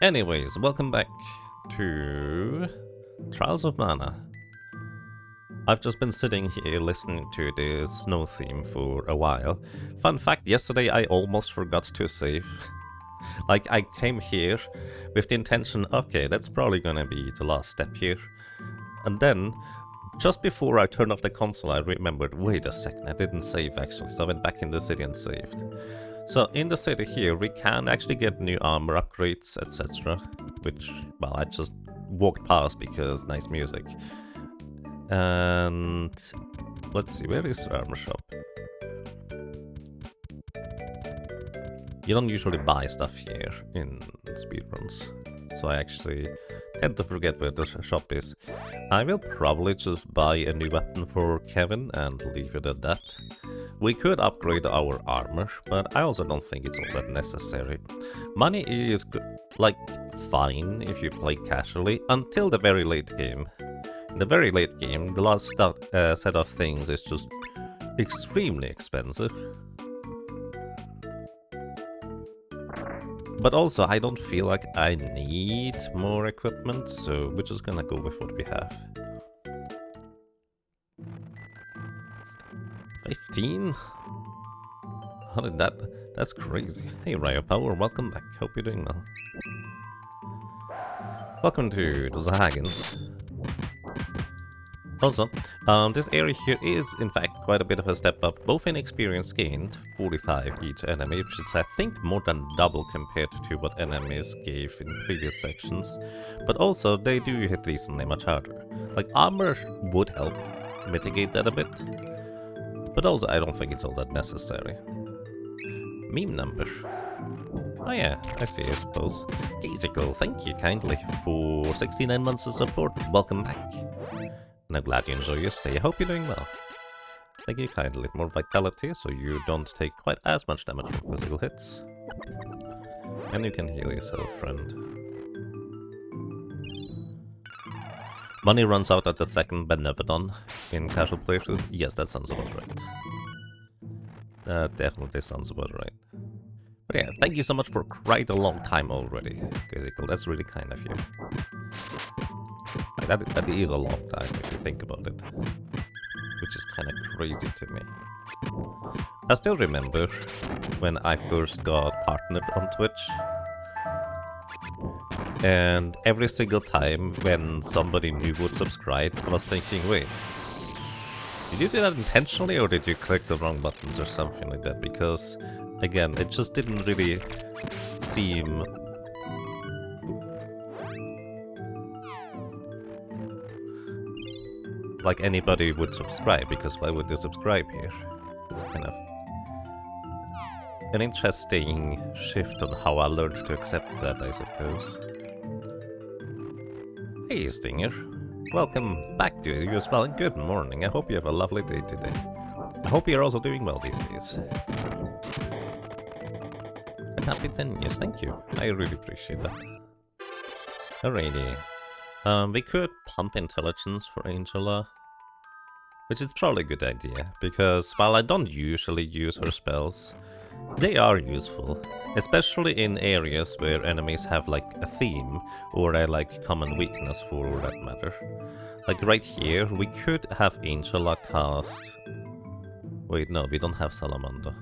Anyways, welcome back to Trials of Mana. I've just been sitting here listening to the snow theme for a while. Fun fact, yesterday I almost forgot to save. Like, I came here with the intention, okay, that's probably gonna be the last step here. And then, just before I turned off the console, I remembered, wait a second, I didn't save actually, so I went back in the city and saved. So in the city here, we can actually get new armor upgrades, etc. Which, well, I just walked past because nice music. And let's see, where is the armor shop? You don't usually buy stuff here in speedruns, so I actually tend to forget where the shop is. I will probably just buy a new weapon for Kevin and leave it at that. We could upgrade our armor, but I also don't think it's all that necessary. Money is like fine if you play casually until the very late game. In the very late game, the last set of things is just extremely expensive. But also, I don't feel like I need more equipment, so we're just gonna go with what we have. 15? How did that... That's crazy. Hey Ryo Power, welcome back. Hope you're doing well. Welcome to the Zahagans. Also, this area here is in fact quite a bit of a step up, both in experience gained, 45 each enemy, which is I think more than double compared to what enemies gave in previous sections, but also they do hit recently much harder. Like, armor would help mitigate that a bit, but also I don't think it's all that necessary. Meme number. Oh yeah, I see, I suppose. Gazical, thank you kindly for 69 months of support. Welcome back. And I'm glad you enjoy your stay. I hope you're doing well. Thank you kindly. More vitality, so you don't take quite as much damage from physical hits. And you can heal yourself, friend. Money runs out at the second Benevodon in casual playthrough. Yes, that sounds about right. That definitely sounds about right. But yeah, thank you so much for quite a long time already, Gazical. That's really kind of you. That is a long time if you think about it, which is kind of crazy to me. I still remember when I first got partnered on Twitch, and every single time when somebody new would subscribe, I was thinking, wait, did you do that intentionally or did you click the wrong buttons or something like that? Because, again, it just didn't really seem... like anybody would subscribe, because why would they subscribe here? It's kind of an interesting shift on how I learned to accept that, I suppose. Hey Stinger, welcome back to you as well, and good morning. I hope you have a lovely day today. I hope you're also doing well these days. And happy 10 years, thank you. I really appreciate that. Alrighty. We could pump intelligence for Angela, which is probably a good idea, because while I don't usually use her spells, they are useful, especially in areas where enemies have like a theme, or a like common weakness for that matter. Like right here, we could have Angela cast... Wait, no, we don't have Salamander.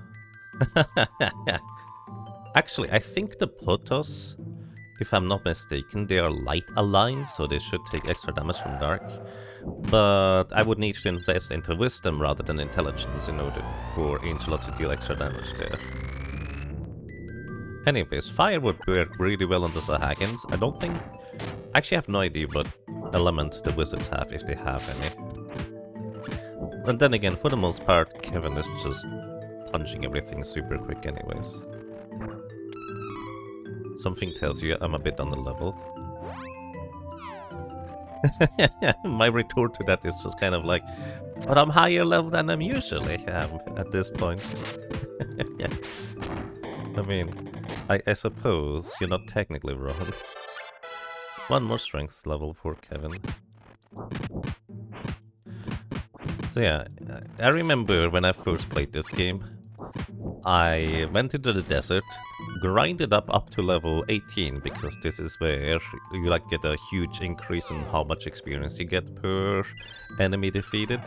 Actually, I think the Potos, if I'm not mistaken, they are light aligned, so they should take extra damage from dark. But I would need to invest into wisdom rather than intelligence in order for Angela to deal extra damage there. Anyways, fire would work really well on the Sahagins. I don't think... Actually, I have no idea what elements the wizards have, if they have any. And then again, for the most part, Kevin is just punching everything super quick anyways. Something tells you I'm a bit underleveled. My retort to that is just kind of like, but I'm higher level than I'm usually at this point. I mean, I suppose you're not technically wrong. One more strength level for Kevin. So yeah, I remember when I first played this game, I went into the desert, grind it up to level 18, because this is where you like get a huge increase in how much experience you get per enemy defeated.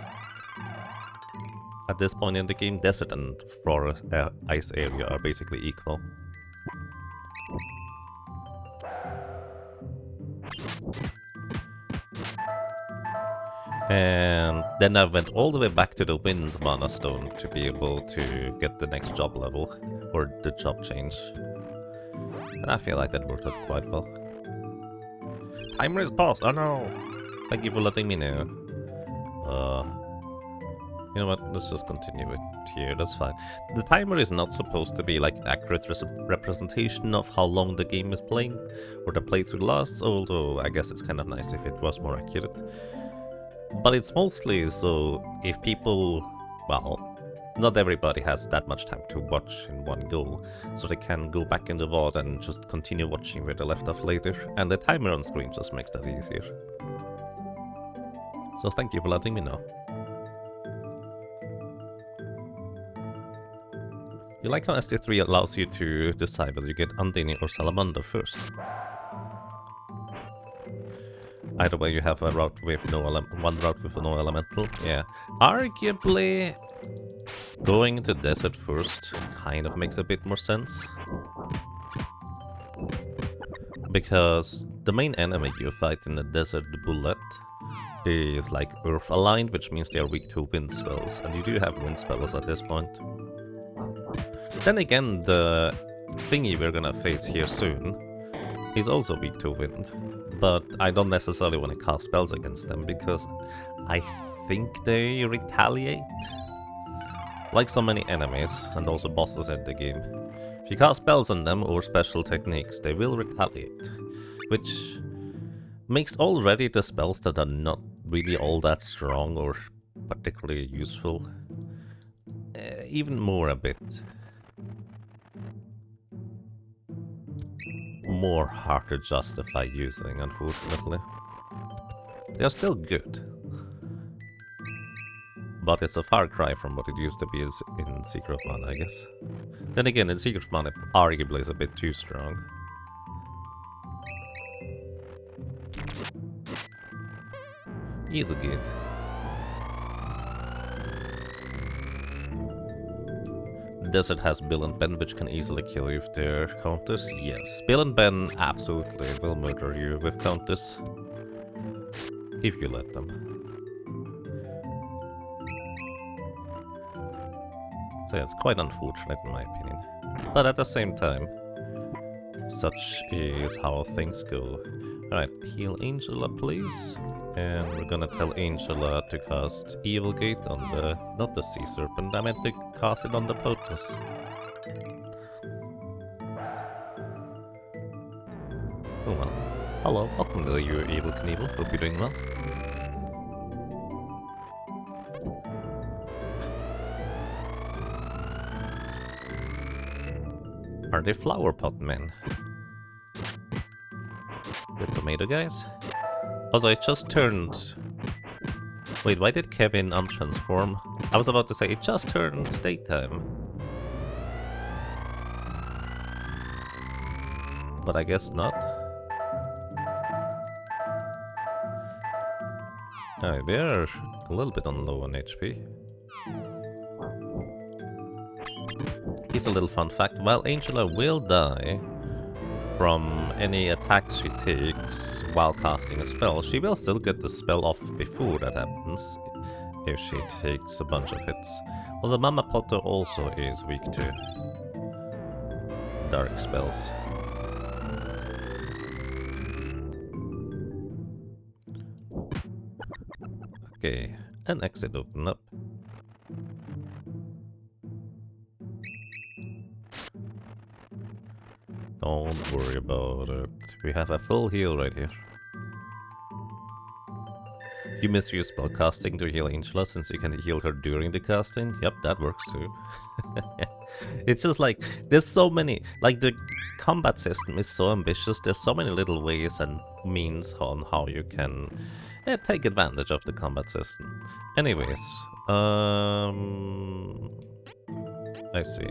At this point in the game, desert and forest ice area are basically equal. And then I went all the way back to the wind mana stone to be able to get the next job level, or the job change. And I feel like that worked out quite well. Timer is paused! Oh no! Thank you for letting me know. You know what, let's just continue it here, that's fine. The timer is not supposed to be like an accurate representation of how long the game is playing, or the playthrough lasts, although I guess it's kind of nice if it was more accurate. But it's mostly so if people, well, not everybody has that much time to watch in one go, so they can go back in the VOD and just continue watching where they left off later, and the timer on screen just makes that easier. So thank you for letting me know. You like how SD3 allows you to decide whether you get Undine or Salamander first. Either way, you have a route with one route with no elemental. Yeah, arguably going to desert first kind of makes a bit more sense, because the main enemy you fight in the desert, the bullet, is like earth aligned, which means they are weak to wind spells, and you do have wind spells at this point. Then again, the thingy we're gonna face here soon is also weak to wind, but I don't necessarily want to cast spells against them because I think they retaliate. Like so many enemies and also bosses in the game, if you cast spells on them or special techniques, they will retaliate, which makes already the spells that are not really all that strong or particularly useful even more a bit more hard to justify using, unfortunately. They're still good, but it's a far cry from what it used to be in Secret of Mana, I guess. Then again, in Secret of Mana, it arguably is a bit too strong. Either good. Desert has Bill and Ben, which can easily kill you if they're counters. Yes, Bill and Ben absolutely will murder you with counters, if you let them. So yeah, it's quite unfortunate in my opinion. But at the same time, such is how things go. Alright, heal Angela please. And we're gonna tell Angela to cast Evil Gate on the... not the Sea Serpent, I meant to cast it on the Potus. Oh well. Hello, welcome to you, Evil Knievel. Hope you're doing well. Are they flower pot men? The tomato guys? Also, it just turned... Wait, why did Kevin untransform? I was about to say, it just turned daytime. But I guess not. Alright, we're a little bit on low on HP. Here's a little fun fact. While Angela will die from any attacks she takes while casting a spell, she will still get the spell off before that happens, if she takes a bunch of hits. Also, Mama Potter also is weak to dark spells. Okay, an exit open up. Don't worry about it. We have a full heal right here. You misuse spellcasting to heal Angela since you can heal her during the casting? Yep, that works too. It's just like, there's so many, like the combat system is so ambitious, there's so many little ways and means on how you can take advantage of the combat system. Anyways, I see.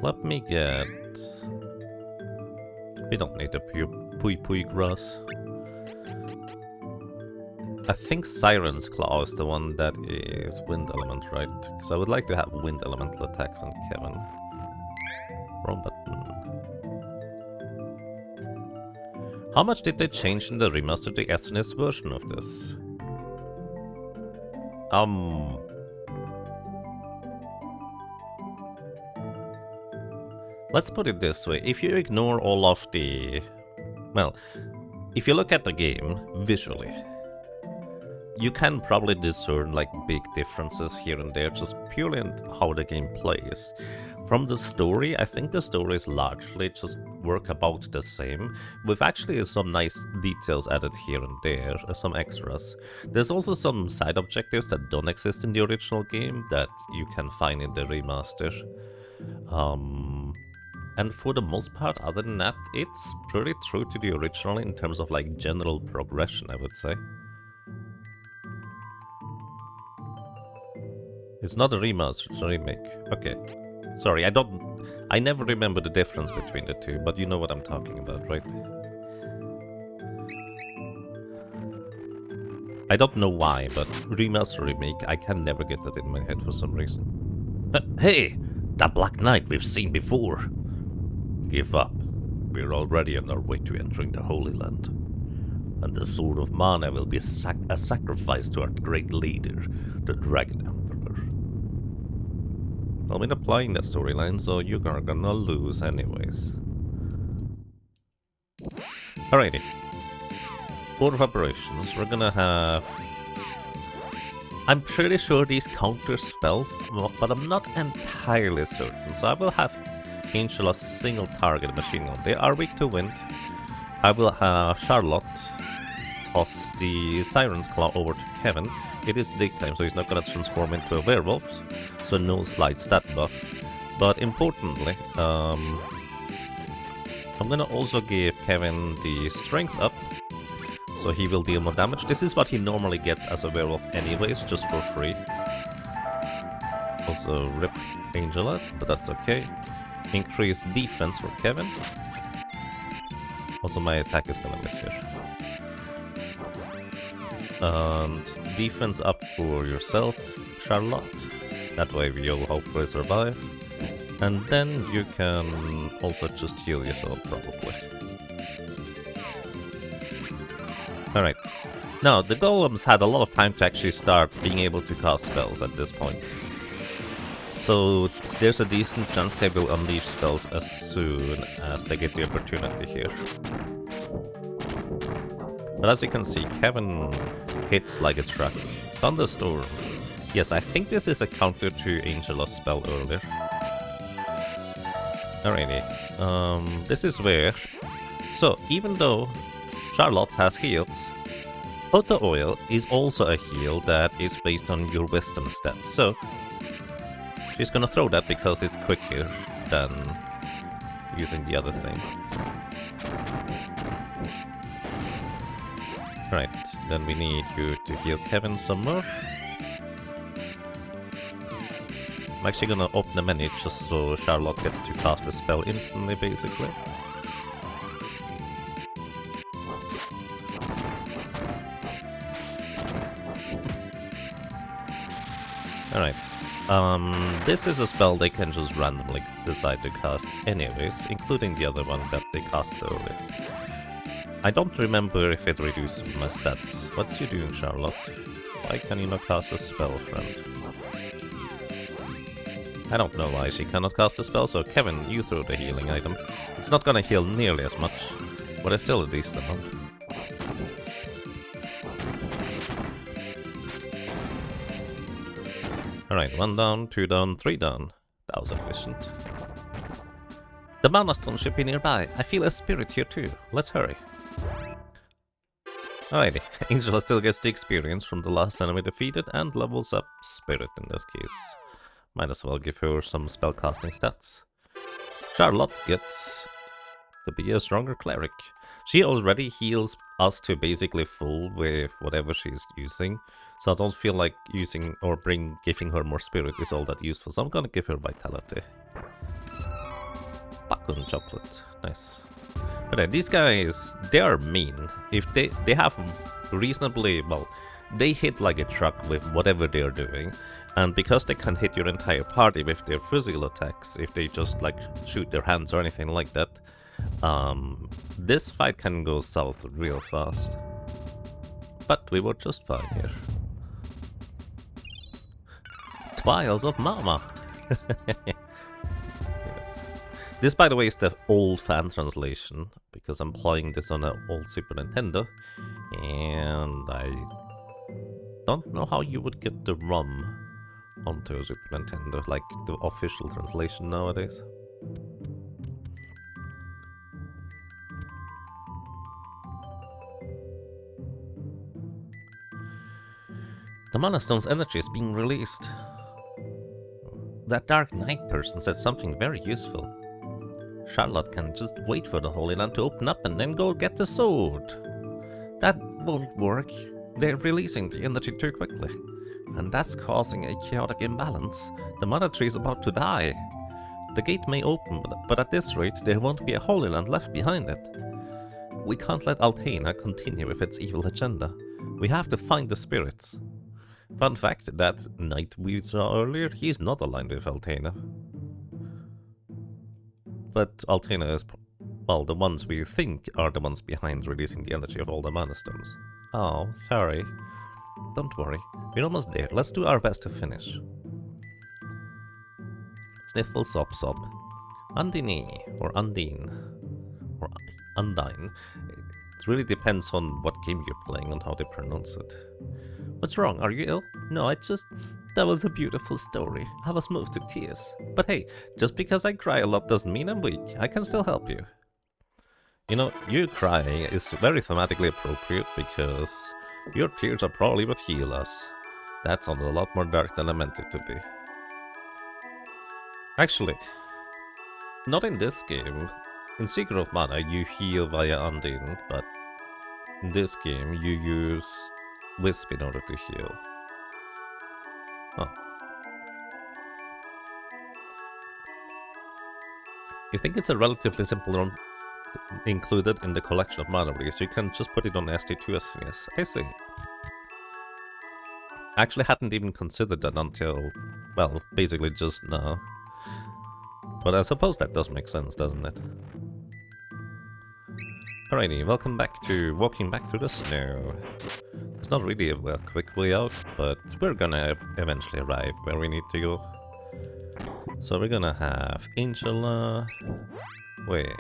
Let me get We don't need the pui pui grass. I think Siren's Claw is the one that is wind element, right? Because I would like to have wind elemental attacks on Kevin. Wrong button. How much did they change in the remastered the SNES version of this? Let's put it this way. If you ignore all of the... Well, if you look at the game visually, you can probably discern like big differences here and there, just purely in how the game plays. From the story, I think the story is largely just work about the same, with actually some nice details added here and there, some extras. There's also some side objectives that don't exist in the original game that you can find in the remaster. And for the most part, other than that, it's pretty true to the original in terms of like general progression, I would say. It's not a remaster, it's a remake. Okay. Sorry, I never remember the difference between the two, but you know what I'm talking about, right? I don't know why, but remaster, remake, I can never get that in my head for some reason. Hey! That Black Knight we've seen before! Give up. We're already on our way to entering the Holy Land. And the Sword of Mana will be a sacrifice to our great leader, the Dragon Emperor. I've been applying that storyline, so you are gonna lose anyways. Alrighty. Order of operations, we're gonna have... I'm pretty sure these counter spells, but I'm not entirely certain, so I will have Angela single target machine gun. They are weak to wind. I will have Charlotte toss the Siren's Claw over to Kevin. It is daytime, so he's not gonna transform into a werewolf, so no slight stat buff. But importantly, I'm gonna also give Kevin the strength up, so he will deal more damage. This is what he normally gets as a werewolf anyways, just for free. Also rip Angela, but that's okay. Increase defense for Kevin. Also my attack is gonna miss here. And defense up for yourself, Charlotte. That way you'll hopefully survive. And then you can also just heal yourself, probably. Alright. Now, the golems had a lot of time to actually start being able to cast spells at this point. So there's a decent chance they will unleash spells as soon as they get the opportunity here. But as you can see, Kevin hits like a truck. Thunderstorm. Yes, I think this is a counter to Angela's spell earlier. Alrighty. This is where... So, even though Charlotte has heals, Auto Oil is also a heal that is based on your wisdom stat. So, she's gonna throw that because it's quicker than using the other thing. Right, then we need you to heal Kevin some more. I'm actually gonna open the menu just so Charlotte gets to cast a spell instantly, basically. Alright. This is a spell they can just randomly decide to cast anyways, including the other one that they cast earlier. I don't remember if it reduces my stats. What's you doing, Charlotte? Why can you not cast a spell, friend? I don't know why she cannot cast a spell, so Kevin, you throw the healing item. It's not gonna heal nearly as much, but it's still a decent amount. Alright, 1 down, 2 down, 3 down. That was efficient. The Mana Stone should be nearby. I feel a spirit here too. Let's hurry. Alrighty, Angela still gets the experience from the last enemy defeated and levels up Spirit in this case. Might as well give her some spellcasting stats. Charlotte gets to be a stronger cleric. She already heals us to basically full with whatever she's using, so I don't feel like using or giving her more spirit is all that useful, so I'm gonna give her vitality. Bakun chocolate, nice. But these guys, they are mean. If they have reasonably, well, they hit like a truck with whatever they're doing. And because they can hit your entire party with their physical attacks, if they just like shoot their hands or anything like that, this fight can go south real fast. But we were just fine here. Trials of Mama! Yes. This, by the way, is the old fan translation, because I'm playing this on an old Super Nintendo, and I don't know how you would get the ROM onto a Super Nintendo, like the official translation nowadays. The Mana Stone's energy is being released. That Dark Knight person said something very useful. Charlotte can just wait for the Holy Land to open up and then go get the sword. That won't work. They're releasing the energy too quickly. And that's causing a chaotic imbalance. The Mana Tree is about to die. The gate may open, but at this rate there won't be a Holy Land left behind it. We can't let Altaina continue with its evil agenda. We have to find the spirits. Fun fact, that knight we saw earlier, he's not aligned with Altaina. But Altaina is, well, the ones we think are the ones behind releasing the energy of all the Mana Stones. Oh, sorry. Don't worry, we're almost there. Let's do our best to finish. Sniffle, sop, sop. Undine, or Undine, or Undine. It really depends on what game you're playing and how they pronounce it. What's wrong? Are you ill? No, that was a beautiful story. I was moved to tears. But hey, just because I cry a lot doesn't mean I'm weak. I can still help you. You know, you crying is very thematically appropriate because your tears are probably what heal us. That sounded a lot more dark than I meant it to be. Actually, not in this game. In Secret of Mana, you heal via Undine, but in this game, you use Wisp in order to heal. Oh. You think it's a relatively simple run included in the collection of mana release, so you can just put it on ST2 as soon as. I see. I actually hadn't even considered that until, well, basically just now. But I suppose that does make sense, doesn't it? Alrighty, welcome back to walking back through the snow. It's not really a quick way out, but we're gonna eventually arrive where we need to go. So we're gonna have Angela... Wait...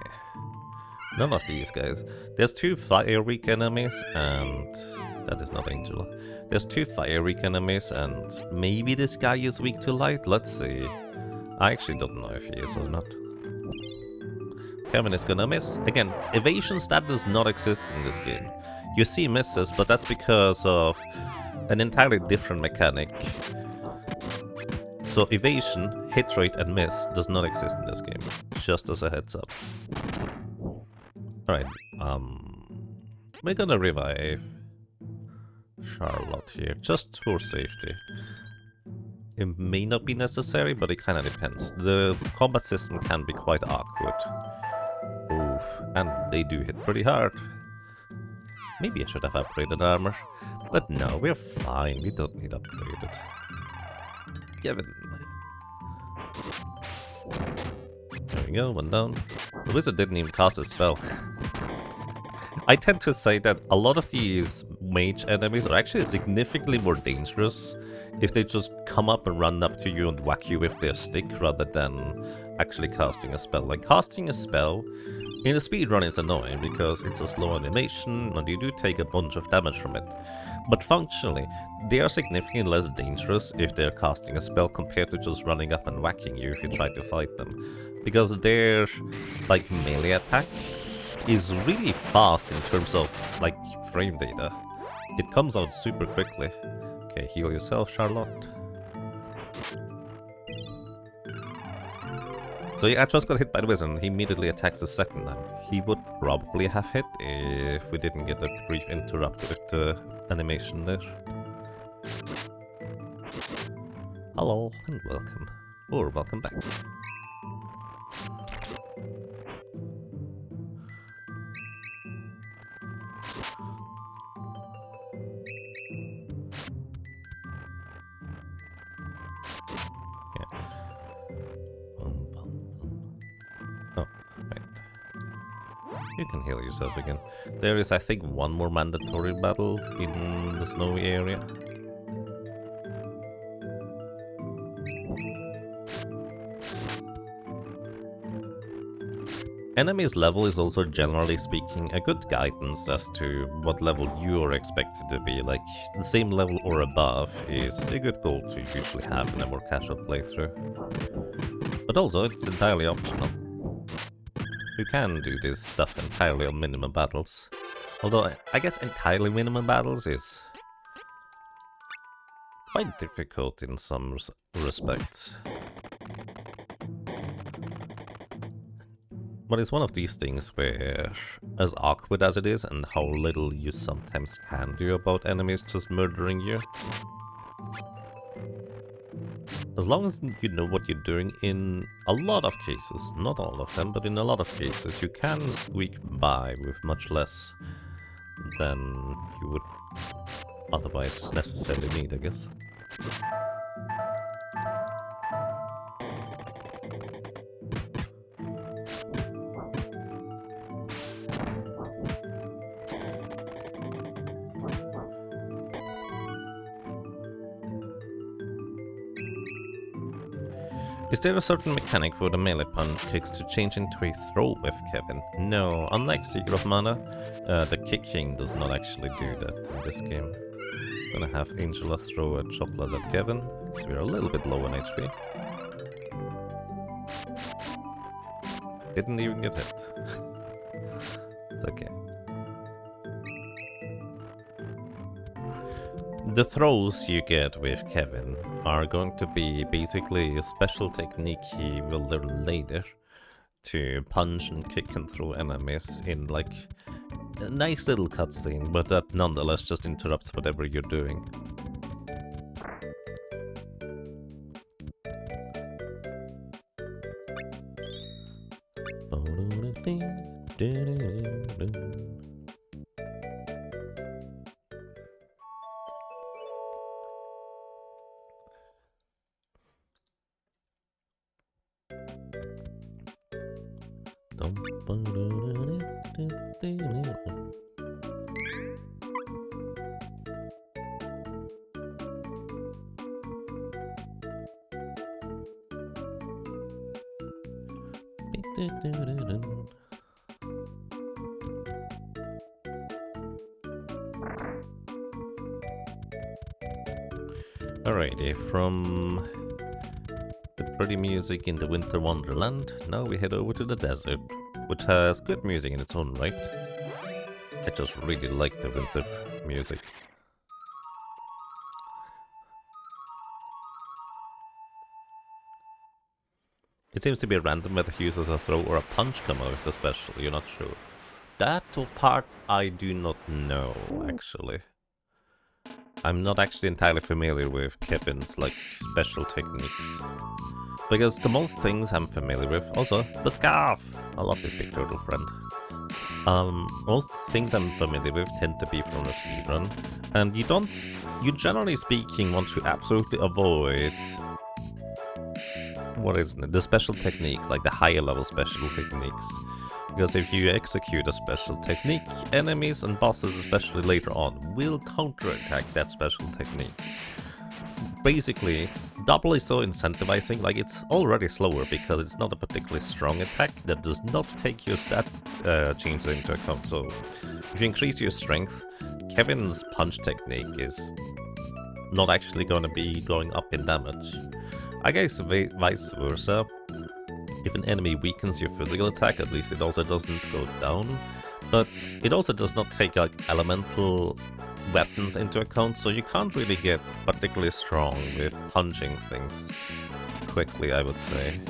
None of these guys. There's 2 fire weak enemies and... That is not Angela. There's 2 fire weak enemies and maybe this guy is weak to light? Let's see. I actually don't know if he is or not. Kevin is gonna miss. Again, evasion stat does not exist in this game. You see misses, but that's because of an entirely different mechanic. So evasion, hit rate and miss does not exist in this game. Just as a heads up. Alright, we're gonna revive Charlotte here, just for safety. It may not be necessary, but it kinda depends. The combat system can be quite awkward. Oof, and they do hit pretty hard. Maybe I should have upgraded armor. But no, we're fine, we don't need upgraded. Kevin. There we go, one down. The wizard didn't even cast a spell. I tend to say that a lot of these mage enemies are actually significantly more dangerous if they just come up and run up to you and whack you with their stick rather than actually casting a spell. Like, casting a spell in a speedrun is annoying because it's a slow animation and you do take a bunch of damage from it. But functionally, they are significantly less dangerous if they're casting a spell compared to just running up and whacking you if you try to fight them. Because their, like, melee attack is really fast in terms of, like, frame data. It comes out super quickly. Okay, heal yourself, Charlotte. So yeah, I just got hit by the wizard and he immediately attacks the second time. He would probably have hit if we didn't get a brief interrupt with the animation there. Hello and welcome. Or welcome back. you can heal yourself again. There is, I think, one more mandatory battle in the snowy area. Enemies level is also, generally speaking, a good guidance as to what level you are expected to be. Like, the same level or above is a good goal to usually have in a more casual playthrough. But also, it's entirely optional. You can do this stuff entirely on minimum battles. Although, I guess entirely minimum battles is quite difficult in some respects. But it's one of these things where, as awkward as it is and how little you sometimes can do about enemies just murdering you, as long as you know what you're doing in a lot of cases, not all of them, but in a lot of cases, you can squeak by with much less than you would otherwise necessarily need, I guess. Is there a certain mechanic for the melee punch kicks to change into a throw with Kevin? No, unlike Seeker of Mana, the kicking does not actually do that in this game. Gonna have Angela throw a chocolate at Kevin, because we're a little bit low on HP. Didn't even get hit. It's okay. The throws you get with Kevin are going to be basically a special technique he will learn later to punch and kick and throw enemies in like a nice little cutscene, but that nonetheless just interrupts whatever you're doing. Alrighty, from the pretty music in the Winter Wonderland, now we head over to the desert, which has good music in its own right. I just really like the winter music. It seems to be random whether he uses a throw or a punch come out with the special, you're not sure. That part I do not know, actually. I'm not actually entirely familiar with Kevin's, like, special techniques. Because the most things I'm familiar with... Also, the scarf! I love this big turtle friend. Most things I'm familiar with tend to be from the speedrun. And you generally speaking want to absolutely avoid... What is it? The special techniques, like the higher level special techniques. Because if you execute a special technique, enemies and bosses, especially later on, will counterattack that special technique. Basically, doubly so incentivizing, like it's already slower because it's not a particularly strong attack that does not take your stat changes into account. So, if you increase your strength, Kevin's punch technique is not actually going to be going up in damage. I guess vice versa. If an enemy weakens your physical attack, at least it also doesn't go down. But it also does not take like elemental weapons into account, so you can't really get particularly strong with punching things quickly, I would say.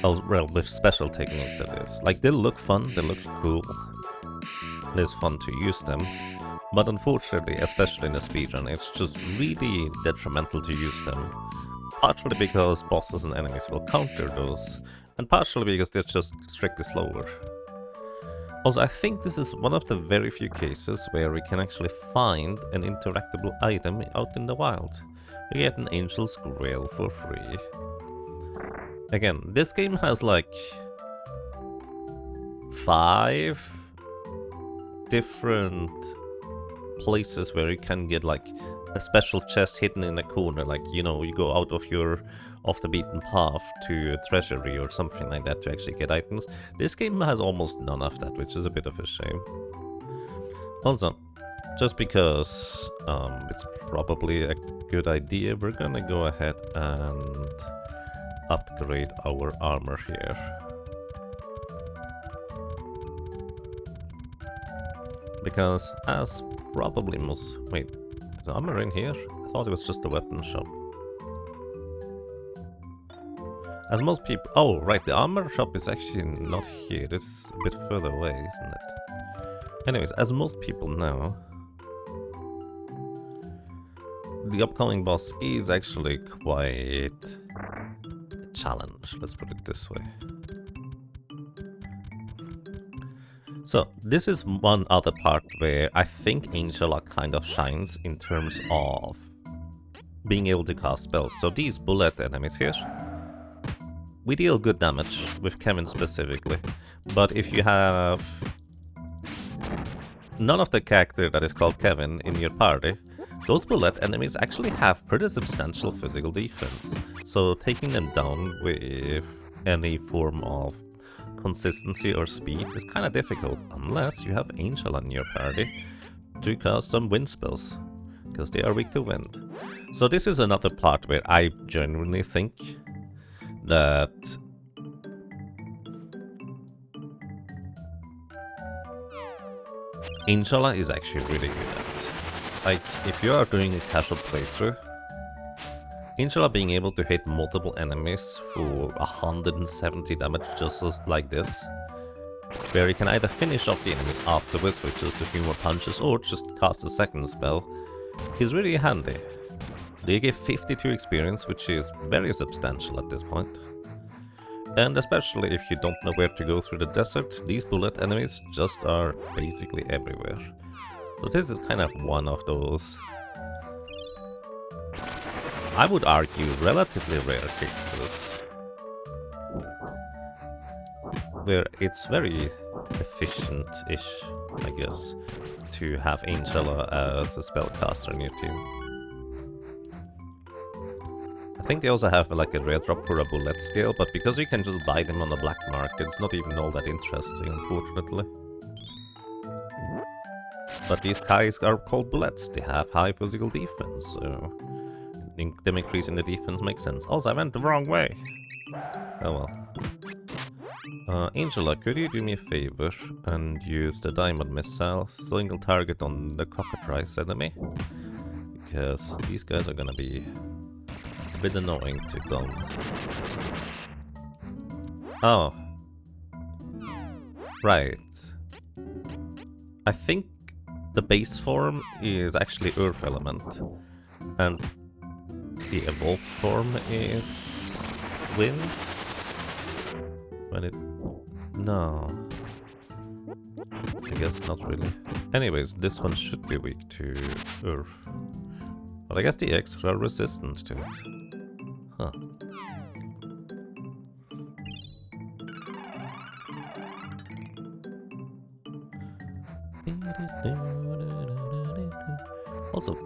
Oh, well, with special techniques, that is. Like, they look fun, they look cool. It is fun to use them. But unfortunately, especially in a speedrun, it's just really detrimental to use them. Partially because bosses and enemies will counter those, and partially because they're just strictly slower. Also, I think this is one of the very few cases where we can actually find an interactable item out in the wild. We get an Angel's Grail for free. Again, this game has like 5 different places where you can get like a special chest hidden in a corner, like, you know, you go out of your off the beaten path to a treasury or something like that to actually get items. This game has almost none of that, which is a bit of a shame. Also, just because it's probably a good idea, we're gonna go ahead and upgrade our armor here. Because as probably most... Wait, is the armor in here? I thought it was just a weapon shop. As most people... Oh, right, the armor shop is actually not here. This is a bit further away, isn't it? Anyways, as most people know, the upcoming boss is actually quite a challenge, let's put it this way. So, this is one other part where I think Angela kind of shines in terms of being able to cast spells. So these bullet enemies here, we deal good damage, with Kevin specifically. But if you have none of the character that is called Kevin in your party, those bullet enemies actually have pretty substantial physical defense. So taking them down with any form of consistency or speed is kind of difficult, unless you have Angel in your party to cast some wind spells, because they are weak to wind. So this is another part where I genuinely think that Angela is actually really good at. Like, if you are doing a casual playthrough, Angela being able to hit multiple enemies for 170 damage just like this, where you can either finish off the enemies afterwards with just a few more punches or just cast a second spell, is really handy. They give 52 experience, which is very substantial at this point. And especially if you don't know where to go through the desert, these bullet enemies just are basically everywhere. So this is kind of one of those, I would argue, relatively rare fixes, where it's very efficient-ish, I guess, to have Angela as a spellcaster in your team. I think they also have like a rare drop for a bullet scale, but because you can just buy them on the black market, it's not even all that interesting, unfortunately. But these guys are called bullets, they have high physical defense, so them increasing the defense makes sense. Also, I went the wrong way! Oh well. Angela, could you do me a favor and use the diamond missile, single target on the cockatrice enemy? Because these guys are gonna be a bit annoying to done. Oh. Right. I think the base form is actually Earth Element, and the evolved form is Wind? When it... no. I guess not really. Anyways, this one should be weak to Earth. But I guess the X are resistant to it. Huh. Also,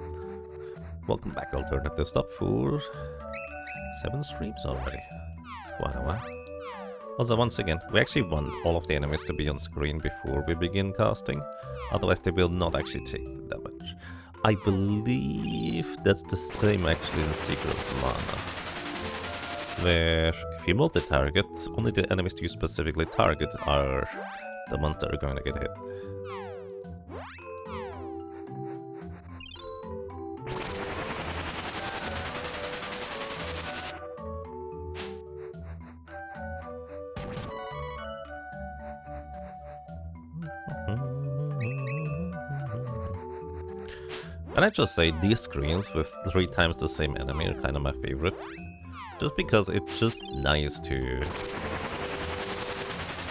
welcome back, Alternative Stop, for 7 streams already. It's quite a while. Also, once again, we actually want all of the enemies to be on screen before we begin casting, otherwise they will not actually take the damage. I believe that's the same actually in Secret of Mana, where if you multi-target, only the enemies you specifically target are the ones that are going to get hit. And I just say these screens with 3 times the same enemy are kind of my favorite. Just because it's just nice to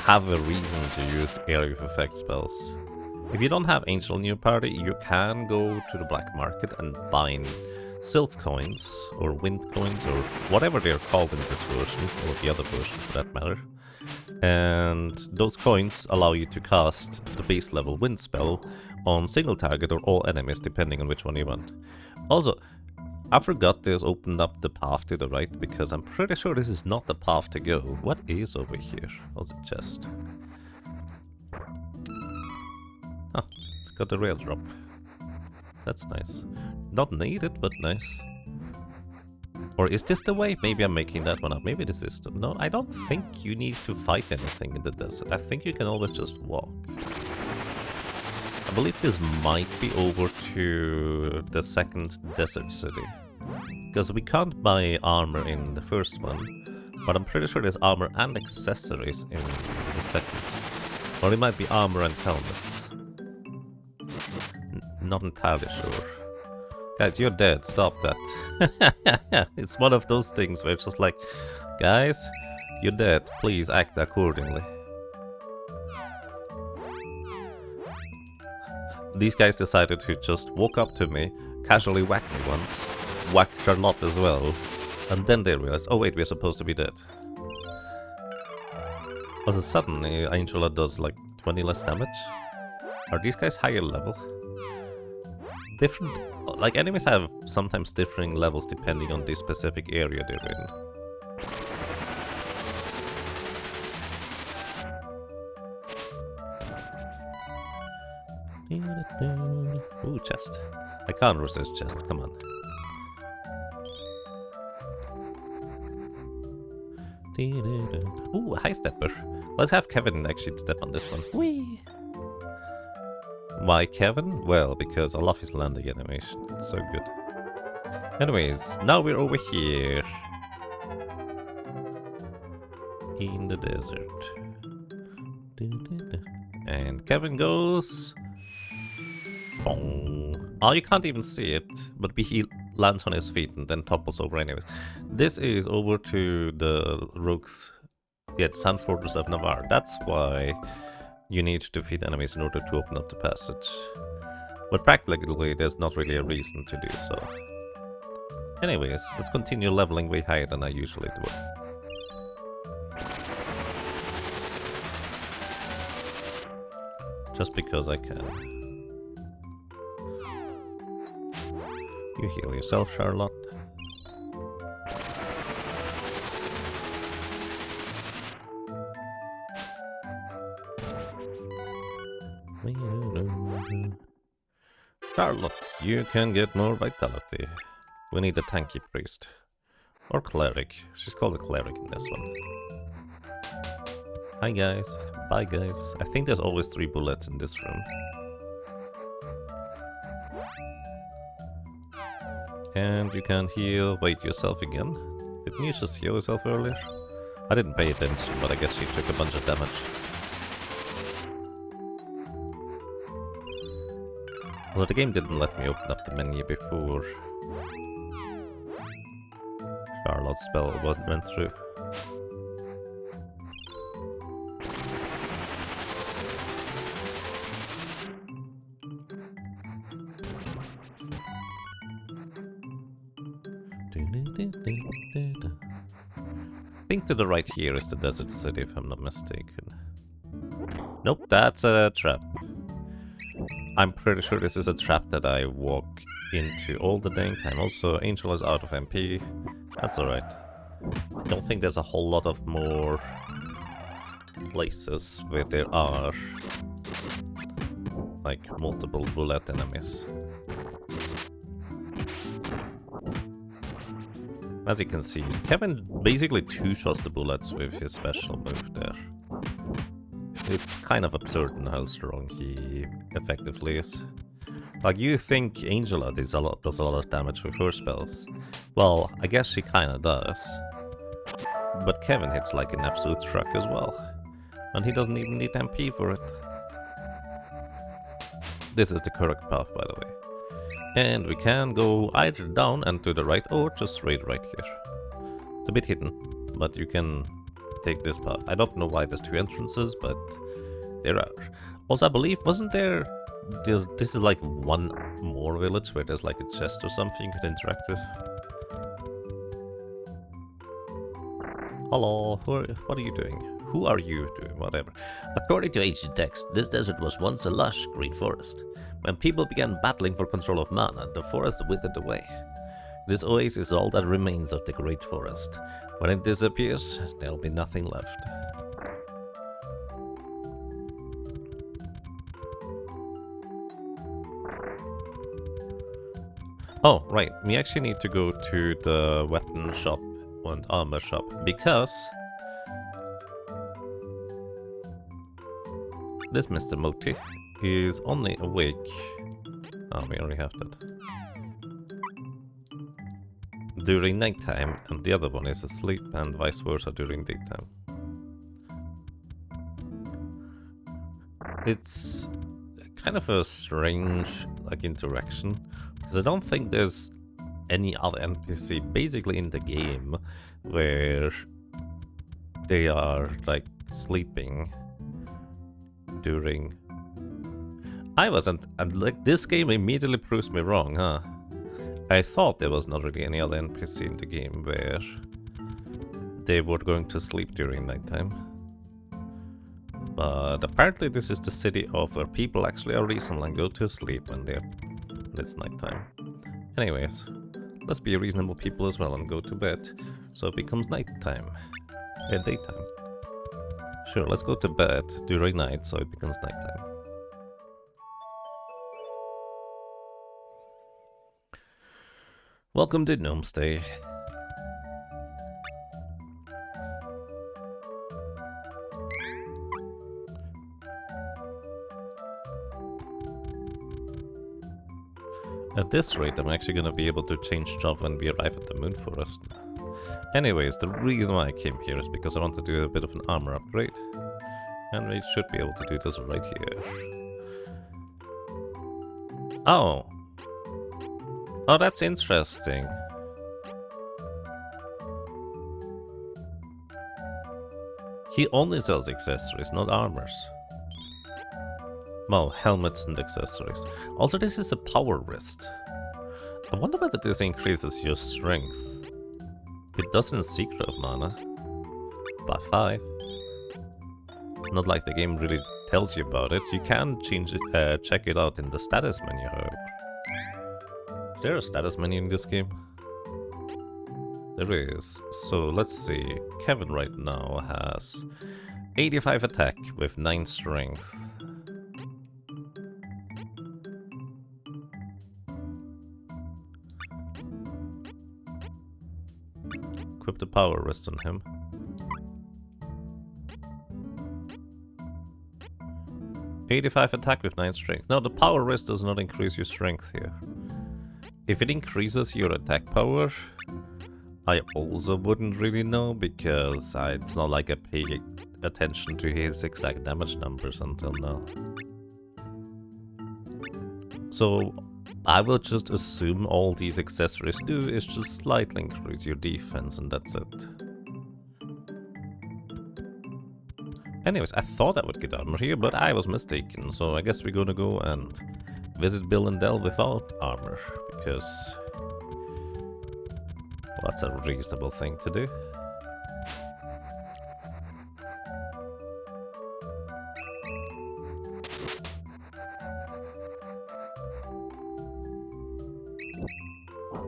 have a reason to use area of effect spells. If you don't have Angel in your party, you can go to the black market and buy Sylph coins, or Wind coins, or whatever they're called in this version, or the other version for that matter. And those coins allow you to cast the base level wind spell on single target or all enemies, depending on which one you want. Also, I forgot this opened up the path to the right, because I'm pretty sure this is not the path to go. What is over here? Also chest. Ah, got the rail drop. That's nice. Not needed, but nice. Or is this the way? Maybe I'm making that one up. Maybe this is the... No, I don't think you need to fight anything in the desert. I think you can always just walk. I believe this might be over to the second desert city. Because we can't buy armor in the first one. But I'm pretty sure there's armor and accessories in the second. Or it might be armor and helmets. Not entirely sure. Guys, you're dead. Stop that. It's one of those things where it's just like, guys, you're dead. Please act accordingly. These guys decided to just walk up to me, casually whack me once, whack Charlotte as well, and then they realized, oh wait, we're supposed to be dead. Also suddenly, Angela does like 20 less damage. Are these guys higher level? Different, like enemies have sometimes differing levels depending on the specific area they're in. Ooh, chest. I can't resist chest, come on. Ooh, a high stepper. Let's have Kevin actually step on this one. Whee! Why Kevin? Well, because I love his landing animation. It's so good. Anyways, now we're over here. In the desert. And Kevin goes... Bong. Oh, you can't even see it, but he lands on his feet and then topples over anyways. This is over to the rogues... Yeah, Sand Fortress of Navarre. That's why... you need to defeat enemies in order to open up the passage. But practically, there's not really a reason to do so. Anyways, let's continue leveling way higher than I usually do. Just because I can. You heal yourself, Charlotte. Charlotte, you can get more vitality. We need a tanky priest. Or cleric. She's called a cleric in this one. Hi guys. Bye guys. I think there's always 3 bullets in this room. And you can heal. Wait, yourself again? Didn't you just heal yourself earlier? I didn't pay attention, but I guess you took a bunch of damage. Well, the game didn't let me open up the menu before Charlotte's spell went through. I think to the right here is the desert city, if I'm not mistaken. Nope, that's a trap. I'm pretty sure this is a trap that I walk into all the dang time. Also, Angel is out of MP. That's alright. I don't think there's a whole lot of more places where there are like multiple bullet enemies. As you can see, Kevin basically two-shots the bullets with his special move there. It's kind of absurd in how strong he effectively is. Like, you think Angela does a lot of damage with her spells. Well, I guess she kinda does. But Kevin hits like an absolute truck as well. And he doesn't even need MP for it. This is the correct path, by the way. And we can go either down and to the right, or just straight right here. It's a bit hidden, but you can take this path. I don't know why there's 2 entrances, but there are. Also, I believe, wasn't there... this is like one more village where there's like a chest or something you could interact with. Hello, what are you doing? Who are you? Whatever. According to ancient texts, this desert was once a lush green forest. When people began battling for control of mana, the forest withered away. This oasis is all that remains of the great forest. When it disappears, there'll be nothing left. Oh, right. We actually need to go to the weapon shop and armor shop because this Mr. Moti is only awake. Oh, we already have that. During nighttime, and the other one is asleep, and vice versa during daytime. It's kind of a strange interaction, because I don't think there's any other NPC basically in the game where they are sleeping during. I wasn't, and this game immediately proves me wrong, huh? I thought there was not really any other NPC in the game where they were going to sleep during nighttime. But apparently this is the city of where people actually are reasonable and go to sleep when it's nighttime. Anyways, let's be reasonable people as well and go to bed so it becomes nighttime. Daytime. Sure, let's go to bed during night so it becomes nighttime. Welcome to Gnomestay. At this rate, I'm actually gonna be able to change job when we arrive at the Moon Forest. Anyways, the reason why I came here is because I want to do a bit of an armor upgrade. And we should be able to do this right here. Oh! Oh, that's interesting. He only sells accessories, not armors. Well, helmets and accessories. Also, this is a power wrist. I wonder whether this increases your strength. It does in Secret of Mana. By 5. Not like the game really tells you about it. You can change it, check it out in the status menu, however. Is there a status menu in this game? There is. So let's see. Kevin right now has 85 attack with 9 strength. Equip the power wrist on him. "85 attack with 9 strength. Now the power wrist does not increase your strength here. If it increases your attack power, I also wouldn't really know, because it's not like I pay attention to his exact damage numbers until now. So I will just assume all these accessories do is just slightly increase your defense, and that's it. Anyways, I thought I would get armor here, but I was mistaken, so I guess we're gonna go and visit Bill and Dell without armor, because well, that's a reasonable thing to do.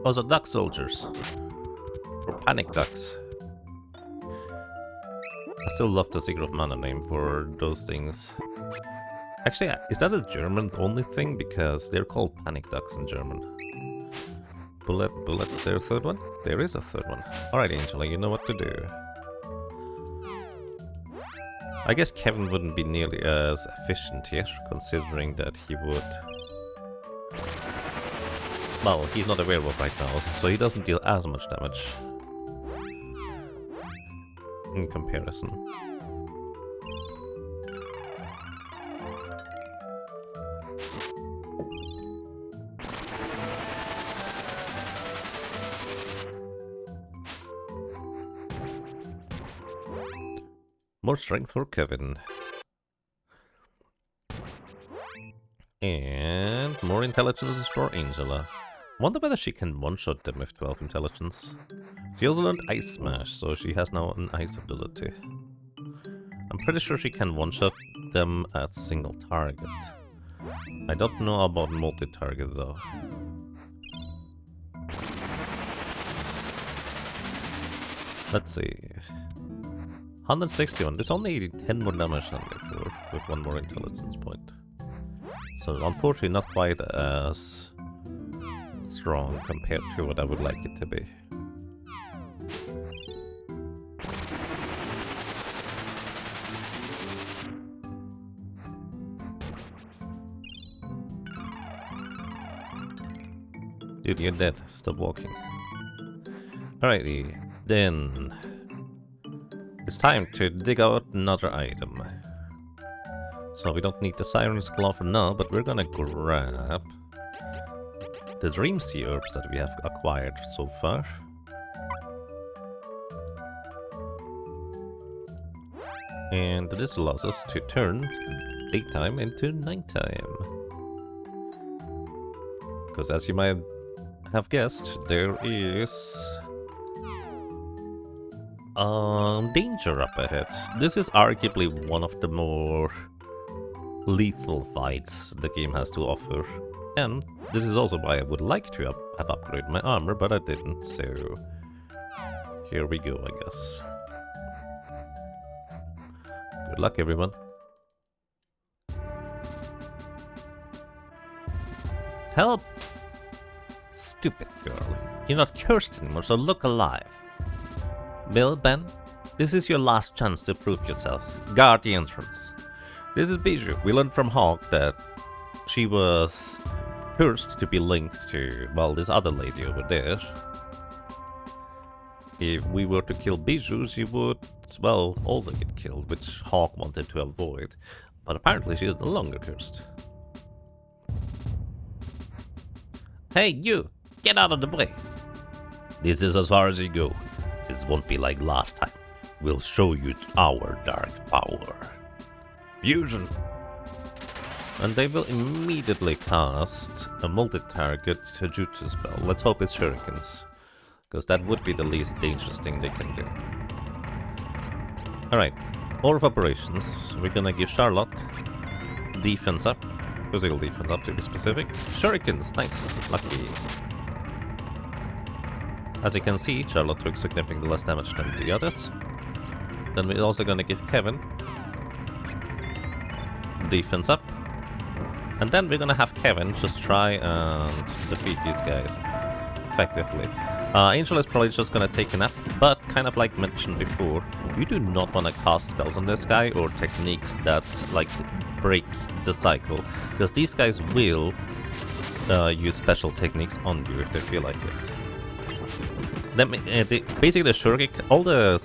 Also, duck soldiers. Or panic ducks. I still love the Secret of Mana name for those things. Actually, is that a German only thing? Because they're called panic ducks in German. Bullet, is there a third one? There is a third one. Alright, Angela, you know what to do. I guess Kevin wouldn't be nearly as efficient here, considering that he would... Well, he's not a werewolf right now, so he doesn't deal as much damage in comparison. More strength for Kevin. And more intelligence for Angela. Wonder whether she can one-shot them with 12 intelligence. She also learned Ice Smash, so she has now an ice ability. I'm pretty sure she can one-shot them at single target. I don't know about multi-target though. Let's see. 161. There's only 10 more damage than before, with one more intelligence point. So unfortunately not quite as strong compared to what I would like it to be. Dude, you're dead. Stop walking. Alrighty, then it's time to dig out another item. So we don't need the Siren's Claw for now, but we're gonna grab the Dream Sea herbs that we have acquired so far. And this allows us to turn daytime into nighttime. Because as you might have guessed, there is danger up ahead. This is arguably one of the more lethal fights the game has to offer. And this is also why I would like to have upgraded my armor, but I didn't, so here we go, I guess. Good luck, everyone. Help! Stupid girl. You're not cursed anymore, so look alive. Bill, Ben, this is your last chance to prove yourselves. Guard the entrance. This is Bijou. We learned from Hawk that she was cursed to be linked to, well, this other lady over there. If we were to kill Bijou, she would, well, also get killed, which Hawk wanted to avoid. But apparently she is no longer cursed. Hey, you! Get out of the way! This is as far as you go. This won't be like last time. We'll show you our dark power. Fusion! And they will immediately cast a multi-target jutsu spell. Let's hope it's shurikens, because that would be the least dangerous thing they can do. Alright, order of operations. We're gonna give Charlotte defense up. Physical defense up to be specific. Shurikens, nice, lucky. As you can see, Charlotte took significantly less damage than the others. Then we're also gonna give Kevin defense up. And then we're gonna have Kevin just try and defeat these guys effectively. Angel is probably just gonna take a nap, but kind of like mentioned before, you do not want to cast spells on this guy or techniques that like break the cycle, because these guys will use special techniques on you if they feel like it. Basically the shuriken, all the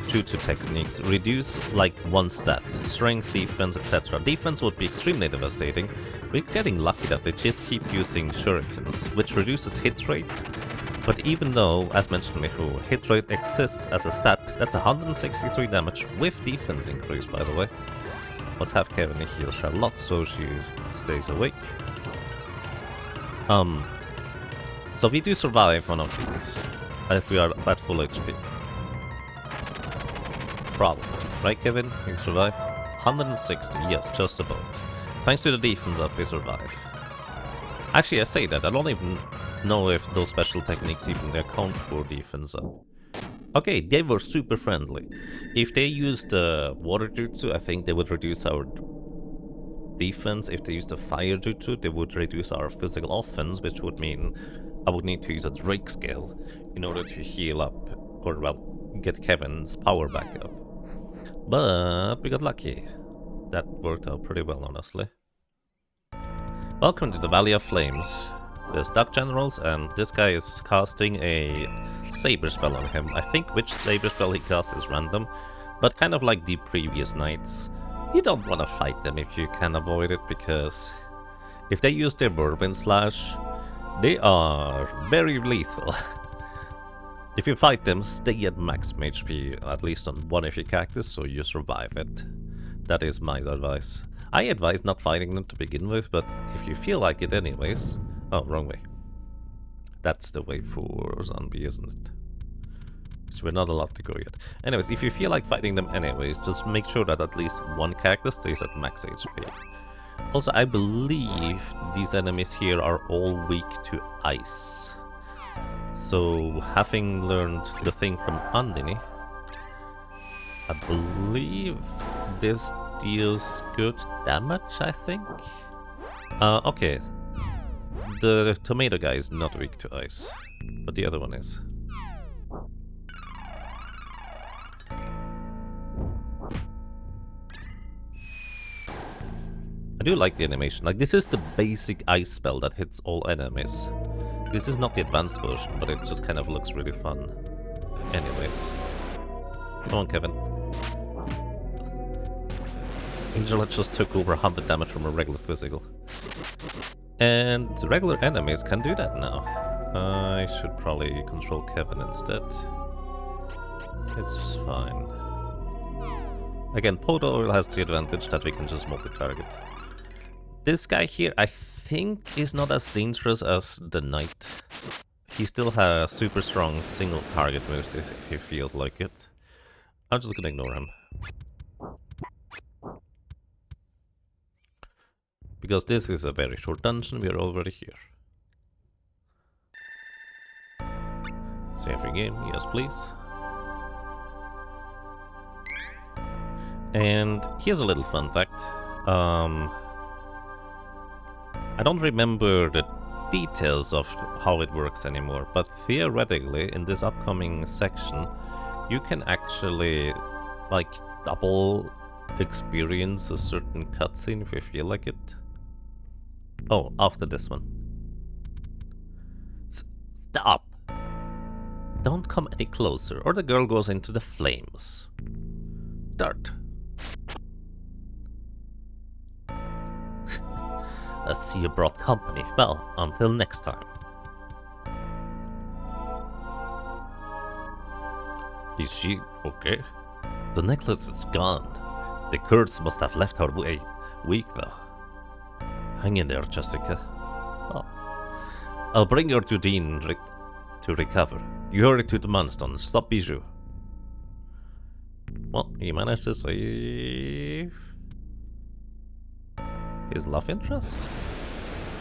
jutsu techniques reduce like one stat, strength, defense, etc. Defense would be extremely devastating. We're getting lucky that they just keep using shurikens, which reduces hit rate. But even though, as mentioned before, hit rate exists as a stat, that's 163 damage with defense increase, by the way. Let's have Kevin heal Charlotte so she stays awake. So we do survive one of these, if we are at full HP. Probably. Right, Kevin? You survive? 160, yes, just about. Thanks to the defense up, we survive. Actually, I say that, I don't even know if those special techniques even account for defense up. Okay, they were super friendly. If they used the water jutsu, I think they would reduce our defense. If they used the fire jutsu, they would reduce our physical offense, which would mean I would need to use a Drake scale in order to heal up, or well, get Kevin's power back up. But we got lucky. That worked out pretty well, honestly. Welcome to the Valley of Flames. There's Duck Generals, and this guy is casting a Saber spell on him. I think which Saber spell he casts is random, but kind of like the previous nights, you don't want to fight them if you can avoid it, because if they use their Whirlwind Slash, they are very lethal. If you fight them, stay at max HP, at least on one of your characters, so you survive it. That is my advice. I advise not fighting them to begin with, but if you feel like it anyways... Oh, wrong way. That's the way for zombie, isn't it? So we're not allowed to go yet. Anyways, if you feel like fighting them anyways, just make sure that at least one character stays at max HP. Also, I believe these enemies here are all weak to ice. So, having learned the thing from Andini, I believe this deals good damage, I think? Okay. The tomato guy is not weak to ice, but the other one is. I do like the animation. Like, this is the basic ice spell that hits all enemies. This is not the advanced version, but it just kind of looks really fun. Anyways. Come on, Kevin. Angela just took over 100 damage from a regular physical. And regular enemies can do that now. I should probably control Kevin instead. It's fine. Again, Poto Oil has the advantage that we can just multi-target. This guy here, I think, is not as dangerous as the Knight. He still has super strong single target moves if he feels like it. I'm just gonna ignore him. Because this is a very short dungeon, we are already here. Save your game, yes please. And here's a little fun fact. I don't remember the details of how it works anymore, but theoretically, in this upcoming section, you can actually, like, double experience a certain cutscene if you feel like it. Oh, after this one. Stop! Don't come any closer, or the girl goes into the flames. Dirt. I see you brought company. Well, until next time. Is she okay? The necklace is gone. The Kurds must have left her weak though. Hang in there, Jessica. Oh. I'll bring her to Dean to recover. You hurry to the Manstone. Stop Bijou. Well, he managed to save his love interest?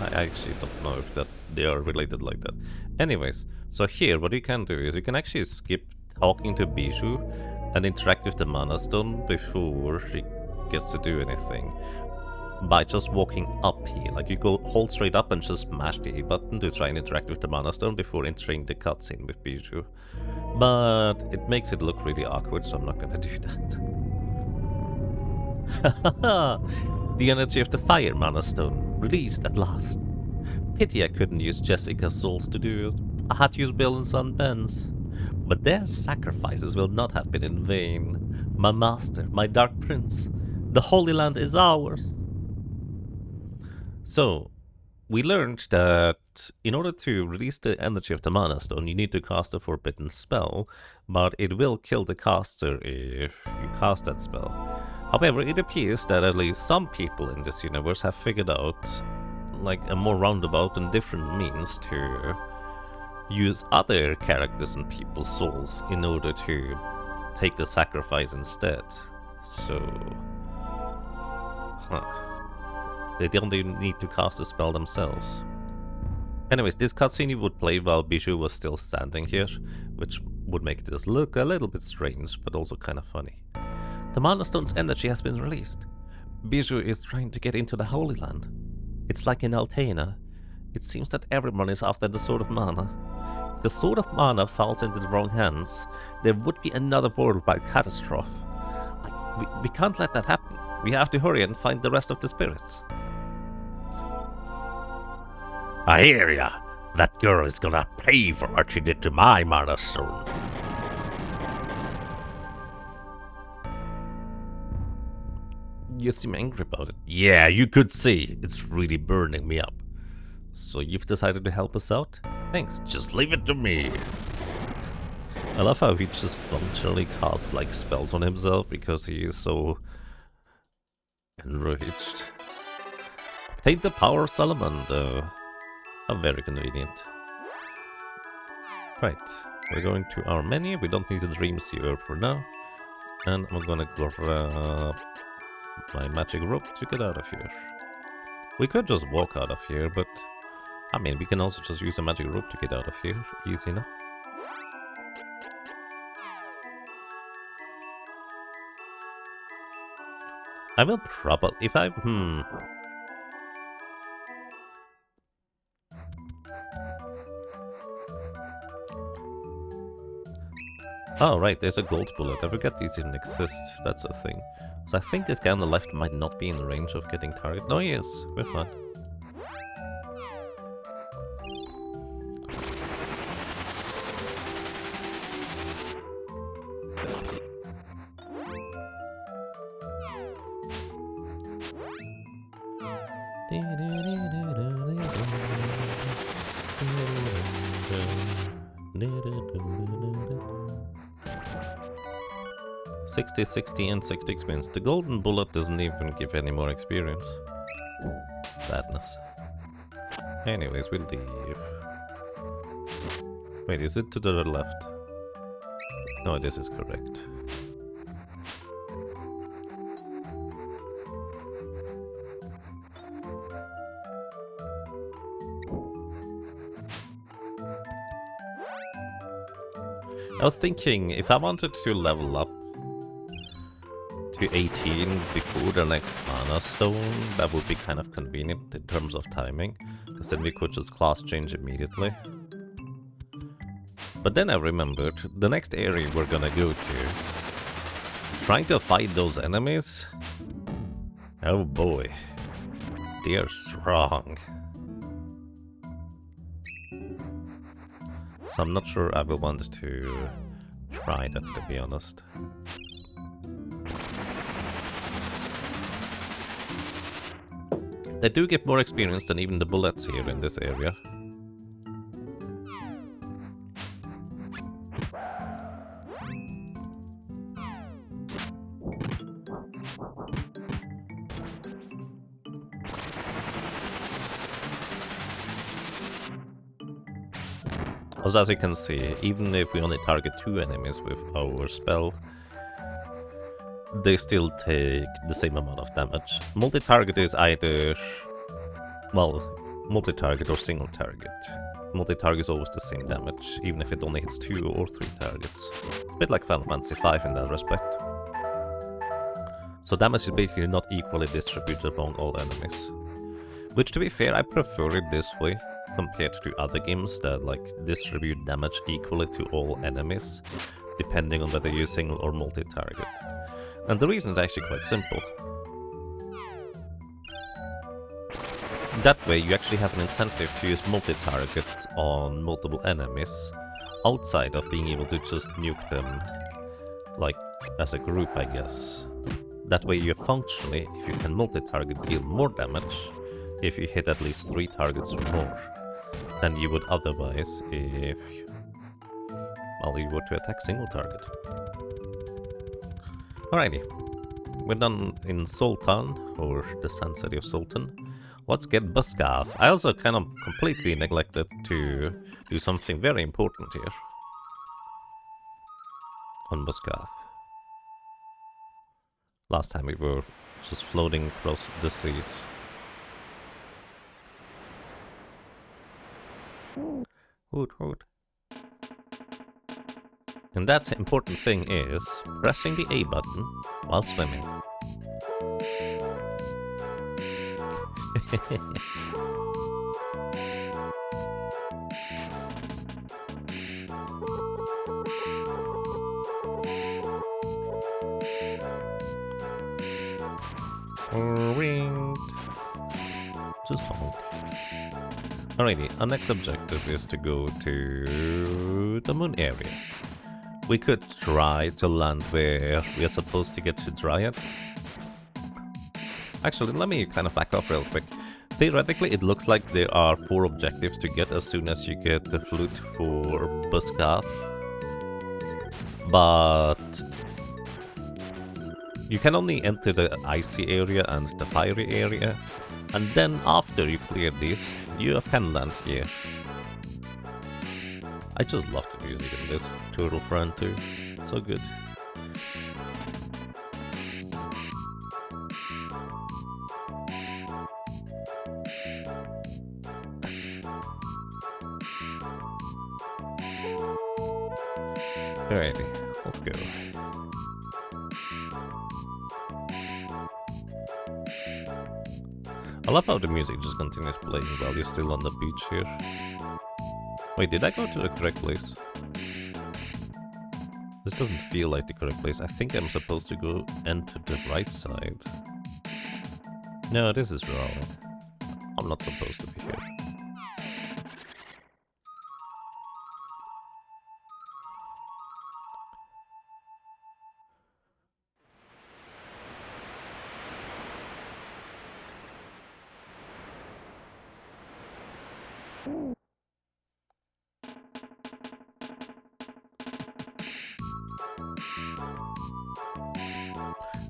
I actually don't know if that they are related like that. Anyways, so here what you can do is you can actually skip talking to Bijou and interact with the Mana Stone before she gets to do anything. By just walking up here, like you go hold straight up and just mash the A button to try and interact with the Mana Stone before entering the cutscene with Bijou. But it makes it look really awkward, so I'm not gonna do that. The energy of the Fire Mana Stone, released at last. Pity I couldn't use Jessica's souls to do it. I had to use Bill and Son Ben's. But their sacrifices will not have been in vain. My master, my Dark Prince, the Holy Land is ours. So, we learned that in order to release the energy of the Mana Stone, you need to cast a forbidden spell, but it will kill the caster if you cast that spell. However, it appears that at least some people in this universe have figured out like a more roundabout and different means to use other characters and people's souls in order to take the sacrifice instead. So, they don't even need to cast a spell themselves. Anyways, this cutscene would play while Bijou was still standing here, which would make this look a little bit strange, but also kind of funny. The Mana Stone's energy has been released. Bijou is trying to get into the Holy Land. It's like in Altena. It seems that everyone is after the Sword of Mana. If the Sword of Mana falls into the wrong hands, there would be another worldwide catastrophe. We can't let that happen. We have to hurry and find the rest of the spirits. I hear ya. That girl is gonna pay for what she did to my Mana Stone. You seem angry about it. Yeah, you could see. It's really burning me up. So you've decided to help us out? Thanks, just leave it to me. I love how he just functionally casts like spells on himself because he is so enraged. Take the power of Salamander. How very convenient. Right. We're going to our menu. We don't need the Dream Seer for now. And I'm gonna grab my magic rope to get out of here. We could just walk out of here, but I mean, we can also just use a magic rope to get out of here. Easy enough. I will probably, if I, Oh, right, there's a gold bullet. I forget these even exist. That's a thing. So I think this guy on the left might not be in range of getting targeted. No, he is. We're fine. $60, 60, and 60 experience. The golden bullet doesn't even give any more experience. Sadness. Anyways, we'll leave. Wait, is it to the left? No, this is correct. I was thinking, if I wanted to level up to 18 before the next mana stone, that would be kind of convenient in terms of timing, because then we could just class change immediately. But then I remembered, the next area we're gonna go to, trying to fight those enemies, oh boy, they are strong. So I'm not sure I will want to try that, to be honest. They do give more experience than even the bullets here in this area. Also, as you can see, even if we only target 2 enemies with our spell, they still take the same amount of damage. Multi-target is either, well, multi-target or single target. Multi-target is always the same damage, even if it only hits 2 or 3 targets. It's a bit like Final Fantasy V in that respect. So damage is basically not equally distributed among all enemies. Which, to be fair, I prefer it this way, compared to other games that like distribute damage equally to all enemies, depending on whether you're single or multi-target. And the reason is actually quite simple. That way you actually have an incentive to use multi-target on multiple enemies, outside of being able to just nuke them, like, as a group, I guess. That way you functionally, if you can multi-target, deal more damage if you hit at least 3 targets or more than you would otherwise if, well, you were to attack single target. Alrighty, we're done in Sultan, or the Sun City of Sultan. Let's get Buskav. I also kind of completely neglected to do something very important here on Buskav. Last time we were just floating across the seas. Hoot hoot. And that important thing is pressing the A button while swimming. Ring. Just honk. Alrighty, our next objective is to go to the moon area. We could try to land where we are supposed to get to Dryad. Actually, let me kind of back off real quick. Theoretically, it looks like there are 4 objectives to get as soon as you get the flute for Buskav. But you can only enter the icy area and the fiery area. And then after you clear these, you can land here. I just love the music in this Turtle Friend too. So good. Alrighty, let's go. I love how the music just continues playing while you're still on the beach here. Wait, did I go to the correct place? This doesn't feel like the correct place. I think I'm supposed to go enter the right side. No, this is wrong. I'm not supposed to be here.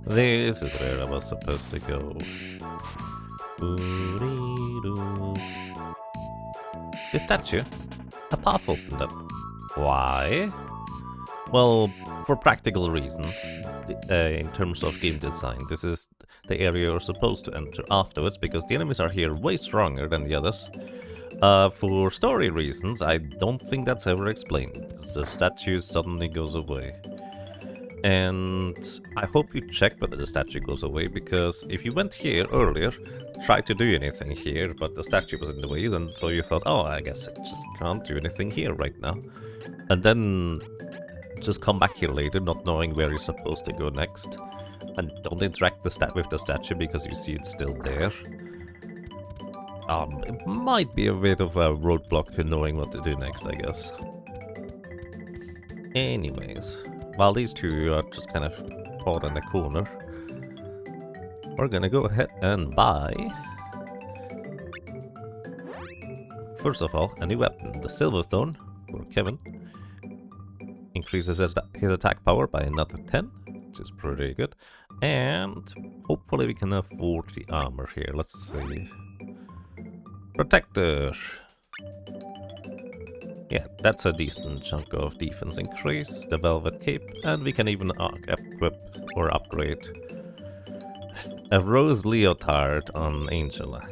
This is where I was supposed to go. This statue? A path opened up. Why? Well, for practical reasons, in terms of game design, this is the area you're supposed to enter afterwards, because the enemies are here way stronger than the others. For story reasons, I don't think that's ever explained. The statue suddenly goes away. And I hope you check whether the statue goes away, because if you went here earlier, tried to do anything here, but the statue was in the way, and so you thought, oh, I guess I just can't do anything here right now. And then just come back here later, not knowing where you're supposed to go next. And don't interact with the statue because you see it's still there. It might be a bit of a roadblock to knowing what to do next, I guess. Anyways, while these two are just kind of caught in the corner, we're gonna go ahead and buy, first of all, a new weapon, the Silver Thorn for Kevin. Increases his attack power by another 10, which is pretty good. And hopefully we can afford the armor here. Let's see. Protector. Yeah, that's a decent chunk of defense increase. The Velvet Cape, and we can even equip or upgrade a Rose Leotard on Angela.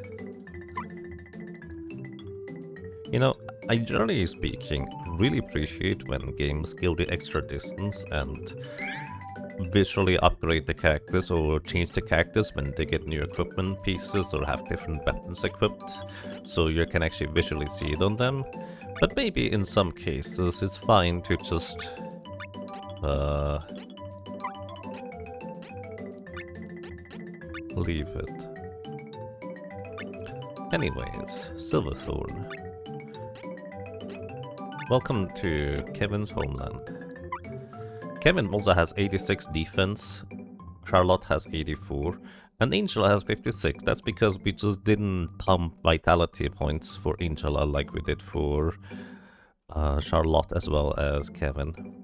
You know, I generally speaking really appreciate when games go the extra distance and visually upgrade the characters or change the characters when they get new equipment pieces or have different weapons equipped, so you can actually visually see it on them. But maybe in some cases it's fine to just leave it. Anyways, Silverthorn. Welcome to Kevin's homeland. Kevin also has 86 defense, Charlotte has 84, and Angela has 56. That's because we just didn't pump vitality points for Angela like we did for Charlotte as well as Kevin.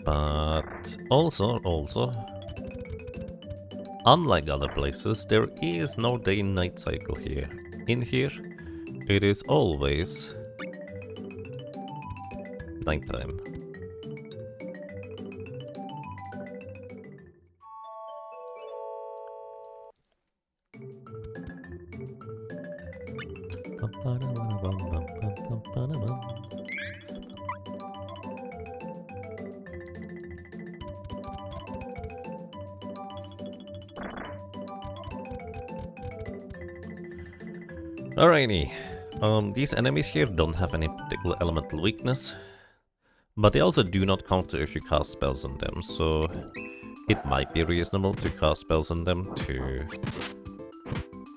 But also, unlike other places, there is no day and night cycle here. In here, it is always nighttime. Alrighty, these enemies here don't have any particular elemental weakness, but they also do not counter if you cast spells on them, so it might be reasonable to cast spells on them to,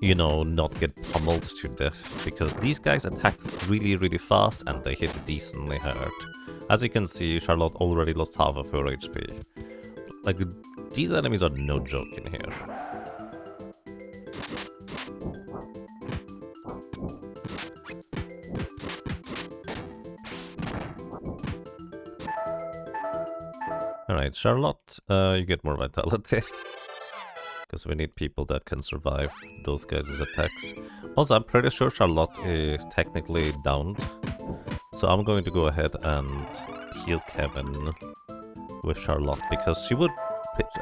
you know, not get pummeled to death, because these guys attack really, really fast and they hit decently hard. As you can see, Charlotte already lost half of her HP. Like, these enemies are no joke in here. Alright, Charlotte, you get more vitality. Because we need people that can survive those guys' attacks. Also, I'm pretty sure Charlotte is technically downed. So I'm going to go ahead and heal Kevin with Charlotte. Because she would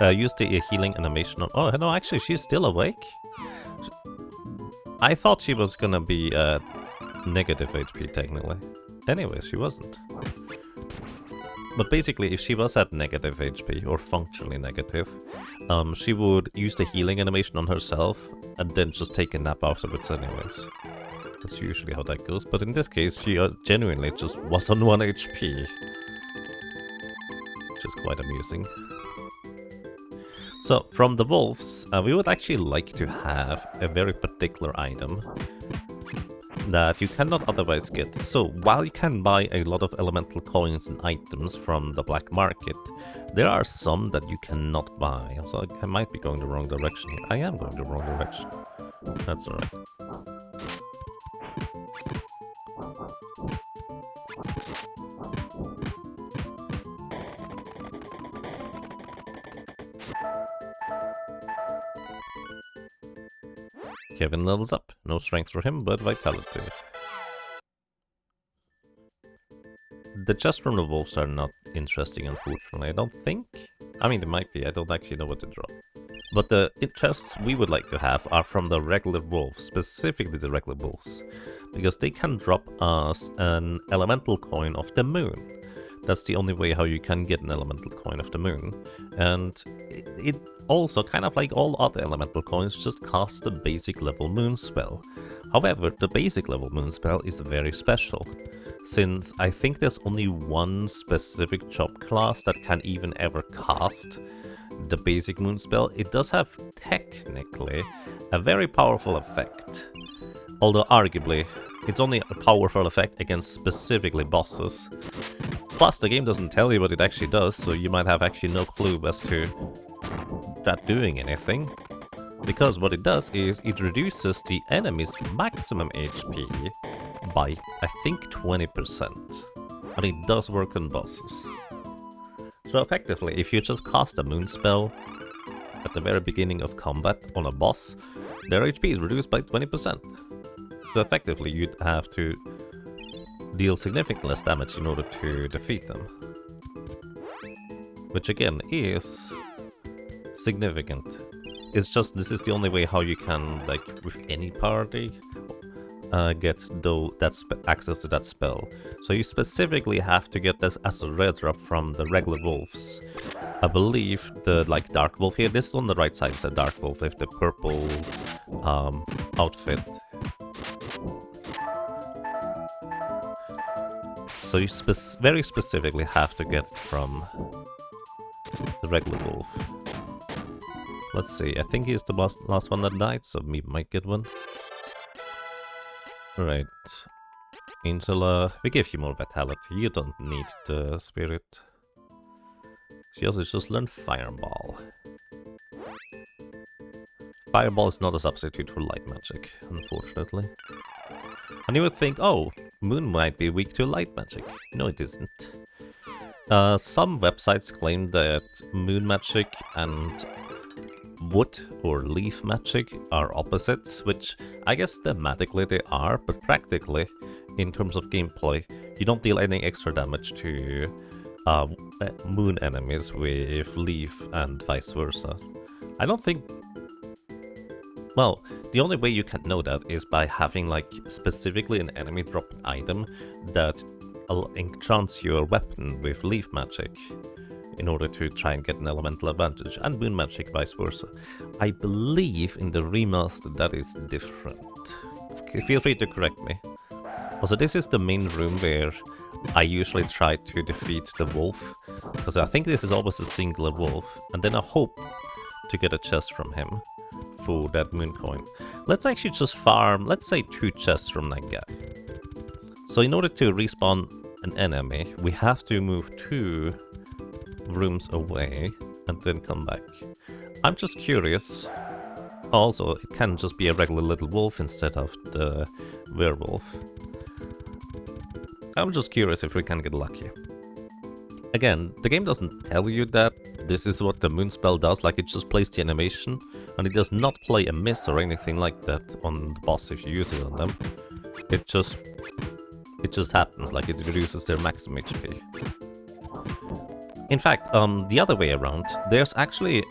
use the healing animation on... Oh, no, actually, she's still awake. I thought she was gonna be negative HP, technically. Anyways, she wasn't. But basically, if she was at negative HP, or functionally negative, she would use the healing animation on herself, and then just take a nap afterwards anyways. That's usually how that goes, but in this case, she genuinely just was on 1 HP. Which is quite amusing. So, from the wolves, we would actually like to have a very particular item that you cannot otherwise get. So while you can buy a lot of elemental coins and items from the black market, there are some that you cannot buy. So I might be going the wrong direction here. I am going the wrong direction. That's alright. Kevin levels up. No strength for him, but vitality. The chests from the wolves are not interesting, unfortunately, I don't think. I mean, they might be, I don't actually know what to drop. But the chests we would like to have are from the regular wolves, specifically the regular wolves. Because they can drop us an elemental coin of the moon. That's the only way how you can get an elemental coin of the moon. And it also, kind of like all other elemental coins, just cast the basic level moon spell. However, the basic level moon spell is very special, since I think there's only one specific job class that can even ever cast the basic moon spell. It does have, technically, a very powerful effect. Although, arguably, it's only a powerful effect against specifically bosses. Plus, the game doesn't tell you what it actually does, so you might have actually no clue as to that doing anything. Because what it does is it reduces the enemy's maximum HP by, I think, 20%. And it does work on bosses. So effectively, if you just cast a moon spell at the very beginning of combat on a boss, their HP is reduced by 20%. So effectively, you'd have to deal significantly less damage in order to defeat them. Which again is significant. It's just, this is the only way how you can, like, with any party, get access to that spell. So you specifically have to get this as a red drop from the regular wolves. I believe the, like, dark wolf here, this on the right side is a dark wolf with the purple outfit. So you very specifically have to get it from the regular wolf. Let's see, I think he's the last one that died, so we might get one. Right. Angela, we give you more vitality, you don't need the spirit. She also just learned Fireball. Fireball is not a substitute for light magic, unfortunately. And you would think, oh, Moon might be weak to light magic. No, it isn't. Some websites claim that Moon magic and wood or leaf magic are opposites, which I guess thematically they are, but practically, in terms of gameplay, you don't deal any extra damage to moon enemies with leaf and vice versa. I don't think... Well, the only way you can know that is by having, like, specifically an enemy drop an item that enchants your weapon with leaf magic in order to try and get an elemental advantage, and moon magic vice versa. I believe in the remaster that is different. Feel free to correct me. Also, this is the main room where I usually try to defeat the wolf, because I think this is always a singular wolf, and then I hope to get a chest from him for that moon coin. Let's actually just farm, let's say 2 chests from that guy. So in order to respawn an enemy, we have to move 2 rooms away and then come back. I'm just curious. Also, it can just be a regular little wolf instead of the werewolf. I'm just curious if we can get lucky. Again, the game doesn't tell you that this is what the moon spell does, like it just plays the animation, And it does not play a miss or anything like that on the boss if you use it on them. It just happens, like it reduces their maximum HP. In fact, the other way around, there's actually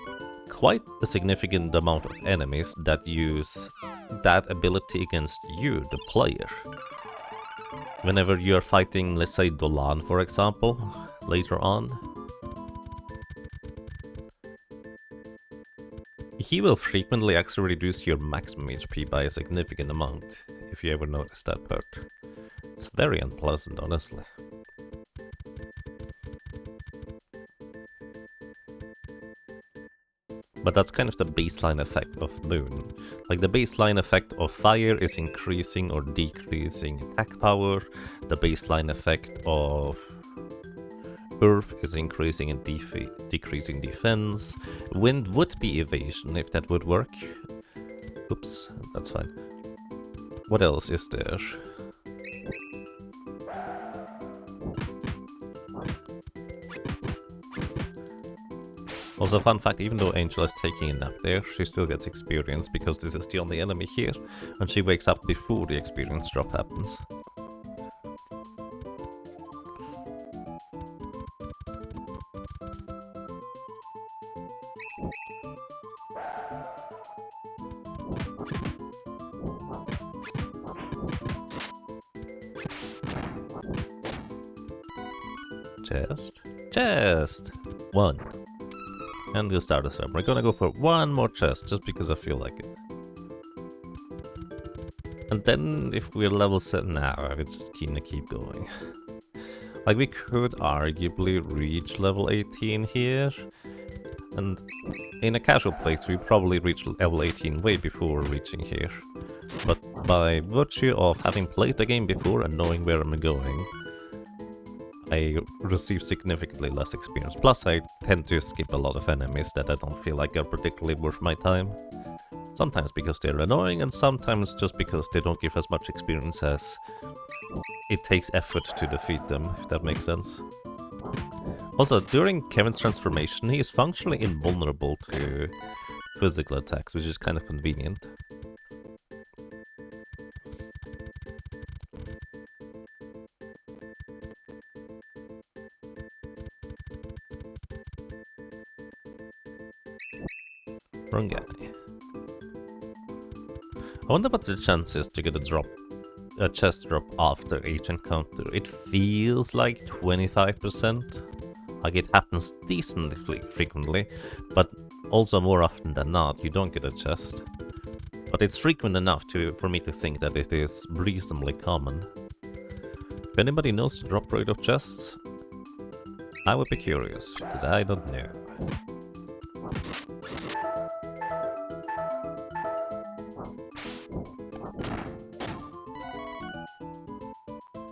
quite a significant amount of enemies that use that ability against you, the player. Whenever you're fighting, let's say, Dolan, for example, later on, he will frequently actually reduce your maximum HP by a significant amount, if you ever notice that part. It's very unpleasant, honestly. But that's kind of the baseline effect of Moon. Like, the baseline effect of Fire is increasing or decreasing attack power. The baseline effect of Earth is increasing and decreasing defense. Wind would be evasion, if that would work. Oops, that's fine. What else is there? Also, fun fact, even though Angel is taking a nap there, she still gets experience because this is the only enemy here, and she wakes up before the experience drop happens. Chest! 1. And we'll start us up. We're gonna go for one more chest, just because I feel like it. And then, if we're level 7 now, we're just gonna keep going. Like, we could arguably reach level 18 here. And in a casual playthrough, we probably reach level 18 way before reaching here. But by virtue of having played the game before and knowing where I'm going, I receive significantly less experience. Plus, I tend to skip a lot of enemies that I don't feel like are particularly worth my time. Sometimes because they're annoying, and sometimes just because they don't give as much experience as it takes effort to defeat them, if that makes sense. Also, during Kevin's transformation, he is functionally invulnerable to physical attacks, which is kind of convenient. Wrong guy. I wonder what the chance is to get a chest drop after each encounter. It feels like 25%. Like, it happens decently frequently, but also more often than not, you don't get a chest. But it's frequent enough for me to think that it is reasonably common. If anybody knows the drop rate of chests, I would be curious, because I don't know.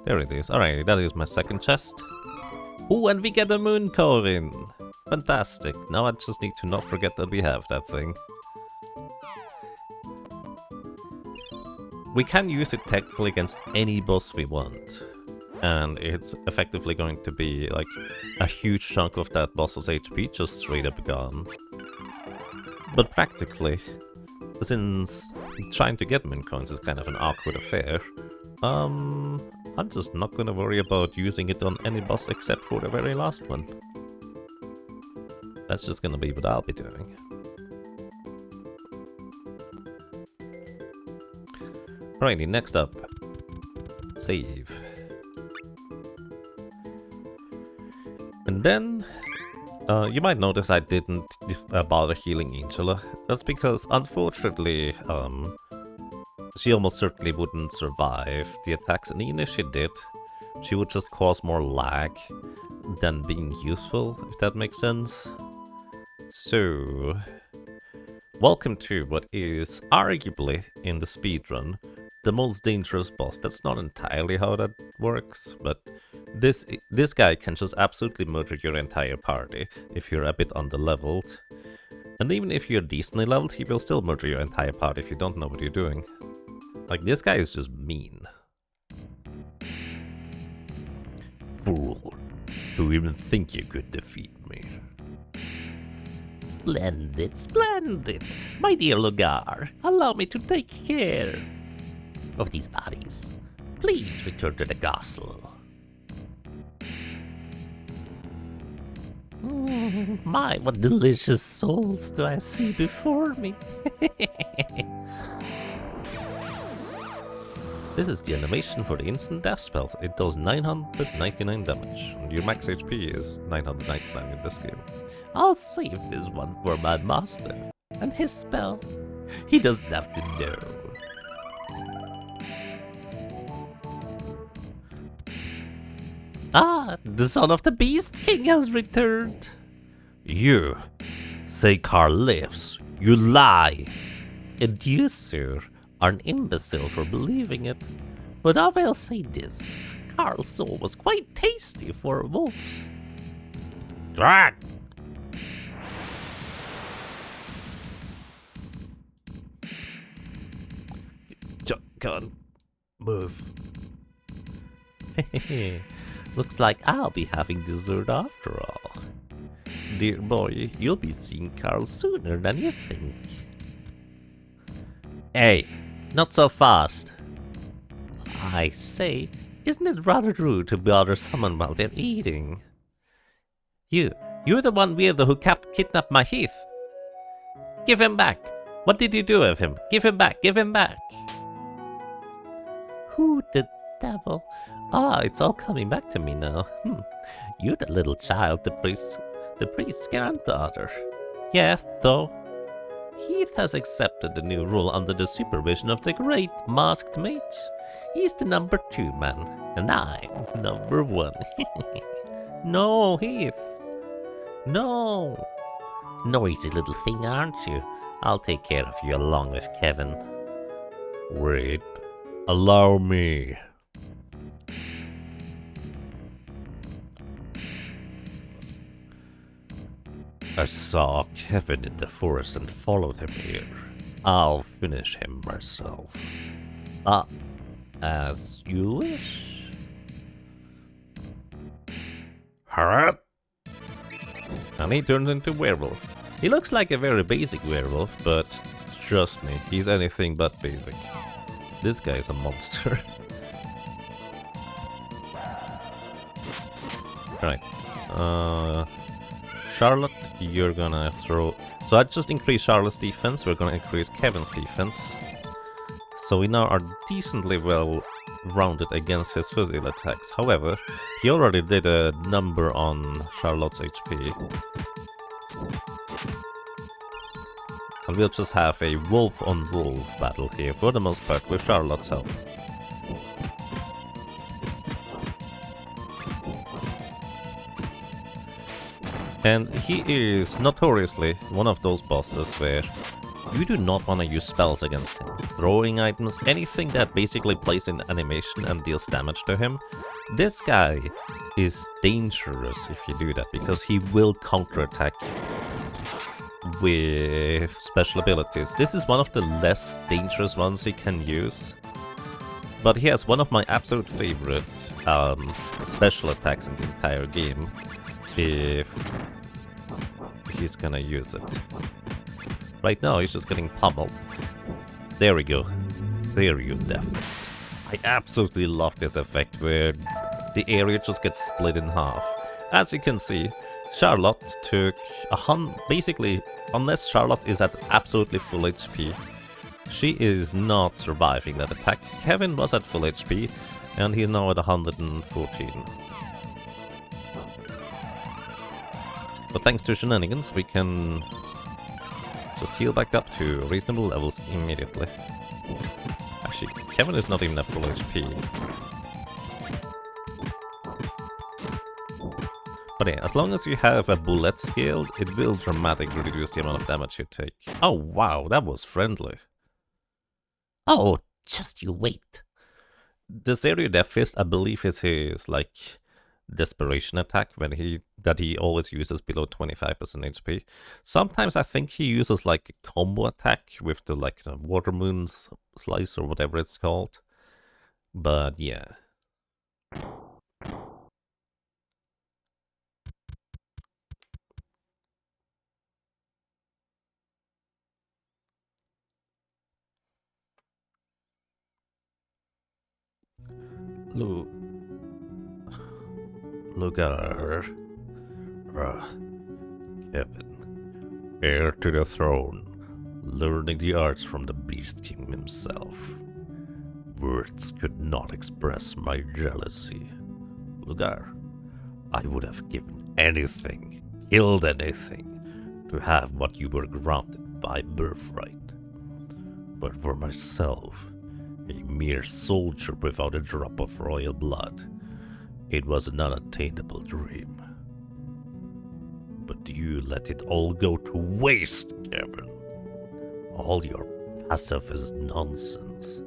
There it is. Alright, that is my second chest. Ooh, and we get a moon coin! Fantastic. Now I just need to not forget that we have that thing. We can use it technically against any boss we want. And it's effectively going to be like a huge chunk of that boss's HP just straight up gone. But practically, since trying to get moon coins is kind of an awkward affair, I'm just not gonna worry about using it on any boss except for the very last one. That's just gonna be what I'll be doing. Alrighty, next up. Save. And then, you might notice I didn't bother healing Angela. That's because, unfortunately, she almost certainly wouldn't survive the attacks, and even if she did, she would just cause more lag than being useful, if that makes sense. So, welcome to what is arguably, in the speedrun, the most dangerous boss. That's not entirely how that works, but this guy can just absolutely murder your entire party if you're a bit underleveled. And even if you're decently leveled, he will still murder your entire party if you don't know what you're doing. Like, this guy is just mean. Fool. To even think you could defeat me. Splendid, splendid. My dear Lugar, allow me to take care of these bodies. Please return to the castle. My, what delicious souls do I see before me. This is the animation for the instant death spell. It does 999 damage, and your max HP is 999 in this game. I'll save this one for my master, and his spell. He doesn't have to know. Ah, the son of the Beast King has returned. You say Carl lives. You lie. And you, sir, are an imbecile for believing it. But I will say this. Carl's soul was quite tasty for a wolf. Drag! Can't move. Looks like I'll be having dessert after all. Dear boy, you'll be seeing Carl sooner than you think. Hey, not so fast. I say, isn't it rather rude to bother someone while they're eating? You're the one weirdo who kidnapped my Heath. Give him back. What did you do with him? Give him back, give him back. Who the devil? Ah, it's all coming back to me now. You're the little child, the priest's granddaughter. Yeah, though. Heath has accepted the new rule under the supervision of the great masked mage. He's the number 2 man, and I'm number 1. No, Heath. No. Noisy little thing, aren't you? I'll take care of you along with Kevin. Wait. Allow me. I saw Kevin in the forest and followed him here. I'll finish him myself. As you wish. Hurry! And he turns into werewolf. He looks like a very basic werewolf, but trust me, he's anything but basic. This guy is a monster. Right. Charlotte, you're gonna throw... So I just increased Charlotte's defense, we're gonna increase Kevin's defense. So we now are decently well rounded against his physical attacks. However, he already did a number on Charlotte's HP. And we'll just have a wolf-on-wolf battle here, for the most part, with Charlotte's help. And he is notoriously one of those bosses where you do not want to use spells against him. Throwing items, anything that basically plays in animation and deals damage to him. This guy is dangerous if you do that, because he will counterattack with special abilities. This is one of the less dangerous ones he can use. But he has one of my absolute favorite special attacks in the entire game, if he's gonna use it. Right now he's just getting pummeled. There we go. Stereo deafness. I absolutely love this effect where the area just gets split in half. As you can see, Charlotte took basically, unless Charlotte is at absolutely full HP, she is not surviving that attack. Kevin was at full HP, and he's now at 114. But thanks to shenanigans, we can just heal back up to reasonable levels immediately. Actually, Kevin is not even at full HP. But yeah, as long as you have a bullet scale, it will dramatically reduce the amount of damage you take. Oh wow, that was friendly. Oh, just you wait. The Stereo Death Fist, I believe, is his, like, desperation attack that he always uses below 25% HP. Sometimes I think he uses, like, a combo attack with the, like, the Water Moon Slice or whatever it's called. But yeah. Lugar. Kevin, heir to the throne, learning the arts from the Beast King himself. Words could not express my jealousy. Lugar, I would have given anything, killed anything, to have what you were granted by birthright. But for myself, a mere soldier without a drop of royal blood, it was an unattainable dream. But you let it all go to waste, Kevin. All your pacifist nonsense.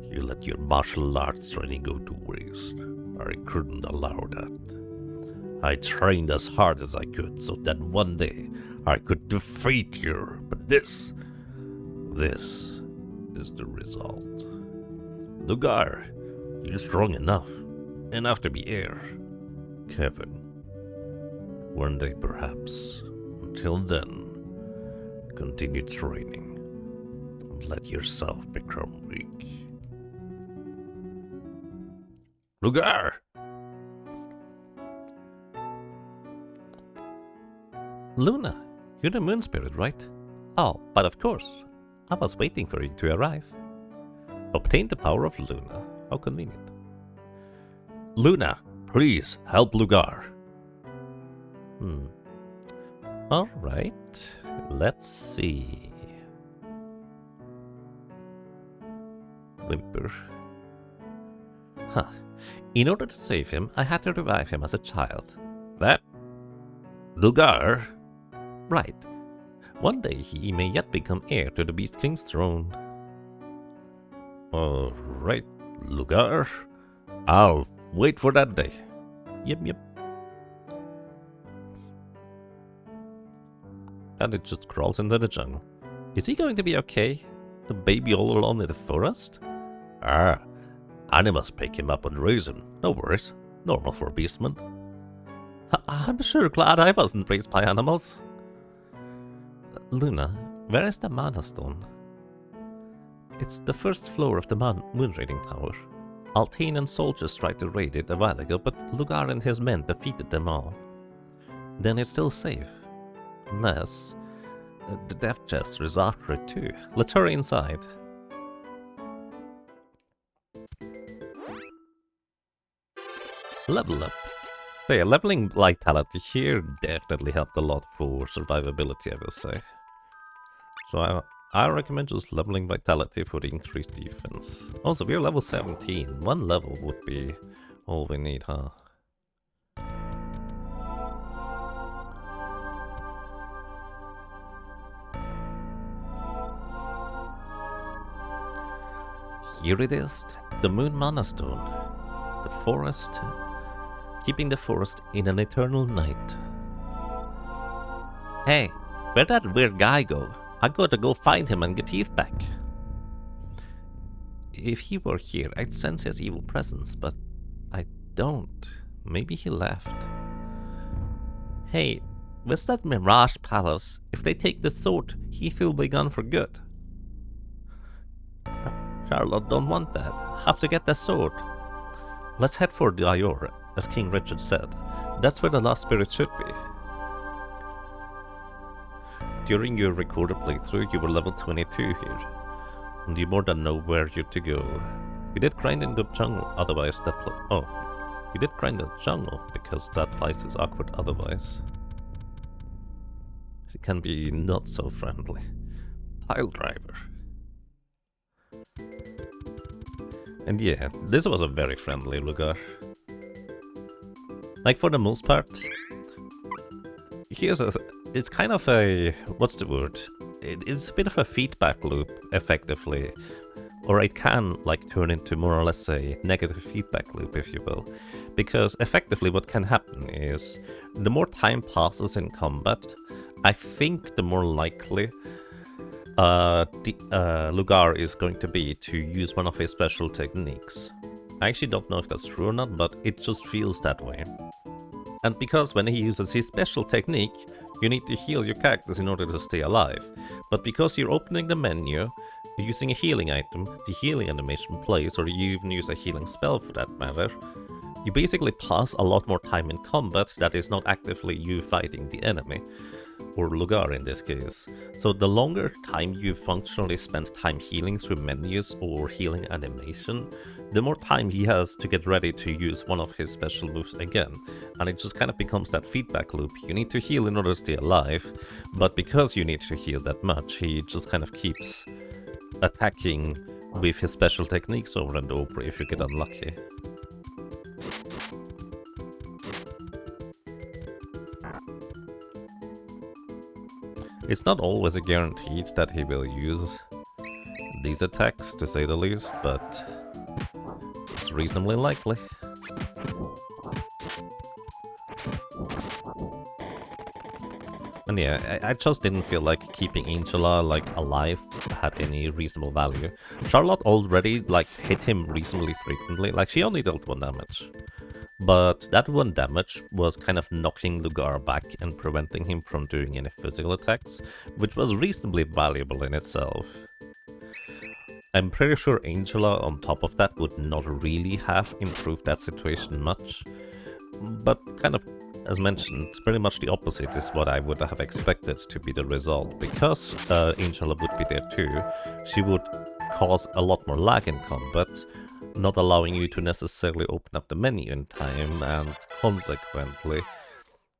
You let your martial arts training go to waste. I couldn't allow that. I trained as hard as I could so that one day I could defeat you. But this is the result. Lugar, you're strong enough to be heir. Kevin, one day perhaps. Until then, continue training. Don't let yourself become weak. Lugar! Luna, you're the moon spirit, right? Oh, but of course. I was waiting for you to arrive. Obtain the power of Luna. How convenient. Luna, please help Lugar. Alright, let's see. Whimper. In order to save him, I had to revive him as a child. That? Lugar? Right. One day he may yet become heir to the Beast King's throne. Alright, Lugar. I'll wait for that day. Yep. And it just crawls into the jungle. Is he going to be okay? The baby all alone in the forest? Animals pick him up and raise him. No worries. Normal for a beastman. I'm sure glad I wasn't raised by animals. Luna, where is the Mana Stone? It's the first floor of the moon raiding tower. Altain and soldiers tried to raid it a while ago, but Lugar and his men defeated them all. Then it's still safe. Unless the death jester is after it too. Let's hurry inside. Level up. So yeah, leveling vitality here definitely helped a lot for survivability, I will say. So I recommend just leveling vitality for the increased defense. Also, we're level 17. One level would be all we need, huh? Here it is, the Moon Mana Stone. The forest, keeping the forest in an eternal night. Hey, where'd that weird guy go? I gotta go find him and get Heath back. If he were here, I'd sense his evil presence, but I don't. Maybe he left. Hey, where's that Mirage Palace? If they take the sword, Heath will be gone for good. Charlotte don't want that. Have to get the sword. Let's head for the Iora, as King Richard said. That's where the last spirit should be. During your recorded playthrough, you were level 22 here, and you more than know where you're to go. You did grind in the jungle, otherwise that you did grind in the jungle, because that place is awkward otherwise. It can be not so friendly. Pile driver. And yeah, this was a very friendly Lugar. Like for the most part, it's kind of a, what's the word? It's a bit of a feedback loop, effectively. Or it can like turn into more or less a negative feedback loop, if you will. Because effectively what can happen is, the more time passes in combat, I think the more likely Lugar is going to be to use one of his special techniques. I actually don't know if that's true or not, but it just feels that way. And because when he uses his special technique, you need to heal your characters in order to stay alive. But because you're opening the menu, using a healing item, the healing animation plays, or you even use a healing spell for that matter, you basically pass a lot more time in combat that is not actively you fighting the enemy, or Lugar in this case. So the longer time you functionally spend time healing through menus or healing animation, the more time he has to get ready to use one of his special moves again. And it just kind of becomes that feedback loop. You need to heal in order to stay alive, but because you need to heal that much, he just kind of keeps attacking with his special techniques over and over if you get unlucky. It's not always a guaranteed that he will use these attacks, to say the least, but it's reasonably likely. And yeah, I just didn't feel like keeping Angela alive had any reasonable value. Charlotte already hit him reasonably frequently, she only dealt 1 damage. But that 1 damage was kind of knocking Lugar back and preventing him from doing any physical attacks, which was reasonably valuable in itself. I'm pretty sure Angela on top of that would not really have improved that situation much, but kind of, as mentioned, pretty much the opposite is what I would have expected to be the result. Because Angela would be there too, she would cause a lot more lag in combat, not allowing you to necessarily open up the menu in time, and consequently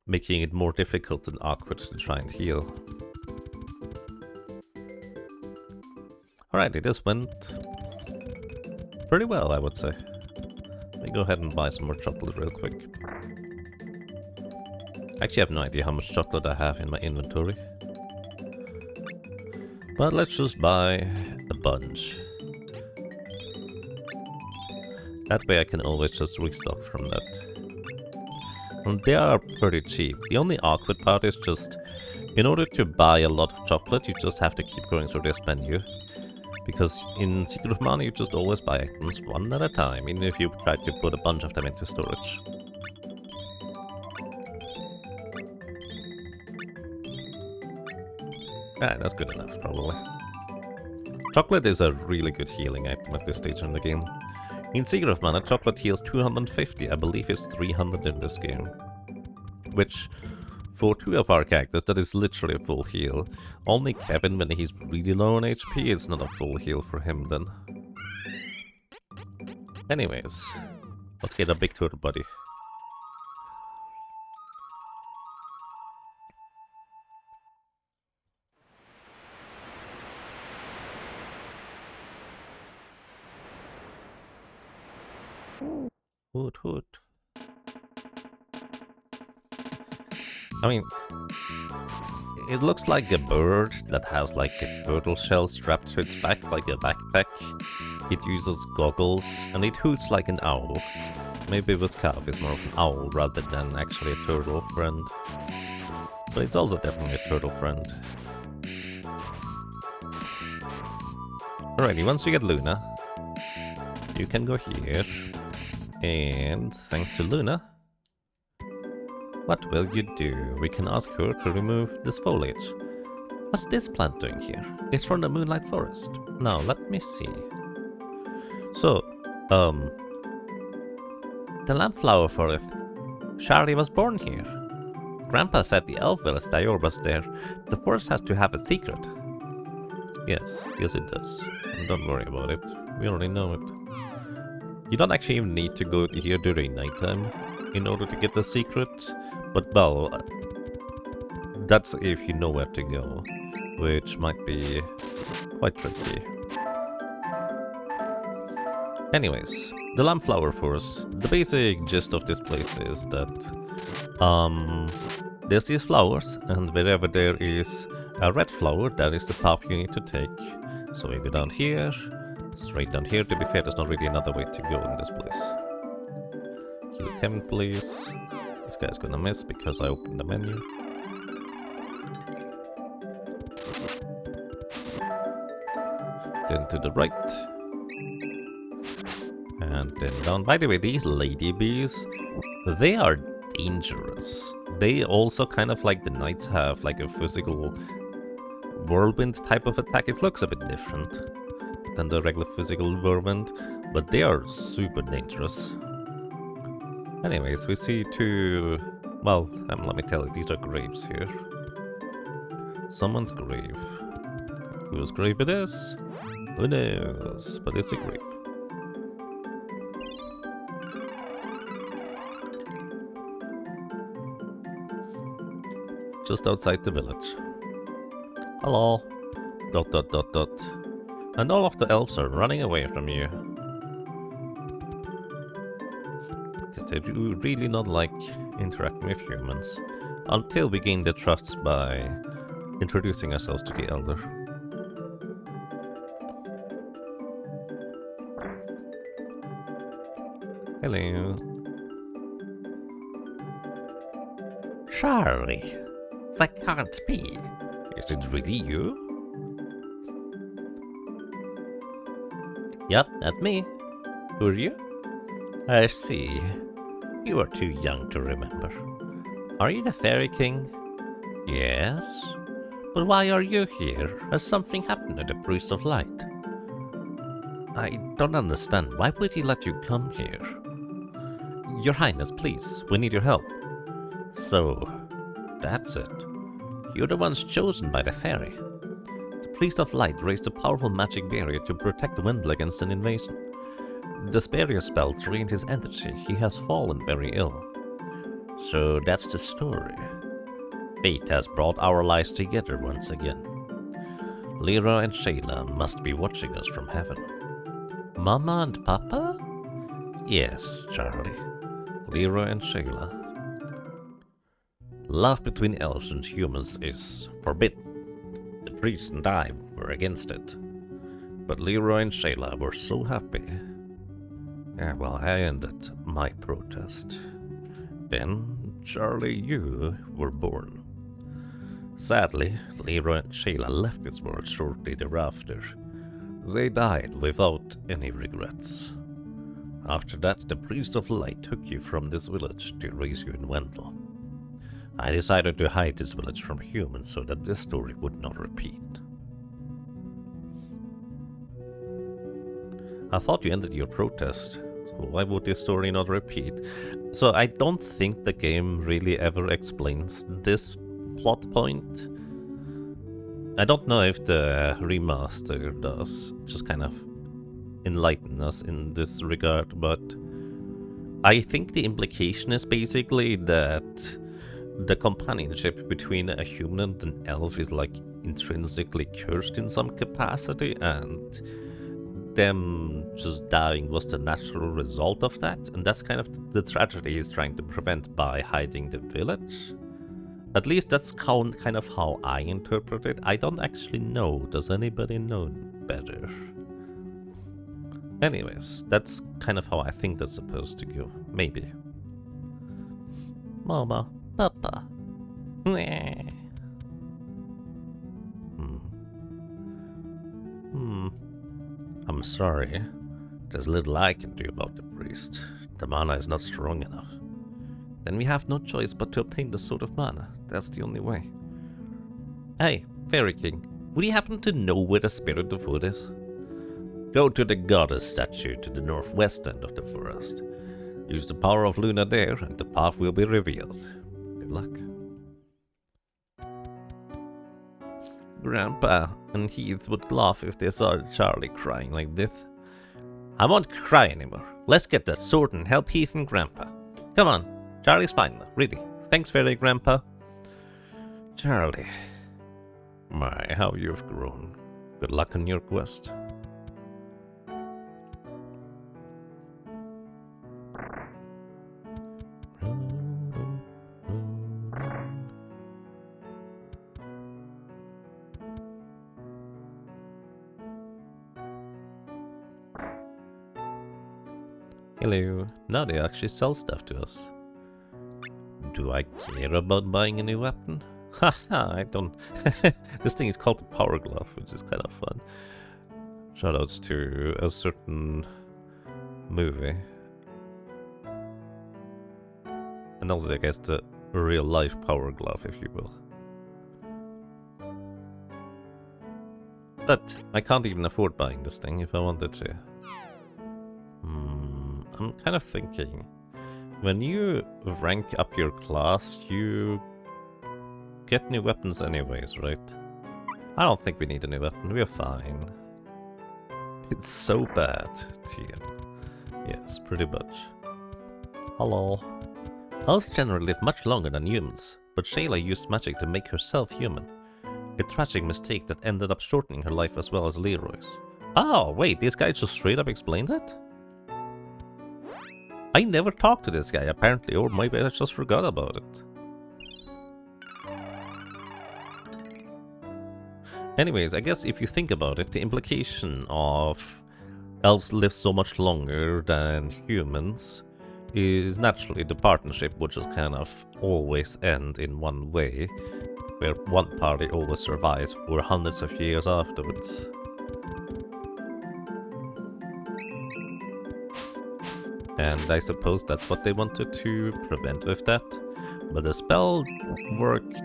making it more difficult and awkward to try and heal. Alrighty, this went pretty well, I would say. Let me go ahead and buy some more chocolate real quick. Actually, I have no idea how much chocolate I have in my inventory. But let's just buy a bunch. That way I can always just restock from that. And they are pretty cheap. The only awkward part is just, in order to buy a lot of chocolate, you just have to keep going through this menu. Because in Secret of Mana, you just always buy items 1 at a time, even if you try to put a bunch of them into storage. Ah, that's good enough, probably. Chocolate is a really good healing item at this stage in the game. In Secret of Mana, chocolate heals 250, I believe it's 300 in this game. Which, for 2 of our characters, that is literally a full heal. Only Kevin, when he's really low on HP, it's not a full heal for him then. Anyways, let's get a big turtle buddy. Hoot hoot. I mean, it looks like a bird that has a turtle shell strapped to its back like a backpack. It uses goggles and it hoots like an owl. Maybe this calf is more of an owl rather than actually a turtle friend. But it's also definitely a turtle friend. Alrighty, once you get Luna, you can go here. And thanks to Luna, what will you do? We can ask her to remove this foliage. What's this plant doing here? It's from the Moonlight Forest. Now, let me see. So, the Lampflower Forest. Shari was born here. Grandpa said the elf village Dior was there. The forest has to have a secret. Yes it does. And don't worry about it. We already know it. You don't actually even need to go here during nighttime in order to get the secret, but well, that's if you know where to go, which might be quite tricky. Anyways, the Lampflower Forest. The basic gist of this place is that there's these flowers, and wherever there is a red flower, that is the path you need to take. So we go down here. Straight down here. To be fair, there's not really another way to go in this place. Heal Kevin, please. This guy's gonna miss because I opened the menu. Then to the right. And then down. By the way, these ladybees, they are dangerous. they also kind of like the knights have like a physical whirlwind type of attack. It looks a bit different than the regular physical whirlwind, but they are super dangerous. Anyways, we see two... Well, let me tell you, these are graves here. Someone's grave. Whose grave it is? Who knows? But it's a grave. Just outside the village. Hello. ... And all of the elves are running away from you. Because they do really not like interacting with humans. Until we gain their trust by introducing ourselves to the elder. Hello. Charlie, that can't be. Is it really you? Yep, that's me. Who are you? I see. You are too young to remember. Are you the Fairy King? Yes. But why are you here? Has something happened to the Priest of Light? I don't understand. Why would he let you come here? Your Highness, please. We need your help. So, that's it. You're the ones chosen by the fairy. The Priest of Light raised a powerful magic barrier to protect Wendell against an invasion. This barrier spell drained his energy. He has fallen very ill. So that's the story. Fate has brought our lives together once again. Lyra and Shayla must be watching us from heaven. Mama and Papa? Yes, Charlie. Lyra and Shayla. Love between elves and humans is forbidden. The priest and I were against it. But Leroy and Shayla were so happy. Yeah, well, I ended my protest. Then, Charlie, you were born. Sadly, Leroy and Shayla left this world shortly thereafter. They died without any regrets. After that, the Priest of Light took you from this village to raise you in Wendell. I decided to hide this village from humans so that this story would not repeat. I thought you ended your protest, so why would this story not repeat? So I don't think the game really ever explains this plot point. I don't know if the remaster does, just kind of enlighten us in this regard, but I think the implication is basically that the companionship between a human and an elf is like intrinsically cursed in some capacity, and them just dying was the natural result of that, and that's kind of the tragedy he's trying to prevent by hiding the village. At least that's kind of how I interpret it. I don't actually know. Does anybody know better? Anyways, that's kind of how I think that's supposed to go. Maybe. Mama. Papa. I'm sorry. There's little I can do about the priest. The mana is not strong enough. Then we have no choice but to obtain the Sword of Mana. That's the only way. Hey, Fairy King, would you happen to know where the Spirit of Wood is? Go to the goddess statue to the northwest end of the forest. Use the power of Luna there, and the path will be revealed. Good luck. Grandpa and Heath would laugh if they saw Charlie crying like this. I won't cry anymore. Let's get that sword and help Heath and Grandpa. Come on, Charlie's fine now, really. Thanks, Fairy Grandpa. Charlie. My, how you've grown. Good luck on your quest. Hello. Now they actually sell stuff to us. Do I care about buying a new weapon? Haha, I don't. This thing is called the Power Glove, which is kind of fun. Shoutouts to a certain movie. And also, I guess, the real-life power glove, if you will. But I can't even afford buying this thing if I wanted to. I'm kind of thinking, when you rank up your class, you get new weapons anyways, right? I don't think we need a new weapon, we're fine. It's so bad, TM. Yes, pretty much. Hello. Elves generally live much longer than humans, but Shayla used magic to make herself human. A tragic mistake that ended up shortening her life as well as Leroy's. Oh, wait, this guy just straight up explained it? I never talked to this guy apparently, or maybe I just forgot about it. Anyways, I guess if you think about it, the implication of elves live so much longer than humans is naturally the partnership would just kind of always end in one way, where one party always survives for hundreds of years afterwards. And I suppose that's what they wanted to prevent with that, but the spell worked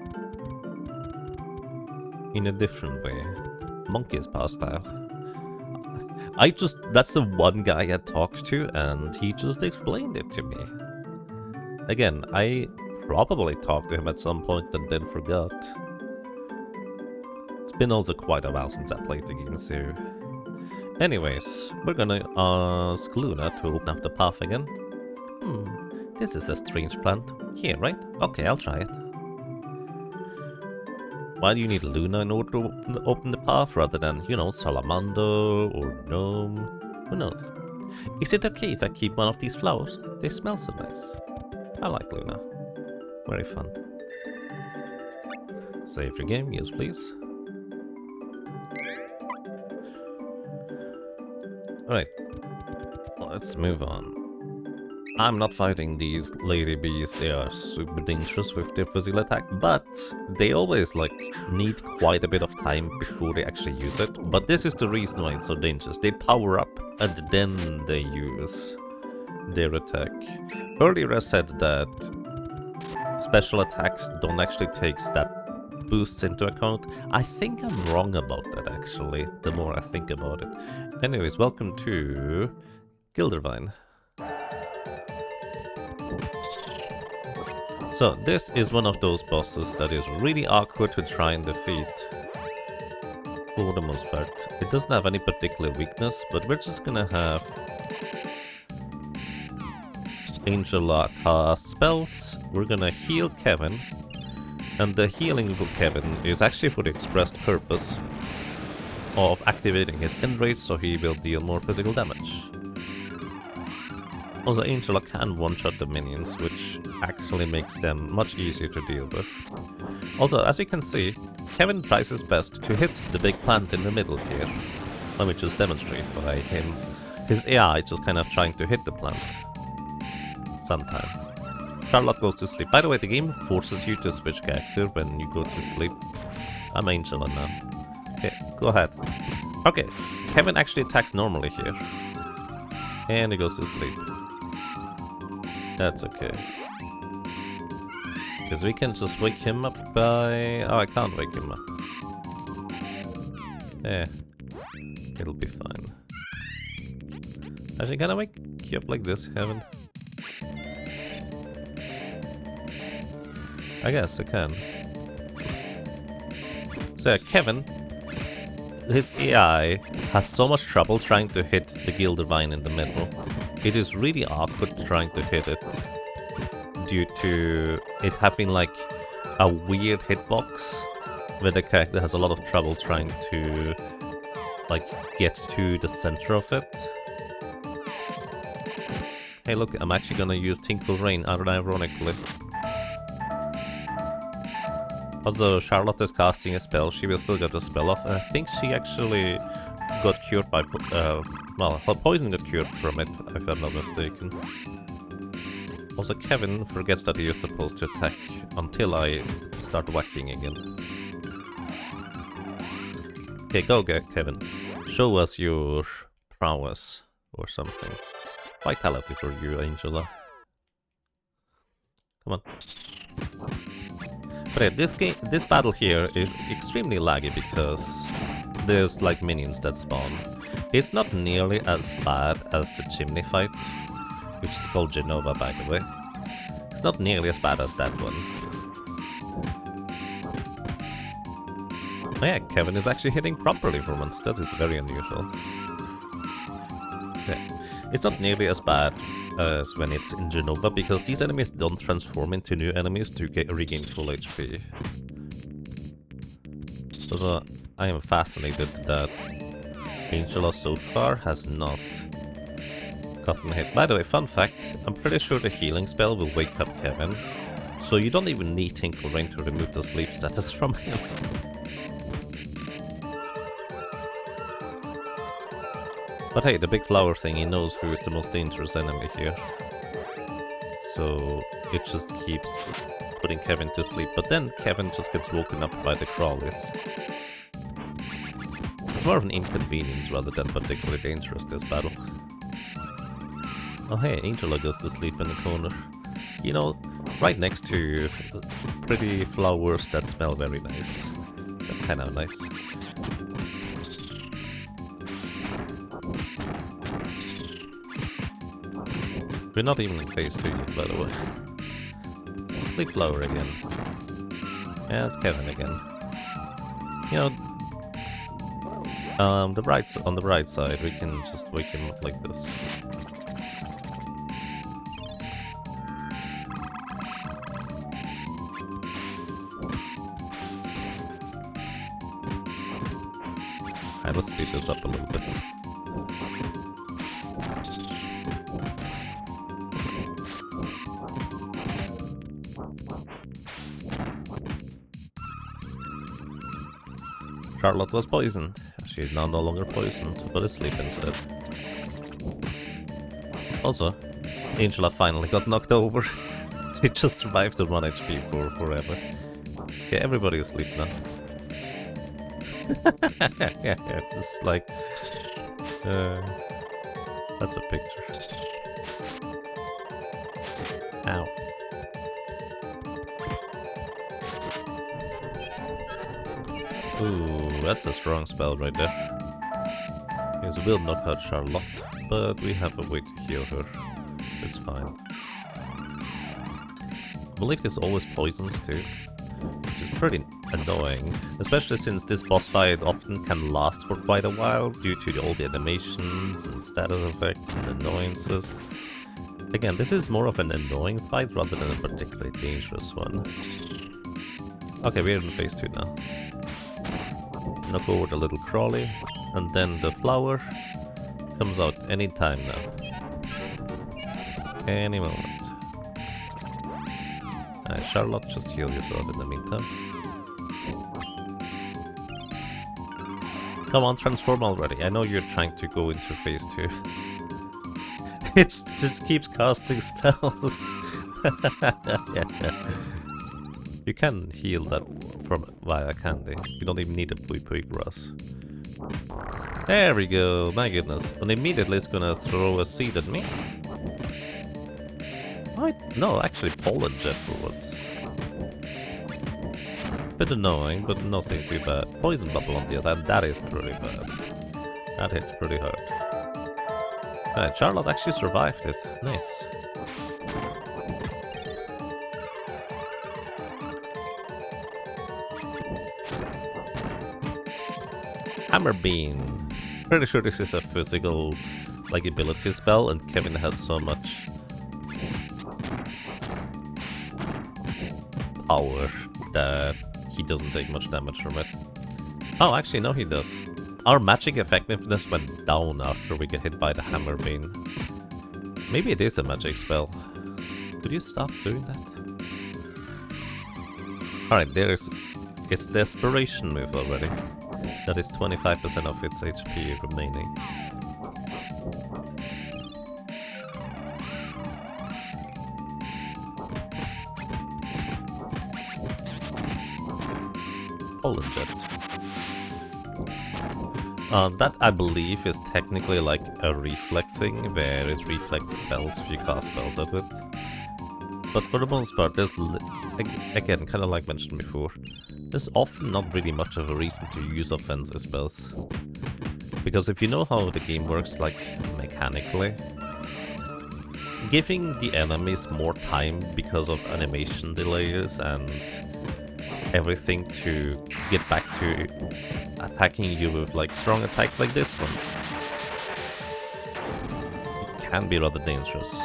in a different way. Monkey's paw style. That's the one guy I talked to, and he just explained it to me. Again, I probably talked to him at some point and then forgot. It's been also quite a while since I played the game, so... Anyways, we're gonna ask Luna to open up the path again. This is a strange plant. Here, right? Okay, I'll try it. Why do you need Luna in order to open the path rather than, you know, Salamander or Gnome? Who knows? Is it okay if I keep one of these flowers? They smell so nice. I like Luna. Very fun. Save your game, yes please. Alright, let's move on. I'm not fighting these lady bees, they are super dangerous with their physical attack, but they always like need quite a bit of time before they actually use it. But this is the reason why it's so dangerous. They power up and then they use their attack. Earlier I said that special attacks don't actually take stat boosts into account. I think I'm wrong about that actually, the more I think about it. Anyways, welcome to Gildervine. So, this is one of those bosses that is really awkward to try and defeat. For the most part. It doesn't have any particular weakness, but we're just gonna have Angela cast spells. We're gonna heal Kevin. And the healing for Kevin is actually for the expressed purpose of activating his end rage so he will deal more physical damage. Also, Angela can one-shot the minions, which actually makes them much easier to deal with. Also, as you can see, Kevin tries his best to hit the big plant in the middle here. Let me just demonstrate by him. His AI just kind of trying to hit the plant. Sometime. Charlotte goes to sleep. By the way, the game forces you to switch character when you go to sleep. I'm Angela now. Okay, go ahead. Okay, Kevin actually attacks normally here. And he goes to sleep. That's okay. Because we can just wake him up by... Oh, I can't wake him up. Yeah. It'll be fine. Actually, can I wake you up like this, Kevin? I guess I can. So yeah, Kevin, his AI has so much trouble trying to hit the Gildervine in the middle. It is really awkward trying to hit it due to it having like a weird hitbox where the character has a lot of trouble trying to like get to the center of it. Hey look, I'm actually gonna use Tinkle Rain, ironically. Also, Charlotte is casting a spell, she will still get the spell off, and I think she actually got cured by, well, her poison got cured from it, if I'm not mistaken. Also, Kevin forgets that he is supposed to attack until I start whacking again. Okay, go Kevin. Show us your prowess or something. Vitality for you, Angela. Come on. But yeah, this battle here is extremely laggy because there's like minions that spawn. It's not nearly as bad as the chimney fight, which is called Genova, by the way. It's not nearly as bad as that one. Oh yeah, Kevin is actually hitting properly for once. That is very unusual. Yeah. It's not nearly as bad as when it's in Genova, because these enemies don't transform into new enemies to regain full HP. So I am fascinated that Angela so far has not gotten hit. By the way, fun fact, I'm pretty sure the healing spell will wake up Kevin, so you don't even need Tinkle Rain to remove the sleep status from him. But hey, the big flower thing, he knows who is the most dangerous enemy here. So it just keeps putting Kevin to sleep. But then Kevin just gets woken up by the crawlies. It's more of an inconvenience rather than particularly dangerous, this battle. Oh hey, Angela goes to sleep in the corner. You know, right next to pretty flowers that smell very nice. That's kind of nice. We're not even in phase 2 yet, by the way. Sleep flower again. Yeah, it's Kevin again. You know, on the right side, we can just wake him up like this. Alright, let's speed this up a little bit. Charlotte was poisoned. She's now no longer poisoned, but asleep instead. Also, Angela finally got knocked over. She just survived on 1 HP for forever. Yeah, everybody is asleep now. Yeah, it's like... that's a picture. Ow. Ooh, that's a strong spell right there. Yes, we'll knock out Charlotte, but we have a way to heal her. It's fine. I believe this always poisons too, which is pretty annoying, especially since this boss fight often can last for quite a while due to all the animations and status effects and annoyances. Again, this is more of an annoying fight rather than a particularly dangerous one. Okay, we're in phase 2 now. Knock over the little crawly, and then the flower comes out any time now. Any moment. Alright, Charlotte, just heal yourself in the meantime. Come on, transform already. I know you're trying to go into phase 2. It just keeps casting spells. Yeah. You can heal that from via candy. You don't even need a pui pui grass. There we go, my goodness. And immediately it's gonna throw a seed at me. What? No, actually pollen jet for once. Bit annoying, but nothing too bad. Poison bubble on the other hand, that is pretty bad. That hits pretty hard. Alright, Charlotte actually survived it. Nice. Hammer Beam. Pretty sure this is a physical, like, ability spell, and Kevin has so much power that he doesn't take much damage from it. Oh, actually, no, he does. Our magic effectiveness went down after we get hit by the Hammer Beam. Maybe it is a magic spell. Could you stop doing that? Alright, there's... It's Desperation move already. That is 25% of its HP remaining. Pollen jet. That, I believe, is technically like a reflect thing, where it reflects spells if you cast spells at it. but for the most part, there's, again, kind of like mentioned before, there's often not really much of a reason to use offensive spells. Because if you know how the game works, like, mechanically, giving the enemies more time because of animation delays and everything to get back to attacking you with, like, strong attacks like this one can be rather dangerous.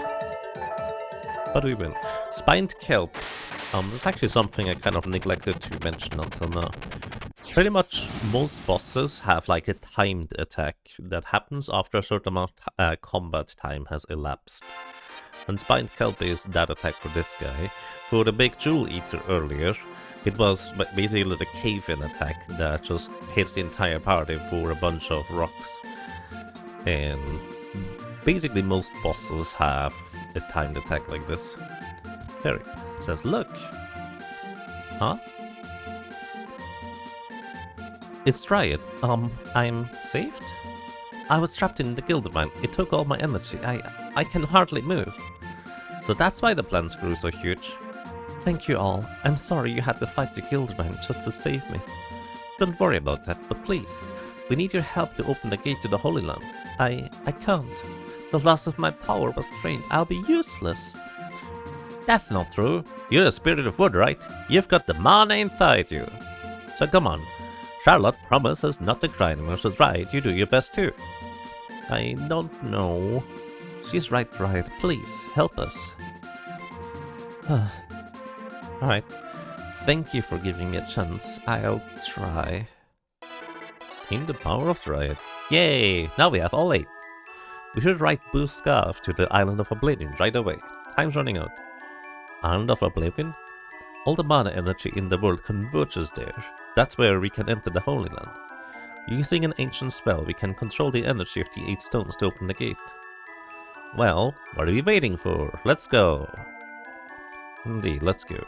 But we win. Spined Kelp. That's actually something I kind of neglected to mention until now. Pretty much most bosses have like a timed attack that happens after a certain amount of combat time has elapsed. And Spined Kelp is that attack for this guy. For the Big Jewel Eater earlier, it was basically the cave-in attack that just hits the entire party for a bunch of rocks. And basically most bosses have a timed attack like this. Very. Says, look. Huh? It's Riot. I'm saved? I was trapped in the guild mine. It took all my energy. I can hardly move. So that's why the plants grew so huge. Thank you all. I'm sorry you had to fight the guild mine just to save me. Don't worry about that, but please, we need your help to open the gate to the Holy Land. I can't. The loss of my power was drained. I'll be useless. That's not true. You're the spirit of wood, right? You've got the mana inside you. So come on. Charlotte promises not to cry anymore, so right, you do your best too. I don't know. She's right. Please, help us. Alright. Thank you for giving me a chance. I'll try. In the power of Riot. Yay! Now we have all 8. We should write Boo's Scarf to the Island of Oblivion right away. Time's running out. Island of Oblivion? All the mana energy in the world converges there. That's where we can enter the Holy Land. Using an ancient spell, we can control the energy of the 8 stones to open the gate. Well, what are we waiting for? Let's go! Indeed, let's go.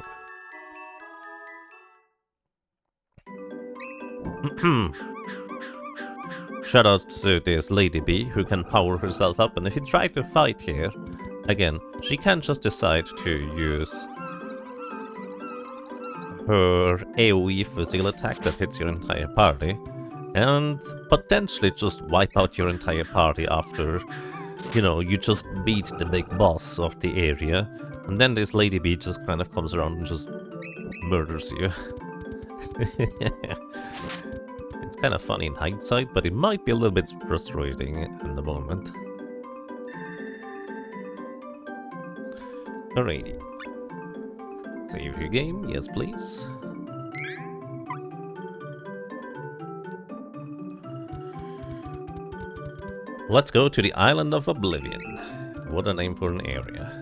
Shoutouts to this Lady Bee, who can power herself up, and if you try to fight here, again, she can just decide to use her AoE physical attack that hits your entire party, and potentially just wipe out your entire party after, you know, you just beat the big boss of the area, and then this Lady Bee just kind of comes around and just murders you. It's kind of funny in hindsight, but it might be a little bit frustrating in the moment. Alrighty. Save your game, yes please. Let's go to the Island of Oblivion. What a name for an area.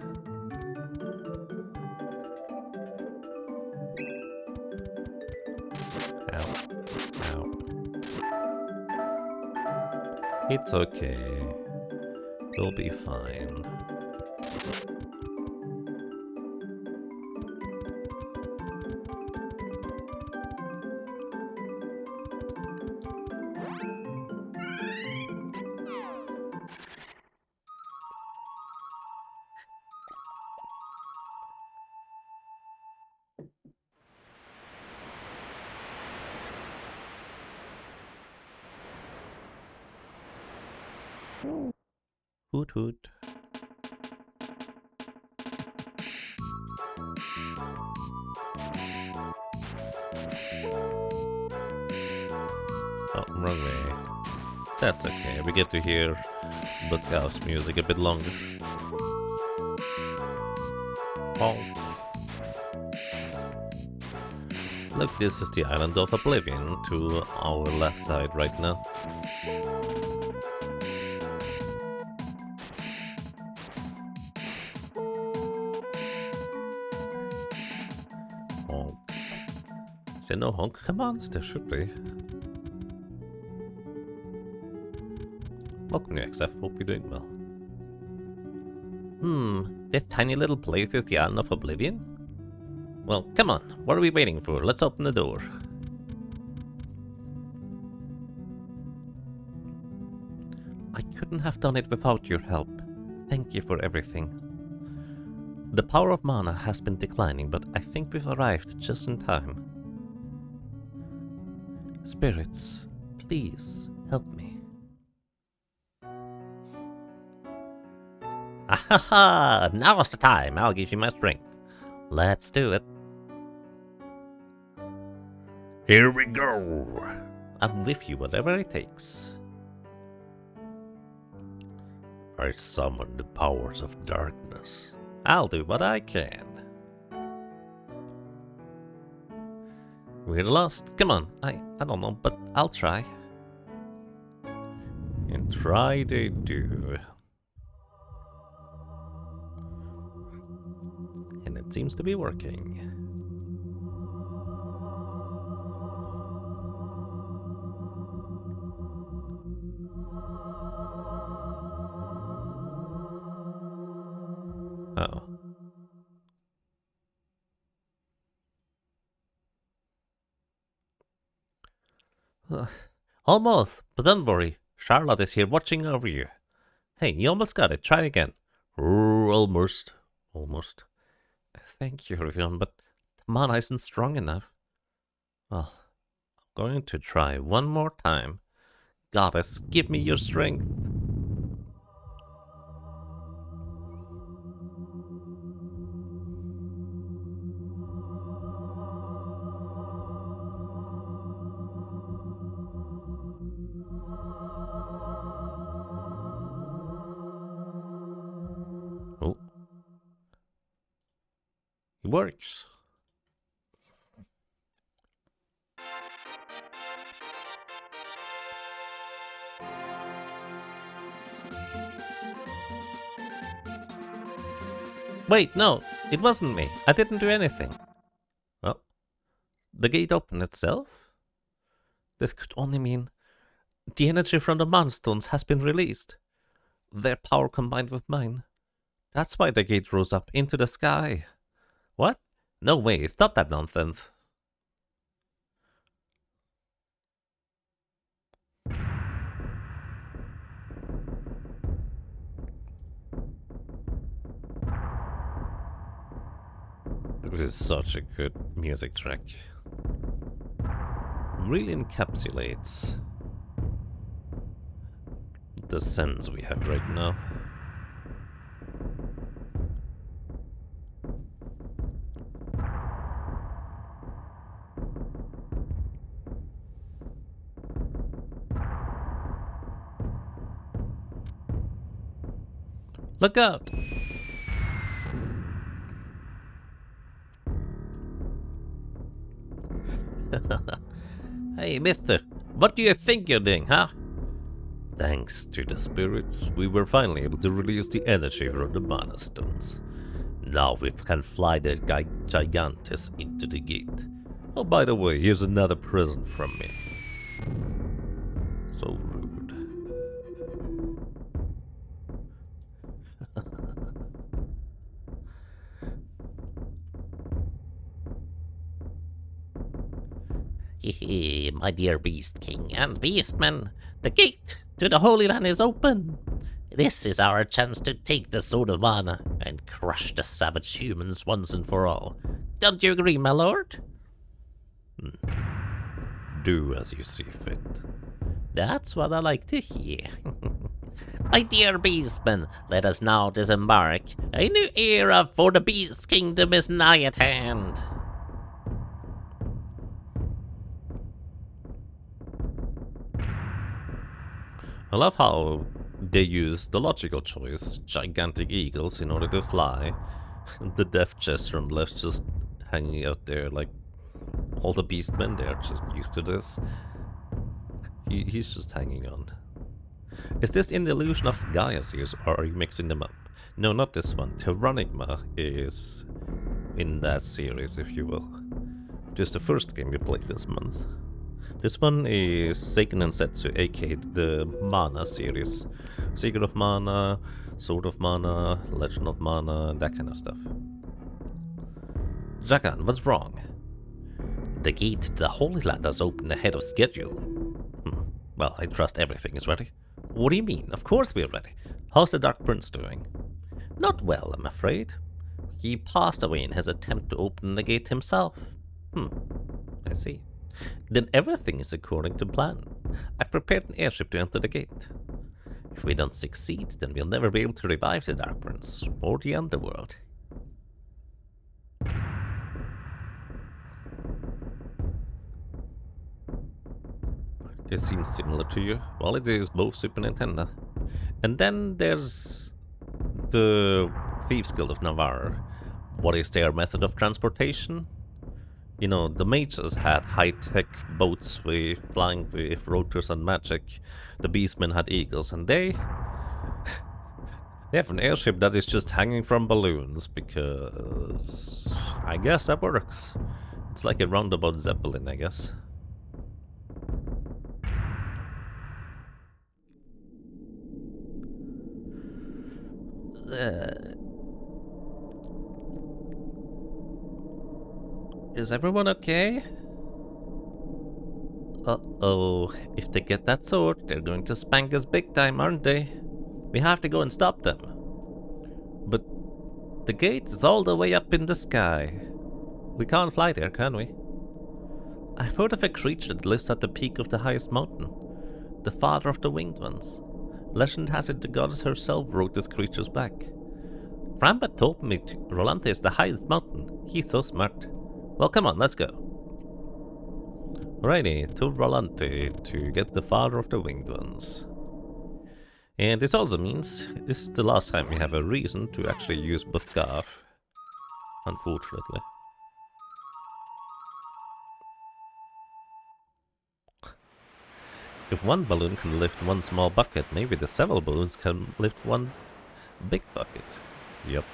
It's okay. We'll be fine. Hoot hoot. Oh, wrong way. That's okay, we get to hear Buskow's music a bit longer. Honk. Look, this is the Island of Oblivion to our left side right now. Honk. Is there no honk commands? There should be. Welcome to XF, hope you're doing well. That tiny little place is the Island of Oblivion? Well, come on, what are we waiting for? Let's open the door. I couldn't have done it without your help. Thank you for everything. The power of mana has been declining, but I think we've arrived just in time. Spirits, please help me. Ahaha! Now's the time. I'll give you my strength. Let's do it. Here we go. I'm with you, whatever it takes. I summon the powers of darkness. I'll do what I can. We're lost. Come on. I don't know, but I'll try. And try they do. And it seems to be working. Oh. Almost, but don't worry. Charlotte is here watching over you. Hey, you almost got it. Try again. Almost. Almost. Thank you, Rivion, but the mana isn't strong enough. Well, I'm going to try one more time. Goddess, give me your strength. Oh. It works. Wait, no, it wasn't me. I didn't do anything. Well, the gate opened itself? This could only mean the energy from the Moonstones has been released. Their power combined with mine. That's why the gate rose up into the sky. What? No way, stop that nonsense. This is such a good music track. Really encapsulates the sense we have right now. Look out! Hey, mister, what do you think you're doing, huh? Thanks to the spirits, we were finally able to release the energy from the mana stones. Now we can fly the Gigantes into the gate. Oh, by the way, here's another present from me. So rude. Hehe, my dear Beast King and Beastman, the gate to the Holy Land is open. This is our chance to take the Sword of Mana and crush the savage humans once and for all. Don't you agree, my lord? Do as you see fit. That's what I like to hear. My dear Beastman, let us now disembark. A new era for the Beast Kingdom is nigh at hand. I love how they use the logical choice, gigantic eagles, in order to fly. The death chest from left just hanging out there, like all the beastmen, they're just used to this. He's just hanging on. Is this in the illusion of Gaia series, or are you mixing them up? No, not this one. Terranigma is in that series, if you will. Just the first game we played this month. This one is Seiken and Setsu, aka the Mana series. Secret of Mana, Sword of Mana, Legend of Mana, that kind of stuff. Jagan, what's wrong? The gate to the Holy Land has opened ahead of schedule. Well, I trust everything is ready. What do you mean? Of course we're ready. How's the Dark Prince doing? Not well, I'm afraid. He passed away in his attempt to open the gate himself. I see. Then everything is according to plan. I've prepared an airship to enter the gate. If we don't succeed, then we'll never be able to revive the Dark Prince or the Underworld. This seems similar to you. Well, it is both Super Nintendo. And then there's the Thieves Guild of Navarre. What is their method of transportation? You know, the mages had high-tech boats with flying with rotors and magic. The beastmen had eagles, and they have an airship that is just hanging from balloons, because I guess that works. It's like a roundabout zeppelin, I guess. Is everyone okay? Uh-oh, if they get that sword, they're going to spank us big time, aren't they? We have to go and stop them. But the gate is all the way up in the sky. We can't fly there, can we? I've heard of a creature that lives at the peak of the highest mountain. The father of the winged ones. Legend has it the goddess herself wrote this creature's back. Ramba told me Rolante is the highest mountain. He's so smart. Well, come on, let's go. Alrighty, to Rolante to get the father of the winged ones. And this also means this is the last time we have a reason to actually use Buthgaf. Unfortunately. If one balloon can lift one small bucket, maybe the several balloons can lift one big bucket. Yep.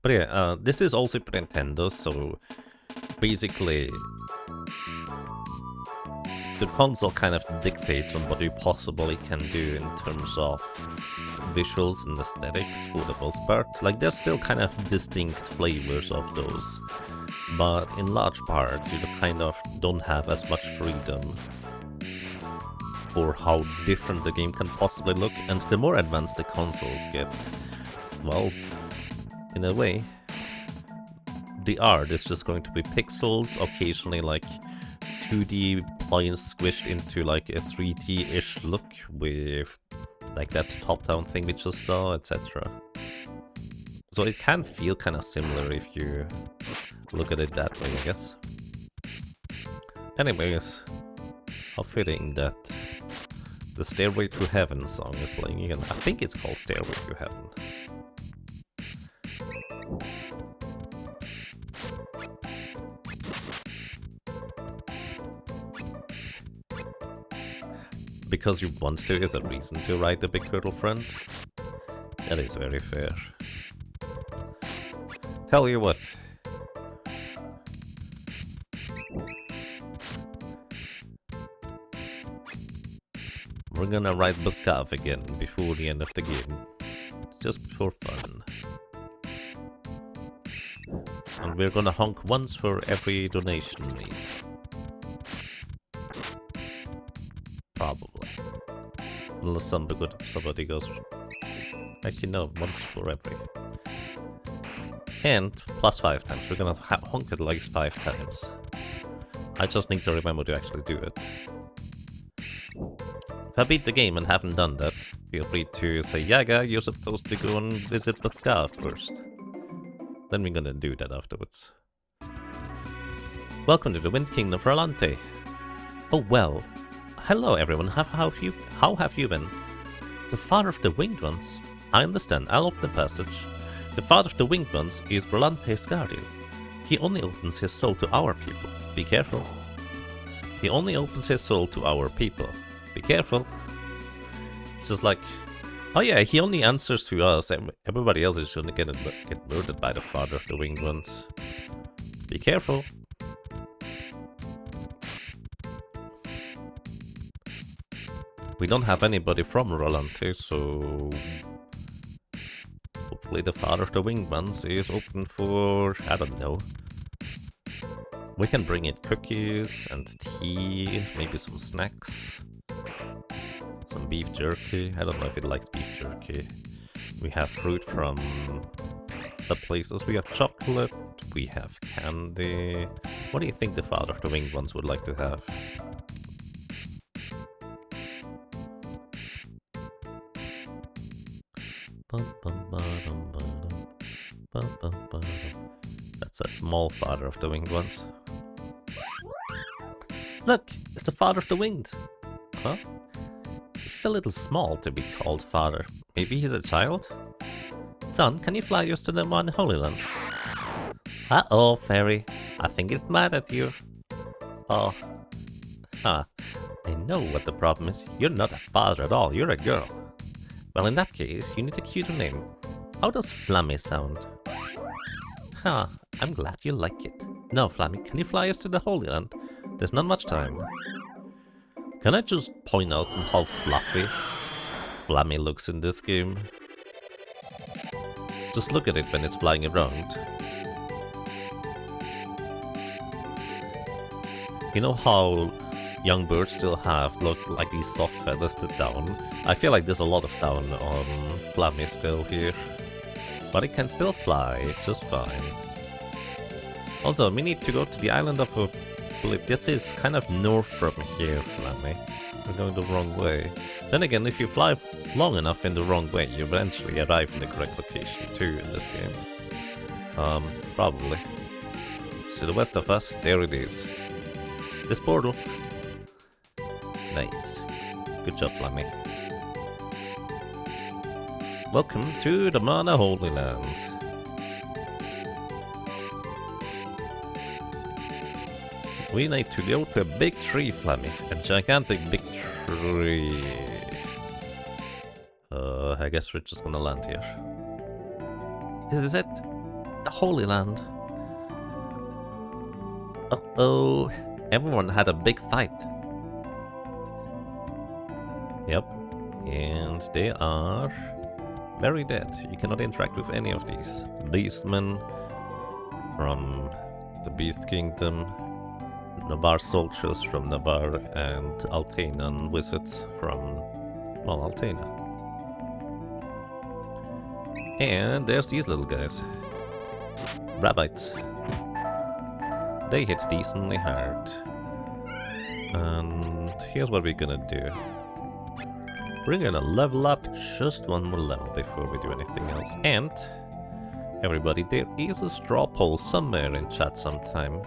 But yeah, this is all Super Nintendo, so basically the console kind of dictates on what you possibly can do in terms of visuals and aesthetics for the most part. Like, there's still kind of distinct flavors of those, but in large part you kind of don't have as much freedom for how different the game can possibly look, and the more advanced the consoles get, well, in a way, the art is just going to be pixels, occasionally like 2D planes squished into like a 3D-ish look with like that top-down thing we just saw, etc. So it can feel kind of similar if you look at it that way, I guess. Anyways, how fitting that the Stairway to Heaven song is playing again. I think it's called Stairway to Heaven. Because you want to is a reason to ride the big turtle friend. That is very fair. Tell you what. We're gonna ride Buskav again before the end of the game. Just for fun. And we're gonna honk once for every donation made. Probably. Unless somebody goes... Actually no, once for every. And plus 5 times. We're gonna honk it like 5 times. I just need to remember to actually do it. If I beat the game and haven't done that, feel free to say, Yaga, you're supposed to go and visit the Scar first. Then we're gonna do that afterwards. Welcome to the Wind Kingdom of Rolante. Oh well. Hello everyone, how have you been? The father of the winged ones? I understand, I'll open the passage. The father of the winged ones is Rolante's guardian. He only opens his soul to our people. Be careful. He only opens his soul to our people. Be careful. It's just like, oh yeah, he only answers to us. Everybody else is gonna get murdered by the father of the winged ones. Be careful. We don't have anybody from Rolante, so hopefully the father of the winged ones is open for, I don't know. We can bring in cookies and tea, maybe some snacks. Some beef jerky. I don't know if it likes beef jerky. We have fruit from the places. We have chocolate, we have candy. What do you think the father of the winged ones would like to have? That's a small father of the winged ones. Look, it's the father of the winged. Huh? He's a little small to be called father. Maybe he's a child? Son, can you fly us to the one Holy Land? Uh-oh, fairy. I think it's mad at you. Oh. Huh. I know what the problem is. You're not a father at all, you're a girl. Well, in that case, you need a cuter name. How does Flammy sound? Huh, I'm glad you like it. Now, Flammy, can you fly us to the Holy Land? There's not much time. Can I just point out how fluffy Flammy looks in this game? Just look at it when it's flying around. You know how young birds still have look like these soft feathers to down? I feel like there's a lot of down on Flammy still here. But it can still fly just fine. Also, we need to go to the island of I believe this is kind of north from here, Flammy. We're going the wrong way. Then again, if you fly long enough in the wrong way, you eventually arrive in the correct location too in this game. Probably. To the west of us, there it is. This portal. Nice. Good job, Flammy. Welcome to the Mana Holy Land. We need to go to a big tree, Flammy. A gigantic big tree. I guess we're just gonna land here. This is it. The Holy Land. Uh-oh. Everyone had a big fight. Yep. And they are very dead. You cannot interact with any of these. Beastmen from the Beast Kingdom. Navarre soldiers from Navarre and Altenan wizards from, well, Altena. And there's these little guys. Rabbites. They hit decently hard. And here's what we're gonna do. We're gonna level up just one more level before we do anything else. And, everybody, there is a straw poll somewhere in chat sometime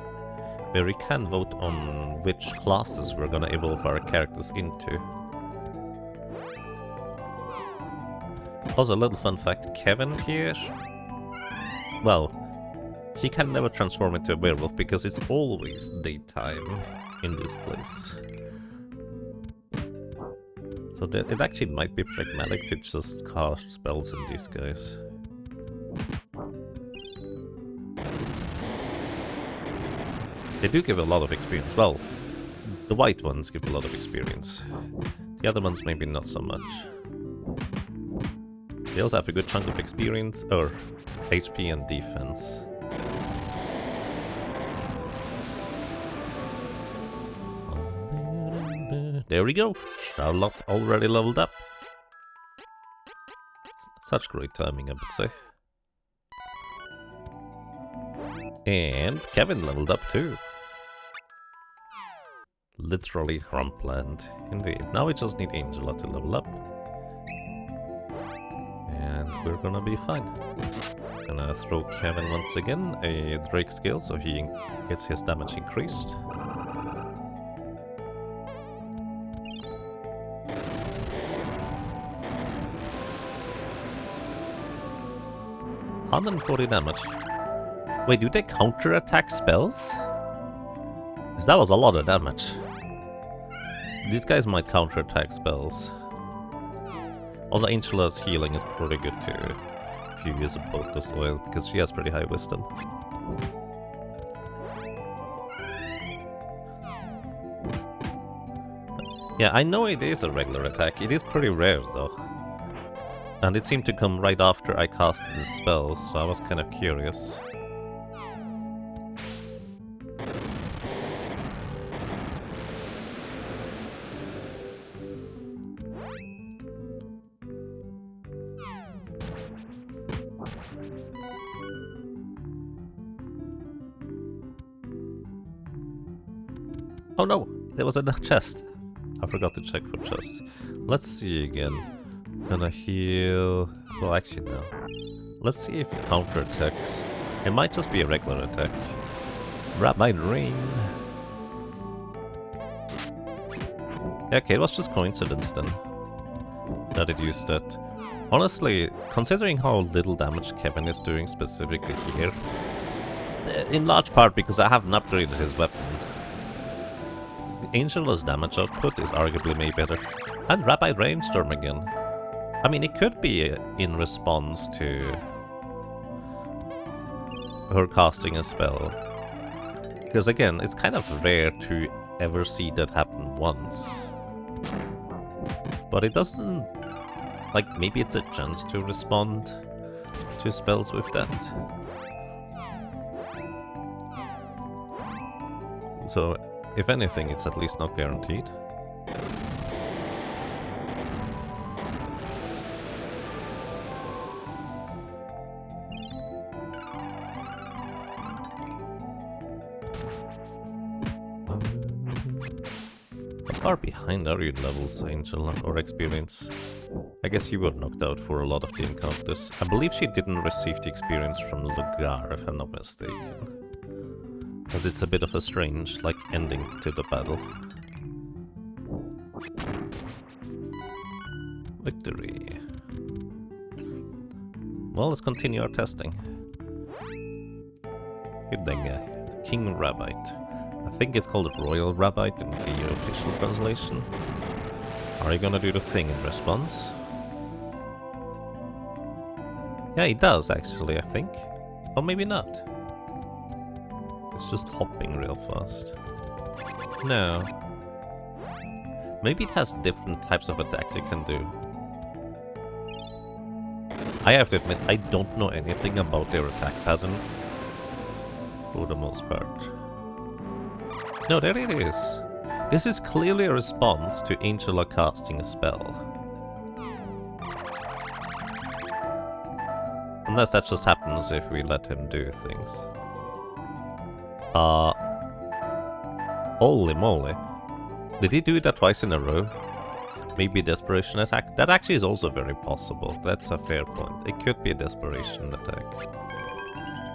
where we can vote on which classes we're gonna evolve our characters into. Also, a little fun fact, Kevin here, well, he can never transform into a werewolf because it's always daytime in this place. So it actually might be pragmatic to just cast spells on these guys. They do give a lot of experience. Well, the white ones give a lot of experience. The other ones maybe not so much. They also have a good chunk of experience, or HP and defense. There we go! Charlotte already leveled up. Such great timing, I would say. And Kevin leveled up too. Literally Crumpland, indeed. Now we just need Angela to level up. And we're gonna be fine. Gonna throw Kevin once again a Drake skill so he gets his damage increased. $140 damage. Wait, do they counter-attack spells? Because that was a lot of damage. These guys might counter-attack spells. Also, Angela's healing is pretty good too. If you use a potus oil, because she has pretty high wisdom. Yeah, I know it is a regular attack. It is pretty rare though. And it seemed to come right after I casted the spell, so I was kind of curious. Oh no, there was a chest. I forgot to check for chests. Let's see again. Gonna heal... Well, actually no. Let's see if it counterattacks. It might just be a regular attack. Rabbi Rain. Yeah, okay, it was just coincidence then that it used that. Honestly, considering how little damage Kevin is doing specifically here, in large part because I haven't upgraded his weapon, Angela's damage output is arguably way better. And Rabbi Rainstorm again. I mean, it could be in response to her casting a spell. Because again, it's kind of rare to ever see that happen once. But it doesn't... Like, maybe it's a chance to respond to spells with that. So, if anything, it's at least not guaranteed. How far behind are you in levels, Angel, or experience? I guess you were knocked out for a lot of the encounters. I believe she didn't receive the experience from Lugar, if I'm not mistaken. Because it's a bit of a strange, like, ending to the battle. Victory. Well, let's continue our testing. Hit that guy. The King Rabbite. I think it's called Royal Rabbite in the official translation. Are you gonna do the thing in response? Yeah, he does actually, I think. Or maybe not. It's just hopping real fast. No. Maybe it has different types of attacks it can do. I have to admit, I don't know anything about their attack pattern. For the most part. No, there it is. This is clearly a response to Angela casting a spell. Unless that just happens if we let him do things. Holy moly. Did he do that twice in a row? Maybe desperation attack? That actually is also very possible. That's a fair point. It could be a desperation attack.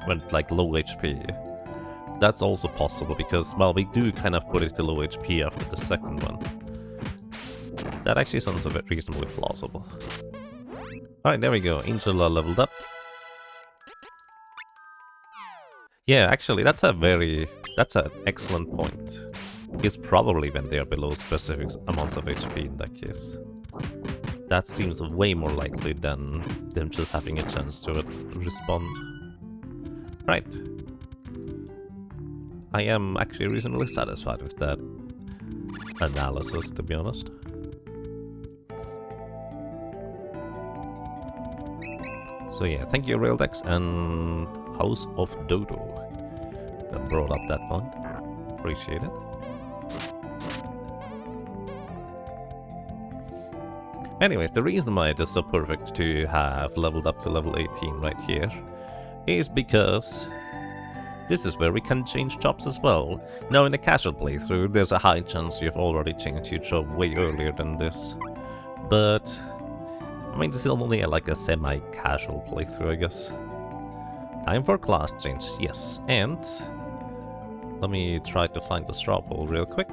When, like, low HP. That's also possible because, well, we do kind of put it to low HP after the second one. That actually sounds a bit reasonably plausible. Alright, there we go. Angela leveled up. Yeah, actually, that's an excellent point. It's probably when they are below specific amounts of HP in that case. That seems way more likely than them just having a chance to respond. Right. I am actually reasonably satisfied with that analysis, to be honest. So yeah, thank you Raildex and House of Dodo that brought up that point. Appreciate it. Anyways, the reason why it is so perfect to have leveled up to level 18 right here is because this is where we can change jobs as well. Now in a casual playthrough, there's a high chance you've already changed your job way earlier than this. But, I mean, this is only like a semi-casual playthrough, I guess. Time for class change, yes. And let me try to find the straw poll real quick.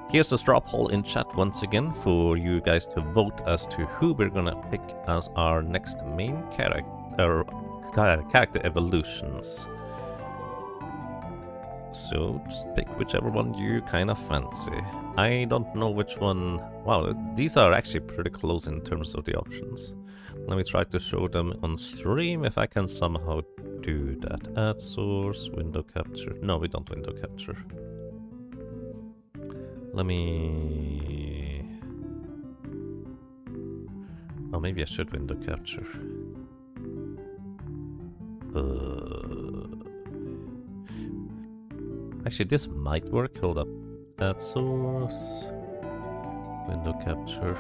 Here's the straw poll in chat once again for you guys to vote as to who we're gonna pick as our next main character evolutions. So just pick whichever one you kind of fancy. I don't know which one. Wow, these are actually pretty close in terms of the options. Let me try to show them on stream if I can somehow do that. Add source, window capture. No, we don't window capture. Let me... Oh, maybe I should window capture. Actually, this might work. Hold up. Add source. Window capture.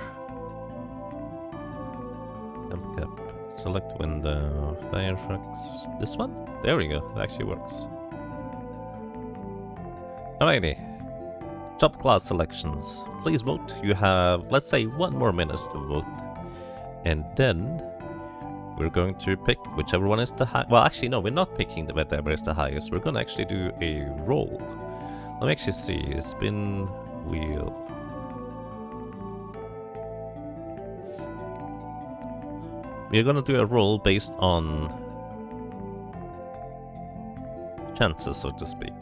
Temp cap. Select window, Firefox. This one? There we go, it actually works. Alrighty. Job class selections. Please vote. You have, let's say, 1 more minute to vote. And then we're going to pick whichever one is the highest. Well, actually, no, we're not picking the whatever is the highest. We're going to actually do a roll. Let me actually see. Spin wheel. We're going to do a roll based on chances, so to speak.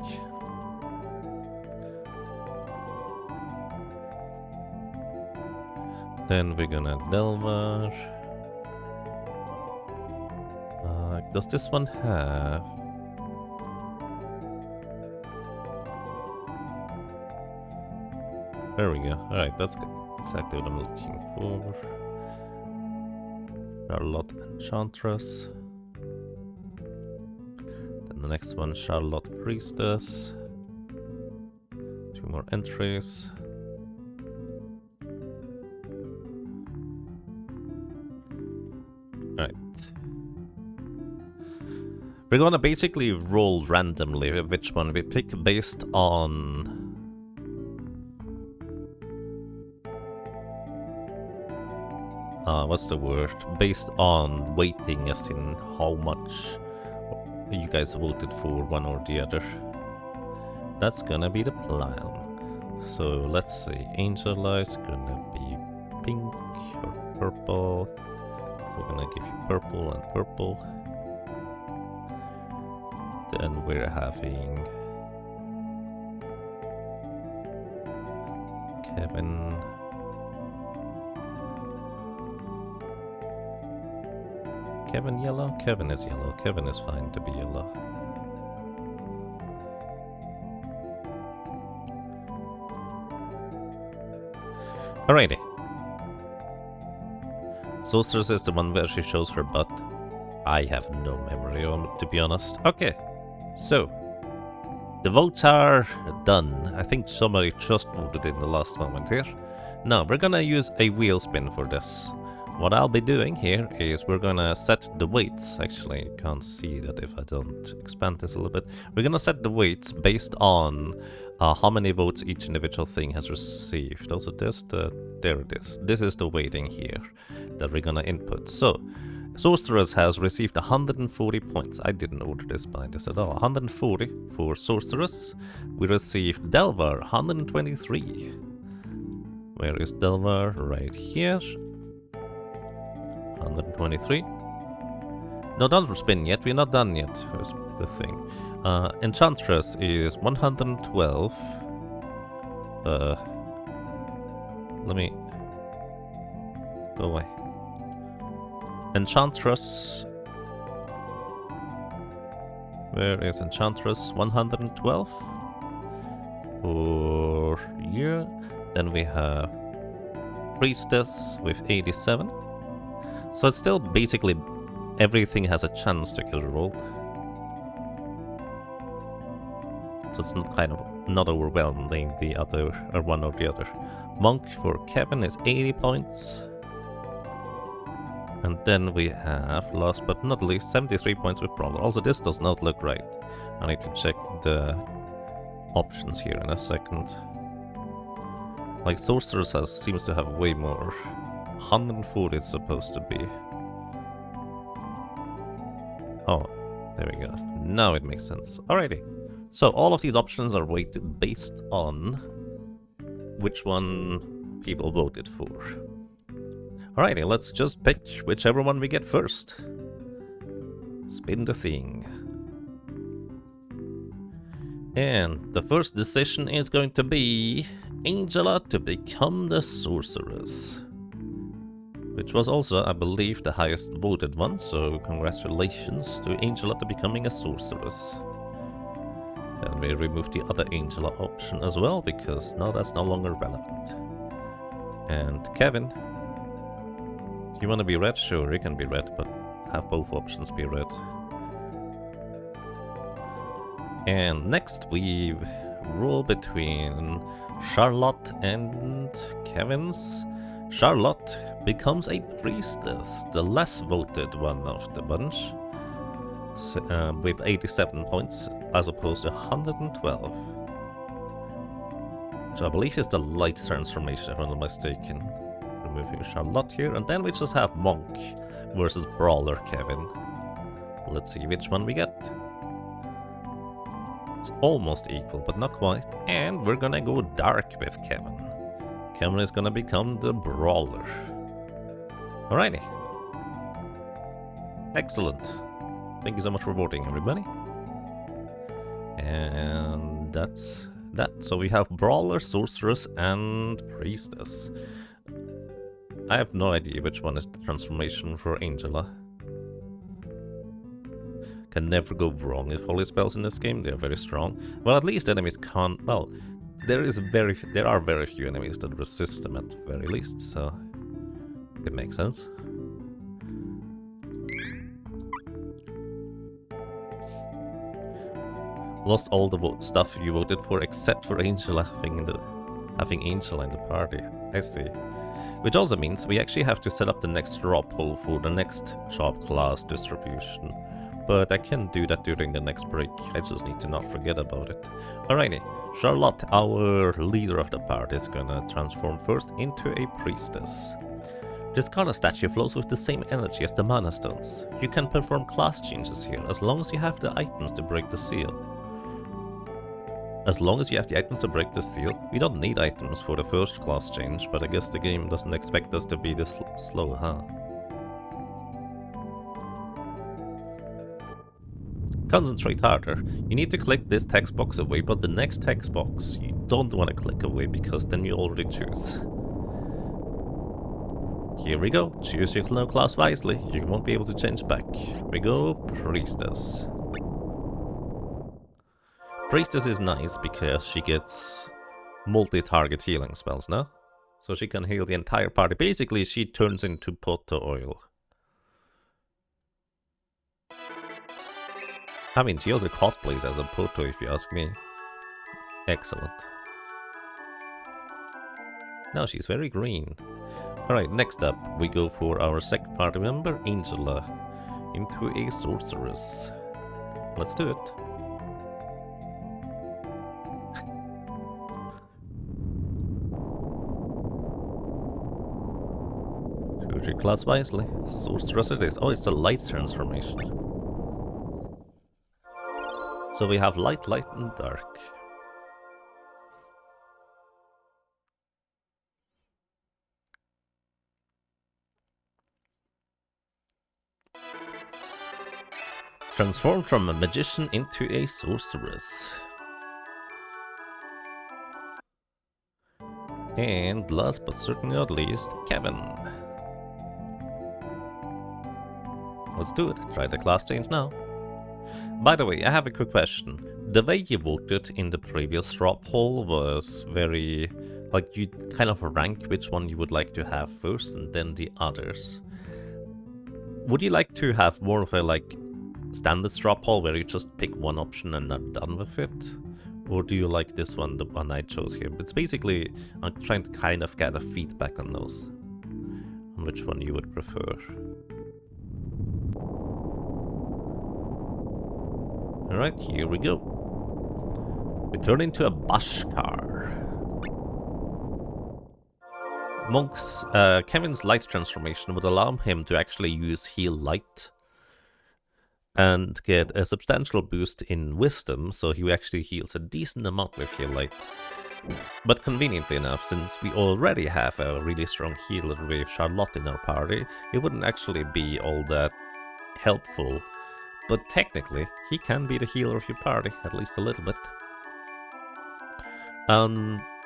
Then we're gonna Delver. Does this one have? There we go. Alright, that's good. Exactly what I'm looking for. Charlotte Enchantress. Then the next one, Charlotte Priestess. 2 more entries. Alright. We're gonna basically roll randomly which one we pick based on what's the word? Based on weighting, as in how much you guys voted for one or the other. That's gonna be the plan. So let's see, Angela is gonna be pink or purple. We're gonna give you purple and purple. Then we're having Kevin. Kevin yellow? Kevin is yellow. Kevin is fine to be yellow. Alrighty. Sorceress is the one where she shows her butt. I have no memory on it, to be honest. Okay, so the votes are done. I think somebody just voted in the last moment here. Now we're gonna use a wheel spin for this. What I'll be doing here is we're gonna set the weights. Actually, you can't see that if I don't expand this a little bit. We're gonna set the weights based on how many votes each individual thing has received. Also, there it is. This is the weighting here that we're gonna input. So, Sorceress has received 140 points. I didn't order this by this at all. 140 for Sorceress. We received Delvar, 123. Where is Delvar? Right here. 123. No, don't spin yet. We're not done yet. Here's the thing. Enchantress is 112. Let me go away. Enchantress. Where is Enchantress? 112 for you. Then we have Priestess with 87. So it's still basically everything has a chance to get rolled. So it's not kind of not overwhelming the other or one or the other. Monk for Kevin is 80 points. And then we have, last but not least, 73 points with Brawler. Also, this does not look right. I need to check the options here in a second. Like, Sorceress seems to have way more. 140 is supposed to be. Oh, there we go. Now it makes sense. Alrighty. So all of these options are weighted based on which one people voted for. Alrighty, let's just pick whichever one we get first. Spin the thing. And the first decision is going to be Angela to become the Sorceress. Which was also, I believe, the highest voted one, so congratulations to Angela to becoming a Sorceress. Then we remove the other Angela option as well, because now that's no longer relevant. And Kevin, you want to be red? Sure, you can be red, but have both options be red. And next we roll between Charlotte and Kevin's. Charlotte becomes a priestess, the less voted one of the bunch, with 87 points as opposed to 112. Which I believe is the light transformation, if I'm not mistaken. Removing Charlotte here, and then we just have Monk versus Brawler Kevin. Let's see which one we get. It's almost equal, but not quite. And we're gonna go dark with Kevin. Kevin is gonna become the Brawler. Alrighty. Excellent. Thank you so much for voting, everybody. And that's that. So we have Brawler, Sorceress, and Priestess. I have no idea which one is the transformation for Angela. Can never go wrong with holy spells in this game. They are very strong. Well, at least enemies can't. Well, there are very few enemies that resist them at the very least, so it makes sense. Lost all the stuff you voted for except for Angela having Angela in the party. I see. Which also means we actually have to set up the next drop hole for the next shop class distribution. But I can do that during the next break. I just need to not forget about it. Alrighty, Charlotte, our leader of the party, is gonna transform first into a priestess. This Kara statue flows with the same energy as the mana stones. You can perform class changes here as long as you have the items to break the seal. As long as you have the items to break the seal, we don't need items for the first class change, but I guess the game doesn't expect us to be this slow, huh? Concentrate harder. You need to click this text box away, but the next text box you don't want to click away because then you already choose. Here we go. Choose your class wisely. You won't be able to change back. Here we go. Priestess. Priestess is nice because she gets multi-target healing spells now. So she can heal the entire party. Basically, she turns into Poto oil. I mean, she also cosplays as a Poto, if you ask me. Excellent. Now she's very green. Alright, next up, we go for our second party member, Angela, into a sorceress. Let's do it. Choose your class wisely. Sorceress it is. Oh, it's a light transformation. So we have light, light, and dark. Transform from a magician into a sorceress. And last but certainly not least, Kevin. Let's do it. Try the class change now. By the way, I have a quick question. The way you voted in the previous drop hole was very... like, you kind of rank which one you would like to have first and then the others. Would you like to have more of a, like, standard drop hole where you just pick one option and are done with it? Or do you like this one, the one I chose here? It's basically, I'm trying to kind of get a feedback on those. On which one you would prefer. Alright, here we go. We turn into a Bashkar. Kevin's light transformation would allow him to actually use Heal Light and get a substantial boost in Wisdom, so he actually heals a decent amount with Heal Light. But conveniently enough, since we already have a really strong healer with Charlotte in our party, it wouldn't actually be all that helpful. But technically, he can be the healer of your party, at least a little bit.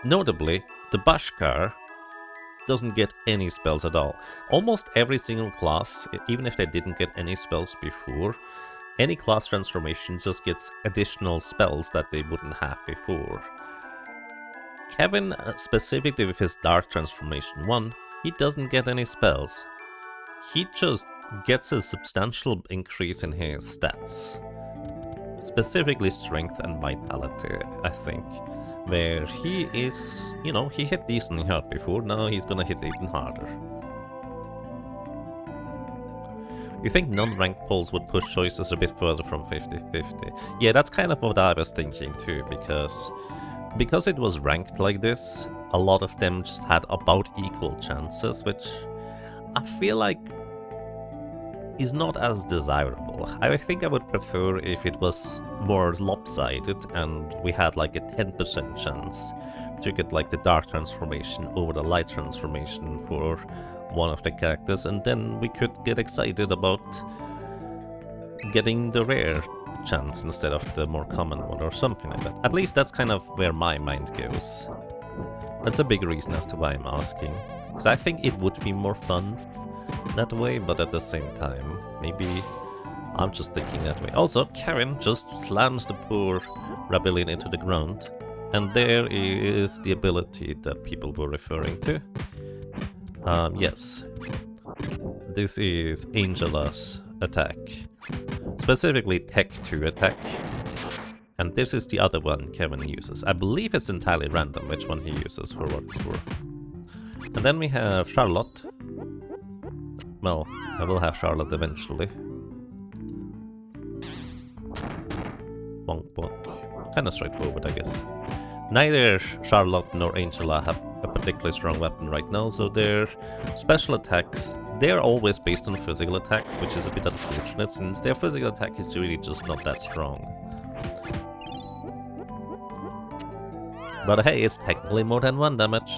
Notably, the Bashkar doesn't get any spells at all. Almost every single class, even if they didn't get any spells before, any class transformation just gets additional spells that they wouldn't have before. Kevin, specifically with his Dark Transformation 1, he doesn't get any spells. He just gets a substantial increase in his stats. specifically strength and vitality, I think. Where he is, you know, he hit decently hard before, now he's gonna hit even harder. You think non-ranked polls would push choices a bit further from 50-50? Yeah, that's kind of what I was thinking too, because it was ranked like this, a lot of them just had about equal chances, which I feel like is not as desirable. I think I would prefer if it was more lopsided and we had like a 10% chance to get like the dark transformation over the light transformation for one of the characters, and then we could get excited about getting the rare chance instead of the more common one or something like that. At least that's kind of where my mind goes. That's a big reason as to why I'm asking, because I think it would be more fun that way, but at the same time, maybe I'm just thinking that way. Also, Karen just slams the poor rebellion into the ground, and there is the ability that people were referring to. Yes, this is Angela's attack, specifically Tech 2 attack, and this is the other one Kevin uses. I believe it's entirely random which one he uses for what it's worth. And then we have Charlotte. Well, I will have Charlotte eventually. Bonk bonk. Kinda straightforward, I guess. Neither Charlotte nor Angela have a particularly strong weapon right now, so their special attacks, they're always based on physical attacks, which is a bit unfortunate since their physical attack is really just not that strong. But hey, it's technically more than 1 damage.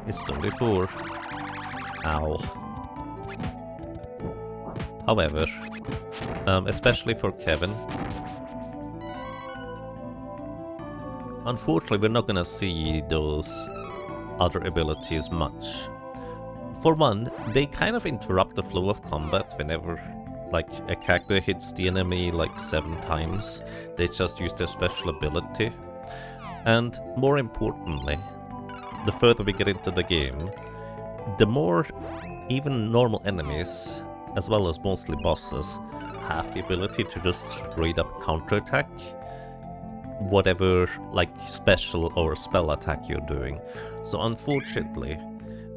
It's 34. Ow. However, especially for Kevin, unfortunately we're not gonna see those other abilities much. For one, they kind of interrupt the flow of combat whenever like a character hits the enemy like 7 times. They just use their special ability. And more importantly, the further we get into the game, the more even normal enemies, as well as mostly bosses, have the ability to just straight up counterattack whatever like special or spell attack you're doing. So unfortunately,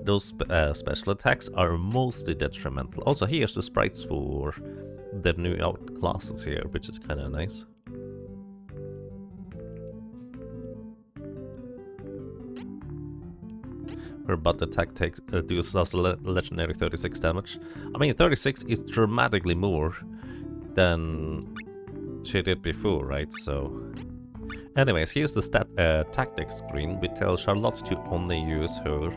those special attacks are mostly detrimental. Also, here's the sprites for the new out classes here, which is kind of nice. Her butt attack does legendary 36 damage. I mean, 36 is dramatically more than she did before, right? So, anyways, here's the tactics screen. We tell Charlotte to only use her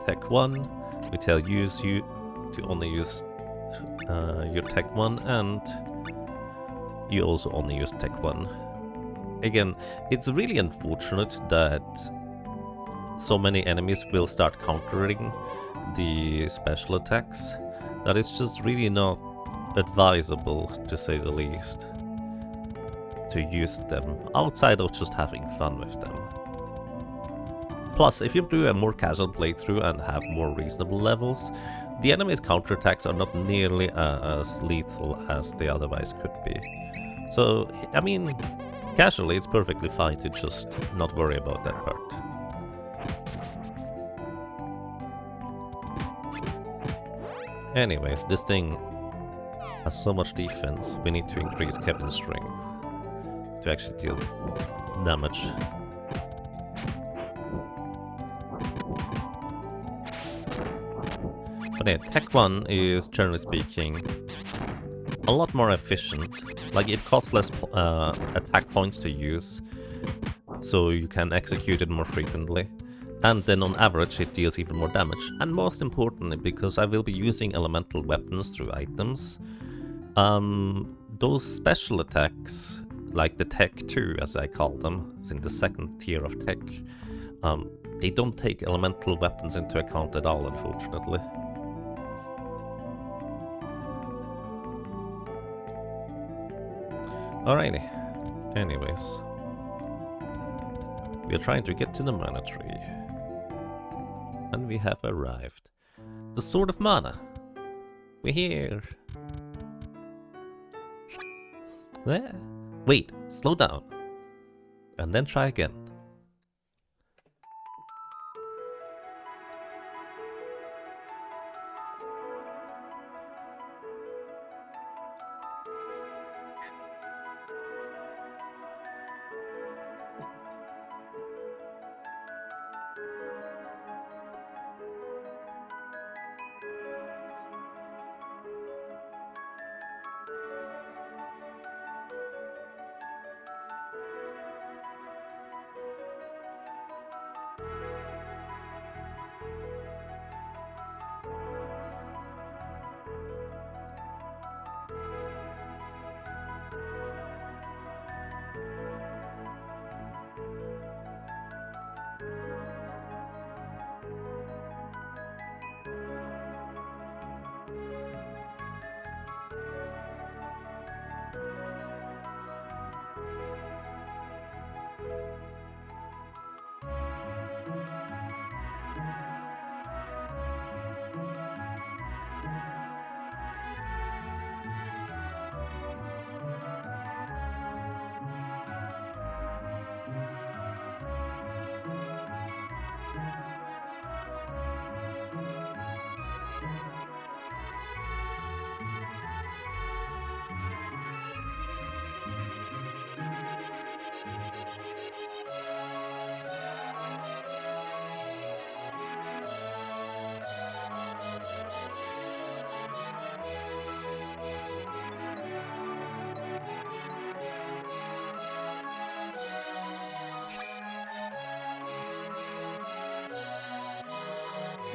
Tech 1. We tell you to only use your Tech 1, and you also only use Tech 1. Again, it's really unfortunate that so many enemies will start countering the special attacks. That is just really not advisable, to say the least, to use them outside of just having fun with them. Plus, if you do a more casual playthrough and have more reasonable levels, the enemy's counterattacks are not nearly as lethal as they otherwise could be. So, I mean, casually it's perfectly fine to just not worry about that part. Anyways, this thing has so much defense, we need to increase Kevin's strength to actually deal damage. But yeah, Tech 1 is, generally speaking, a lot more efficient. Like, it costs less attack points to use, so you can execute it more frequently. And then on average it deals even more damage. And most importantly, because I will be using elemental weapons through items, those special attacks, like the Tech 2 as I call them, it's in the second tier of Tech, they don't take elemental weapons into account at all, unfortunately. Alrighty, anyways. We are trying to get to the mana tree. And we have arrived. The Sword of Mana. We're here. There. Wait, slow down. And then try again.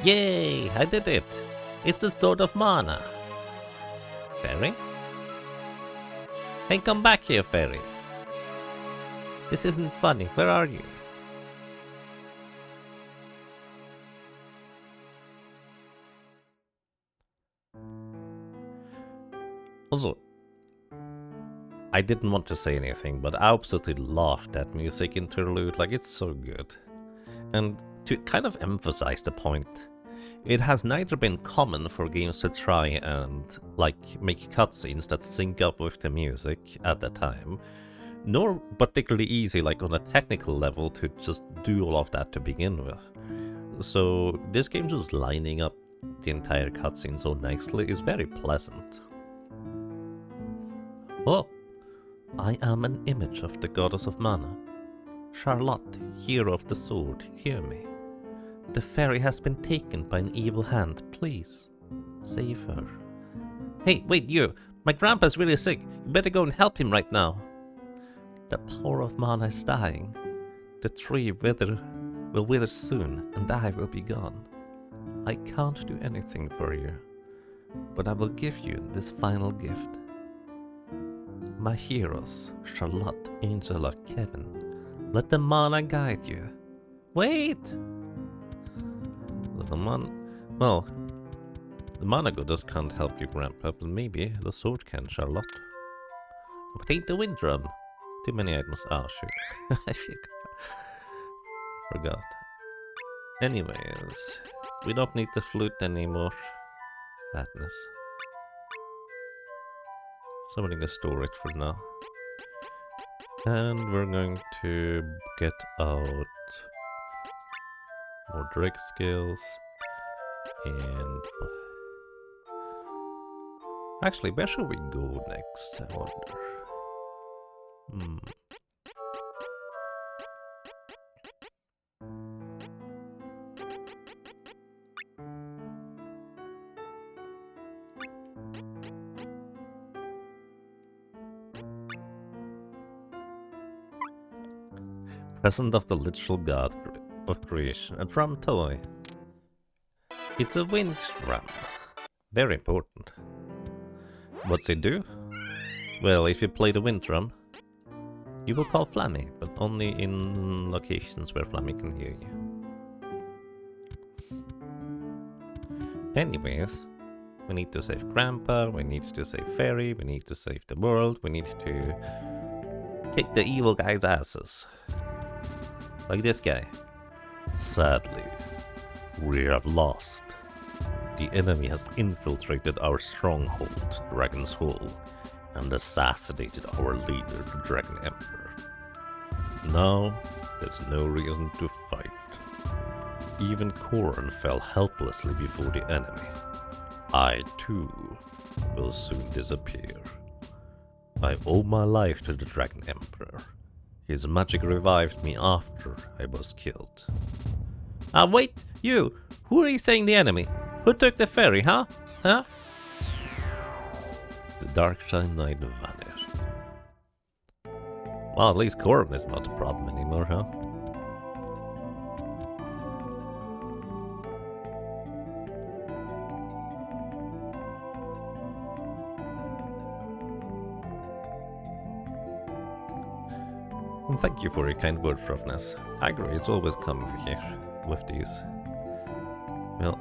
Yay, I did it! It's the Sword of Mana. Fairy? Hey, come back here, Fairy. This isn't funny. Where are you? Also, I didn't want to say anything, but I absolutely loved that music interlude. Like, it's so good. And to kind of emphasize the point, it has neither been common for games to try and, like, make cutscenes that sync up with the music at the time, nor particularly easy, like, on a technical level to just do all of that to begin with. So, this game just lining up the entire cutscene so nicely is very pleasant. Oh, I am an image of the goddess of mana. Charlotte, hero of the sword, hear me. The fairy has been taken by an evil hand. Please, save her. Hey, wait, you! My grandpa's really sick. You better go and help him right now. The power of mana is dying. The tree will wither soon, and I will be gone. I can't do anything for you, but I will give you this final gift. My heroes, Charlotte, Angela, Kevin, let the mana guide you. Wait! The mana goddess can't help you, Grandpa, but maybe the sword can, Charlotte. But ain't the wind drum. Too many items. Oh, shoot. I forgot. Anyways, we don't need the flute anymore. Sadness. So we're gonna store it for now. And we're going to get out more Drake skills. And actually, where should we go next? I wonder. Present of the literal god of creation, a drum toy. It's a wind drum. Very important. What's it do? Well, if you play the wind drum, you will call Flammy, but only in locations where Flammy can hear you. Anyways, we need to save Grandpa, we need to save Fairy, we need to save the world, we need to kick the evil guy's asses. Like this guy. Sadly, we have lost. The enemy has infiltrated our stronghold, Dragon's Hole, and assassinated our leader, the Dragon Emperor. Now, there's no reason to fight. Even Korn fell helplessly before the enemy. I, too, will soon disappear. I owe my life to the Dragon Emperor. His magic revived me after I was killed. Wait! You! Who are you saying the enemy? Who took the ferry, huh? Huh? The Darkshine Knight vanished. Well, at least Korn is not a problem anymore, huh? And thank you for your kind words, Roughness. I agree, it's always coming for here with these. Well.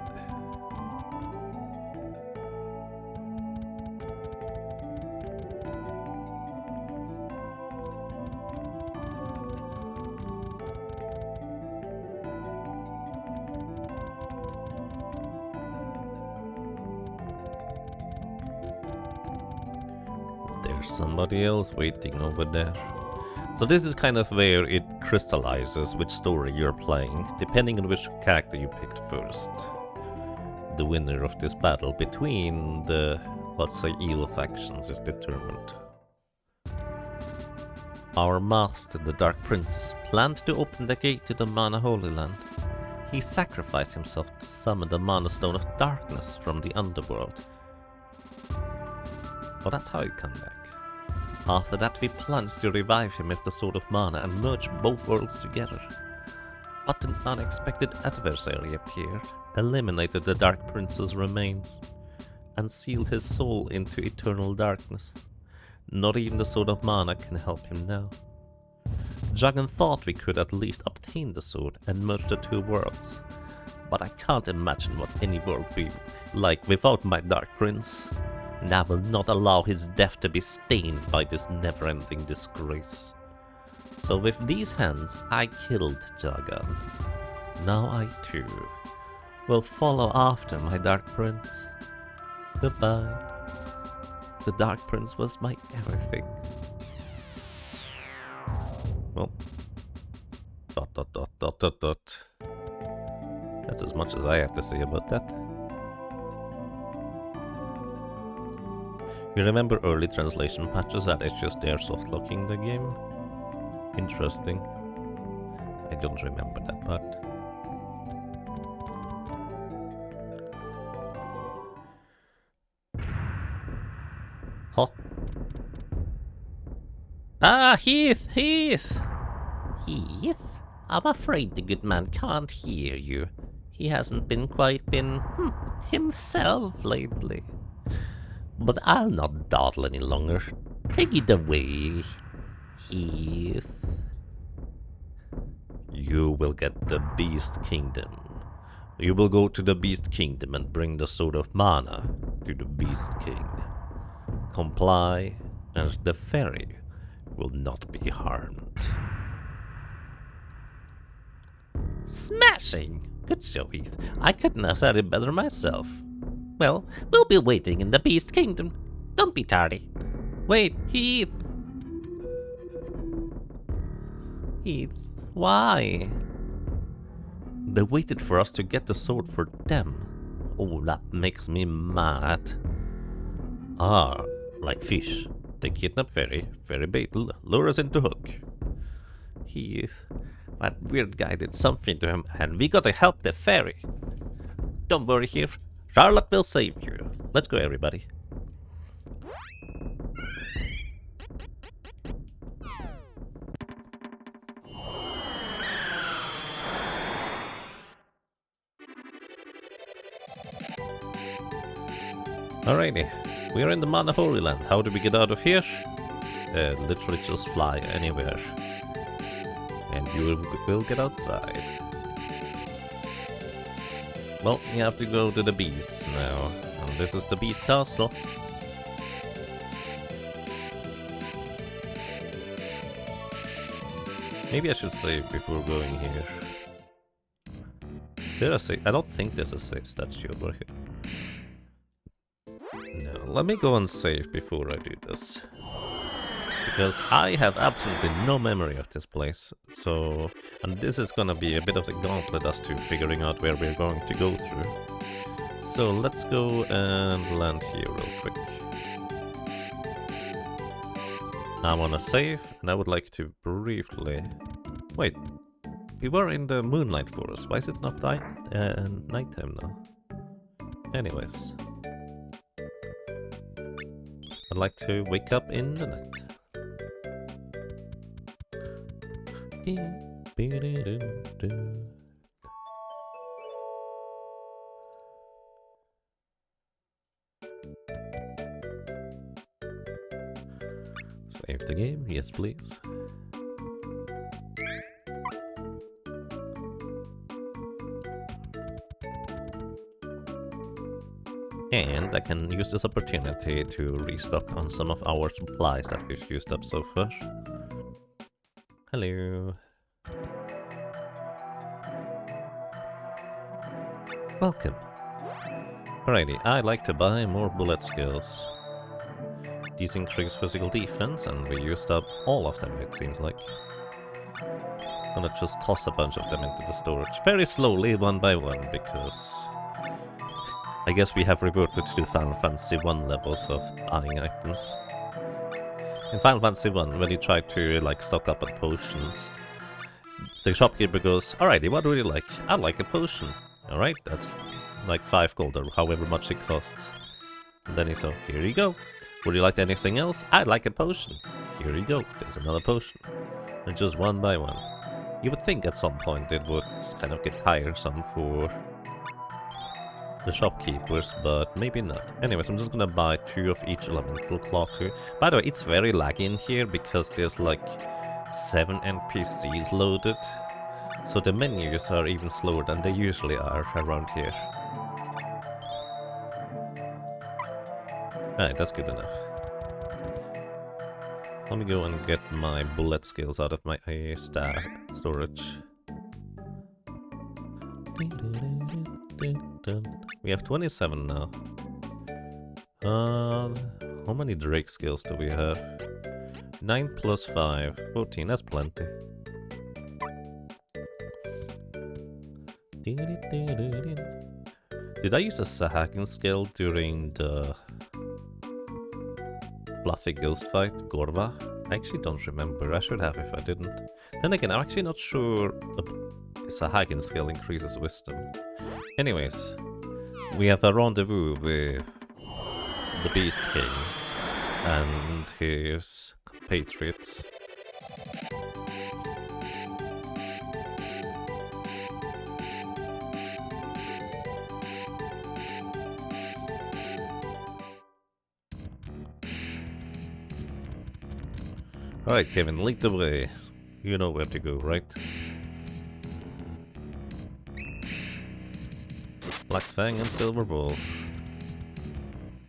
There's somebody else waiting over there. So this is kind of where it crystallizes which story you're playing, depending on which character you picked first. The winner of this battle between the, let's say, evil factions is determined. Our master, the Dark Prince, planned to open the gate to the Mana Holy Land. He sacrificed himself to summon the Mana Stone of Darkness from the underworld. Well, that's how it came back. After that, we planned to revive him with the Sword of Mana and merge both worlds together. But an unexpected adversary appeared, eliminated the Dark Prince's remains, and sealed his soul into eternal darkness. Not even the Sword of Mana can help him now. Jagan thought we could at least obtain the sword and merge the two worlds, but I can't imagine what any world would be like without my Dark Prince. And I will not allow his death to be stained by this never-ending disgrace. So with these hands, I killed Jagan. Now I too will follow after my Dark Prince. Goodbye. The Dark Prince was my everything. Well, ... That's as much as I have to say about that. You remember early translation patches had issues there soft locking the game? Interesting. I don't remember that part. Huh? Ah, Heath! Heath! Heath? I'm afraid the good man can't hear you. He hasn't been quite himself lately. But I'll not dawdle any longer. Take it away, Heath. You will get the Beast Kingdom. You will go to the Beast Kingdom and bring the Sword of Mana to the Beast King. Comply, and the fairy will not be harmed. Smashing! Good show, Heath. I couldn't have said it better myself. Well, we'll be waiting in the Beast Kingdom. Don't be tardy. Wait, Heath! Heath, why? They waited for us to get the sword for them. Oh, that makes me mad. Ah, like fish. They kidnap Fairy bait, lure us into hook. Heath, that weird guy did something to him, and we gotta help the fairy. Don't worry, Heath. Charlotte will save you. Let's go, everybody. Alrighty, we are in the Mana Holy Land. How do we get out of here? Literally just fly anywhere. And you will get outside. Well, you have to go to the beast now. And this is the beast castle. Maybe I should save before going here. Is there a save? I don't think there's a save statue over here. No. let me go and save before I do this. Because I have absolutely no memory of this place. So, and this is gonna be a bit of a gauntlet as to figuring out where we're going to go through. So let's go and land here real quick. I wanna save, and I would like to briefly... Wait, we were in the Moonlight Forest. Why is it not nighttime now? Anyways. I'd like to wake up in the night. Save the game, yes please. And I can use this opportunity to restock on some of our supplies that we've used up so far. Hello. Welcome. Alrighty, I'd like to buy more bullet skills. These increase physical defense, and we used up all of them, it seems like. Gonna just toss a bunch of them into the storage. Very slowly, one by one, because... I guess we have reverted to Final Fantasy 1 levels of buying items. In Final Fantasy 1, when you try to like stock up on potions, the shopkeeper goes, "Alrighty, what would you like?" "I'd like a potion." "Alright, that's like 5 gold or however much it costs." And then he said, "Here you go. Would you like anything else?" "I'd like a potion." "Here you go, there's another potion." And just one by one. You would think at some point it would kind of get tiresome for the shopkeepers, but maybe not. Anyways, I'm just gonna buy 2 of each elemental claw too. By the way, it's very laggy in here because there's like 7 NPCs loaded. So the menus are even slower than they usually are around here. Alright, that's good enough. Let me go and get my bullet skills out of my storage. We have 27 now. How many Drake skills do we have? 9 plus 5, 14, that's plenty. Did I use a Sahakin skill during the Fluffy Ghost fight, Gorva? I actually don't remember, I should have if I didn't. Then again, I'm actually not sure a Sahakin skill increases wisdom. Anyways, we have a rendezvous with the Beast King and his compatriots. Alright, Kevin, lead the way. You know where to go, right? Black Fang and Silver Wolf.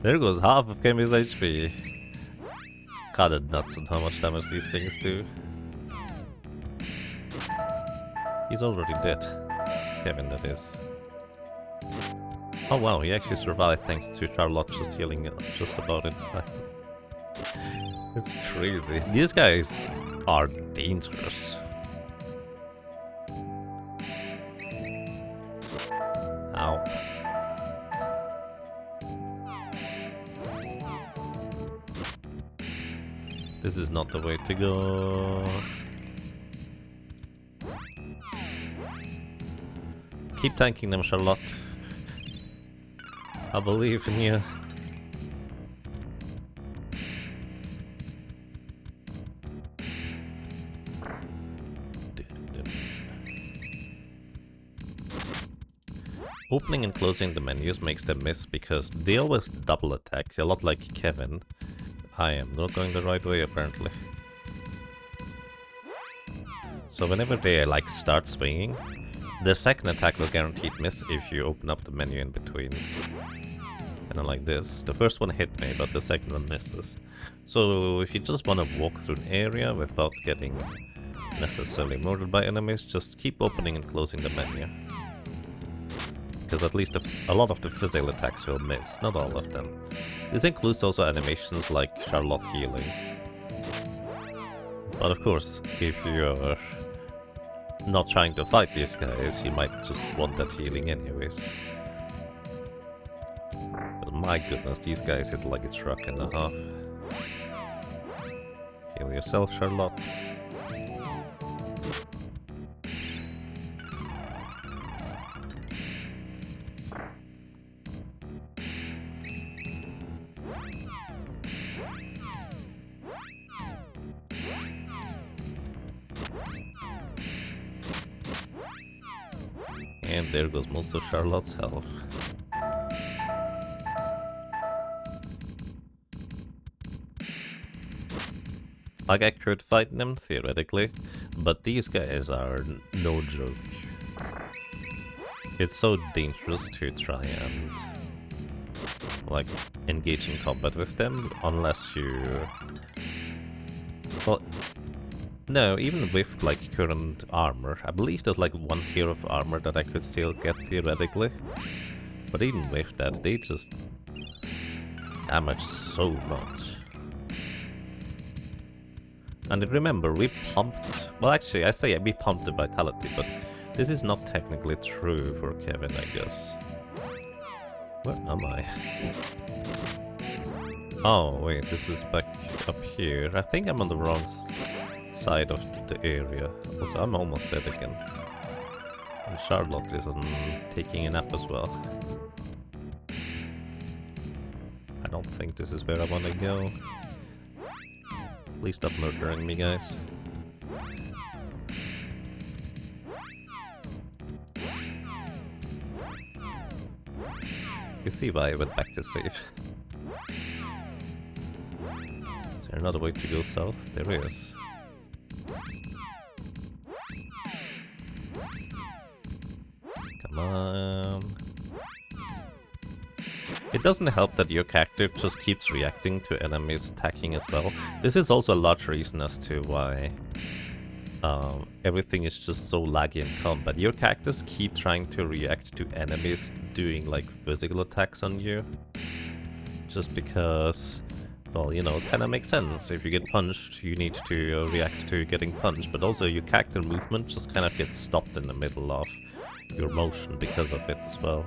There goes half of Kevin's HP. It's kinda nuts on how much damage these things do. He's already dead. Kevin, that is. Oh wow, he actually survived thanks to Charlotte just healing just about it. It's crazy. These guys are dangerous. Ow. This is not the way to go. Keep tanking them, Charlotte. I believe in you. Opening and closing the menus makes them miss because they always double attack, a lot like Kevin. I am not going the right way apparently. So whenever they like start swinging, the second attack will guaranteed miss if you open up the menu in between. Kind of like this. The first one hit me, but the second one misses. So if you just want to walk through an area without getting necessarily murdered by enemies, just keep opening and closing the menu. Because at least a lot of the physical attacks will miss, not all of them. This includes also animations like Charlotte healing. But of course, if you're not trying to fight these guys, you might just want that healing anyways. But my goodness, these guys hit like a truck and a half. Heal yourself, Charlotte. And there goes most of Charlotte's health. Like, I could fight them, theoretically, but these guys are no joke. It's so dangerous to try and, like, engage in combat with them, unless you... Well, no, even with, like, current armor. I believe there's, like, one tier of armor that I could still get, theoretically. But even with that, they just damage so much. And remember, we pumped... Well, actually, I say we pumped the vitality, but this is not technically true for Kevin, I guess. Where am I? Oh, wait, this is back up here. I think I'm on the wrong side of the area. Also, I'm almost dead again. And Charlotte is on taking a nap as well. I don't think this is where I want to go. Please stop murdering me, guys. You see why I went back to save. Is there another way to go south? There is. Come on. It doesn't help that your character just keeps reacting to enemies attacking as well. This is also a large reason as to why everything is just so laggy in combat. Your characters keep trying to react to enemies doing like physical attacks on you. Just because, well, you know, it kind of makes sense. If you get punched, you need to react to getting punched. But also your character movement just kind of gets stopped in the middle of your motion because of it as well.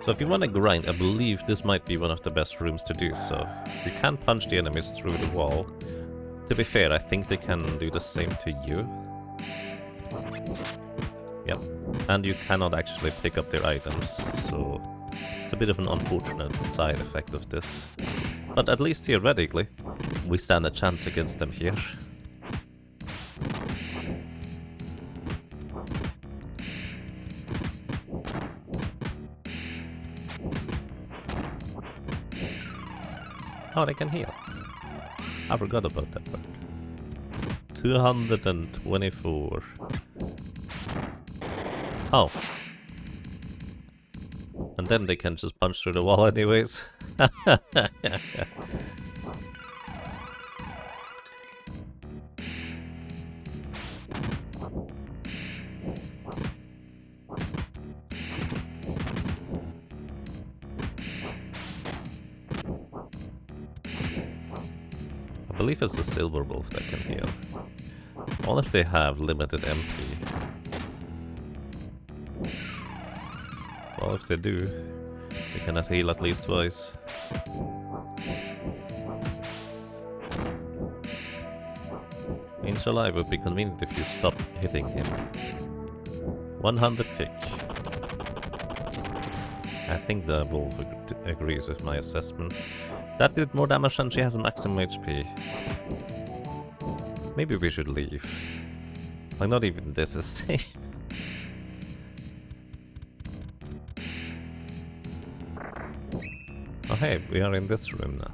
So if you want to grind, I believe this might be one of the best rooms to do so. You can punch the enemies through the wall. To be fair, I think they can do the same to you. Yep. And you cannot actually pick up their items, so it's a bit of an unfortunate side effect of this. But at least theoretically, we stand a chance against them here. Oh, they can heal. I forgot about that part. 224. Oh. And then they can just punch through the wall anyways. I believe it's the Silver Wolf that can heal. All if they have limited MP. Well, if they do, they cannot heal at least twice. Angel Eye would be convenient if you stop hitting him. 100 kick. I think the wolf agrees with my assessment. That did more damage than she has maximum HP. Maybe we should leave. Like, not even this is safe. Oh hey, we are in this room now.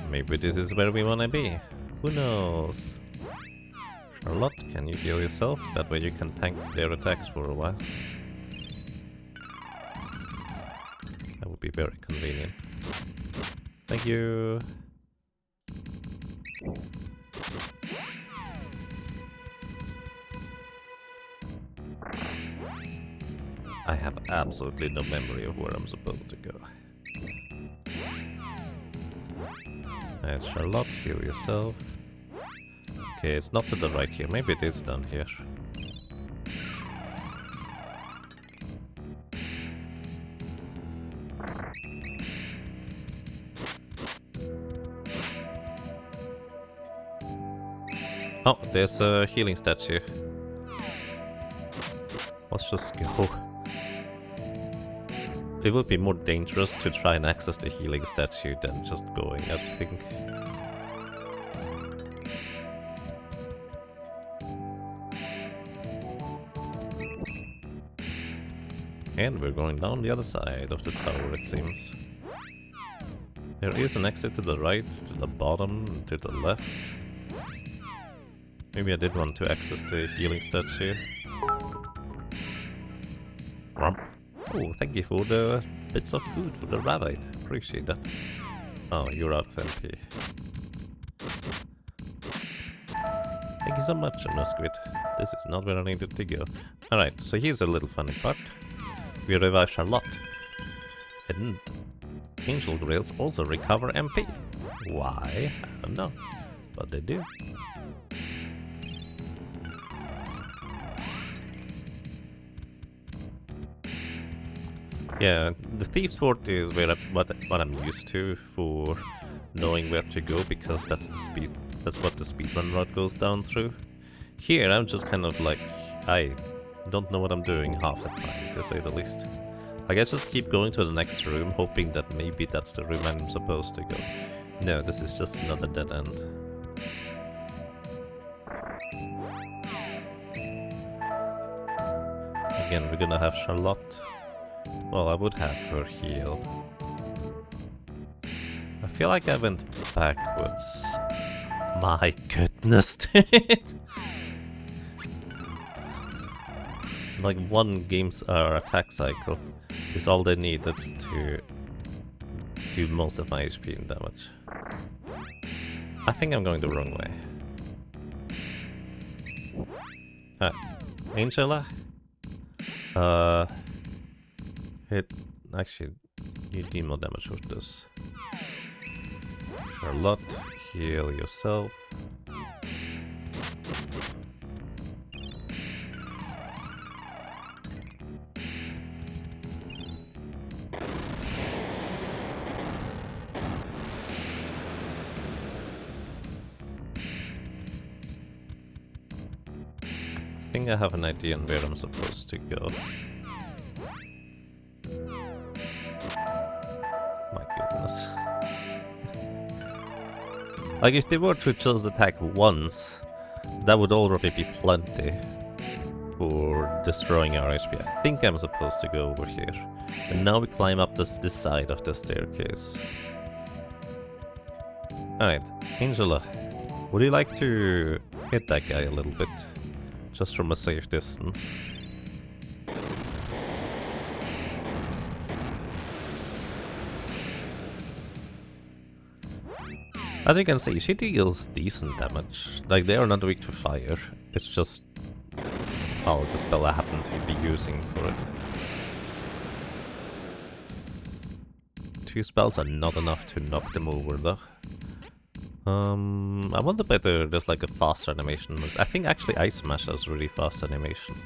Maybe this is where we wanna be. Who knows? Charlotte, can you heal yourself? That way you can tank their attacks for a while. That would be very convenient. Thank you. I have absolutely no memory of where I'm supposed to go. Nice, Charlotte, heal yourself. Okay, it's not to the right here. Maybe it is down here. Oh, there's a healing statue. Let's just go. It would be more dangerous to try and access the healing statue than just going, I think. And we're going down the other side of the tower, it seems. There is an exit to the right, to the bottom, to the left. Maybe I did want to access the healing statue. Oh, thank you for the bits of food for the rabbit. Appreciate that. Oh, you're out of MP. Thank you so much, Squid. This is not where I needed to go. Alright, so here's a little funny part. We revive Charlotte. And Angel Grails also recover MP. Why? I don't know. But they do. Yeah, the Thieves Fort is where what I'm used to for knowing where to go, because that's what the speedrun route goes down through. Here I'm just kind of like, I don't know what I'm doing half the time, to say the least. Like, I just keep going to the next room, hoping that maybe that's the room I'm supposed to go. No, this is just another dead end. Again, we're gonna have Charlotte. Well, I would have her heal. I feel like I went backwards. My goodness, dude! Like, one game's attack cycle is all they needed to do most of my HP and damage. I think I'm going the wrong way. Alright, Angela? Actually, you deal more damage with this. Charlotte, heal yourself. I think I have an idea on where I'm supposed to go. My goodness. Like, if they were to just attack once, that would already be plenty for destroying our HP. I think I'm supposed to go over here. And now we climb up this side of the staircase. Alright, Angela, would you like to hit that guy a little bit? Just from a safe distance. As you can see, she deals decent damage. Like, they are not weak to fire. It's just, oh, the spell I happen to be using for it. 2 spells are not enough to knock them over, though. I wonder whether there's like a fast animation. I think actually Ice Smash has really fast animation.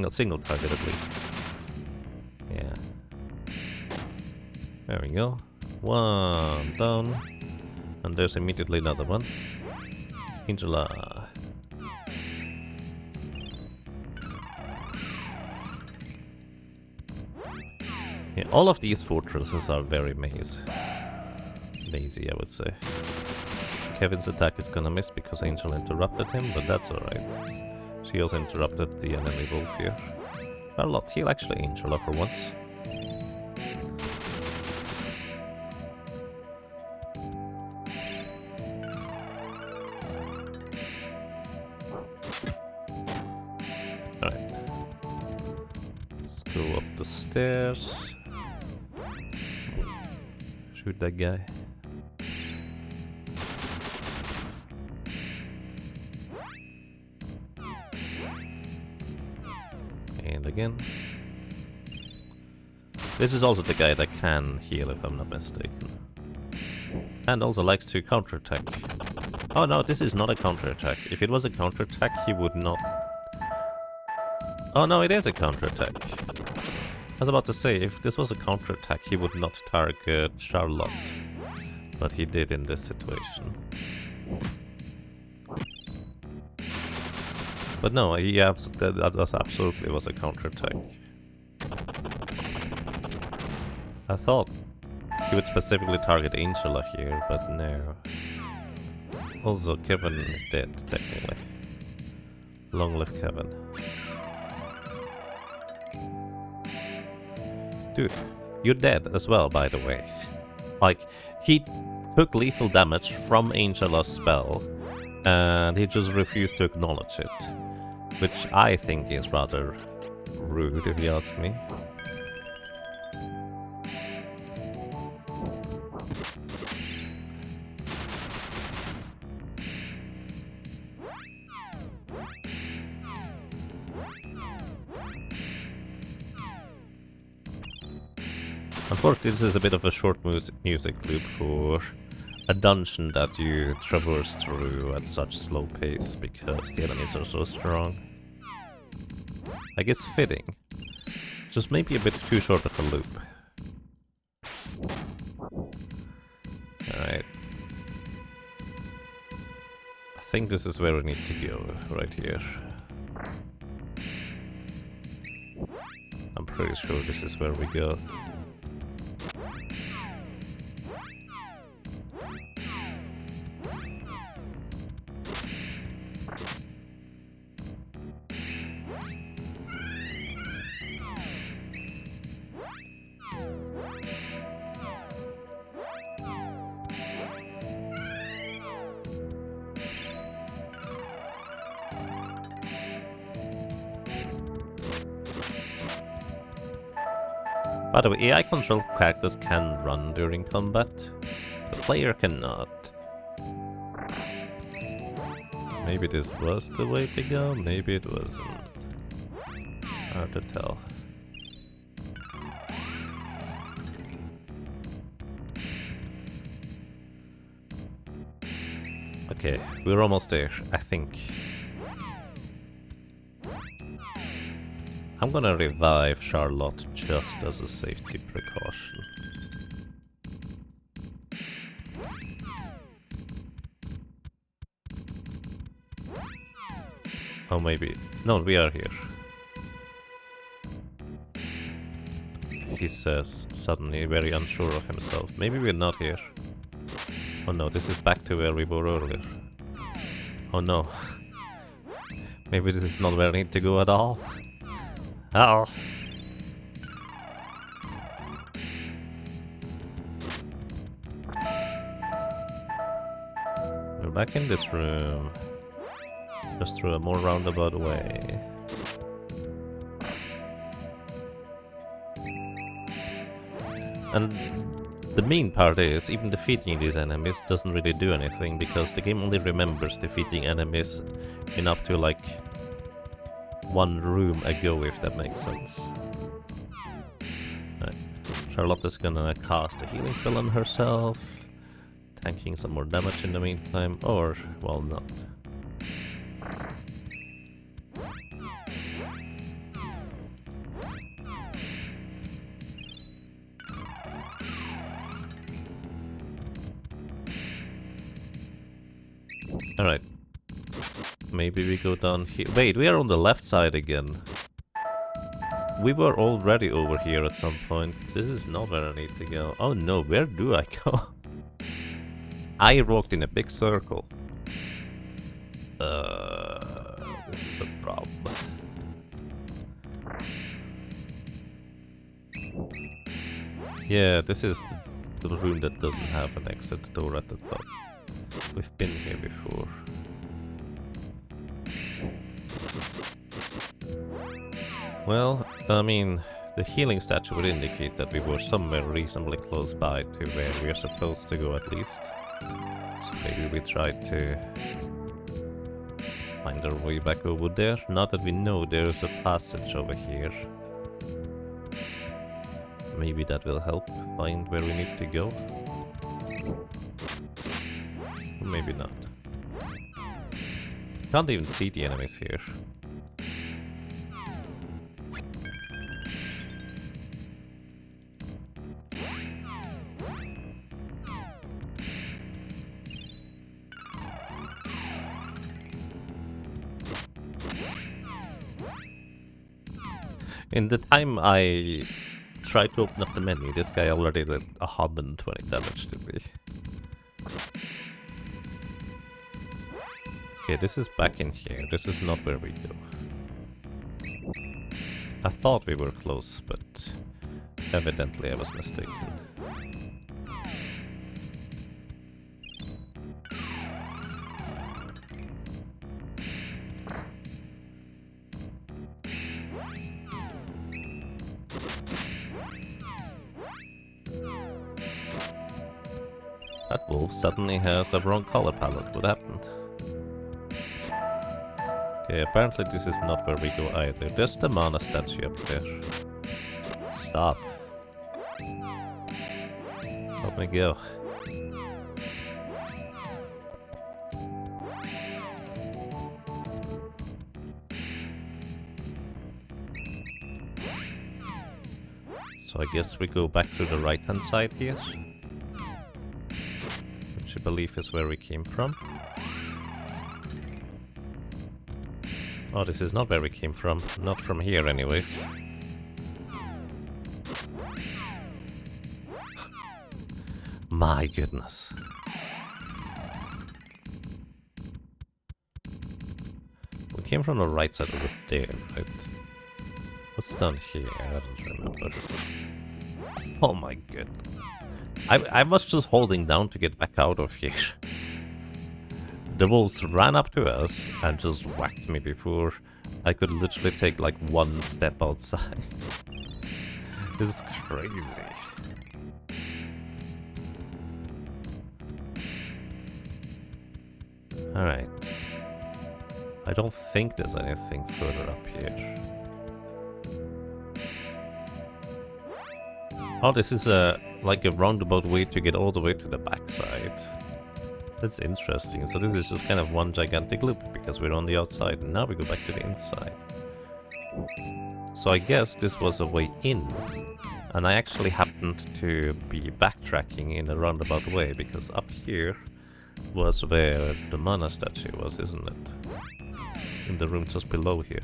Single target at least. Yeah. There we go. 1 down. And there's immediately another one. Angela. Yeah, all of these fortresses are very mazy, I would say. Kevin's attack is gonna miss because Angel interrupted him, but that's alright. She also interrupted the enemy wolf here. A lot. Heal actually Angela for once. Alright. Let's go up the stairs. Shoot that guy. And again. This is also the guy that can heal, if I'm not mistaken. And also likes to counterattack. Oh no, this is not a counterattack. If it was a counterattack, he would not... Oh no, it is a counterattack. I was about to say, if this was a counterattack, he would not target Charlotte. But he did in this situation. But no, that absolutely was a counterattack. I thought he would specifically target Angela here, but no. Also, Kevin is dead, technically. Long live Kevin. Dude, you're dead as well, by the way. Like, he took lethal damage from Angela's spell, and he just refused to acknowledge it. Which I think is rather rude, if you ask me. Unfortunately, this is a bit of a short music loop for a dungeon that you traverse through at such slow pace because the enemies are so strong. Like, it's fitting. Just maybe a bit too short of a loop. Alright. I think this is where we need to go, right here. I'm pretty sure this is where we go. By the way, AI-controlled characters can run during combat. The player cannot. Maybe this was the way to go, maybe it wasn't. Hard to tell. Okay, we're almost there, I think. I'm gonna revive Charlotte just as a safety precaution. Oh, maybe... No, we are here. He says, suddenly very unsure of himself. Maybe we're not here. Oh no, this is back to where we were earlier. Oh no. Maybe this is not where I need to go at all. Uh-oh. We're back in this room. Just through a more roundabout way. And the main part is, even defeating these enemies doesn't really do anything, because the game only remembers defeating enemies in up to like one room ago, if that makes sense. Right. Charlotte is gonna cast a healing spell on herself, tanking some more damage in the meantime, or, well, not. Alright. Maybe we go down here. Wait, we are on the left side again. We were already over here at some point. This is not where I need to go. Oh no, where do I go? I walked in a big circle. This is a problem. Yeah, this is the room that doesn't have an exit door at the top. We've been here before. Well, I mean, the healing statue would indicate that we were somewhere reasonably close by to where we're supposed to go at least. So maybe we try to find our way back over there. Now that we know there's a passage over here. Maybe that will help find where we need to go. Or maybe not. Can't even see the enemies here. In the time I tried to open up the menu, this guy already did 120 damage to me. Okay, this is back in here. This is not where we go. I thought we were close, but evidently I was mistaken. That wolf suddenly has a wrong color palette. What happened? Okay, apparently this is not where we go either. There's the mana statue up there. Stop. Let me go. So I guess we go back to the right hand side here. Which I believe is where we came from. Oh, this is not where we came from. Not from here, anyways. My goodness. We came from the right side over there, right? What's down here? I don't remember. Oh my god. I was just holding down to get back out of here. The wolves ran up to us and just whacked me before I could literally take like one step outside. This is crazy. Alright. I don't think there's anything further up here. Oh, this is like a roundabout way to get all the way to the backside. That's interesting. So this is just kind of one gigantic loop because we're on the outside and now we go back to the inside. So I guess this was a way in. And I actually happened to be backtracking in a roundabout way because up here was where the mana statue was, isn't it? In the room just below here.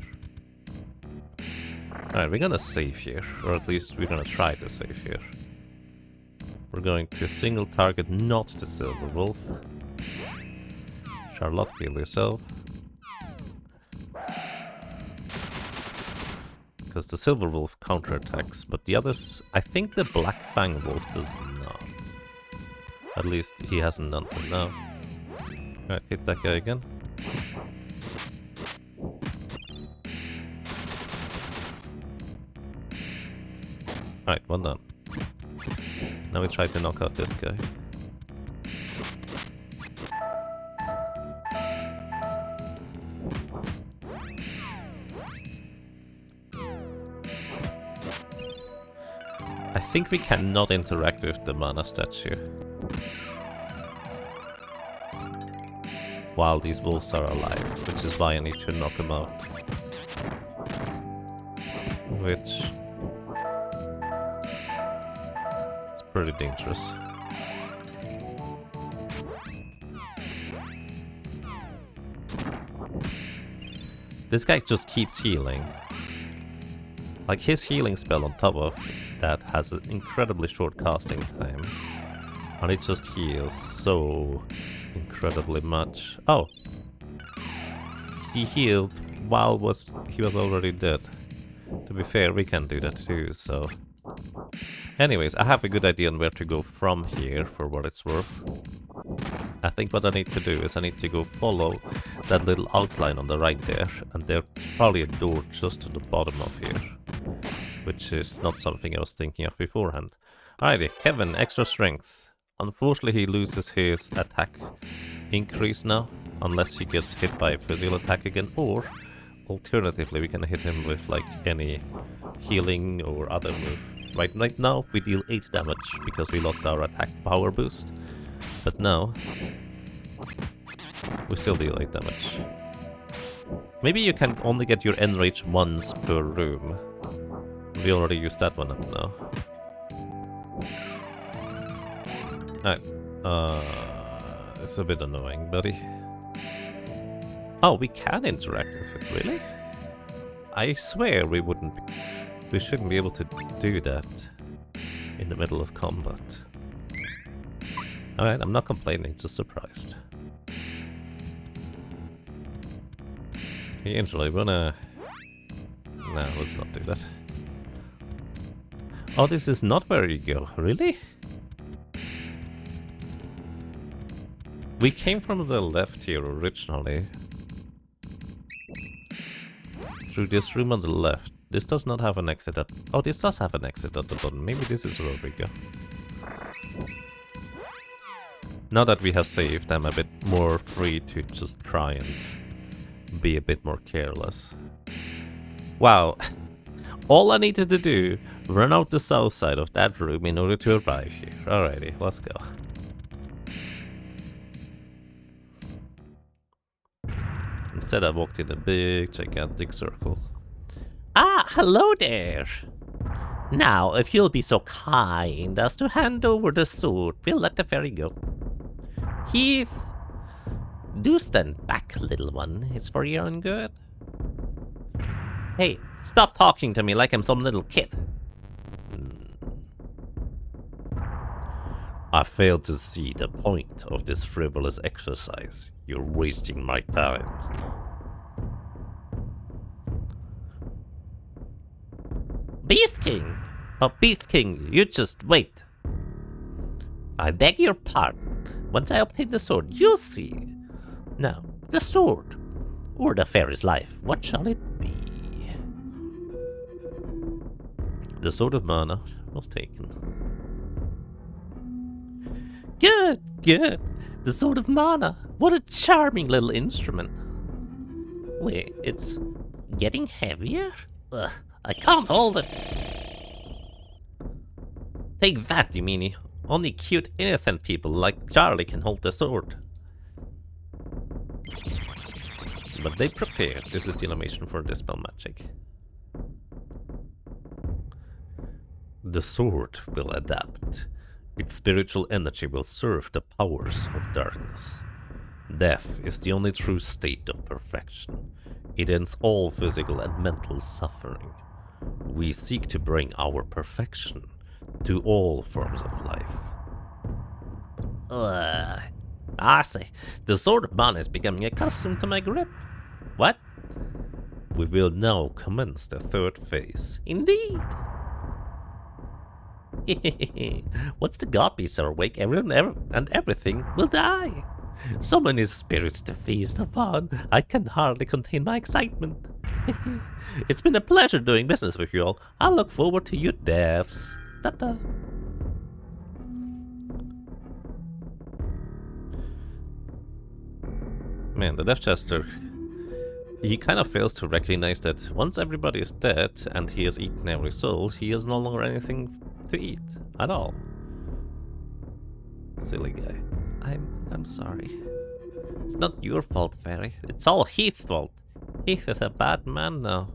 Alright, we're gonna save here, or at least we're gonna try to save here. We're going to single target not the Silver Wolf. Charlotte, heal yourself. Because the Silver Wolf counterattacks, but the others... I think the Black Fang Wolf does not. At least he hasn't done it now. Alright, hit that guy again. Alright, one done. Now we try to knock out this guy. I think we cannot interact with the mana statue while these wolves are alive, which is why I need to knock them out. Which is pretty dangerous. This guy just keeps healing. Like his healing spell on top of that has an incredibly short casting time. And it just heals so incredibly much. Oh! He healed while he was already dead. To be fair, we can do that too, so... Anyways, I have a good idea on where to go from here, for what it's worth. I think what I need to do is I need to go follow that little outline on the right there, and there's probably a door just to the bottom of here. Which is not something I was thinking of beforehand. Alrighty, Kevin, extra strength. Unfortunately, he loses his attack increase now, unless he gets hit by a physical attack again, or alternatively, we can hit him with like any healing or other move. Right now we deal 8 damage because we lost our attack power boost. But now we still deal 8 damage. Maybe you can only get your enrage once per room. We already used that one up now. Alright. It's a bit annoying, buddy. Oh, we can interact with it, really? I swear we shouldn't be able to do that in the middle of combat. Alright, I'm not complaining, just surprised. Hey, Angela, you wanna... No, let's not do that. Oh, this is not where you go, really? We came from the left here originally. Through this room on the left. This does not have an exit at... Oh, this does have an exit at the bottom. Maybe this is where we go. Now that we have saved, I'm a bit more free to just try and be a bit more careless. Wow. All I needed to do, run out the south side of that room in order to arrive here. Alrighty, let's go. Instead I walked in a big, gigantic circle. Ah, hello there! Now, if you'll be so kind as to hand over the sword, we'll let the ferry go. Heath! Do stand back, little one. It's for your own good. Hey, stop talking to me like I'm some little kid. I fail to see the point of this frivolous exercise. You're wasting my time. Beast King! Oh, Beast King, you just wait. I beg your pardon. Once I obtain the sword, you'll see. Now, the sword, or the fairy's life, what shall it be? The sword of mana was taken. Good, good. The sword of mana. What a charming little instrument. Wait, it's getting heavier? Ugh, I can't hold it. Take that, you meanie. Only cute, innocent people like Charlie can hold the sword. But they prepared. This is the animation for Dispel Magic. The sword will adapt. Its spiritual energy will serve the powers of darkness. Death is the only true state of perfection. It ends all physical and mental suffering. We seek to bring our perfection to all forms of life. I see. The sword of mana is becoming accustomed to my grip. What? We will now commence the third phase. Indeed. Once the god beasts are awake, everyone and everything will die. So many spirits to feast upon. I can hardly contain my excitement. It's been a pleasure doing business with you all. I look forward to your deaths. Ta-ta. Man, the Death Chester, he kind of fails to recognize that once everybody is dead and he has eaten every soul, he has no longer anything to eat at all. Silly guy. I'm sorry. It's not your fault, Fairy. It's all Heath's fault. Heath is a bad man now.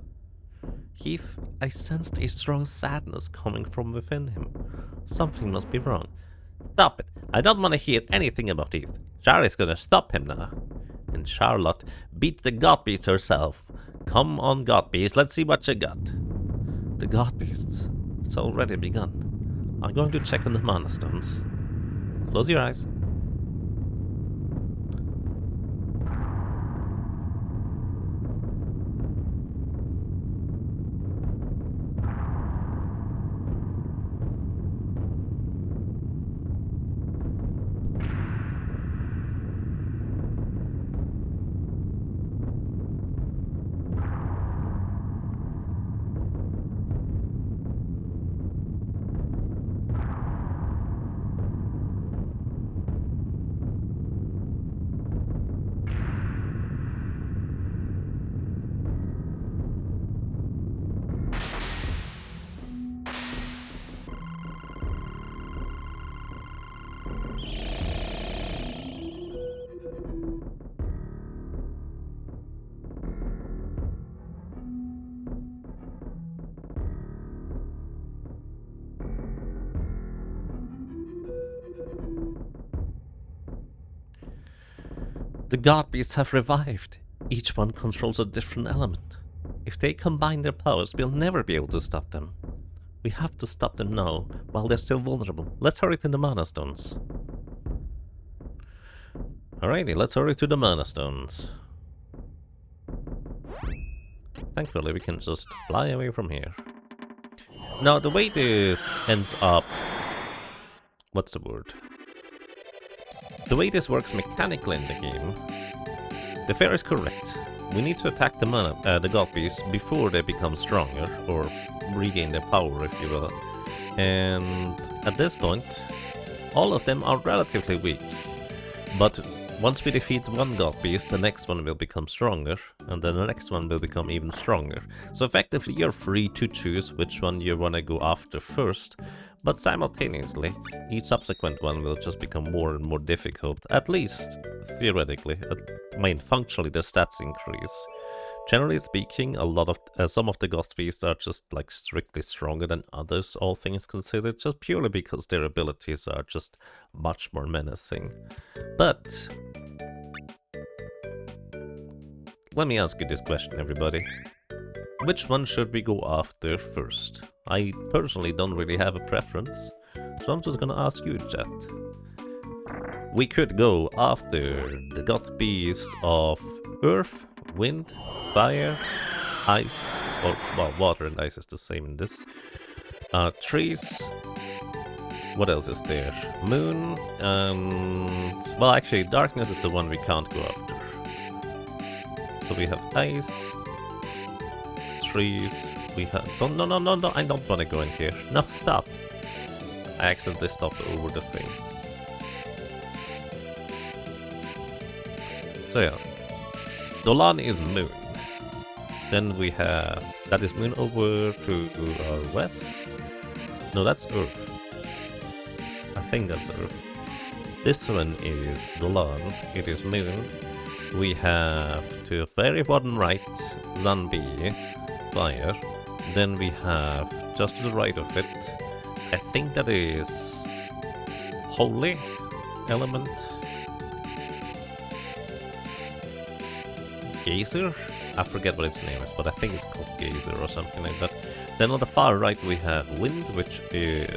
Heath, I sensed a strong sadness coming from within him. Something must be wrong. Stop it. I don't want to hear anything about Heath. Charlie's gonna stop him now. And Charlotte beat the God Beast herself. Come on, God Beast, let's see what you got. The God Beasts. It's already begun. I'm going to check on the Mana Stones. Close your eyes. The god beasts have revived. Each one controls a different element. If they combine their powers, we'll never be able to stop them. We have to stop them now, while they're still vulnerable. Let's hurry to the mana stones. Alrighty, let's hurry to the mana stones. Thankfully, we can just fly away from here. Now, the way this ends up... What's the word? The way this works mechanically in the game, the fair is correct. We need to attack the god beasts before they become stronger, or regain their power, if you will. And at this point, all of them are relatively weak. But once we defeat one god beast, the next one will become stronger, and then the next one will become even stronger. So effectively, you're free to choose which one you want to go after first, but simultaneously, each subsequent one will just become more and more difficult, at least theoretically. I mean, functionally, their stats increase. Generally speaking, some of the god beasts are just like strictly stronger than others, all things considered, just purely because their abilities are just much more menacing. But let me ask you this question, everybody. Which one should we go after first? I personally don't really have a preference, so I'm just gonna ask you, chat. We could go after the god beast of Earth, Wind, Fire, Ice, or, well, water and ice is the same in this. Trees. What else is there? Moon, and... well, actually, darkness is the one we can't go after. So we have ice, trees, we have... No, I don't want to go in here. No, stop. I accidentally stopped over the thing. So yeah. Dolan is moon. Then we have... that is moon over to our west. No, that's earth. I think that's earth. This one is Dolan. It is moon. We have to the very bottom right, Zanbi, fire. Then we have just to the right of it, I think that is holy element. Geyser? I forget what its name is, but I think it's called Geyser or something like that. Then on the far right we have wind, which is...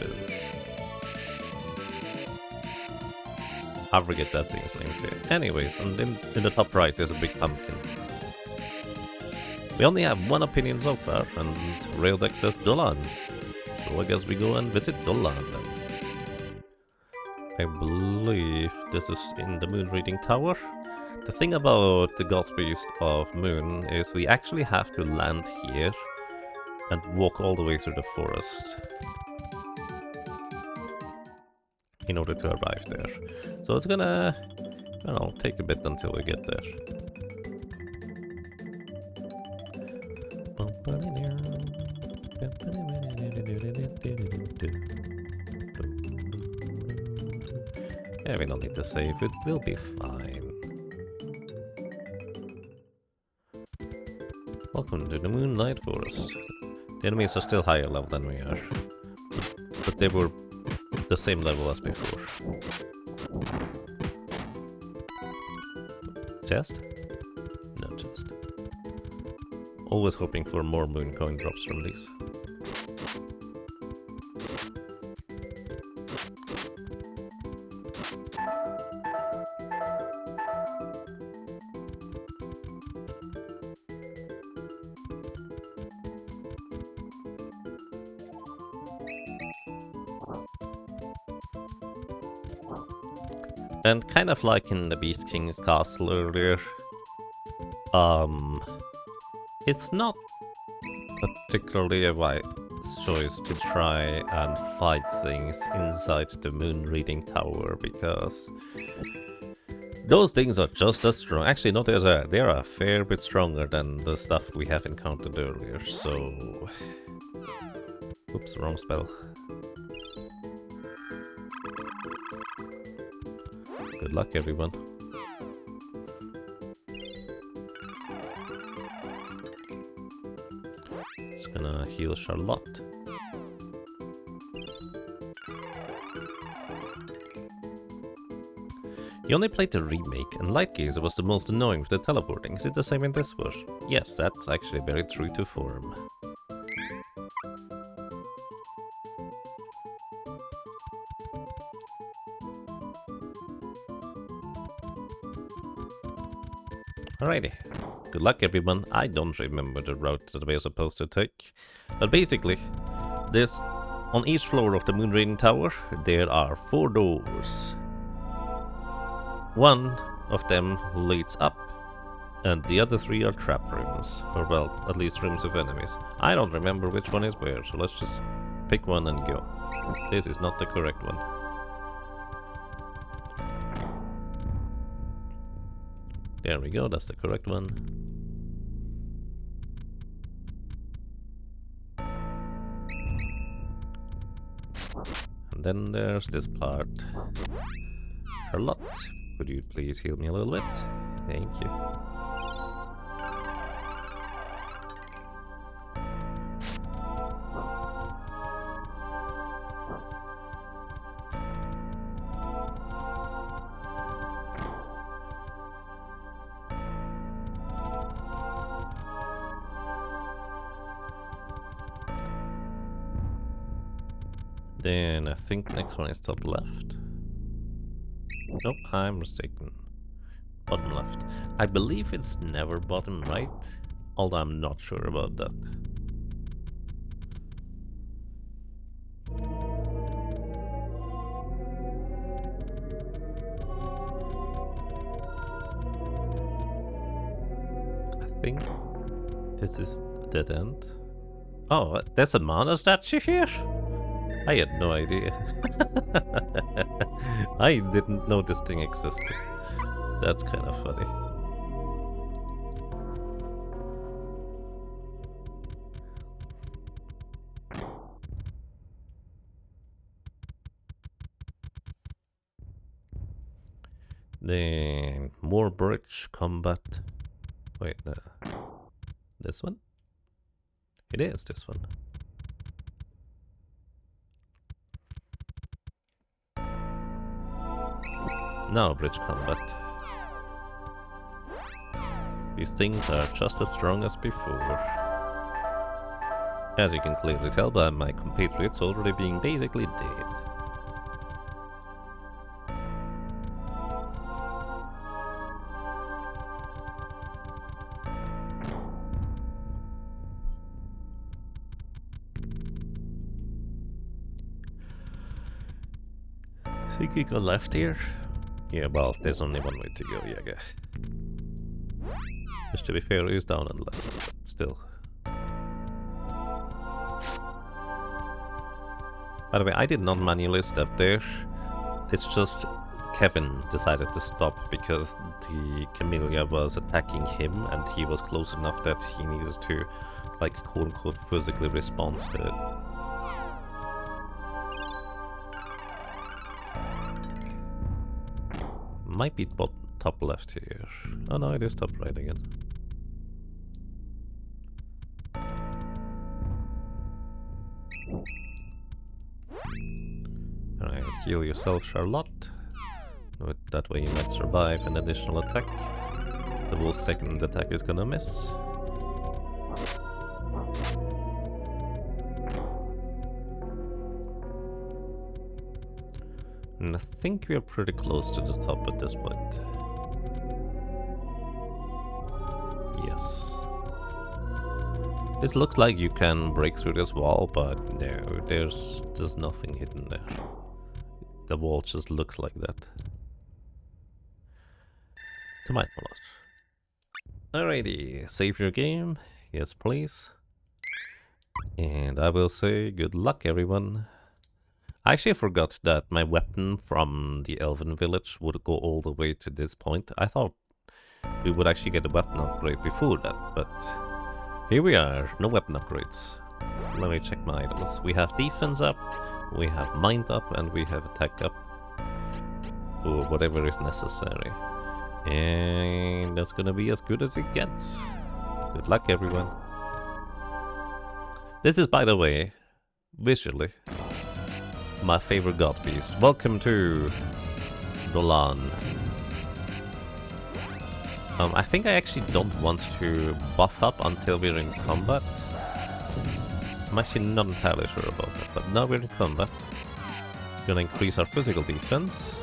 I forget that thing's name too. Anyways, and then in the top right there's a big pumpkin. We only have one opinion so far, and Raildeck says Dolan. So I guess we go and visit Dolan then. I believe this is in the Moon Reading Tower. The thing about the God Beast of Moon is we actually have to land here and walk all the way through the forest in order to arrive there. So it's gonna, I don't know, take a bit until we get there. Yeah, we don't need to save it, we'll be fine. Welcome to the Moonlight Forest. The enemies are still higher level than we are, but they were the same level as before. Chest? No chest. Always hoping for more moon coin drops from these. And kind of like in the Beast King's castle earlier, it's not particularly a wise choice to try and fight things inside the Moon Reading Tower, because those things are just as strong. Actually, no, they're a fair bit stronger than the stuff we have encountered earlier, so... Oops, wrong spell. Good luck, everyone. Just gonna heal Charlotte. You only played the remake, and Light Gazer was the most annoying with the teleporting. Is it the same in this version? Yes, that's actually very true to form. Alrighty. Good luck, everyone. I don't remember the route that we are supposed to take. But basically, there's on each floor of the Moon Raiding Tower, there are 4 doors. One of them leads up, and the other 3 are trap rooms. Or well, at least rooms of enemies. I don't remember which one is where, so let's just pick one and go. This is not the correct one. There we go, that's the correct one. And then there's this part. Charlotte, could you please heal me a little bit? Thank you. Then I think next one is top left. Nope, I'm mistaken. Bottom left. I believe it's never bottom right, although I'm not sure about that. I think this is a dead end. Oh, there's a mana statue here? I had no idea. I didn't know this thing existed. That's kind of funny. Then more bridge combat. Wait, this one? It is this one. Now bridge combat. These things are just as strong as before. As you can clearly tell by my compatriots already being basically dead. I think we go left here. Yeah, well, there's only one way to go, yeah. Just to be fair, he's down and left, but still. By the way, I did not manually step there. It's just Kevin decided to stop because the Camellia was attacking him and he was close enough that he needed to, like, quote-unquote, physically respond to it. Might be top left here. Oh no, it is top right again. Alright, heal yourself, Charlotte. That way you might survive an additional attack. The wolf's second attack is gonna miss. And I think we are pretty close to the top at this point. Yes. This looks like you can break through this wall, but no, there's nothing hidden there. The wall just looks like that. To my knowledge. Alrighty, save your game. Yes, please. And I will say good luck, everyone. I actually forgot that my weapon from the Elven Village would go all the way to this point. I thought we would actually get a weapon upgrade before that, but here we are, no weapon upgrades. Let me check my items. We have defense up, we have mind up, and we have attack up for whatever is necessary. And that's gonna be as good as it gets. Good luck, everyone. This is, by the way, visually, my favorite god piece. Welcome to Dolan. I think I actually don't want to buff up until we're in combat. I'm actually not entirely sure about that, but now we're in combat. We're gonna increase our physical defense.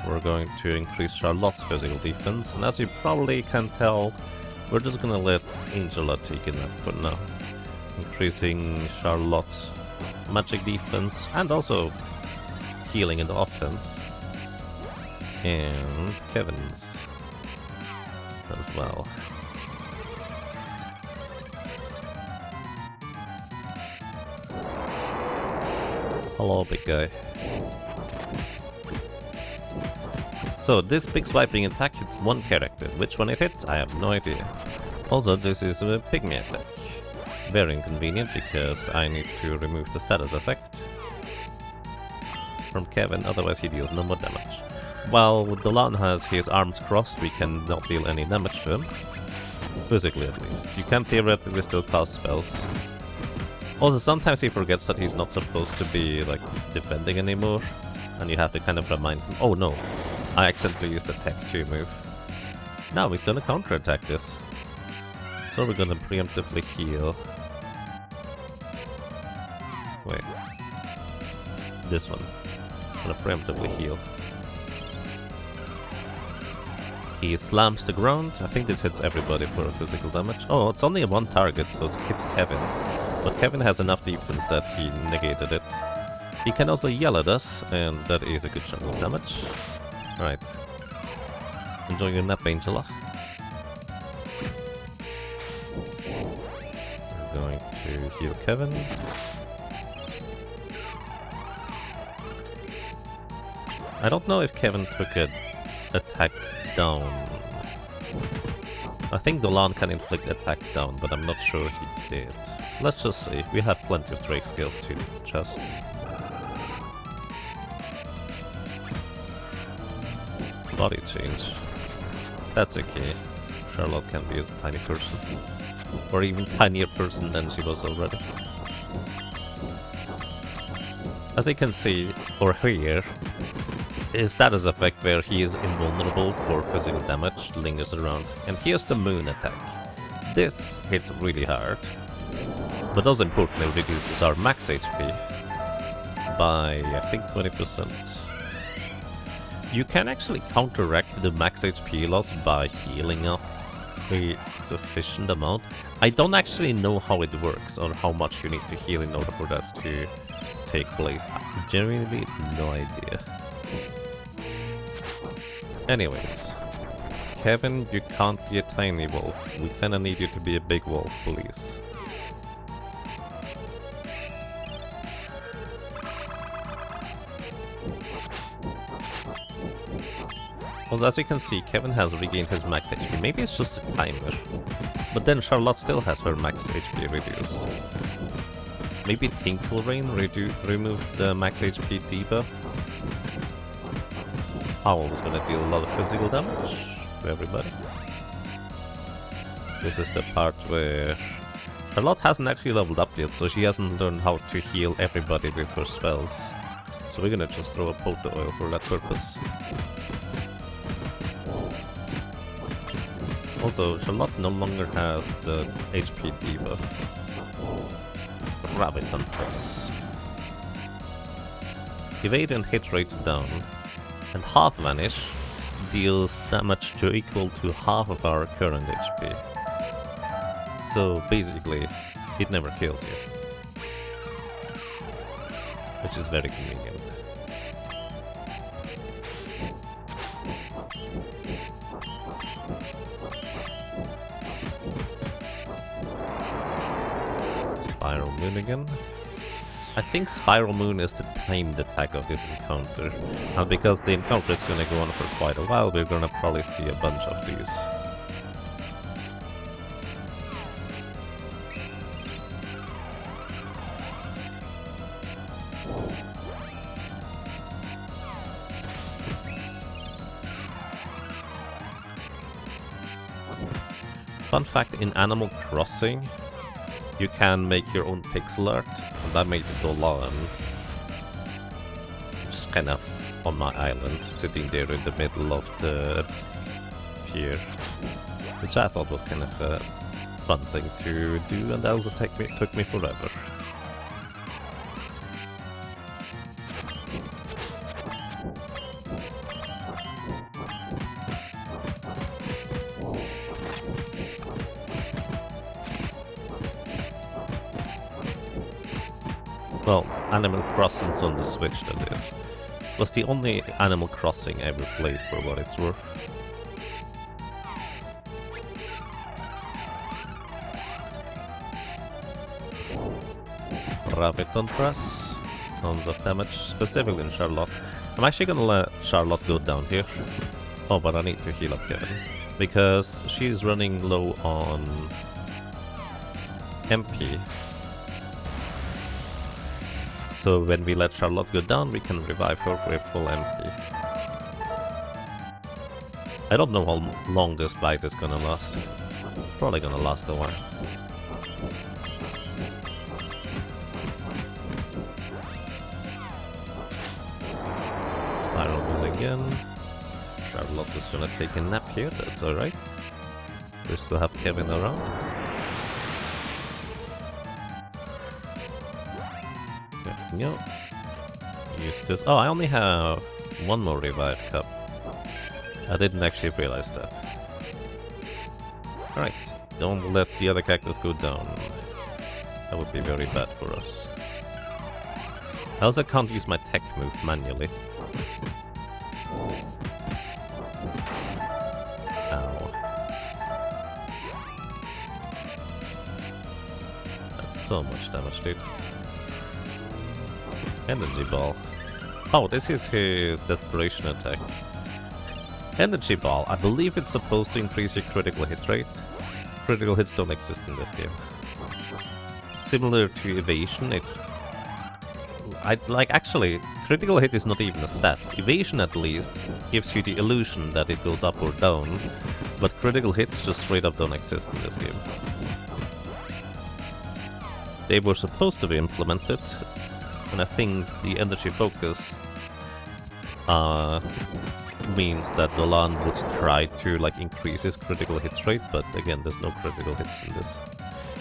We're going to increase Charlotte's physical defense, and as you probably can tell, we're just gonna let Angela take it up for now. Increasing Charlotte's magic defense, and also healing in the offense. And Kevin's as well. Hello, big guy. So, this big swiping attack hits one character. Which one it hits, I have no idea. Also, this is a pygmy attack. Very inconvenient because I need to remove the status effect from Kevin, otherwise he deals no more damage. While Dolan has his arms crossed, we cannot deal any damage to him. Physically, at least. You can theoretically still cast spells. Also, sometimes he forgets that he's not supposed to be, like, defending anymore. And you have to kind of remind him, oh no, I accidentally used a Tech 2 move. Now he's gonna counterattack this. So we're gonna preemptively heal. Wait. This one. Gonna preemptively heal. He slams the ground. I think this hits everybody for physical damage. Oh, it's only one target, so it hits Kevin. But Kevin has enough defense that he negated it. He can also yell at us, and that is a good chunk of damage. Alright. Enjoying your nap, Angela. We're going to heal Kevin. I don't know if Kevin took an attack down. I think Dolan can inflict attack down, but I'm not sure he did. Let's just see. We have plenty of Drake skills to just. Body change. That's okay. Charlotte can be a tiny person. Or even tinier person than she was already. As you can see, or hear, his status effect where he is invulnerable for physical damage lingers around. And here's the moon attack. This hits really hard, but also importantly reduces our max HP by, I think, 20%. You can actually counteract the max HP loss by healing up a sufficient amount. I don't actually know how it works or how much you need to heal in order for that to take place. I genuinely no idea. Anyways, Kevin, you can't be a tiny wolf. We kinda need you to be a big wolf, please. Well, as you can see, Kevin has regained his max HP. Maybe it's just a timer. But then Charlotte still has her max HP reduced. Maybe Tinkle Rain removed the max HP debuff. Howl is gonna deal a lot of physical damage to everybody. This is the part where Charlotte hasn't actually leveled up yet, so she hasn't learned how to heal everybody with her spells. So we're gonna just throw a Pota Oil for that purpose. Also, Charlotte no longer has the HP debuff. Rabbit Hunters. Evade and hit rate down. And half vanish deals damage to equal to half of our current HP. So basically, it never kills you. Which is very convenient. Spiral Moon again. I think Spiral Moon is the timed attack of this encounter, and because the encounter is gonna go on for quite a while, we're gonna probably see a bunch of these. Fun fact, in Animal Crossing, you can make your own pixel art, and I made Dolan just kind of on my island, sitting there in the middle of the here, which I thought was kind of a fun thing to do, and that also took me forever. Well, Animal Crossing's on the Switch, that is. Was the only Animal Crossing I ever played, for what it's worth. Rabbit on press. Tons of damage, specifically in Charlotte. I'm actually gonna let Charlotte go down here. Oh, but I need to heal up Kevin. Because she's running low on MP. So when we let Charlotte go down, we can revive her for a full MP. I don't know how long this bite is gonna last. Probably gonna last a while. Spiral Wheel again. Charlotte is gonna take a nap here, that's alright. We still have Kevin around. Go. Use this. Oh, I only have one more revive cup. I didn't actually realize that. Alright, don't let the other cactus go down. That would be very bad for us. I also can't use my tech move manually. Ow. That's so much damage, dude. Energy Ball. Oh, this is his Desperation attack. Energy Ball. I believe it's supposed to increase your critical hit rate. Critical hits don't exist in this game. Similar to Evasion, actually, critical hit is not even a stat. Evasion, at least, gives you the illusion that it goes up or down, but critical hits just straight up don't exist in this game. They were supposed to be implemented, and I think the energy focus means that Dolan would try to increase his critical hit rate, but again, there's no critical hits in this.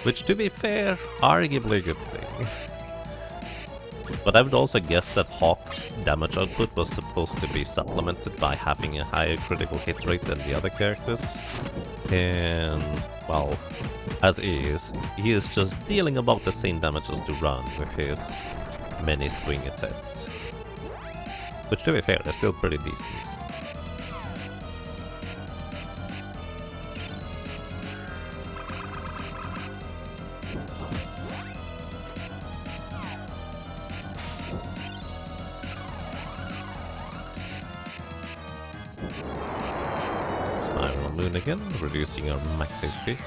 Which, to be fair, arguably a good thing. But I would also guess that Hawk's damage output was supposed to be supplemented by having a higher critical hit rate than the other characters. And, well, as is, he is just dealing about the same damage as Duran with his many swing attacks. Which, to be fair, is still pretty decent. Spiral Moon again, reducing our max HP.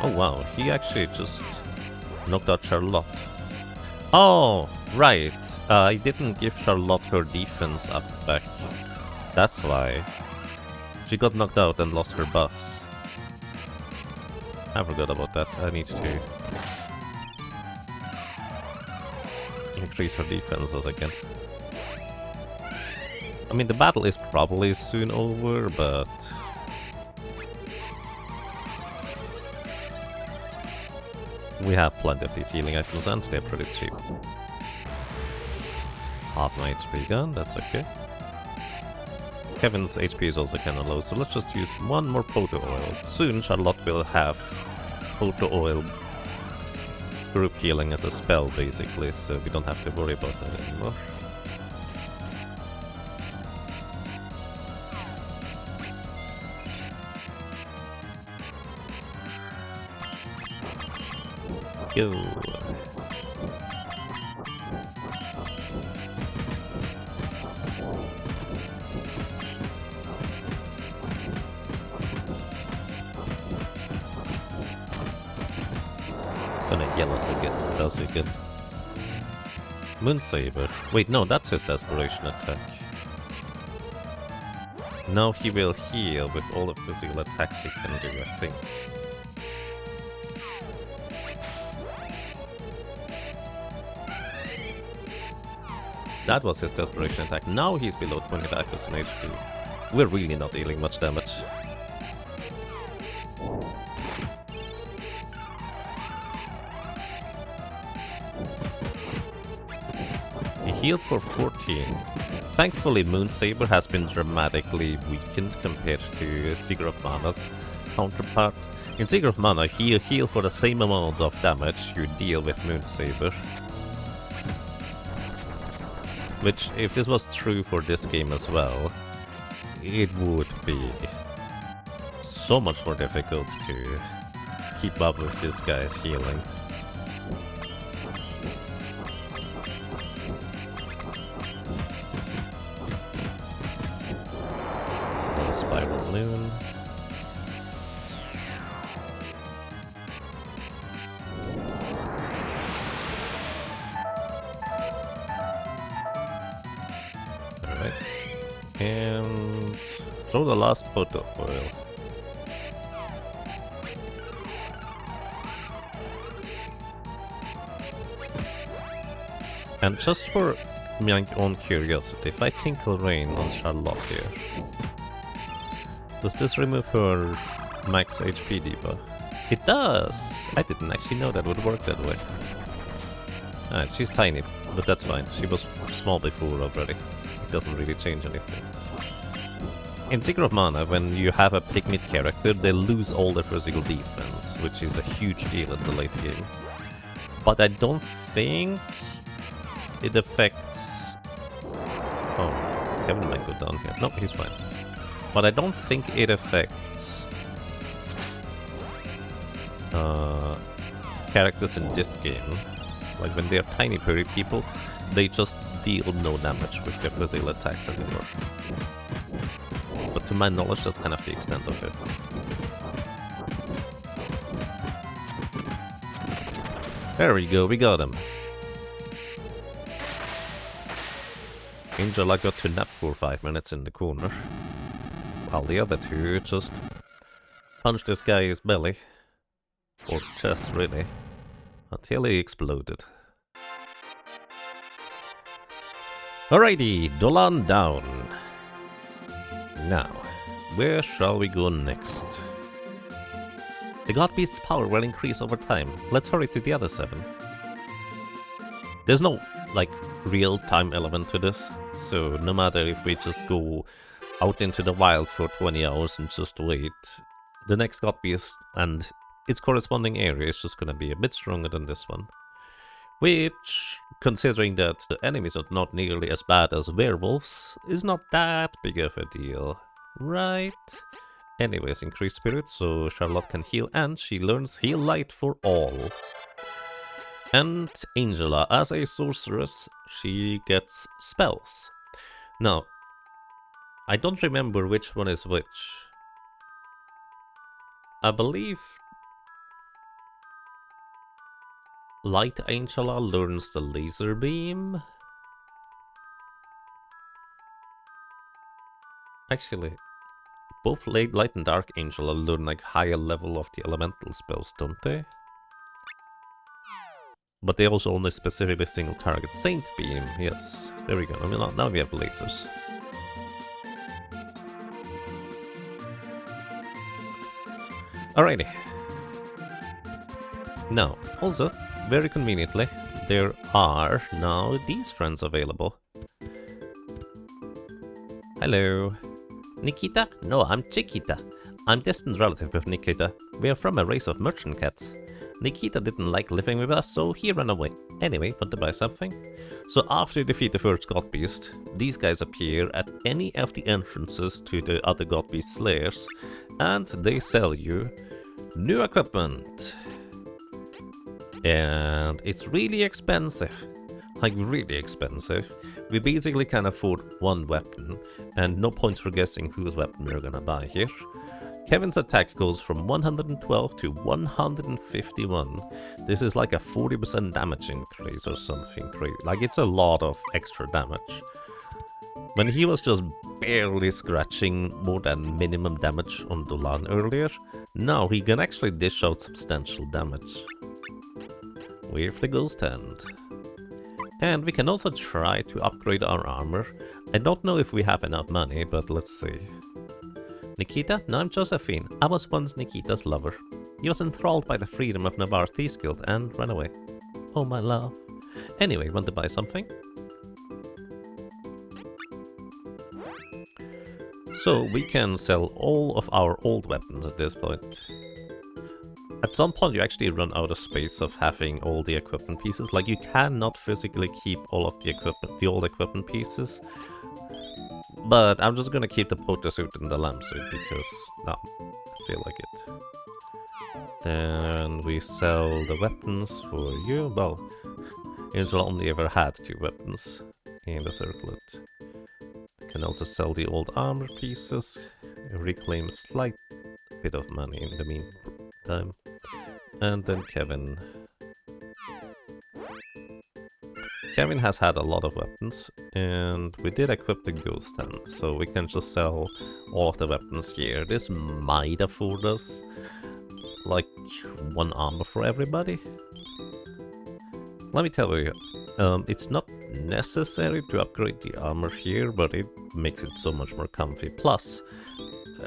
Oh wow, he actually just knocked out Charlotte. Oh, right. I didn't give Charlotte her defense up back. That's why. She got knocked out and lost her buffs. I forgot about that. I need to increase her defenses again. I mean, the battle is probably soon over, but we have plenty of these healing items and they're pretty cheap. Half my HP gone, that's okay. Kevin's HP is also kinda low, so let's just use one more Poto Oil. Soon Charlotte will have Poto Oil group healing as a spell, basically, so we don't have to worry about that anymore. Go. It's gonna yell us again, does it again? Moonsaber. Wait, no, that's his Desperation attack. Now he will heal with all the physical attacks he can do, I think. That was his desperation attack. Now he's below 25% HP. We're really not dealing much damage. He healed for 14. Thankfully, Moonsaber has been dramatically weakened compared to Seeker of Mana's counterpart. In Seeker of Mana, you heal for the same amount of damage you deal with Moonsaber. Which, if this was true for this game as well, it would be so much more difficult to keep up with this guy's healing. Spiral Moon. Alright. And throw the last pot of oil. And just for my own curiosity, if I Tinkle Rain on Charlotte here, does this remove her max HP debuff? It does! I didn't actually know that would work that way. Alright, she's tiny, but that's fine. She was small before already. It doesn't really change anything. In Seeker of Mana, when you have a pygmy character, they lose all their physical defense, which is a huge deal in the late game. But I don't think it affects... Oh, Kevin might go down here. No, he's fine. But I don't think it affects characters in this game. Like when they're tiny furry people, they just deal no damage with their physical attacks anymore. But to my knowledge, that's kind of the extent of it. There we go, we got him. Angela got to nap for 5 minutes in the corner, while the other two just punched this guy's belly, or chest really, until he exploded. Alrighty, Dolan down. Now, where shall we go next? The God Beast's power will increase over time. Let's hurry to the other 7. There's no, like, real time element to this, so no matter if we just go out into the wild for 20 hours and just wait, the next God Beast and its corresponding area is just gonna be a bit stronger than this one. Which, considering that the enemies are not nearly as bad as werewolves, is not that big of a deal, right? Anyways, increased spirit, so Charlotte can heal, and she learns Heal Light for all. And Angela, as a sorceress, she gets spells. Now, I don't remember which one is which. I believe Light Angela learns the laser beam. Actually, both Light and Dark Angela learn like higher level of the elemental spells, don't they? But they also only specifically single target. Saint Beam, yes. There we go. I mean, now we have lasers. Alrighty. Now, also, very conveniently, there are now these friends available. Hello. Nikita? No, I'm Chiquita. I'm distant relative with Nikita. We are from a race of merchant cats. Nikita didn't like living with us, so he ran away. Anyway, want to buy something? So after you defeat the first God Beast, these guys appear at any of the entrances to the other God Beast lairs, and they sell you new equipment. And it's really expensive. Like, really expensive. We basically can afford one weapon, and no points for guessing whose weapon we're gonna buy here. Kevin's attack goes from 112 to 151. This is like a 40% damage increase or something crazy. Like, it's a lot of extra damage. When he was just barely scratching more than minimum damage on Dolan earlier, now he can actually dish out substantial damage with the Ghost Hand. And we can also try to upgrade our armor. I don't know if we have enough money, but let's see. Nikita? No, I'm Josephine. I was once Nikita's lover. He was enthralled by the freedom of Navarre Thieves Guild and ran away. Oh, my love. Anyway, want to buy something? So we can sell all of our old weapons at this point. At some point you actually run out of space of having all the equipment pieces. Like, you cannot physically keep all of the old equipment pieces. But I'm just gonna keep the potor suit and the lamb suit because, no, I feel like it. Then we sell the weapons for you. Well, Angel only ever had 2 weapons in the circlet. Can also sell the old armor pieces, reclaim a slight bit of money in the meantime. And then Kevin. Kevin has had a lot of weapons, and we did equip the ghost hand, so we can just sell all of the weapons here. This might afford us like 1 armor for everybody. Let me tell you, it's not necessary to upgrade the armor here, but it makes it so much more comfy. Plus,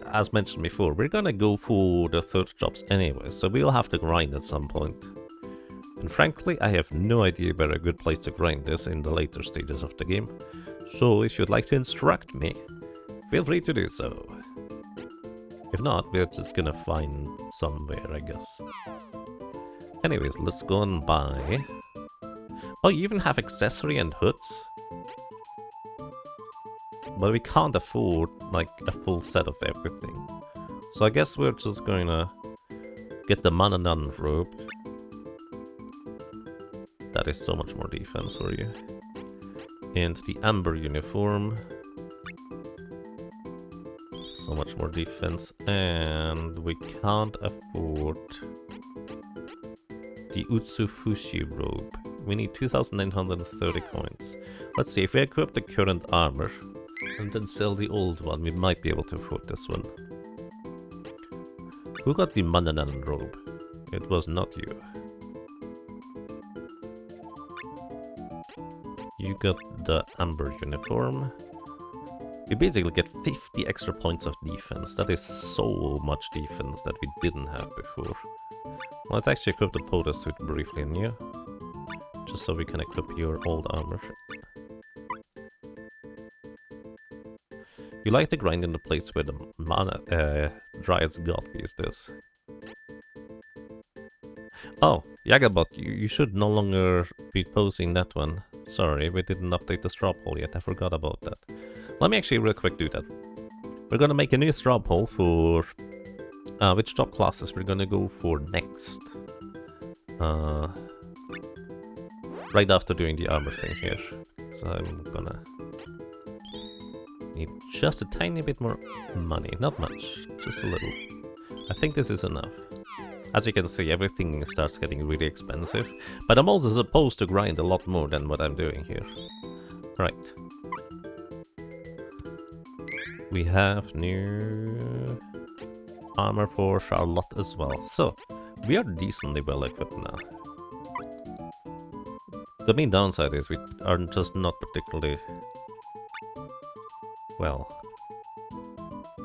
as mentioned before, we're gonna go for the 3rd jobs anyway, so we'll have to grind at some point. And frankly, I have no idea where a good place to grind this in the later stages of the game. So if you'd like to instruct me, feel free to do so. If not, we're just gonna find somewhere, I guess. Anyways, let's go and buy... Oh, you even have accessory and hoods? But we can't afford, like, a full set of everything. So I guess we're just gonna get the Mananan robe. That is so much more defense for you. And the Amber uniform. So much more defense. And we can't afford the Utsufushi robe. We need 2,930 coins. Let's see, if we equip the current armor and then sell the old one, we might be able to afford this one. Who got the Mananan robe? It was not you. You got the Amber uniform. You basically get 50 extra points of defense. That is so much defense that we didn't have before. Let's actually equip the potor suit briefly in you. Just so we can equip your old armor. You like to grind in the place where the mana Dryad's god is this. Oh, Yagabot, you should no longer be posing that one. Sorry, we didn't update the straw poll yet, I forgot about that. Let me actually real quick do that. We're gonna make a new straw poll for which job classes we're gonna go for next. Right after doing the armor thing here. So I'm gonna need just a tiny bit more money. Not much, just a little. I think this is enough. As you can see, everything starts getting really expensive. But I'm also supposed to grind a lot more than what I'm doing here. Right. We have new armor for Charlotte as well. So, we are decently well equipped now. The main downside is we are just not particularly... well...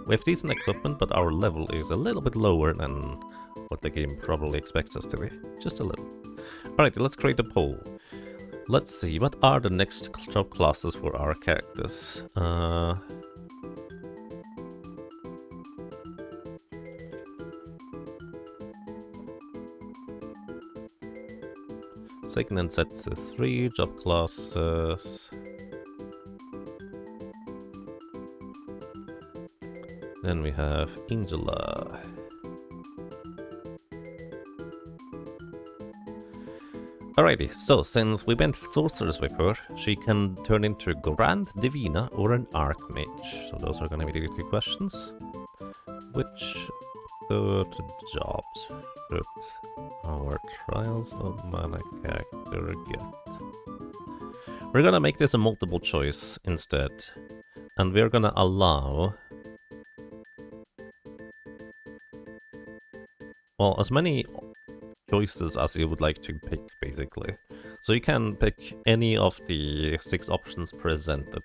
we have decent equipment, but our level is a little bit lower than what the game probably expects us to be. Just a little. Alright, let's create a poll. Let's see, what are the next job classes for our characters? Second and set to 3 job classes. Then we have Angela. Alrighty, so since we went sorceress with her, she can turn into Grand Divina or an Archmage. So those are gonna be the 2 questions. Which 3rd jobs should our Trials of Mana character get? We're gonna make this a multiple choice instead. And we're gonna allow... well, as many choices as you would like to pick, basically. So you can pick any of the 6 options presented.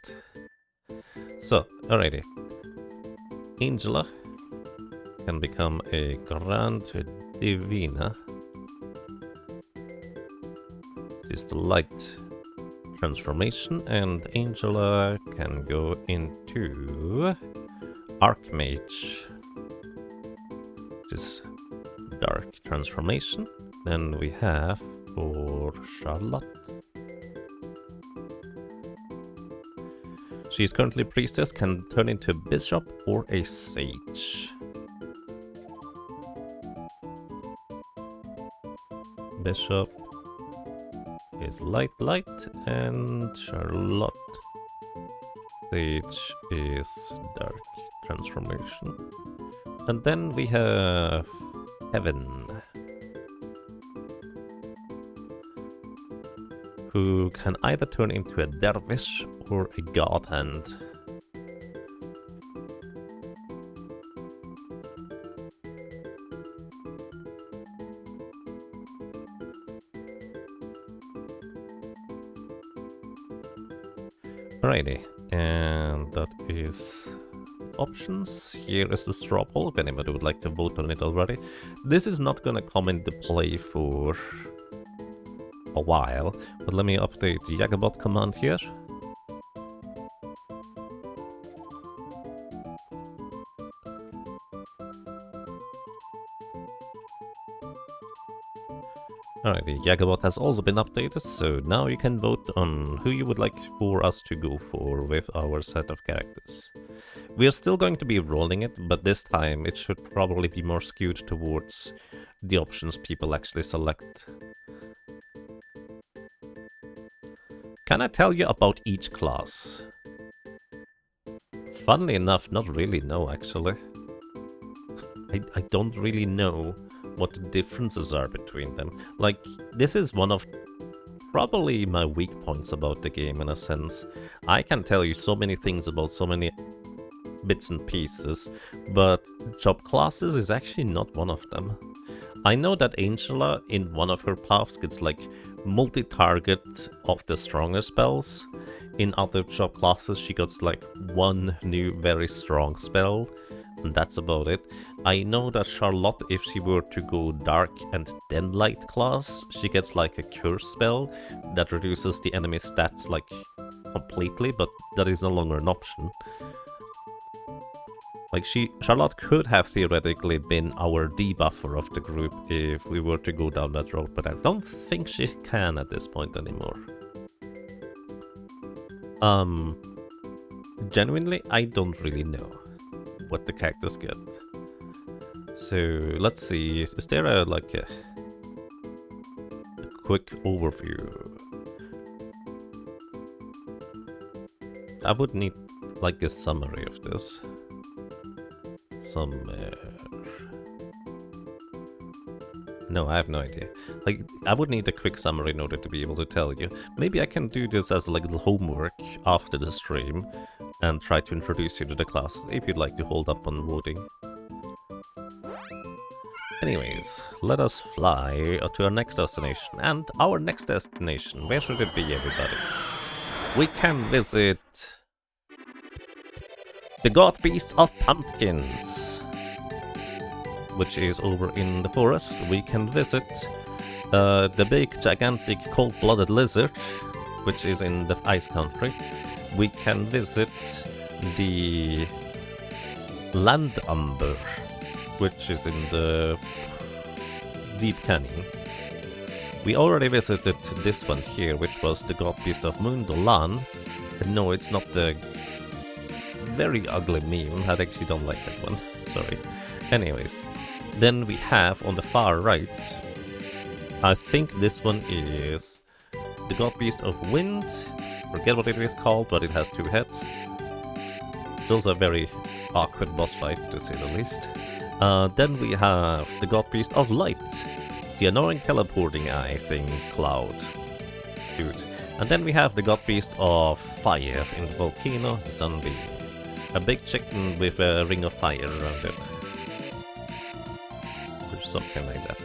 So, alrighty. Angela can become a Grand Divina. Just the light transformation, and Angela can go into Archmage, which is dark transformation. Then we have for Charlotte, she's currently priestess, can turn into a bishop or a sage. Bishop is light, and Charlotte sage is dark transformation. And then we have Heaven, who can either turn into a dervish or a god hand. Alrighty, and that is options. Here is the straw poll, if anybody would like to vote on it already. This is not gonna come into play for a while, but let me update the Jagabot command here. Alright, the Jagabot has also been updated, so now you can vote on who you would like for us to go for with our set of characters. We are still going to be rolling it, but this time it should probably be more skewed towards the options people actually select. Can I tell you about each class? Funnily enough, not really, no, actually. I don't really know what the differences are between them. Like, this is one of probably my weak points about the game, in a sense. I can tell you so many things about so many bits and pieces, but job classes is actually not one of them. I know that Angela, in one of her paths, gets like multi-target of the stronger spells. In other job classes, she gets like one new very strong spell, and that's about it. I know that Charlotte, if she were to go dark and then light class, she gets like a curse spell that reduces the enemy stats like completely, but that is no longer an option. Like, Charlotte could have theoretically been our debuffer of the group if we were to go down that road, but I don't think she can at this point anymore. Genuinely, I don't really know what the characters get. So, let's see, is there a quick overview? I would need like a summary of this. Somewhere. No, I have no idea. Like, I would need a quick summary in order to be able to tell you. Maybe I can do this as like little homework after the stream and try to introduce you to the classes if you'd like to hold up on voting. Anyways, let us fly to our next destination. And our next destination, where should it be, everybody? We can visit the God Beast of Pumpkins, which is over in the forest. We can visit the big, gigantic, cold-blooded lizard, which is in the ice country. We can visit the land umber, which is in the deep canyon. We already visited this one here, which was the God Beast of Mundolan. No, it's not the very ugly meme. I actually don't like that one. Sorry. Anyways, then we have on the far right, I think this one is the God Beast of Wind. Forget what it is called, but it has 2 heads. It's also a very awkward boss fight, to say the least. Then we have the God Beast of Light, the annoying teleporting eye thing, Cloud. Dude. And then we have the God Beast of Fire in the volcano, Zombie. A big chicken with a ring of fire around it. Or something like that.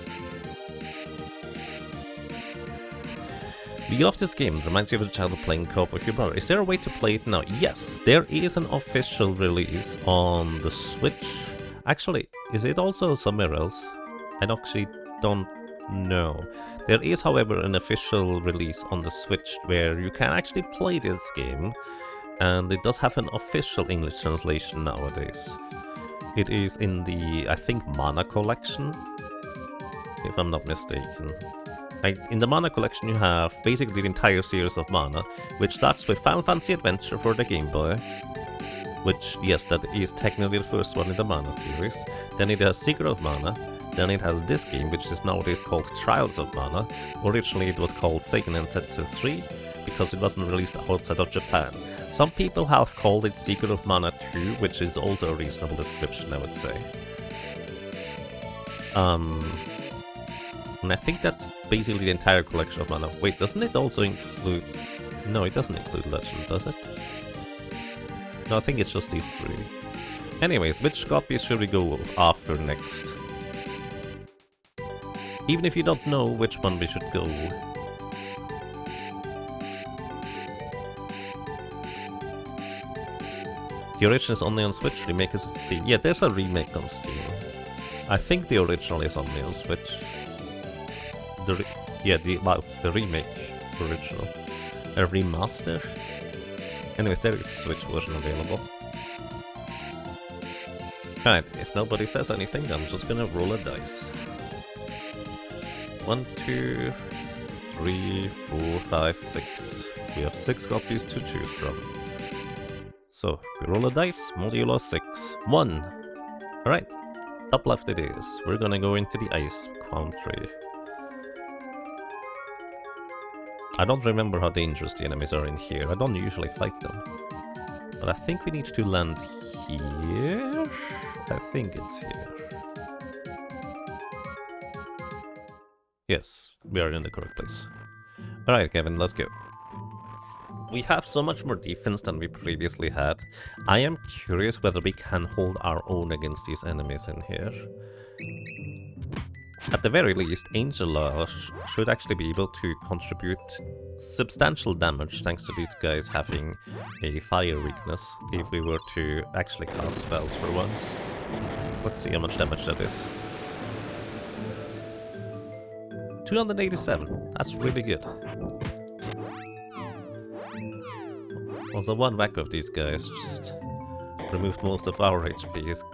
The of this game reminds you of a child playing co-op with your brother. Is there a way to play it now? Yes, there is an official release on the Switch. Actually, is it also somewhere else? I actually don't know. There is, however, an official release on the Switch where you can actually play this game, and it does have an official English translation nowadays. It is in the, I think, Mana collection, if I'm not mistaken. In the Mana collection you have basically the entire series of Mana, which starts with Final Fantasy Adventure for the Game Boy, which, yes, that is technically the first one in the Mana series. Then it has Secret of Mana, then it has this game, which is nowadays called Trials of Mana. Originally it was called Seiken Densetsu 3, because it wasn't released outside of Japan. Some people have called it Secret of Mana 2, which is also a reasonable description, I would say. And I think that's basically the entire collection of Mana. Wait, doesn't it also include... No, it doesn't include Legend, does it? No, I think it's just these three. Anyways, which copies should we go after next? Even if you don't know which one we should go. The original is only on Switch, remake is on Steam. Yeah, there's a remake on Steam. I think the original is only on Switch. The remake original. A remaster? Anyways, there is a Switch version available. Alright, if nobody says anything, I'm just gonna roll a dice. 1, 2, 3, 4, 5, 6. We have 6 copies to choose from. So, we roll a dice, modulo 6. 1! Alright, top left it is. We're gonna go into the ice country. I don't remember how dangerous the enemies are in here. I don't usually fight them. But I think we need to land here? I think it's here. Yes, we are in the correct place. Alright, Kevin, let's go. We have so much more defense than we previously had. I am curious whether we can hold our own against these enemies in here. At the very least, Angela should actually be able to contribute substantial damage thanks to these guys having a fire weakness, if we were to actually cast spells for once. Let's see how much damage that is. 287, that's really good. Also, one whack of these guys just removed most of our HPs.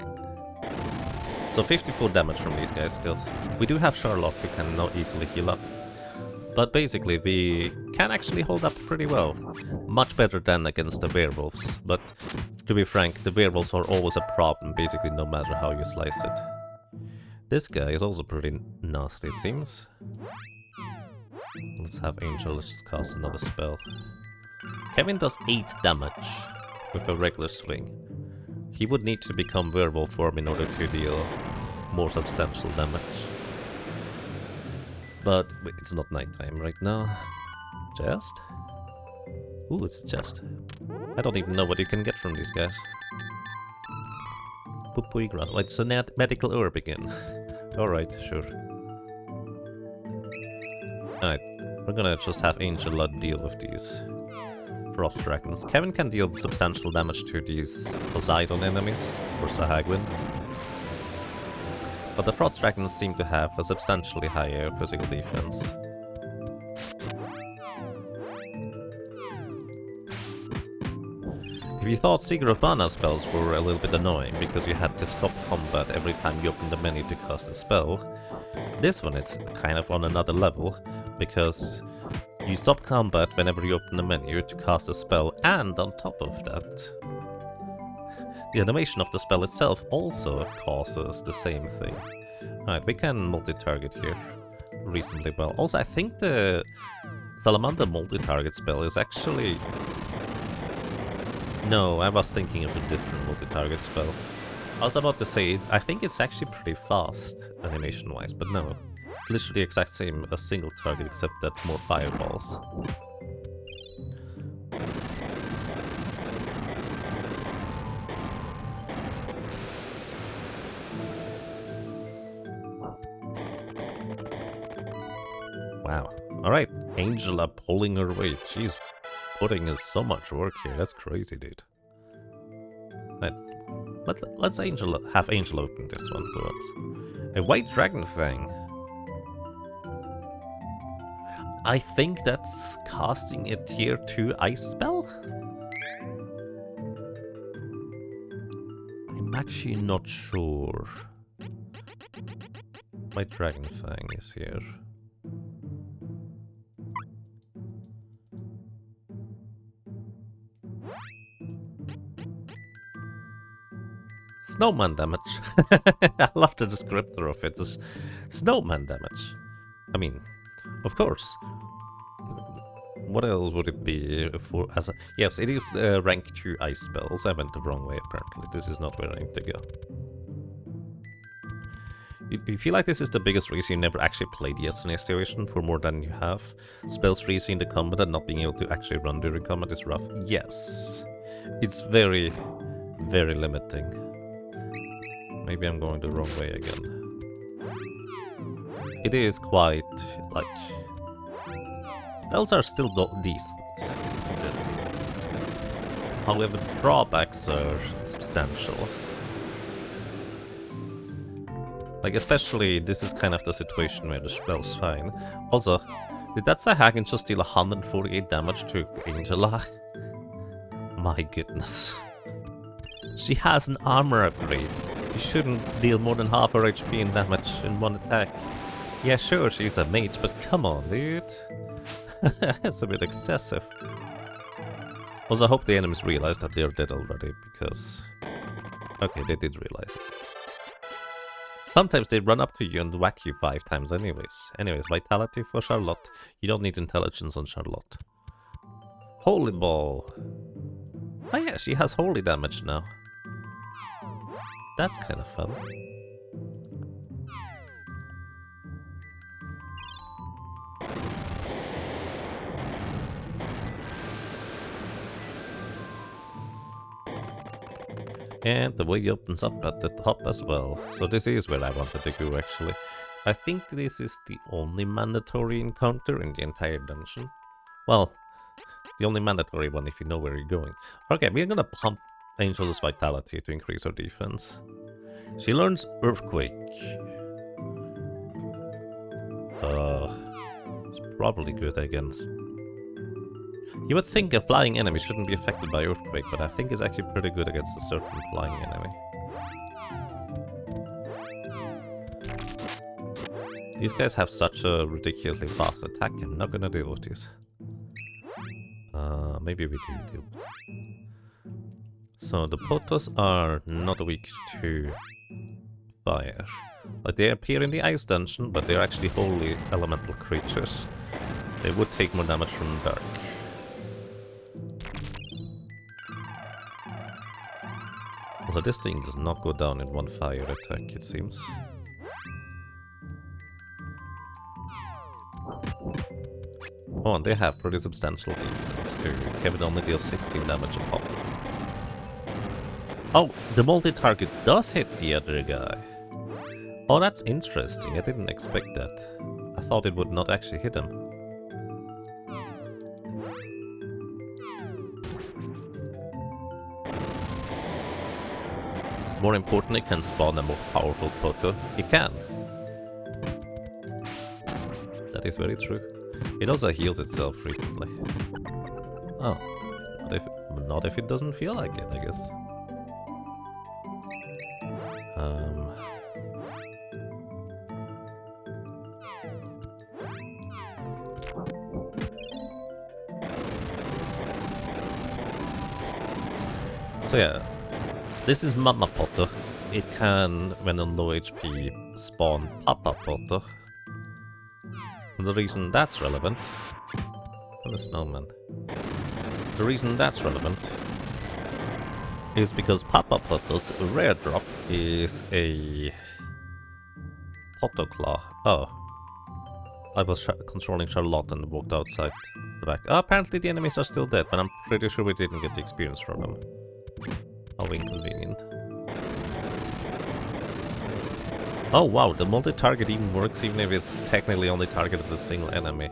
So 54 damage from these guys still. We do have Charlotte who can now easily heal up. But basically we can actually hold up pretty well. Much better than against the werewolves. But to be frank, the werewolves are always a problem, basically no matter how you slice it. This guy is also pretty nasty, it seems. Let's have Angel, let's just cast another spell. Kevin does 8 damage with a regular swing. He would need to become werewolf form in order to deal more substantial damage. But it's not nighttime right now. Chest? Ooh, it's a chest. I don't even know what you can get from these guys. Pupui grass. Oh, it's a medical herb again. Alright, sure. Alright, we're gonna just have Angela deal with these Frost Dragons. Kevin can deal substantial damage to these Poseidon enemies, or Sahagwin. But the Frost Dragons seem to have a substantially higher physical defense. If you thought Secret of Mana spells were a little bit annoying because you had to stop combat every time you opened the menu to cast a spell, this one is kind of on another level, because you stop combat whenever you open the menu to cast a spell, and on top of that, the animation of the spell itself also causes the same thing. Alright, we can multi-target here reasonably well. Also, I think the Salamander multi-target spell is actually... No, I was thinking of a different multi-target spell. I was about to say, I think it's actually pretty fast animation-wise, but no. Literally the exact same, a single target, except that more fireballs. Wow. Alright, Angela pulling her weight. She's putting in so much work here. That's crazy, dude. Right. Let's have Angela open this one for once. A white dragon fang. I think that's casting a tier 2 ice spell? I'm actually not sure. My dragon fang is here. Snowman damage. I love the descriptor of it. It's snowman damage. I mean, of course. What else would it be for? As a, yes, it is rank 2 ice spells. I went the wrong way apparently. This is not where I need to go. You feel like this is the biggest reason you never actually played the SNES situation for more than you have? Spells freezing the combat and not being able to actually run during combat is rough. Yes. It's very, very limiting. Maybe I'm going the wrong way again. It is quite, like... Spells are still decent. However, the drawbacks are substantial. Like, especially, this is kind of the situation where the spells shine. Also, did that Sahagan just deal 148 damage to Angela? My goodness. She has an armor upgrade. You shouldn't deal more than half her HP in damage in one attack. Yeah, sure, she's a mage, but come on, dude. It's a bit excessive. Also, I hope the enemies realize that they're dead already, because... Okay, they did realize it. Sometimes they run up to you and whack you 5 times anyways. Anyways, vitality for Charlotte. You don't need intelligence on Charlotte. Holy ball. Oh yeah, she has holy damage now. That's kind of fun. And the way opens up at the top as well. So this is where I wanted to go actually. I think this is the only mandatory encounter in the entire dungeon. Well, the only mandatory one if you know where you're going. Okay, we're gonna pump Angel's vitality to increase her defense. She learns Earthquake. It's probably good against... You would think a flying enemy shouldn't be affected by Earthquake, but I think it's actually pretty good against a certain flying enemy. These guys have such a ridiculously fast attack, I'm not gonna deal with this. Maybe we do deal with it. So the Potos are not weak to fire. Like they appear in the ice dungeon, but they're actually wholly elemental creatures. They would take more damage from dark. So this thing does not go down in one fire attack, it seems. Oh, and they have pretty substantial defense too. Kevin only deals 16 damage a pop. Oh, the multi-target does hit the other guy. Oh, that's interesting. I didn't expect that. I thought it would not actually hit him. More importantly, it can spawn a more powerful Poto. It can. That is very true. It also heals itself frequently. Oh. Not if it doesn't feel like it, I guess. So yeah. This is Mama Poto. It can, when on low HP, spawn Papa Poto. And the reason that's relevant... Oh, the snowman. The reason that's relevant is because Papa Poto's rare drop is a... Poto Claw. Oh. I was controlling Charlotte and walked outside the back. Oh, apparently the enemies are still dead, but I'm pretty sure we didn't get the experience from them. How inconvenient. Oh wow, the multi-target even works even if it's technically only targeted a single enemy.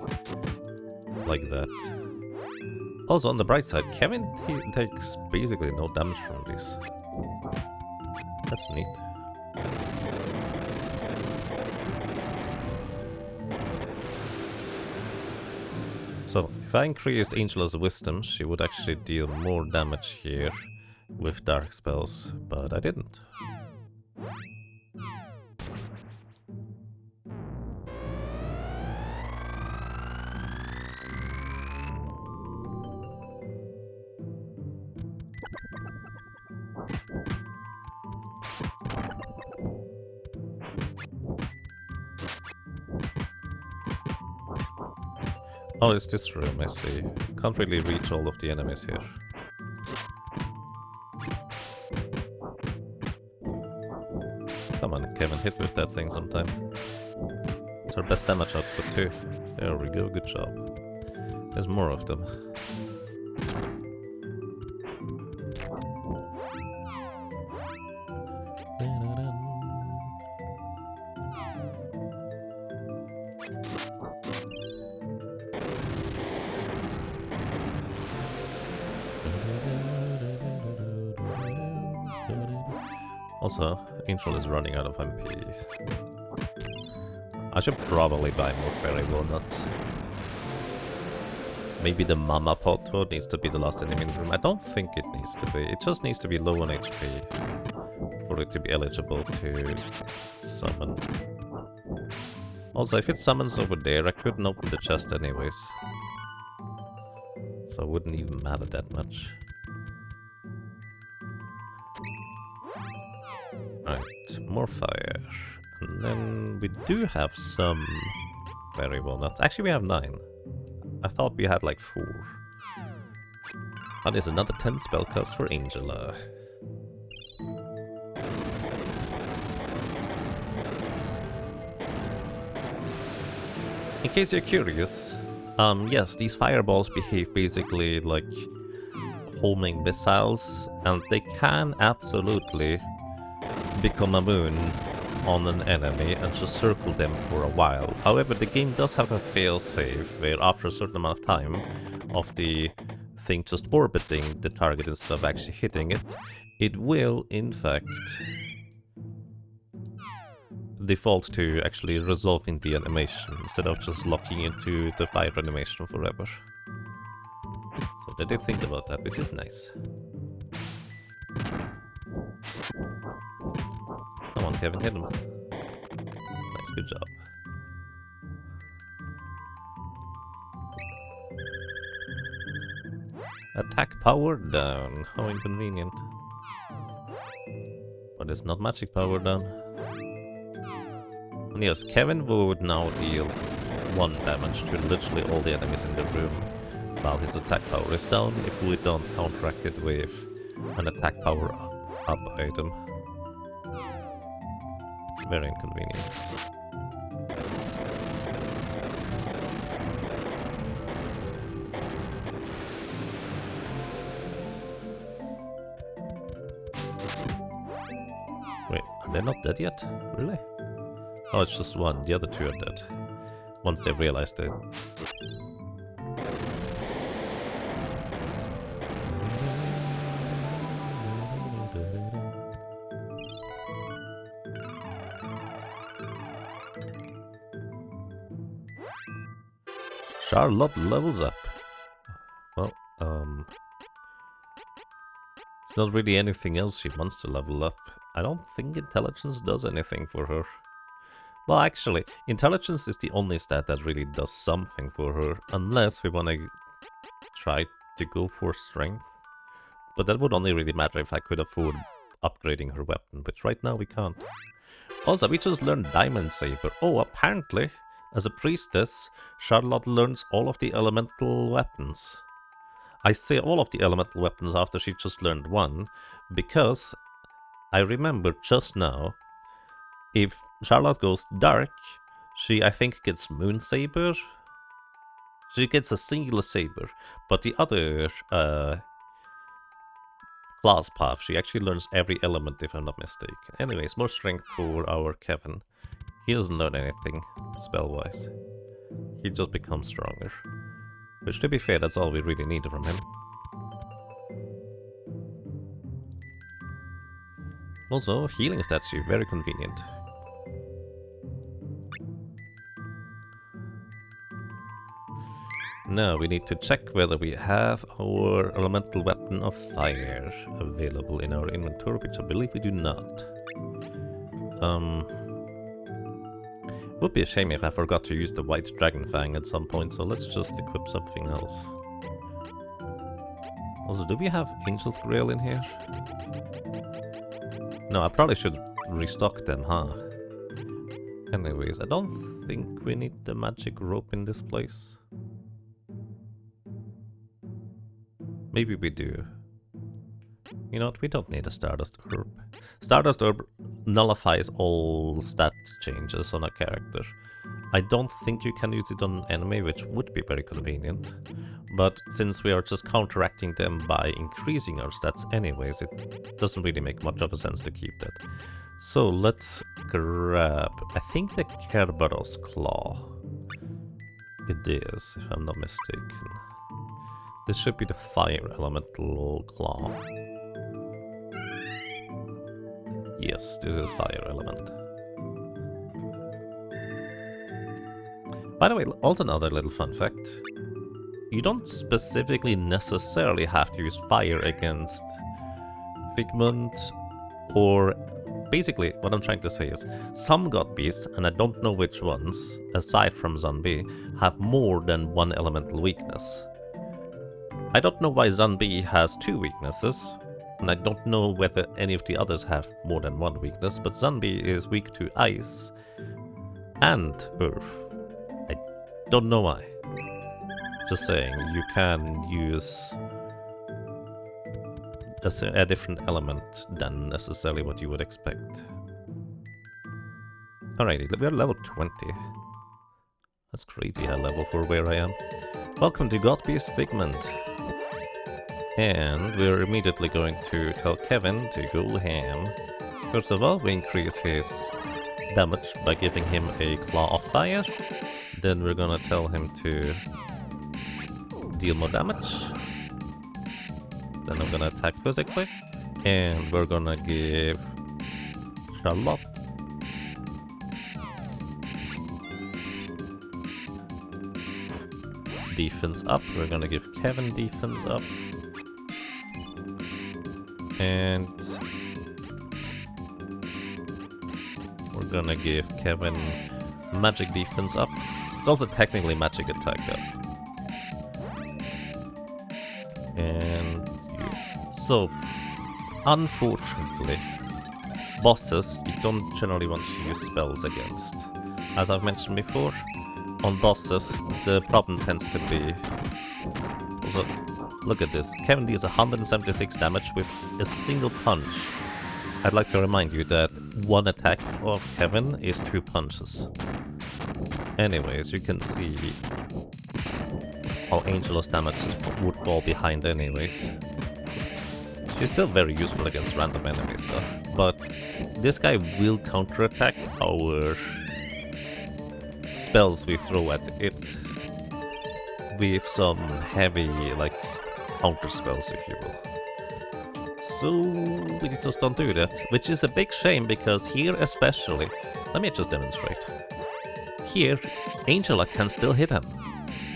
like that. Also, on the bright side, Kevin he takes basically no damage from this. That's neat. So, if I increased Angela's wisdom, she would actually deal more damage here with dark spells, but I didn't. Oh, it's this room, I see. Can't really reach all of the enemies here. Come on, Kevin, hit with that thing sometime. It's our best damage output too. There we go, good job. There's more of them. Also, Angel is running out of MP. I should probably buy more fairy walnuts. Maybe the Mama Potter needs to be the last enemy in the room. I don't think it needs to be. It just needs to be low on HP for it to be eligible to summon. Also, if it summons over there, I couldn't open the chest anyways. So it wouldn't even matter that much. Right, more fire. And then we do have some fairy walnuts. Actually, we have 9. I thought we had like 4. That is another 10 spellcast for Angela. In case you're curious, yes, these fireballs behave basically like homing missiles, and they can absolutely become a moon on an enemy and just circle them for a while. However, the game does have a fail-safe where after a certain amount of time of the thing just orbiting the target instead of actually hitting it, it will in fact default to actually resolving the animation instead of just locking into the fire animation forever. So they did think about that, which is nice. Come on, Kevin, hit him. Nice, good job. Attack power down. How inconvenient. But it's not magic power down. And yes, Kevin would now deal 1 damage to literally all the enemies in the room, while his attack power is down if we don't counteract it with an attack power up item. Very inconvenient. Wait, are they not dead yet? Really? Oh, it's just 1. The other 2 are dead. Once they realized it. Charlotte levels up. Well, it's not really anything else she wants to level up. I don't think intelligence does anything for her. Well, actually, intelligence is the only stat that really does something for her, unless we want to try to go for strength. But that would only really matter if I could afford upgrading her weapon, which right now we can't. Also, we just learned Diamond Saber. Oh, apparently, as a priestess, Charlotte learns all of the elemental weapons. I say all of the elemental weapons after she just learned 1, because I remember just now, if Charlotte goes dark, she, I think, gets Moon Saber. She gets a singular saber, but the other class path, she actually learns every element, if I'm not mistaken. Anyways, more strength for our Kevin. He doesn't learn anything spell-wise. He just becomes stronger. Which, to be fair, that's all we really need from him. Also, healing statue, very convenient. Now we need to check whether we have our elemental weapon of fire available in our inventory, which I believe we do not. Would be a shame if I forgot to use the white dragon fang at some point, so let's just equip something else. Also, do we have Angel's Grail in here? No, I probably should restock them, huh? Anyways, I don't think we need the magic rope in this place. Maybe we do. You know what, we don't need a Stardust Herb. Stardust Herb nullifies all stat changes on a character. I don't think you can use it on an enemy, which would be very convenient. But since we are just counteracting them by increasing our stats anyways, it doesn't really make much of a sense to keep that. So let's grab, I think, the Kerberos Claw. It is, if I'm not mistaken. This should be the Fire Elemental Claw. Yes, this is Fire Element. By the way, also another little fun fact. You don't specifically necessarily have to use fire against Figment, or basically what I'm trying to say is some god beasts, and I don't know which ones, aside from Zombie, have more than one elemental weakness. I don't know why Zombie has 2 weaknesses, and I don't know whether any of the others have more than 1 weakness, but Zombie is weak to ice and earth. I don't know why. Just saying, you can use a different element than necessarily what you would expect. Alrighty, we're level 20. That's crazy high level for where I am. Welcome to Godbeast Figment. And we're immediately going to tell Kevin to go ham. First of all, we increase his damage by giving him a Claw of Fire. Then we're gonna tell him to deal more damage. Then I'm gonna attack physically. And we're gonna give Charlotte defense up. We're gonna give Kevin defense up. And we're gonna give Kevin magic defense up. It's also technically magic attack up. And so, unfortunately, bosses you don't generally want to use spells against. As I've mentioned before, on bosses the problem tends to be... Also, look at this. Kevin deals 176 damage with a single punch. I'd like to remind you that one attack of Kevin is 2 punches. Anyways, you can see how Angelo's damage would fall behind anyways. She's still very useful against random enemies though. But this guy will counterattack our spells we throw at it with some heavy, like, counter spells, if you will. So we just don't do that, which is a big shame because here especially, let me just demonstrate. Here, Angela can still hit him.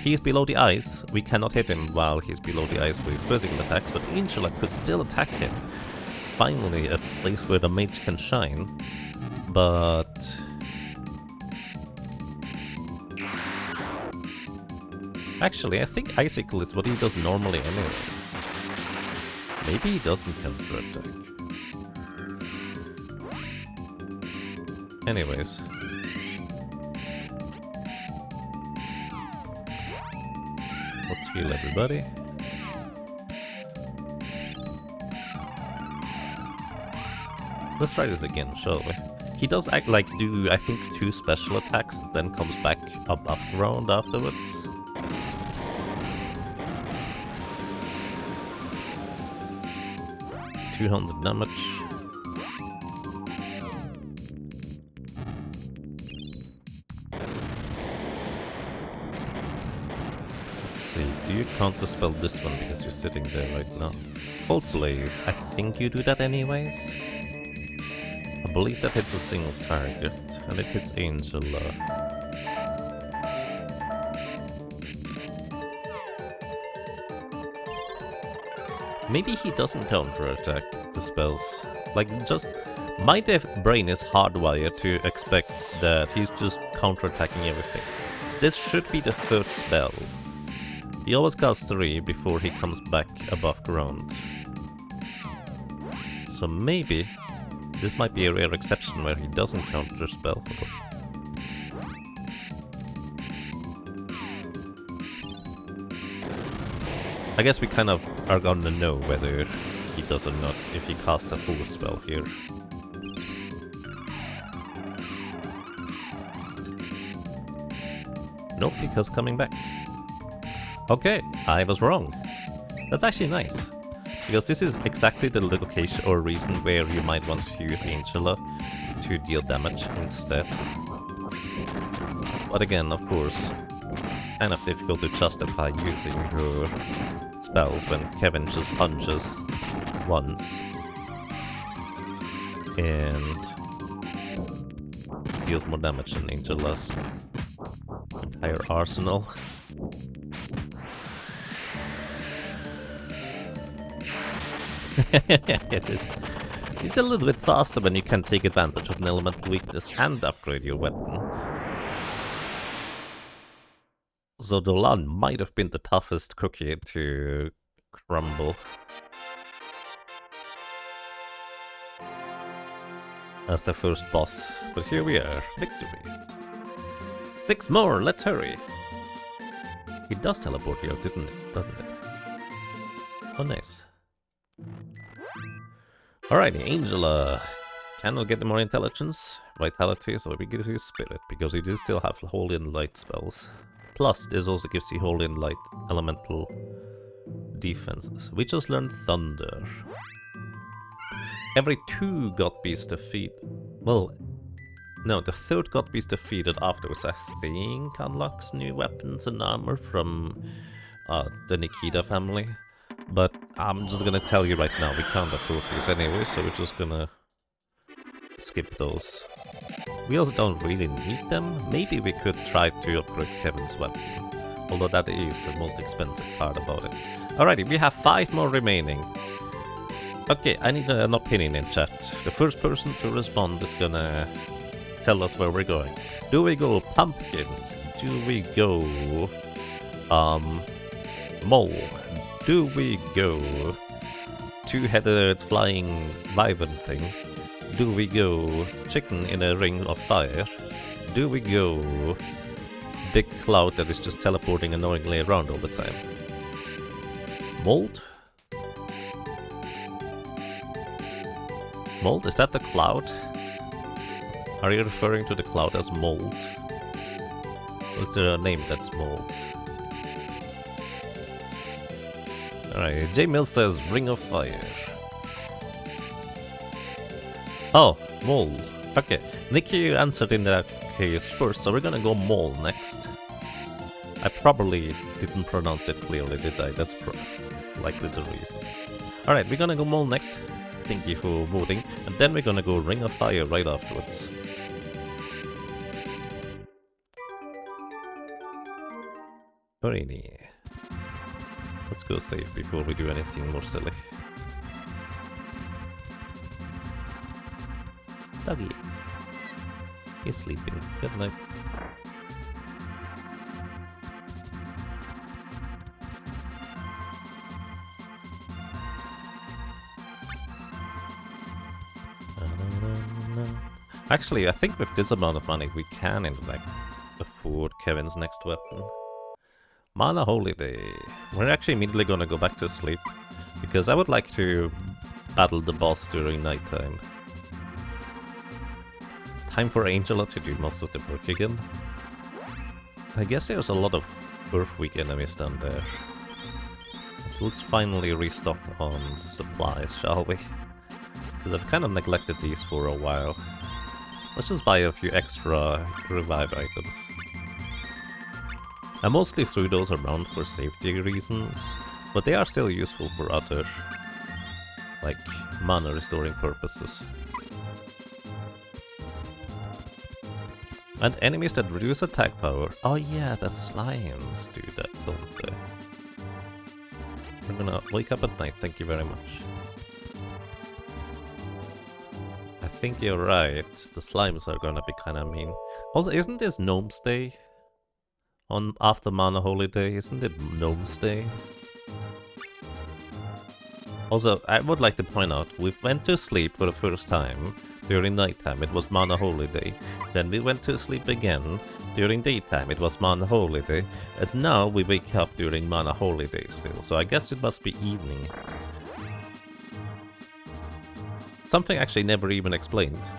He is below the ice, we cannot hit him while he's below the ice with physical attacks, but Angela could still attack him. Finally, a place where the mage can shine, but... Actually, I think Icicle is what he does normally anyways. Maybe he doesn't counterattack. Anyways. Let's heal everybody. Let's try this again, shall we? He does act like do, I think, 2 special attacks, then comes back above ground afterwards. $200 damage. Let's see, you can't dispel this one because you're sitting there right now. Cold Blaze, I think you do that anyways. I believe that hits a single target, and it hits Angela. Maybe he doesn't counterattack the spells. Like, just... My brain is hardwired to expect that he's just counterattacking everything. This should be the third spell. He always casts 3 before he comes back above ground. So maybe this might be a rare exception where he doesn't counter spell. I guess we kind of are gonna know whether he does or not if he casts a 4th spell here. Nope, because coming back. Okay, I was wrong. That's actually nice. Because this is exactly the location or reason where you might want to use Angela to deal damage instead. But again, of course, kind of difficult to justify using her spells when Kevin just punches once. And deals more damage than Angela's entire arsenal. It's a little bit faster when you can take advantage of an elemental weakness and upgrade your weapon. So Dolan might have been the toughest cookie to crumble. As the first boss, but here we are, victory. 6 more, let's hurry! It does teleport you out, doesn't it? Oh, nice. Alrighty, Angela. Cannot get more intelligence, vitality, so we give you spirit, because you do still have Holy and Light spells. Plus, this also gives you Holy and Light elemental defenses. We just learned Thunder. Every 2 God Beasts defeat... Well, no, the 3rd God Beast defeated afterwards, I think, unlocks new weapons and armor from the Nikita family. But I'm just gonna tell you right now, we can't afford these anyway, so we're just gonna skip those. We also don't really need them. Maybe we could try to upgrade Kevin's weapon, although that is the most expensive part about it. Alrighty, we have 5 more remaining. Okay, I need an opinion in chat. The first person to respond is gonna tell us where we're going. Do we go pumpkin? Do we go mole? Do we go 2-headed flying wyvern thing? Do we go chicken in a ring of fire? Do we go big cloud that is just teleporting annoyingly around all the time? Mold? Mold? Is that the cloud? Are you referring to the cloud as mold? Or is there a name that's mold? Alright, J Mill says Ring of Fire. Oh, Mole. Okay, Nikki answered in that case first, so we're gonna go Mole next. I probably didn't pronounce it clearly, did I? That's likely the reason. Alright, we're gonna go Mole next. Thank you for voting. And then we're gonna go Ring of Fire right afterwards. Alrighty. Let's go save before we do anything more silly. Doggy. He's sleeping. Good night. Actually, I think with this amount of money we can in fact afford Kevin's next weapon. Mana Holiday. We're actually immediately gonna go back to sleep, because I would like to battle the boss during nighttime. Time for Angela to do most of the work again. I guess there's a lot of Earthweak enemies down there. So let's finally restock on supplies, shall we? Because I've kind of neglected these for a while. Let's just buy a few extra revive items. I mostly threw those around for safety reasons, but they are still useful for other, like, mana restoring purposes. And enemies that reduce attack power. Oh yeah, the slimes do that, don't they? We're gonna wake up at night, thank you very much. I think you're right, the slimes are gonna be kinda mean. Also, isn't this Gnome's Day? On after Mana Holiday, isn't it Gnome's Day? Also, I would like to point out, we went to sleep for the first time during nighttime, it was Mana Holiday. Then we went to sleep again during daytime, it was Mana Holiday. And now we wake up during Mana Holiday still, so I guess it must be evening. Something actually never even explained.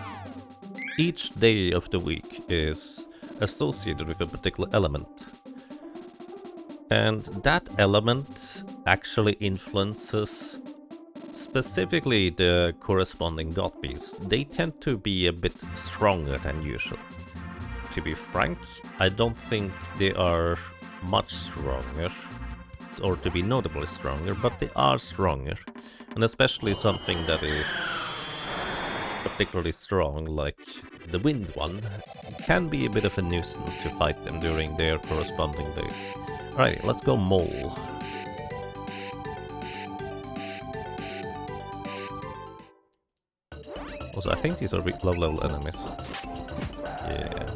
Each day of the week is associated with a particular element. And that element actually influences specifically the corresponding god beasts. They tend to be a bit stronger than usual. To be frank, I don't think they are much stronger, or to be notably stronger, but they are stronger. And especially something that is particularly strong, like the wind one, can be a bit of a nuisance to fight them during their corresponding days. Alright, let's go mole. Also, I think these are low level enemies. Yeah.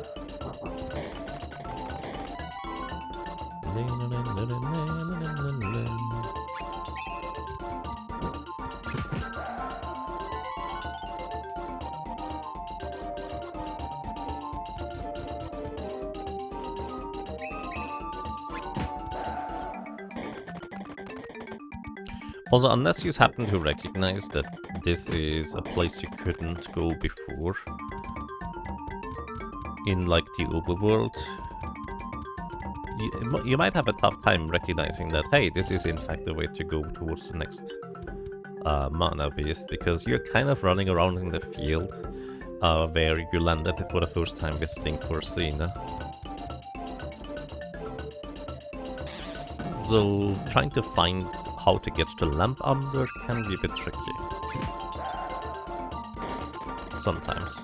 Also, unless you happen to recognize that this is a place you couldn't go before in, like, the overworld, you might have a tough time recognizing that, hey, this is in fact the way to go towards the next mana beast, because you're kind of running around in the field where you landed for the first time visiting Forsina. So trying to find how to get to Lamp Under can be a bit tricky. Sometimes.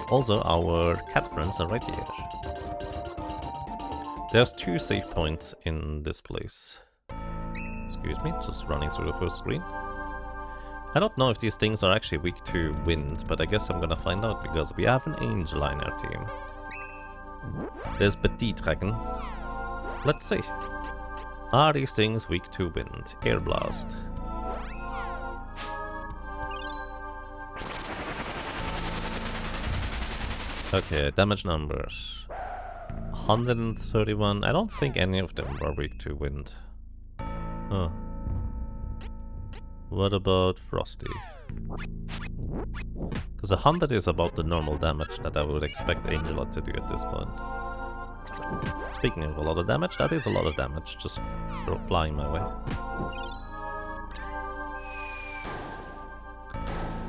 Also, our cat friends are right here. There's 2 save points in this place. Excuse me, just running through the first screen. I don't know if these things are actually weak to wind, but I guess I'm gonna find out because we have an angel in our team. There's Petit Dragon. Let's see. Are these things weak to wind? Air Blast. Okay, damage numbers. 131. I don't think any of them are weak to wind. Huh. What about Frosty? Because 100 is about the normal damage that I would expect Angela to do at this point. Speaking of a lot of damage, that is a lot of damage just flying my way.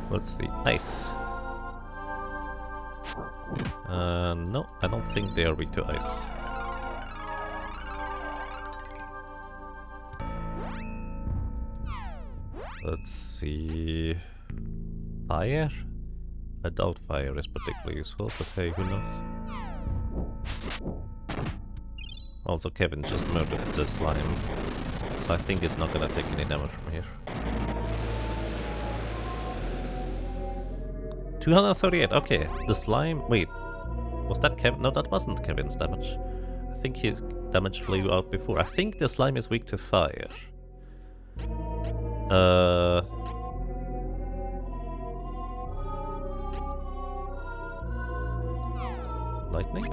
Let's see. Ice. No, I don't think they are weak to ice. Let's see... Fire? I doubt fire is particularly useful, but hey, who knows? Also, Kevin just murdered the slime, so I think it's not gonna take any damage from here. 238, okay. The slime... Wait. Was that Kevin? No, that wasn't Kevin's damage. I think his damage flew out before. I think the slime is weak to fire. Lightning?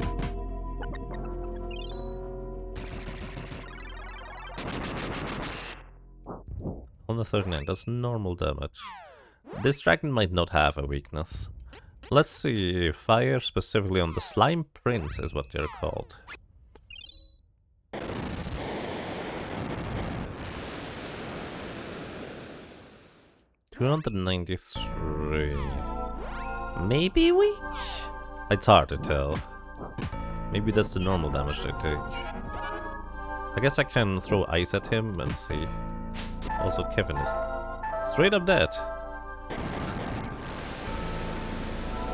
139, that's normal damage. This dragon might not have a weakness. Let's see, fire specifically on the slime prince is what they're called. $293. Maybe weak? It's hard to tell. Maybe that's the normal damage they take. I guess I can throw ice at him and see. Also, Kevin is straight up dead.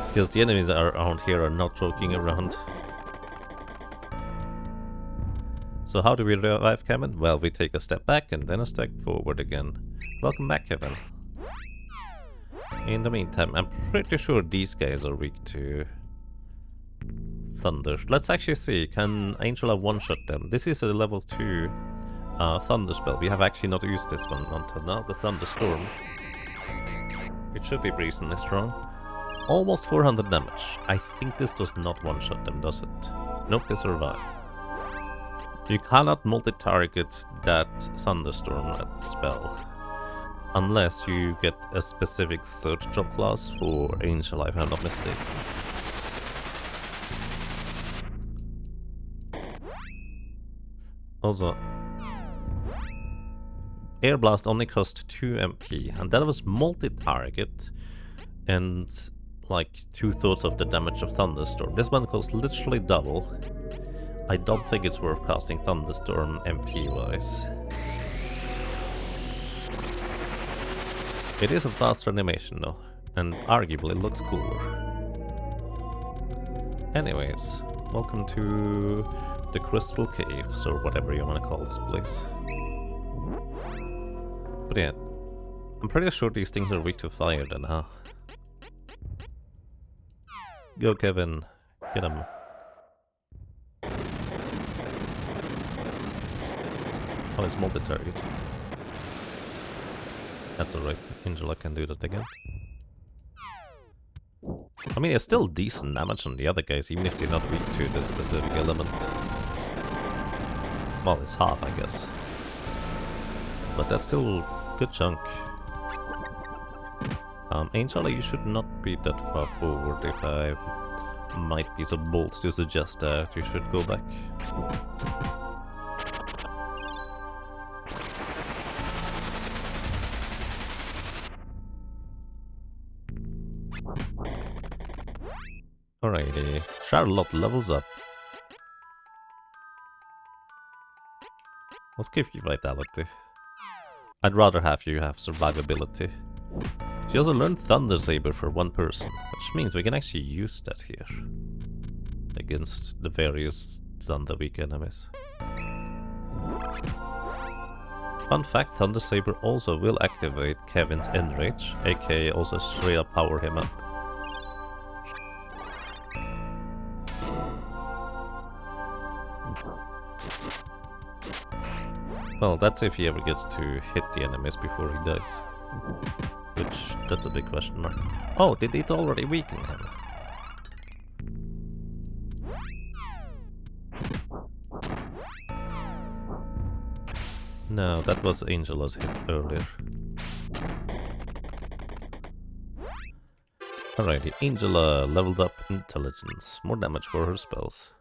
Because the enemies around here are not joking around. So how do we revive Kevin? Well, we take a step back and then a step forward again. Welcome back, Kevin. In the meantime, I'm pretty sure these guys are weak to thunder. Let's actually see, can Angela one-shot them? This is a level 2 thunder spell. We have actually not used this one until now, the thunderstorm. It should be reasonably strong. Almost 400 damage. I think this does not one-shot them, does it? Nope, they survive. You cannot multi-target that thunderstorm spell unless you get a specific third job class for Angel, if I'm not mistaken. Also, Air Blast only cost 2 MP, and that was multi-target and like 2/3 of the damage of Thunderstorm. This one costs literally double. I don't think it's worth casting Thunderstorm MP-wise. It is a faster animation though, and arguably looks cooler. Anyways, welcome to the Crystal Caves, or whatever you want to call this place. But yeah, I'm pretty sure these things are weak to fire then, huh? Go, Kevin. Get him. Oh, it's multi-target. That's alright. Angela can do that again. I mean, it's still decent damage on the other guys, even if they're not weak to the specific element. Well, it's half, I guess. But that's still a good chunk. Angela, you should not be that far forward. If I might be so bold to suggest that you should go back. Alrighty, Charlotte levels up. Let's give you vitality. I'd rather have you have survivability. She also learned Thunder Saber for one person, which means we can actually use that here against the various Thunder weak enemies. Fun fact, Thunder Saber also will activate Kevin's Enrage, aka also straight up power him up. Well, that's if he ever gets to hit the enemies before he dies. Which, that's a big question mark. Oh, did it already weaken him? No, that was Angela's hit earlier. Alrighty, Angela leveled up intelligence. More damage for her spells.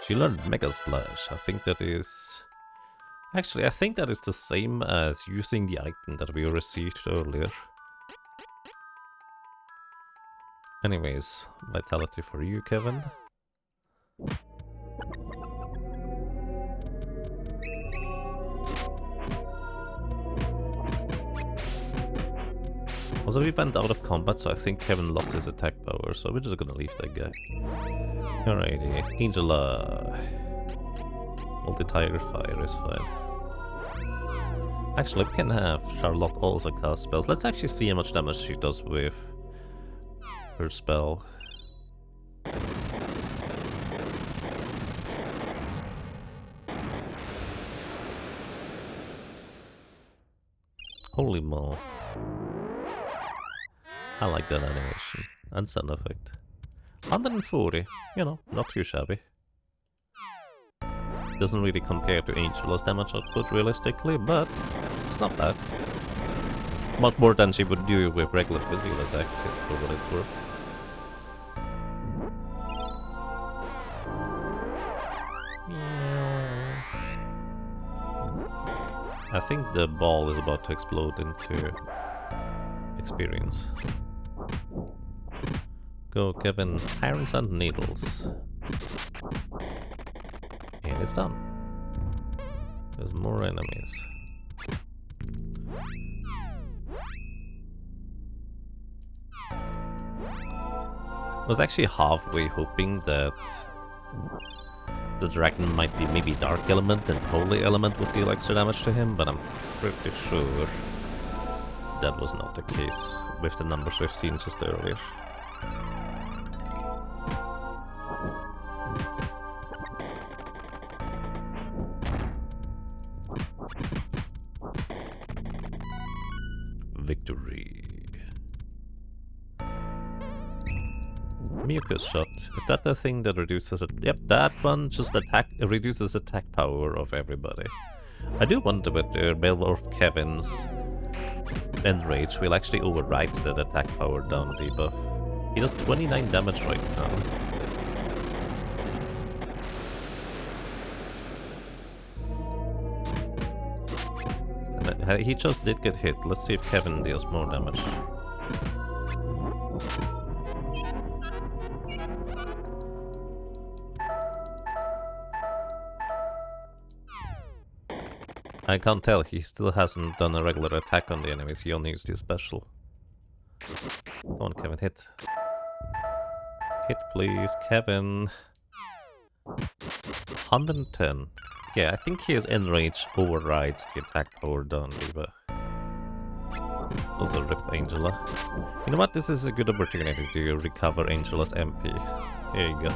She learned Mega Splash. I think that is... Actually, I think that is the same as using the item that we received earlier. Anyways, vitality for you, Kevin. Also, we went out of combat, so I think Kevin lost his attack power, so we're just gonna leave that guy. Alrighty, Angela. Multi-tiger fire is fine. Actually, we can have Charlotte also cast spells. Let's actually see how much damage she does with her spell. Holy mo. I like that animation and sound effect. 140, you know, not too shabby. Doesn't really compare to Angela's damage output realistically, but it's not bad. Much more than she would do with regular physical attacks, for what it's worth. I think the ball is about to explode into experience. Go, Kevin. Irons and needles. And it's done. There's more enemies. I was actually halfway hoping that the dragon might be maybe Dark Element and Holy Element would deal extra damage to him, but I'm pretty sure that was not the case with the numbers we've seen just earlier. Victory. Mucus shot. Is that the thing that reduces it? Yep, that one just reduces attack power of everybody. I do wonder whether Belworth Kevin's Enrage will actually override that attack power down debuff. He does 29 damage right now. He just did get hit. Let's see if Kevin deals more damage. I can't tell, he still hasn't done a regular attack on the enemies, he only used his special. Come on, Kevin, hit. Hit, please, Kevin. 110. Yeah, I think his Enrage overrides the attack power down, Diva. Also, rip Angela. You know what? This is a good opportunity to recover Angela's MP. Here you go.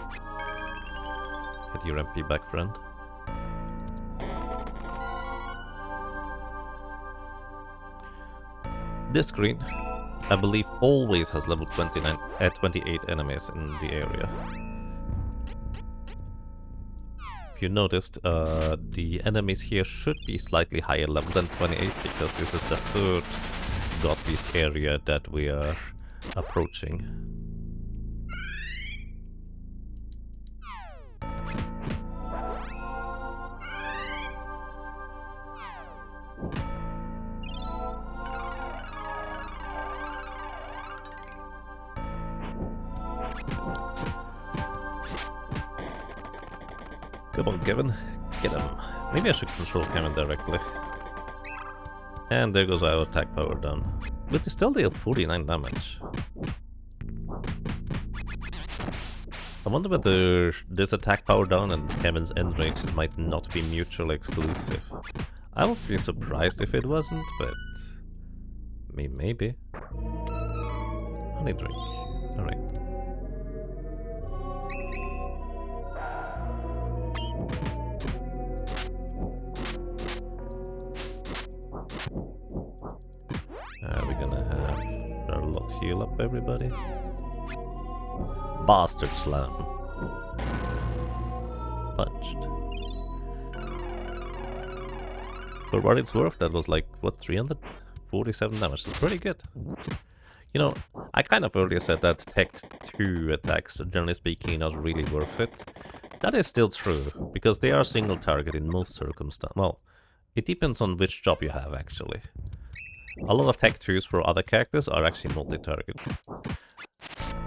Get your MP back, friend. This screen, I believe, always has level 28 enemies in the area. If you noticed, the enemies here should be slightly higher level than 28 because this is the third God Beast area that we are approaching. Come on, Kevin. Get him. Maybe I should control Kevin directly. And there goes our attack power down. But they still deal 49 damage. I wonder whether this attack power down and Kevin's end ranges might not be mutually exclusive. I would be surprised if it wasn't, but maybe. Honey drink. Alright. We're gonna have our lot heal up everybody. Bastard slam. Punched. For what it's worth, that was like, what, 347 damage. That's pretty good. You know, I kind of earlier said that Tech 2 attacks, generally speaking, not really worth it. That is still true, because they are single target in most circumstances. Well, it depends on which job you have, actually. A lot of Tech 2s for other characters are actually multi-target.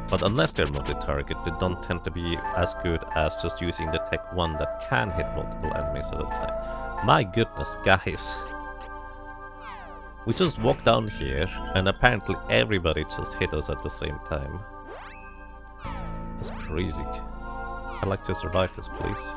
But unless they're multi-target, they don't tend to be as good as just using the Tech 1 that can hit multiple enemies at a time. My goodness, guys. We just walked down here, and apparently everybody just hit us at the same time. That's crazy. I'd like to survive this, please.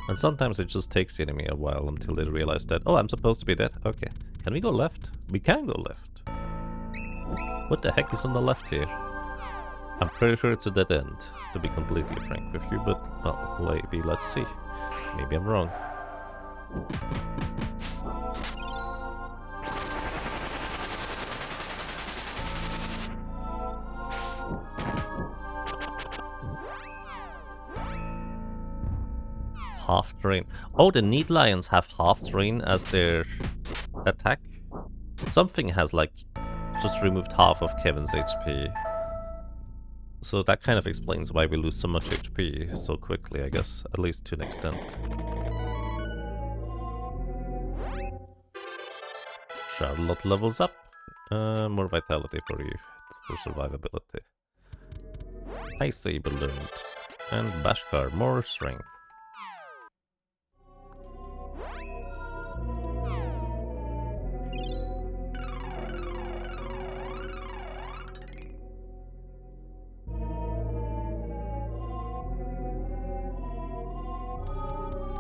And sometimes it just takes the enemy a while until they realize that, oh, I'm supposed to be dead. Okay, can we go left? We can go left. What the heck is on the left here? I'm pretty sure it's a dead end, to be completely frank with you, but, well, maybe, let's see. Maybe I'm wrong. Half drain. Oh, the Need Lions have half drain as their attack. Something has like just removed half of Kevin's HP. So that kind of explains why we lose so much HP so quickly, I guess, at least to an extent. Charlotte levels up. More vitality for you, for survivability. Ice Saber learned. And Bashkar, more strength.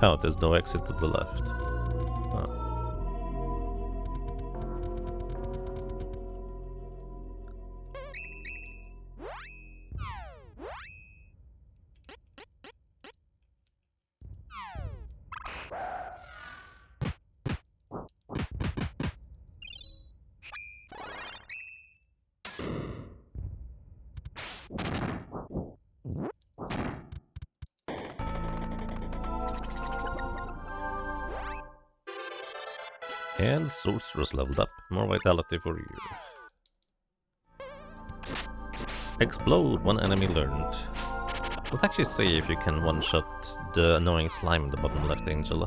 Oh, there's no exit to the left. Huh. And Sorceress leveled up. More vitality for you. Explode, one enemy learned. Let's actually see if you can one-shot the annoying slime in the bottom left, Angela.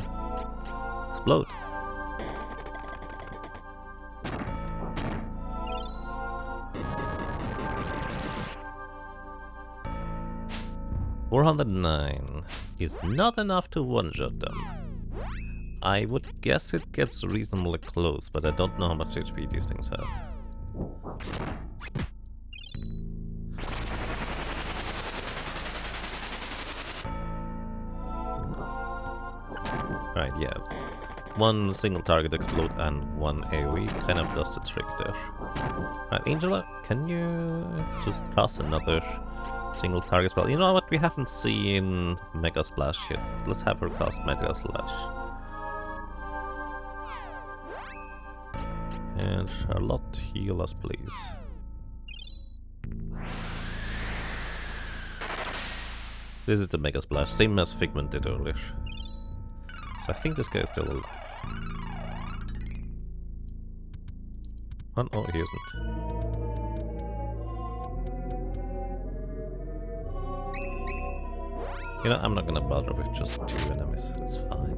Explode. $409 is not enough to one-shot them. I would guess it gets reasonably close, but I don't know how much HP these things have. Right, yeah. One single target explode and one AoE kind of does the trick there. Right, Angela, can you just cast another single target spell? You know what? We haven't seen Mega Splash yet. Let's have her cast Mega Splash. And Charlotte, heal us, please. This is the Mega Splash, same as Figment did earlier. So I think this guy is still alive. Oh, no, he isn't. You know, I'm not gonna bother with just 2 enemies, it's fine.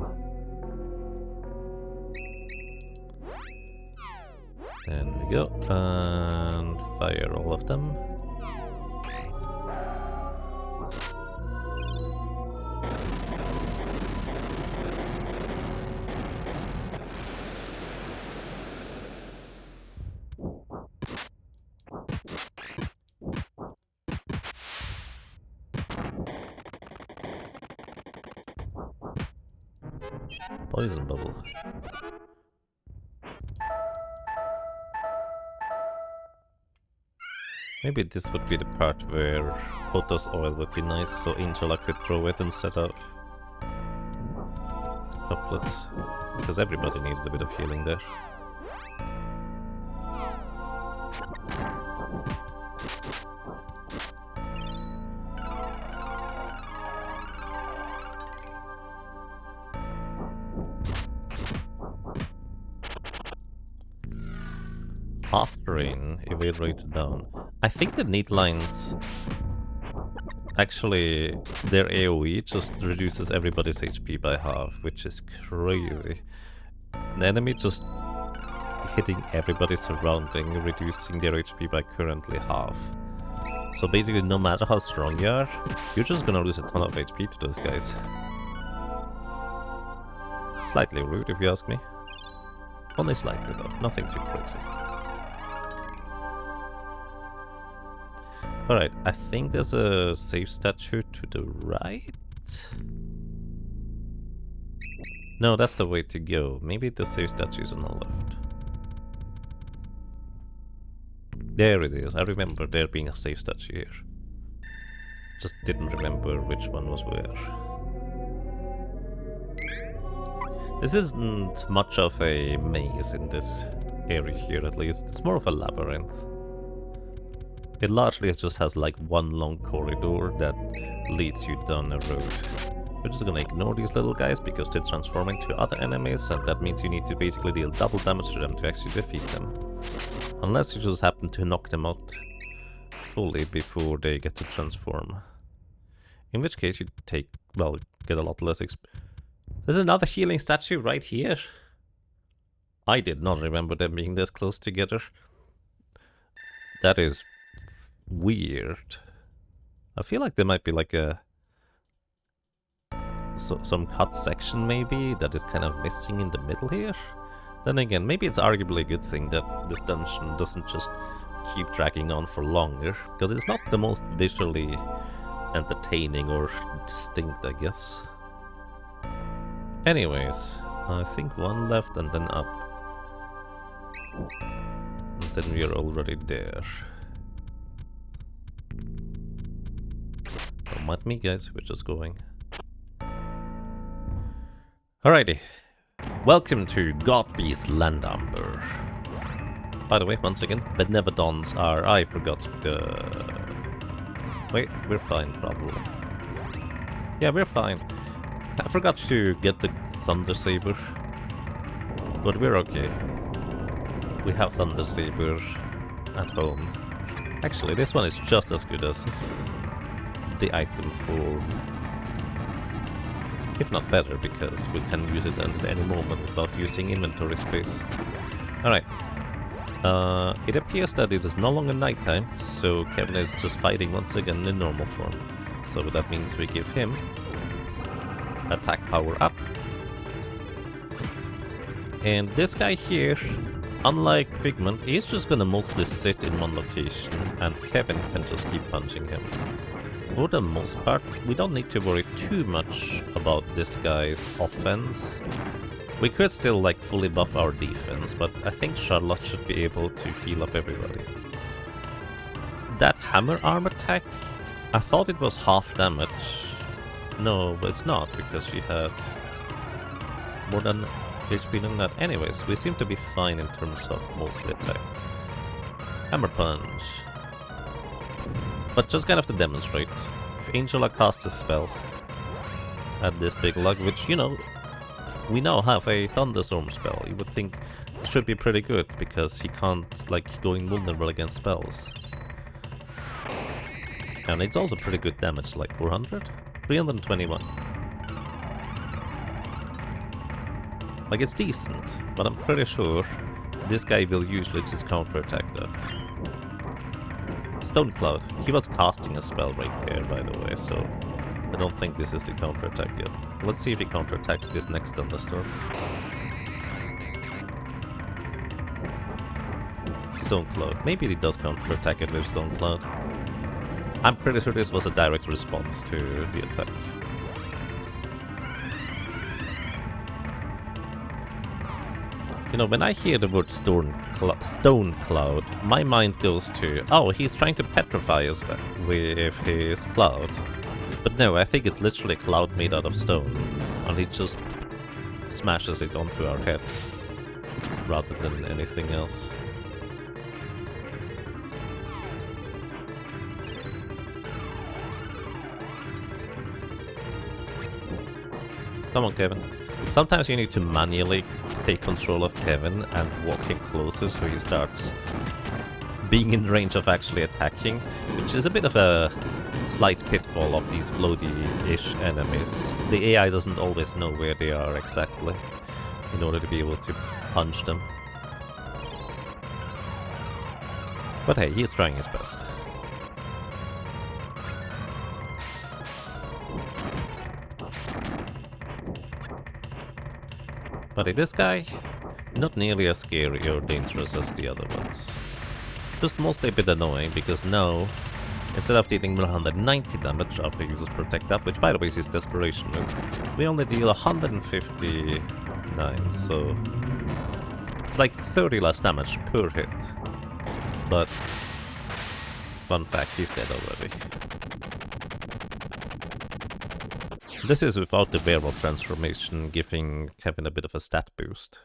There we go, and fire all of them. Poison bubble. Maybe this would be the part where Potos oil would be nice, so Angela could throw it instead of couplets, because everybody needs a bit of healing there. Half drain, evade rate down. I think the need lines actually, their AoE just reduces everybody's HP by half, which is crazy. The enemy just hitting everybody surrounding, reducing their HP by currently half. So basically, no matter how strong you are, you're just gonna lose a ton of HP to those guys. Slightly rude if you ask me. Only slightly though, nothing too crazy. Alright, I think there's a save statue to the right? No, that's the way to go. Maybe the save statue is on the left. There it is. I remember there being a save statue here. Just didn't remember which one was where. This isn't much of a maze in this area here, at least. It's more of a labyrinth. It largely just has like one long corridor that leads you down a road. We're just gonna ignore these little guys because they transform into other enemies, and that means you need to basically deal double damage to them to actually defeat them. Unless you just happen to knock them out fully before they get to transform. In which case you take, well, get a lot less There's another healing statue right here. I did not remember them being this close together. That is weird. I feel like there might be like a... some cut section maybe that is kind of missing in the middle here. Then again, maybe it's arguably a good thing that this dungeon doesn't just keep dragging on for longer, because it's not the most visually entertaining or distinct, I guess. Anyways, I think one left and then up. And then we are already there. Don't mind me, guys, we're just going. Alrighty. Welcome to Godbeast Landamber. By the way, once again, Benevodons are... I forgot the... Wait, we're fine, probably. Yeah, we're fine. I forgot to get the Thunder Saber. But we're okay. We have Thunder Saber at home. Actually, this one is just as good as the item for... if not better, because we can use it at any moment without using inventory space. Alright. It appears that it is no longer nighttime, so Kevin is just fighting once again in normal form. So that means we give him attack power up. And this guy here, unlike Figment, he's just gonna mostly sit in one location, and Kevin can just keep punching him. For the most part, we don't need to worry too much about this guy's offense. We could still like fully buff our defense, but I think Charlotte should be able to heal up everybody. That hammer arm attack, I thought it was half damage. No, but it's not, because she had more than HP than that. Anyways, we seem to be fine in terms of mostly attack. Hammer punch. But just kind of to demonstrate, if Angela casts a spell at this big lug, which, you know, we now have a Thunderstorm spell, you would think it should be pretty good, because he can't, like, go invulnerable against spells. And it's also pretty good damage, like 400? 321. Like, it's decent, but I'm pretty sure this guy will usually just counterattack that. Stone Cloud. He was casting a spell right there, by the way, so I don't think this is a counterattack yet. Let's see if he counterattacks this next thunderstorm. Stone Cloud. Maybe he does counterattack it with Stone Cloud. I'm pretty sure this was a direct response to the attack. You know, when I hear the word Stone Cloud, my mind goes to, oh, he's trying to petrify us with his cloud. But no, I think it's literally a cloud made out of stone, and he just smashes it onto our heads, rather than anything else. Come on, Kevin. Sometimes you need to manually take control of Kevin and walk him closer so he starts being in range of actually attacking, which is a bit of a slight pitfall of these floaty-ish enemies. The AI doesn't always know where they are exactly in order to be able to punch them. But hey, he's trying his best. But this guy, not nearly as scary or dangerous as the other ones. Just mostly a bit annoying, because now, instead of dealing 190 damage after he uses Protect Up, which by the way is his Desperation move, we only deal 159, so it's like 30 less damage per hit. But, fun fact, he's dead already. This is without the werewolf transformation, giving Kevin a bit of a stat boost.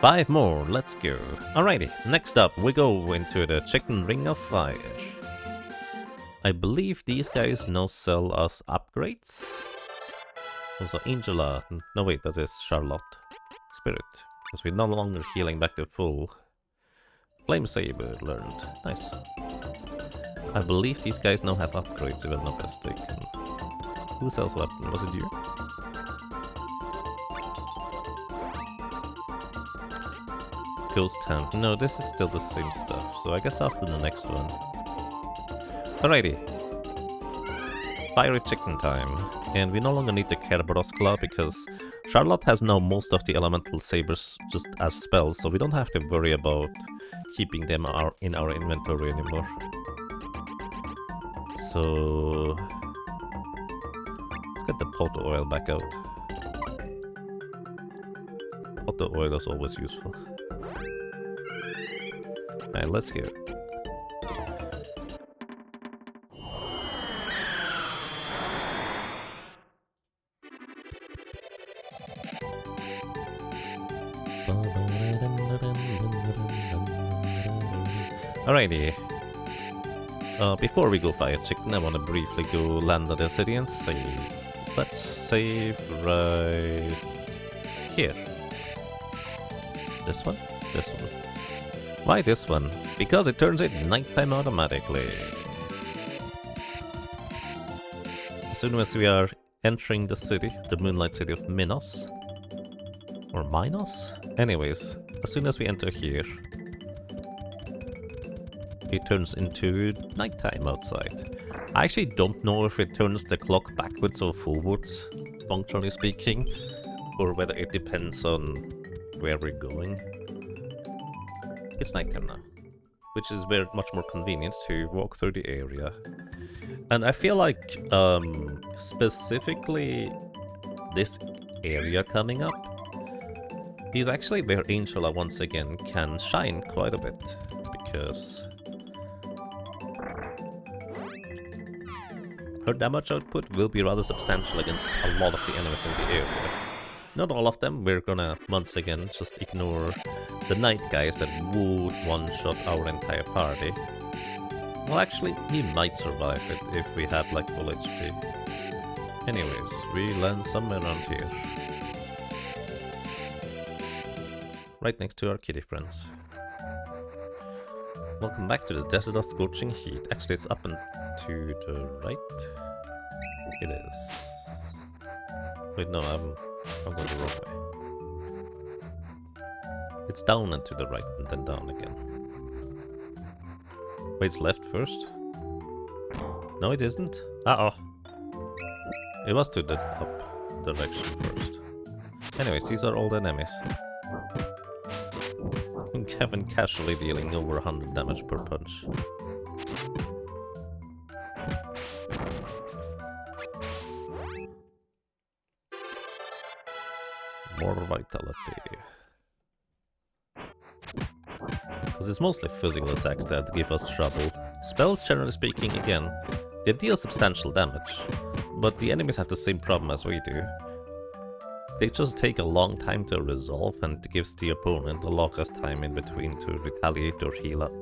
Five more, let's go. Alrighty, next up we go into the Chicken Ring of Fire. I believe these guys now sell us upgrades. Also Angela, no wait, that is Charlotte. spirit, because we're no longer healing back to full. Flame Saber learned. Nice. I believe these guys now have upgrades, if I'm not mistaken. Who sells weapon? Was it you? Ghost Hand. No, this is still the same stuff, so I guess after the next one. Alrighty. Fiery chicken time. And we no longer need the Kerberos Claw because Charlotte has now most of the elemental sabers just as spells, so we don't have to worry about keeping them in our inventory anymore. So let's get the pot oil back out. Pot oil is always useful. Alright, let's go. Alrighty. Before we go fire chicken, I want to briefly go land at the city and save. Let's save right here. This one? This one. Why this one? Because it turns it nighttime automatically. As soon as we are entering the city, the moonlight city of Minos. Or Minos? Anyways, as soon as we enter here, it turns into nighttime outside. I actually don't know if it turns the clock backwards or forwards, functionally speaking, or whether it depends on where we're going. It's nighttime now, which is very much more convenient to walk through the area. And I feel like specifically this area coming up is actually where Angela once again can shine quite a bit, because her damage output will be rather substantial against a lot of the enemies in the area. Not all of them, we're gonna once again just ignore the night guys that would one-shot our entire party. Well, actually, he might survive it if we had like full HP. Anyways, we land somewhere around here. Right next to our kitty friends. Welcome back to the Desert of Scorching Heat. Actually, it's up and to the right. It is. Wait, no, I'm going the wrong way. It's down and to the right, and then down again. Wait, it's left first? No, it isn't. Uh-oh. It was to the up direction first. Anyways, these are all the enemies. Kevin casually dealing over 100 damage per punch. More vitality. Because it's mostly physical attacks that give us trouble. Spells, generally speaking, again, they deal substantial damage, but the enemies have the same problem as we do. They just take a long time to resolve, and it gives the opponent a lot less time in between to retaliate or heal up.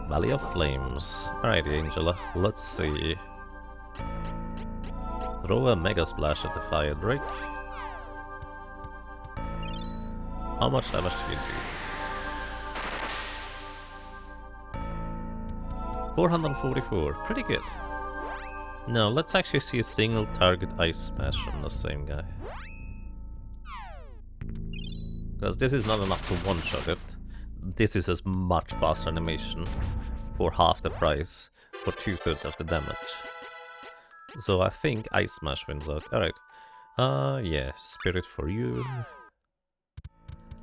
Valley of Flames. Alrighty, Angela, let's see. Throw a Mega Splash at the Fire Drake. How much damage do you do? 444, pretty good. Now, let's actually see a single target Ice Smash on the same guy. Because this is not enough to one-shot it. This is a much faster animation for half the price, for 2/3 of the damage. So I think Ice Smash wins out. Alright. Yeah, Spirit for you.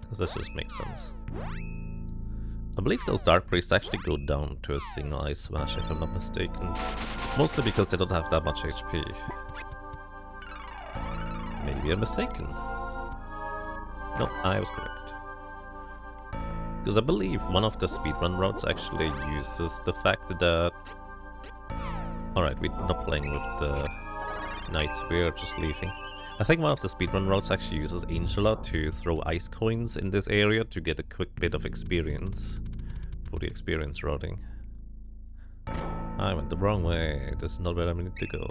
Because that just makes sense. I believe those Dark Priests actually go down to a single Ice Smash, if I'm not mistaken. Mostly because they don't have that much HP. Maybe I'm mistaken. No, I was correct. Because I believe one of the speedrun routes actually uses the fact that... Alright, we're not playing with the Nice, we're just leaving. I think one of the speedrun routes actually uses Angela to throw ice coins in this area to get a quick bit of experience for the experience routing. I went the wrong way. This is not where I need to go.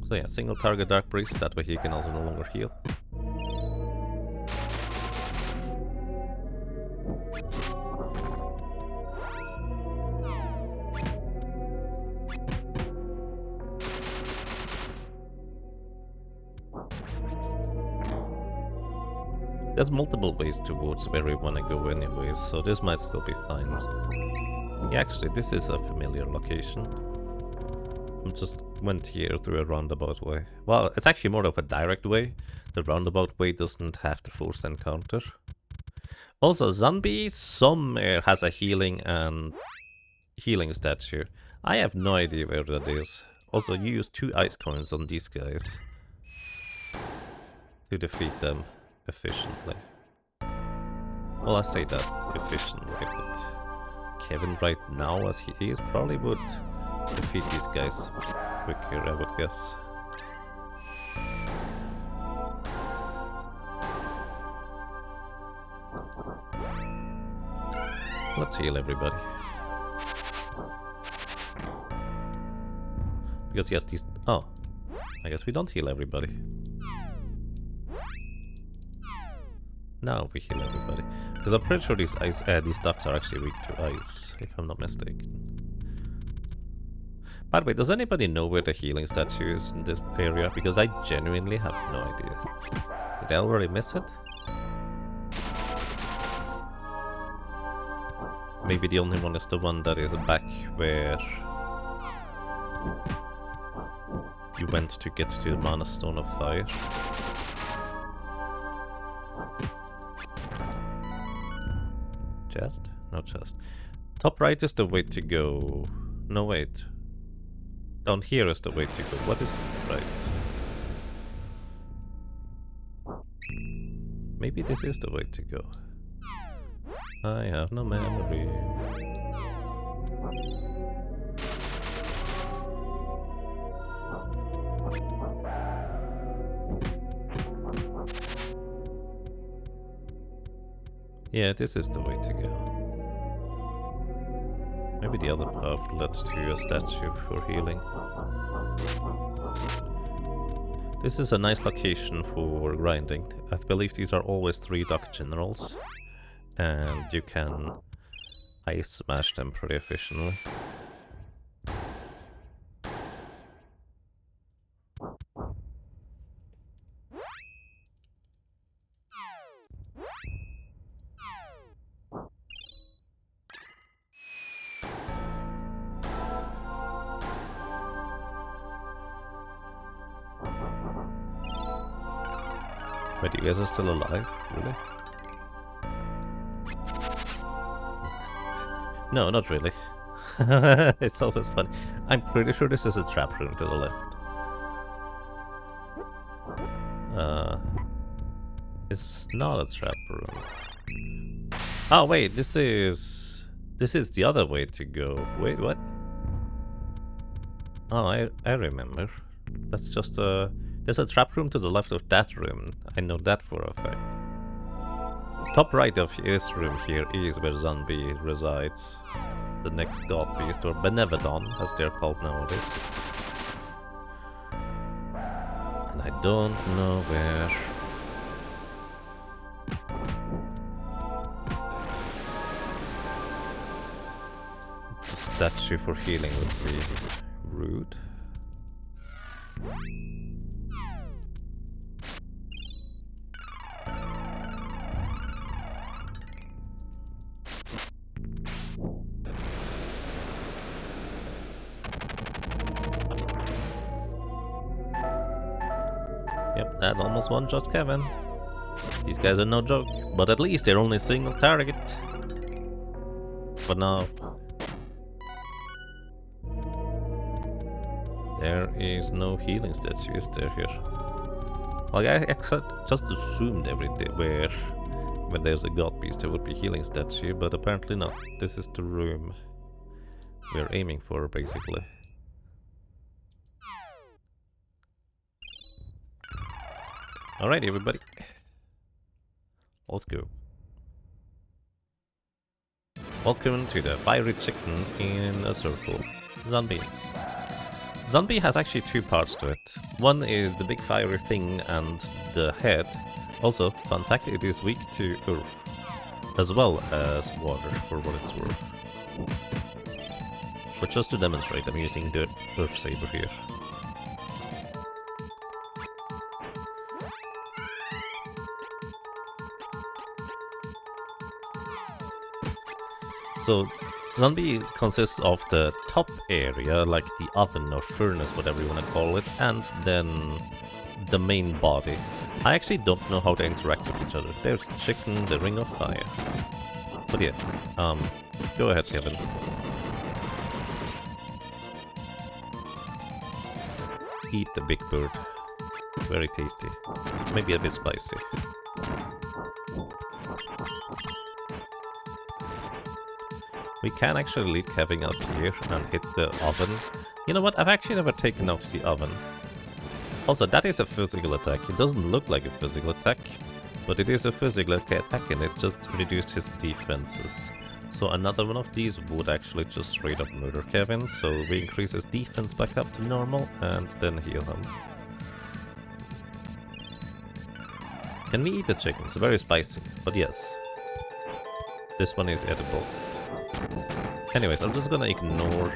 So yeah, single target Dark Priest, that way he can also no longer heal. There's multiple ways towards where we want to go anyways, so this might still be fine. Yeah, actually, this is a familiar location. I just went here through a roundabout way. Well, it's actually more of a direct way. The roundabout way doesn't have the forced encounter. Also, Zombie somewhere has a healing statue. I have no idea where that is. Also, you use 2 ice coins on these guys to defeat them efficiently. Well, I say that efficiently, but Kevin right now, as he is, probably would defeat these guys quicker, I would guess. Let's heal everybody. Because yes, these... Oh, I guess we don't heal everybody. Now we heal everybody. Because I'm pretty sure these ducks are actually weak to ice, if I'm not mistaken. By the way, does anybody know where the healing statue is in this area? Because I genuinely have no idea. Did I already miss it? Maybe the only one is the one that is back where you went to get to the Mana Stone of Fire. Chest? No chest. Top right is the way to go. No, wait. Down here is the way to go. What is right? Maybe this is the way to go. I have no memory. Yeah, this is the way to go. Maybe the other path led to a statue for healing. This is a nice location for grinding. I believe these are always 3 duck generals, and you can ice smash them pretty efficiently. Wait, you guys are still alive? Really? No, not really. It's always funny. I'm pretty sure this is a trap room to the left. It's not a trap room. Oh wait, this is the other way to go. Wait, what? Oh, I remember. That's just a... There's a trap room to the left of that room. I know that for a fact. Top right of this room here is where Zombie resides. The next god beast, or Benevodon, as they're called nowadays. And I don't know where... The statue for healing would be rude. Yep, that almost one shot Kevin. These guys are no joke, but at least they're only single target. But now... There is no healing statue, is there here? Like, I just assumed everywhere when there's a god beast there would be healing statue, but apparently not. This is the room we're aiming for, basically. Alright, everybody. Let's go. Welcome to the fiery chicken in a circle. Zombie. Zombie has actually two parts to it. One is the big fiery thing and the head. Also, fun fact, it is weak to earth, as well as water, for what it's worth. But just to demonstrate, I'm using the earth saber here. So, zombie consists of the top area, like the oven or furnace, whatever you want to call it, and then the main body. I actually don't know how they interact with each other. There's the chicken, the ring of fire. But yeah, go ahead, Kevin. Eat the big bird. It's very tasty. Maybe a bit spicy. We can actually lead Kevin up here and hit the oven. You know what? I've actually never taken out the oven. Also, that is a physical attack. It doesn't look like a physical attack, but it is a physical attack and it just reduced his defenses. So another one of these would actually just straight up murder Kevin, so we increase his defense back up to normal and then heal him. Can we eat the chicken? It's very spicy, but yes. This one is edible. Anyways, I'm just gonna ignore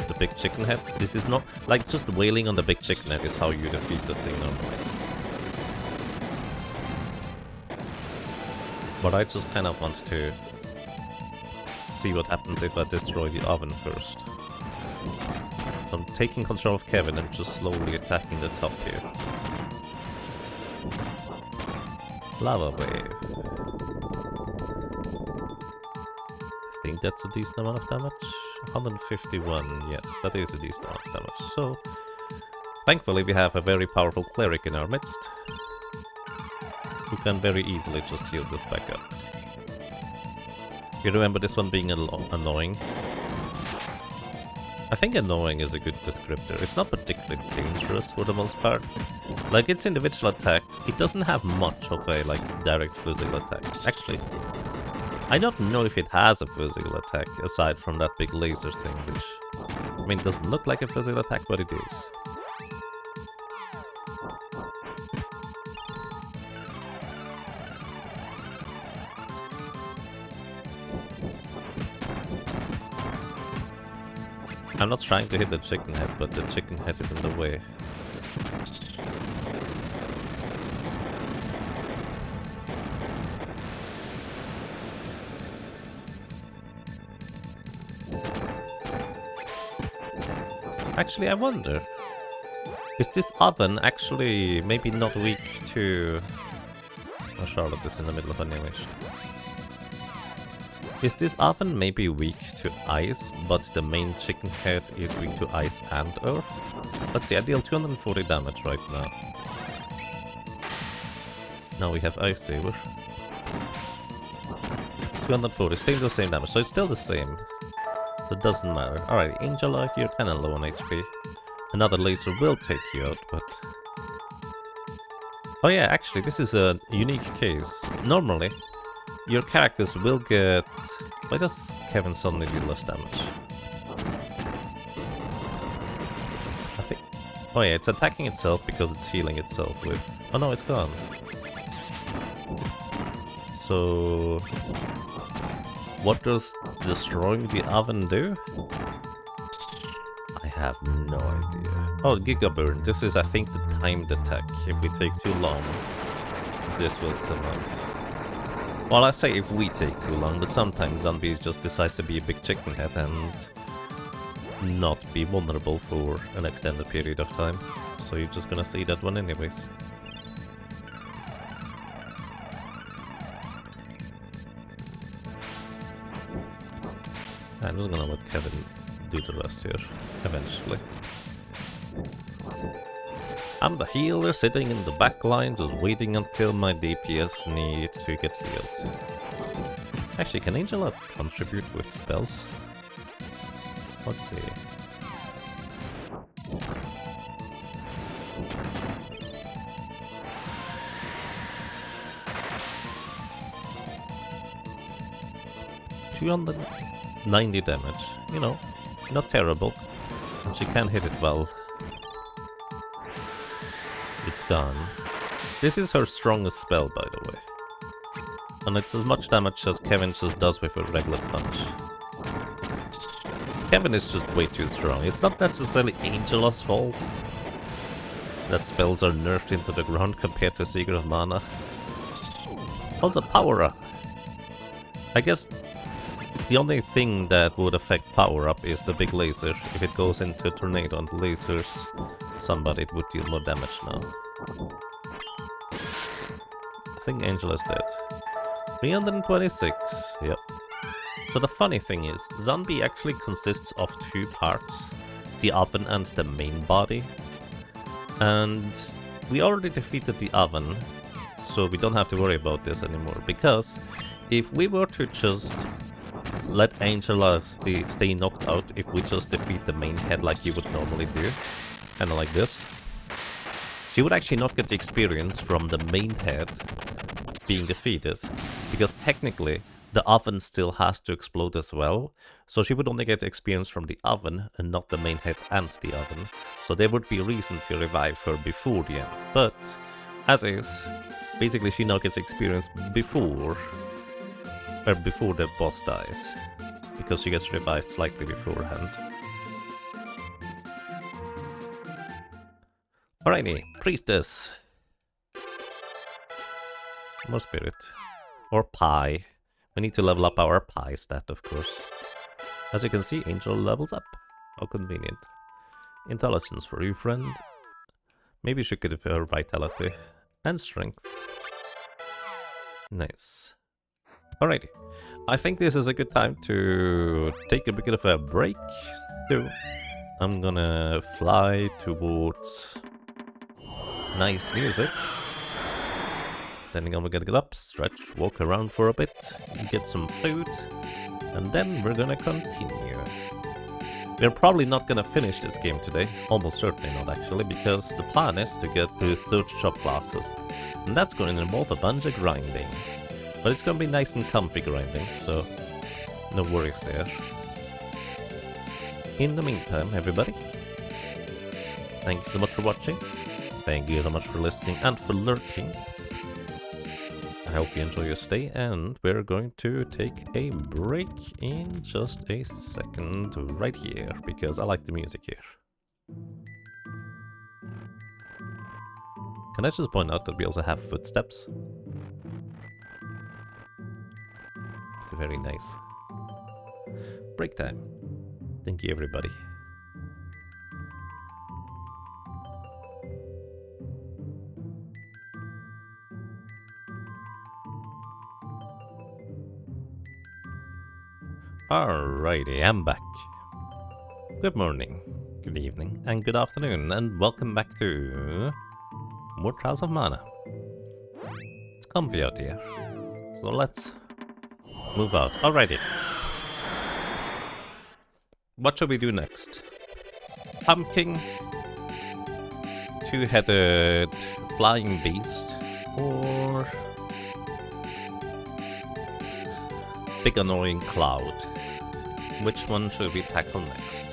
the big chicken head. This is not, like, just wailing on the big chicken head is how you defeat the thing normally. But I just kind of want to see what happens if I destroy the oven first. So I'm taking control of Kevin and just slowly attacking the top here. Lava wave. I think that's a decent amount of damage. 151, yes, that is a decent amount of damage. So, thankfully we have a very powerful cleric in our midst, who can very easily just heal this back up. You remember this one being annoying? I think annoying is a good descriptor. It's not particularly dangerous for the most part. Like, its individual attacks, it doesn't have much of a, like, direct physical attack. Actually, I don't know if it has a physical attack, aside from that big laser thing, which, I mean, doesn't look like a physical attack, but it is. I'm not trying to hit the chicken head, but the chicken head is in the way. Actually, I wonder, is this oven actually maybe not weak to... Oh, Charlotte is in the middle of animation. Is this oven maybe weak to ice, but the main chicken head is weak to ice and earth? Let's see, I deal 240 damage right now. Now we have Ice Saber. 240, still the same damage, so it's still the same. So it doesn't matter. Alright, Angela, you're kinda low on HP. Another laser will take you out, but... Oh yeah, actually, this is a unique case. Normally, your characters will get... Why does Kevin suddenly do less damage? I think... Oh yeah, it's attacking itself because it's healing itself with... Oh no, it's gone. So... What does destroying the oven do? I have no idea. Oh, Giga Burn. This is, I think, the timed attack. If we take too long, this will come out. Well, I say if we take too long, but sometimes zombies just decide to be a big chicken head and not be vulnerable for an extended period of time. So you're just gonna see that one anyways. I'm just gonna let Kevin do the rest here, eventually. I'm the healer sitting in the back line, just waiting until my DPS need to get healed. Actually, can Angela contribute with spells? Let's see. 290 damage. You know, not terrible. And she can hit it well. It's gone. This is her strongest spell, by the way. And it's as much damage as Kevin just does with a regular punch. Kevin is just way too strong. It's not necessarily Angela's fault that spells are nerfed into the ground compared to Seeker of Mana. Also, Power Up. I guess the only thing that would affect Power Up is the big laser. If it goes into a tornado and lasers somebody, it would deal more damage now. I think Angela's dead. 326, yep. So the funny thing is, Zombie actually consists of two parts, the oven and the main body. And we already defeated the oven, so we don't have to worry about this anymore, because if we were to just let Angela stay knocked out, if we just defeat the main head like you would normally do, kinda like this, she would actually not get the experience from the main head being defeated, because technically the oven still has to explode as well, so she would only get experience from the oven and not the main head and the oven, so there would be a reason to revive her before the end. But as is, basically she now gets experience before the boss dies, because she gets revived slightly beforehand. Alrighty, priestess. More spirit. Or pie. We need to level up our pie stat, of course. As you can see, Angel levels up. How convenient. Intelligence for you, friend. Maybe she could have her vitality. And strength. Nice. Alrighty. I think this is a good time to take a bit of a break. So, I'm gonna fly towards nice music. Then I'm gonna get up, stretch, walk around for a bit, get some food, and then we're gonna continue. We're probably not gonna finish this game today, almost certainly not actually, because the plan is to get to 3rd shop classes, and that's going to involve a bunch of grinding. But it's gonna be nice and comfy grinding, so no worries there. In the meantime, everybody, thank you so much for watching, thank you so much for listening and for lurking. I hope you enjoy your stay, and we're going to take a break in just a second right here, because I like the music here. Can I just point out that we also have footsteps? It's very nice. Break time. Thank you, everybody. Alrighty, I'm back. Good morning, good evening, and good afternoon, and welcome back to more Trials of Mana. It's comfy out here, so let's move out. Alrighty. What shall we do next? Pumpkin, two-headed flying beast, or big annoying cloud? Which one should we tackle next?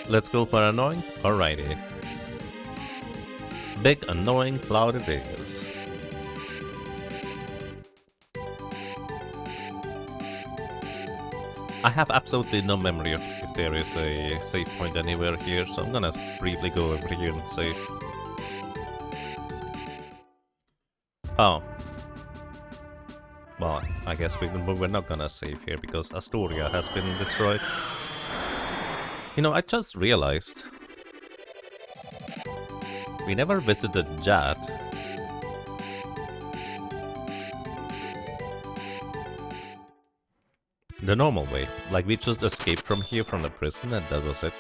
Let's go for annoying? Alrighty. Big annoying cloud it is. I have absolutely no memory of if there is a save point anywhere here, so I'm gonna briefly go over here and save. Oh. Well, I guess we're not gonna save here because Astoria has been destroyed. You know, I just realized we never visited Jad. The normal way. Like, we just escaped from here, from the prison, and that was it.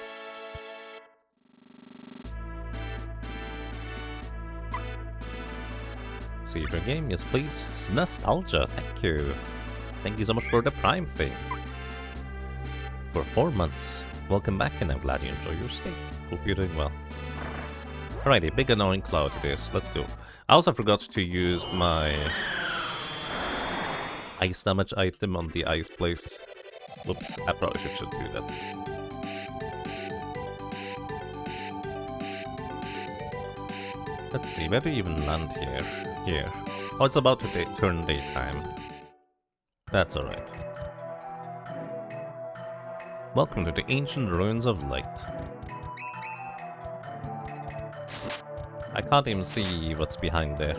Save your game, yes please. Nostalgia, thank you. thank you so much for the Prime thing. For 4 months. Welcome back, and I'm glad you enjoy your stay. Hope you're doing well. Alrighty, big annoying cloud it is. Let's go. I also forgot to use my ice damage item on the ice place. Whoops, I probably should do that. Let's see, where do you even land here? Here. Oh, it's about to turn daytime. That's alright. Welcome to the ancient ruins of light. I can't even see what's behind there.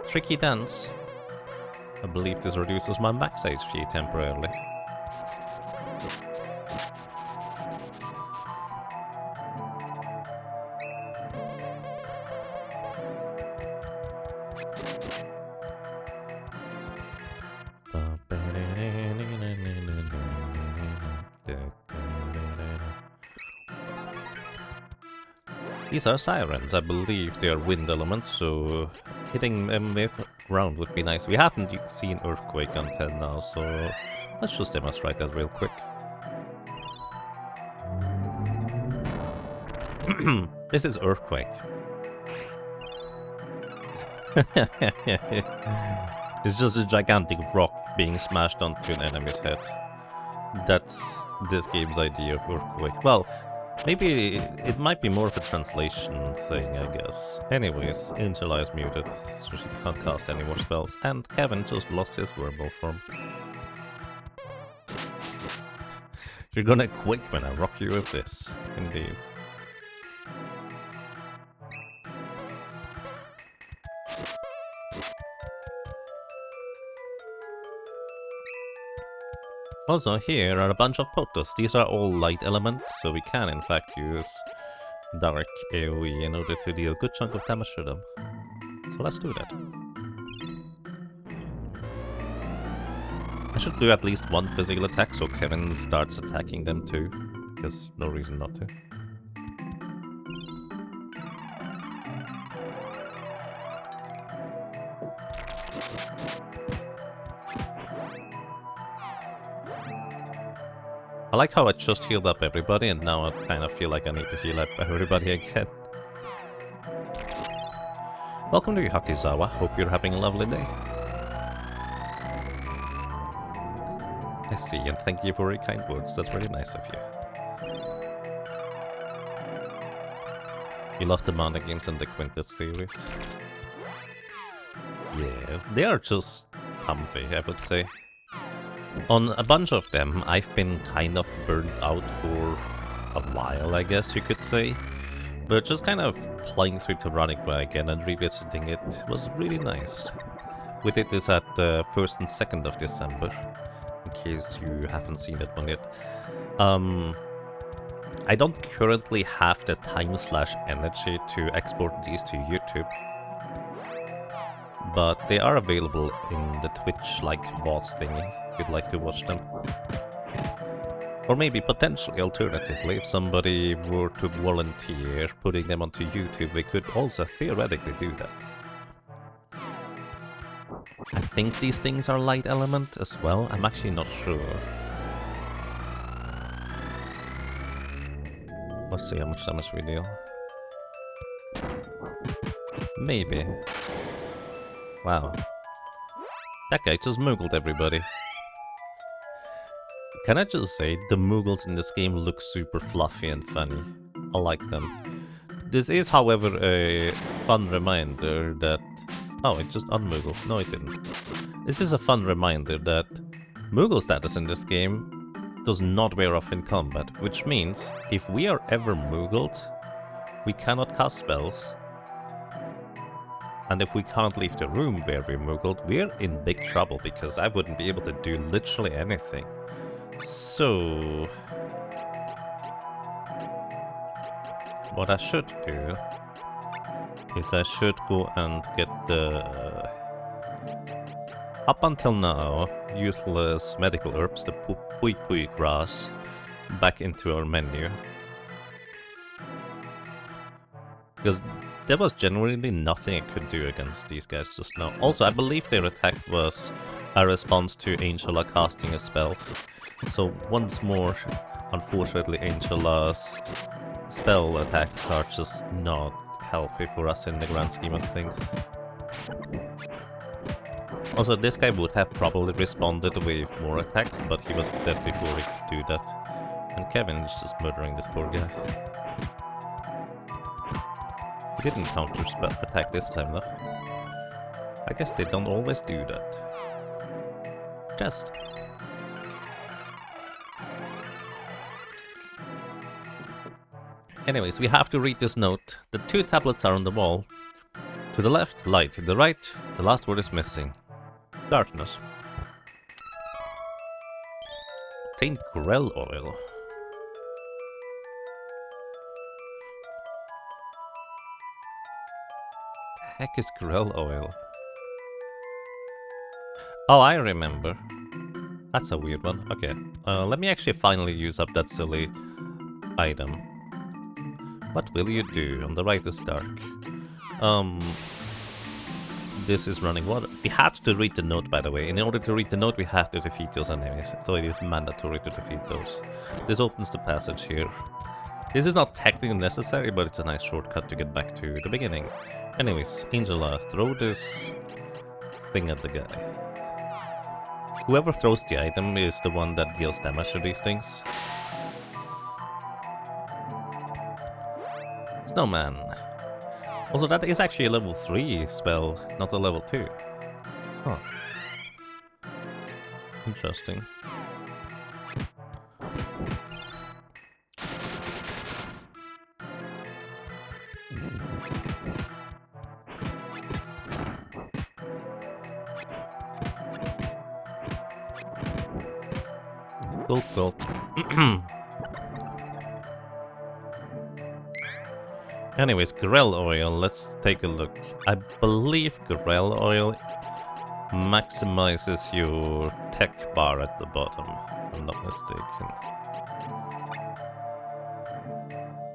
Tricky dance. I believe this reduces my max HP temporarily. These are sirens. I believe they are wind elements, so hitting them with ground would be nice. We haven't seen Earthquake until now, so let's just demonstrate that real quick. This is Earthquake. It's just a gigantic rock being smashed onto an enemy's head. That's this game's idea of Earthquake. Well, maybe it might be more of a translation thing, I guess. Anyways, Angela is muted, so she can't cast any more spells. And Kevin just lost his verbal form. You're gonna quake when I rock you with this, indeed. Also, here are a bunch of potos. These are all light elements, so we can in fact use dark AoE in order to deal a good chunk of damage to them. So let's do that. I should do at least one physical attack so Kevin starts attacking them too, because no reason not to. I like how I just healed up everybody, and now I kind of feel like I need to heal up everybody again. Welcome to Hakizawa. Hope you're having a lovely day. I see, and thank you for your kind words. That's really nice of you. You love the Mana games and the Quintet series. Yeah, they are just comfy, I would say. On a bunch of them, I've been kind of burnt out for a while, I guess you could say. But just kind of playing through Tyrannica again and revisiting it was really nice. We did this at the 1st and 2nd of December, in case you haven't seen that one yet. I don't currently have the time/energy to export these to YouTube, but they are available in the Twitch-like VODs thingy, if you'd like to watch them. Or maybe potentially, alternatively, if somebody were to volunteer putting them onto YouTube, we could also theoretically do that. I think these things are light element as well, I'm actually not sure. Let's see how much damage we deal. Maybe. Wow. That guy just moogled everybody. Can I just say, the moogles in this game look super fluffy and funny. I like them. This is, however, a fun reminder that... Oh, it just unmoogled. No, it didn't. This is a fun reminder that moogle status in this game does not wear off in combat, which means if we are ever moogled, we cannot cast spells. And if we can't leave the room where we're moogled, we're in big trouble, because I wouldn't be able to do literally anything. So... what I should do is I should go and get the... up until now, useless medical herbs, the pui pui grass, back into our menu. Because there was generally nothing I could do against these guys just now. Also, I believe their attack was a response to Angela casting a spell. So once more, unfortunately, Angela's spell attacks are just not healthy for us in the grand scheme of things. Also, this guy would have probably responded with more attacks, but he was dead before he could do that. And Kevin is just murdering this poor guy. He didn't counter spell attack this time though. I guess they don't always do that. Just. Anyways, we have to read this note. The 2 tablets are on the wall. To the left, light. To the right, the last word is missing. Darkness. Obtain Grell oil. The heck is Grell oil? Oh, I remember. That's a weird one. Okay. Let me actually finally use up that silly item. What will you do? On the right is dark. This is running water. We had to read the note, by the way. In order to read the note, we have to defeat those enemies. So it is mandatory to defeat those. This opens the passage here. This is not technically necessary, but it's a nice shortcut to get back to the beginning. Anyways, Angela, throw this thing at the guy. Whoever throws the item is the one that deals damage to these things. Snowman. Also, that is actually a level 3 spell, not a level 2. Huh. Interesting. Gulp, gulp. Anyways, Grell oil, let's take a look. I believe Grell oil maximizes your tech bar at the bottom, if I'm not mistaken.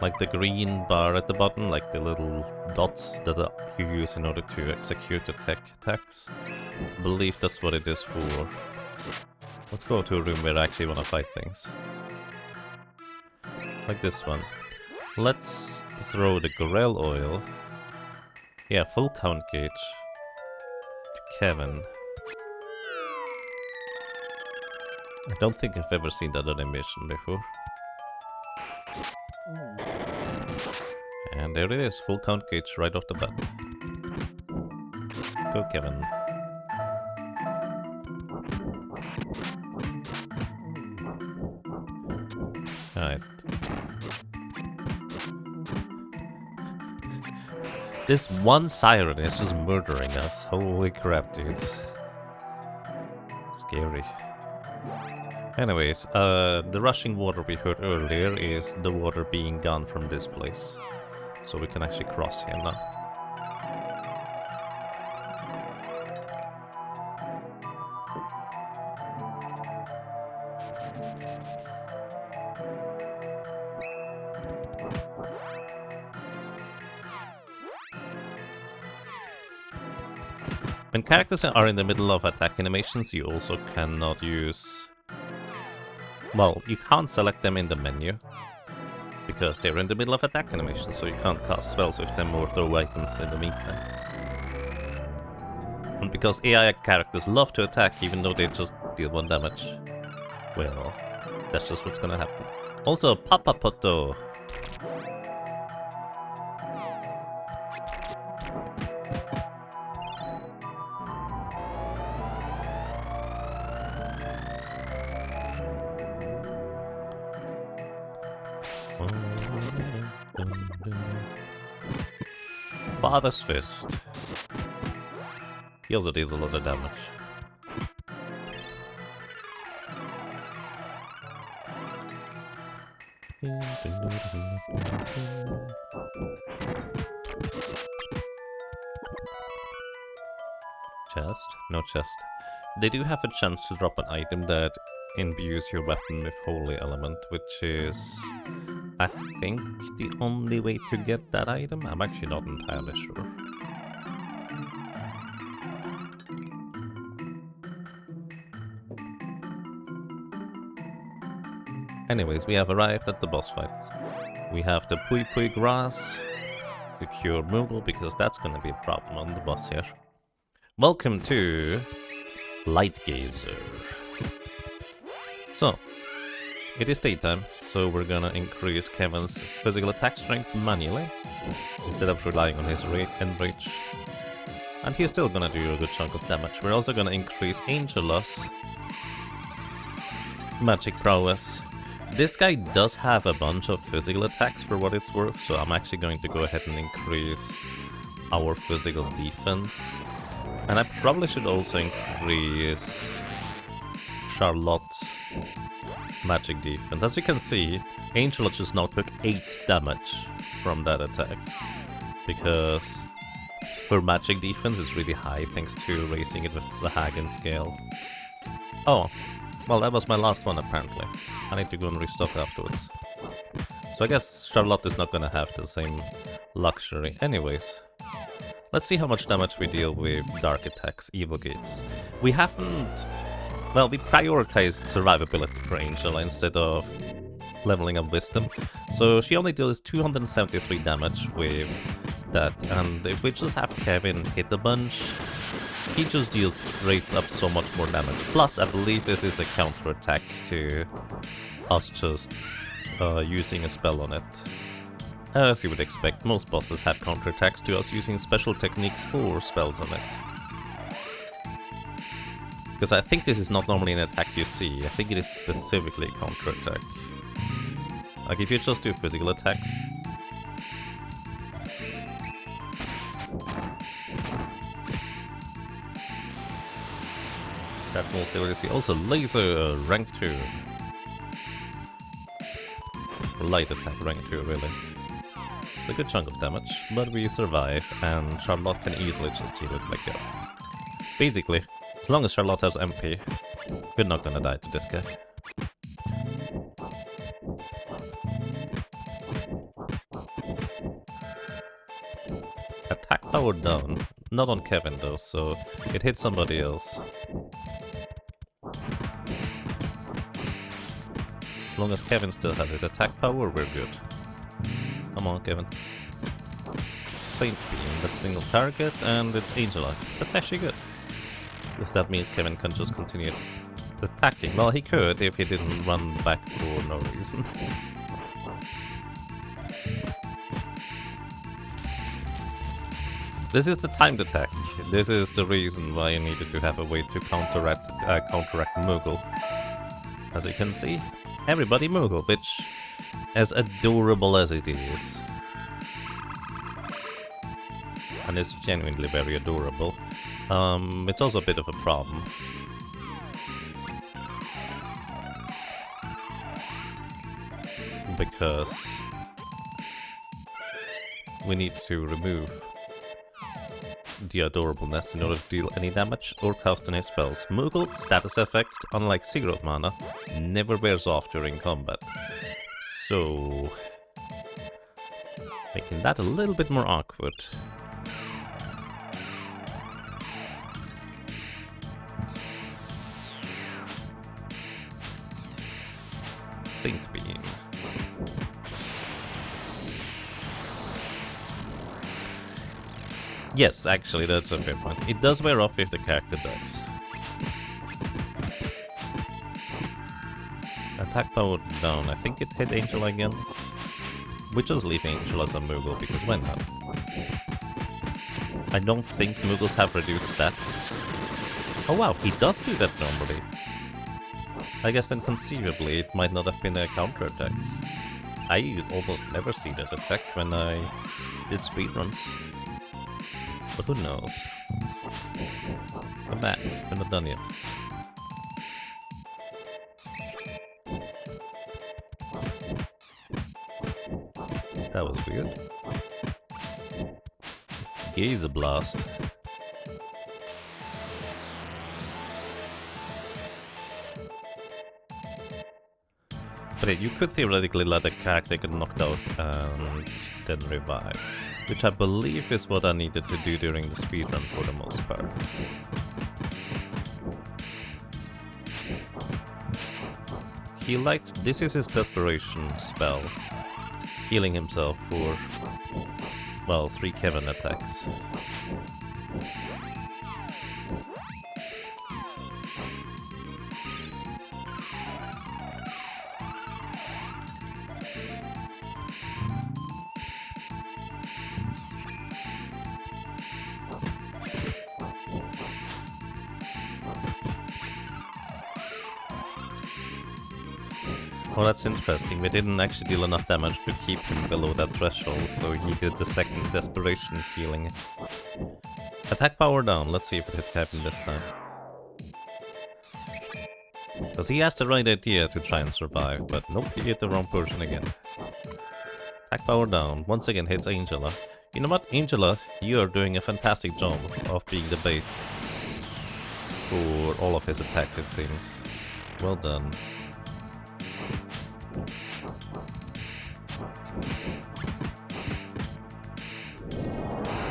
Like the green bar at the bottom, like the little dots that you use in order to execute the tech attacks. I believe that's what it is for. Let's go to a room where I actually want to fight things. Like this one. Let's throw the Grell oil. Yeah, full count gauge. To Kevin. I don't think I've ever seen that animation before. And there it is, full count gauge right off the bat. Go, Kevin. Alright. This one siren is just murdering us. Holy crap, dudes. Scary. Anyways, the rushing water we heard earlier is the water being gone from this place. So we can actually cross here now. When characters are in the middle of attack animations, you also cannot use... Well, you can't select them in the menu, because they're in the middle of attack animation, so you can't cast spells with them or throw items in the meantime. And because AI characters love to attack even though they just deal 1 damage, well, that's just what's gonna happen. Also, Papa Poto. Father's Fist. He also deals a lot of damage. Chest? No chest. They do have a chance to drop an item that imbues your weapon with Holy Element, which is, I think, the only way to get that item. I'm actually not entirely sure. Anyways, we have arrived at the boss fight. We have the Pui Pui grass to cure Moogle, because that's gonna be a problem on the boss here. Welcome to Light Gazer. So, it is daytime, so we're gonna increase Kevin's physical attack strength manually, instead of relying on his enrage. And he's still gonna do a good chunk of damage. We're also gonna increase Angela's magic prowess. This guy does have a bunch of physical attacks for what it's worth, so I'm actually going to go ahead and increase our physical defense. And I probably should also increase Charlotte's magic defense. As you can see, Angela just now took 8 damage from that attack, because her magic defense is really high thanks to raising it with the Hagen scale. Oh, well, that was my last one apparently. I need to go and restock afterwards. So I guess Charlotte is not gonna have the same luxury. Anyways, let's see how much damage we deal with Dark Attacks, Evil Gates. We haven't... Well, we prioritized survivability for Angela instead of leveling up Wisdom. So she only deals 273 damage with that, and if we just have Kevin hit a bunch, he just deals straight up so much more damage. Plus, I believe this is a counter-attack to us just using a spell on it. As you would expect, most bosses have counter-attacks to us using special techniques or spells on it. Because I think this is not normally an attack you see, I think it is specifically a counter-attack. Like if you just do physical attacks, that's mostly what you see. Also, laser rank 2. Light attack rank 2, really. It's a good chunk of damage, but we survive, and Charlotte can easily just deal it like that. Basically, as long as Charlotte has MP, we're not gonna die to this guy. Attack power down. Not on Kevin though, so it hits somebody else. As long as Kevin still has his attack power, we're good. Come on, Kevin. Saint Beam, that's single target, and it's Angela. That's actually good. Because that means Kevin can just continue attacking. Well, he could if he didn't run back for no reason. This is the timed attack. This is the reason why you needed to have a way to counteract Moogle. As you can see, everybody Moogle, which, as adorable as it is, and it's genuinely very adorable, it's also a bit of a problem. Because we need to remove the adorableness in order to deal any damage or cast any spells. Moogle status effect, unlike Zero mana, never wears off during combat. So, making that a little bit more awkward. Saint Beam. Yes, actually, that's a fair point. It does wear off if the character dies. Attack power down. I think it hit Angela again. We're just leaving Angela as a Moogle, because why not? I don't think Moogles have reduced stats. Oh wow, he does do that normally. I guess then conceivably it might not have been a counterattack. I almost never see that attack when I did speedruns. But who knows? Come back, we're not done yet. That was weird. Gaze blast. But you could theoretically let a character get knocked out and then revive. Which I believe is what I needed to do during the speedrun for the most part. heal light. This is his desperation spell. Healing himself for, well, 3 Kevin attacks. Oh, that's interesting. We didn't actually deal enough damage to keep him below that threshold, so he did the second desperation healing. Attack power down. Let's see if it hit Kevin this time. Because he has the right idea to try and survive, but nope, he hit the wrong person again. Attack power down. Once again hits Angela. You know what, Angela? You are doing a fantastic job of being the bait for all of his attacks, it seems. Well done.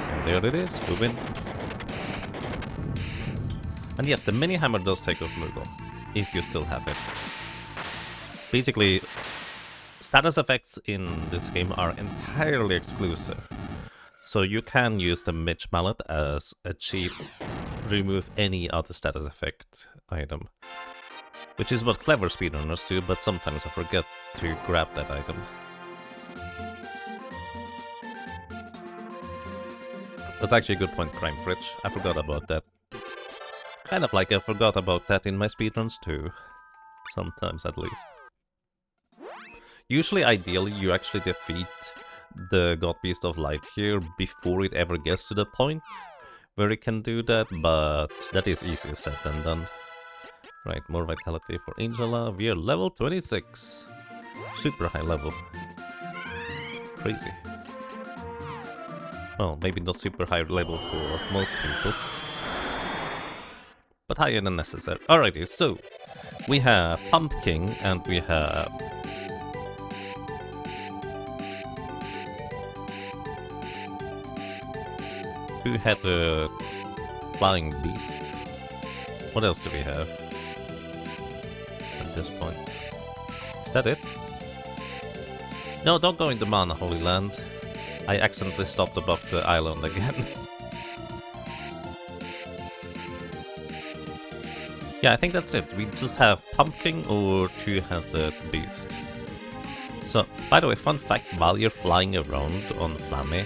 And there it is, we win. And yes, the mini hammer does take off Moogle, if you still have it. Basically, status effects in this game are entirely exclusive. So you can use the Midge Mallet as a cheap remove any other status effect item. Which is what clever speedrunners do, but sometimes I forget to grab that item. That's actually a good point, Crime Fridge. I forgot about that. Kind of like I forgot about that in my speedruns too. Sometimes at least. Usually, ideally, you actually defeat the God Beast of Light here before it ever gets to the point where it can do that, but that is easier said than done. Right, more vitality for Angela. We are level 26. Super high level. Crazy. Well, maybe not super high level for most people, but higher than necessary. Alrighty, so we have Pumpkin and we have Two-headed Flying Beast. What else do we have at this point? Is that it? No, don't go into Mana Holy Land. I accidentally stopped above the island again. Yeah, I think that's it. We just have Pumpkin or Two-headed Beast. So, by the way, fun fact, while you're flying around on Flammy,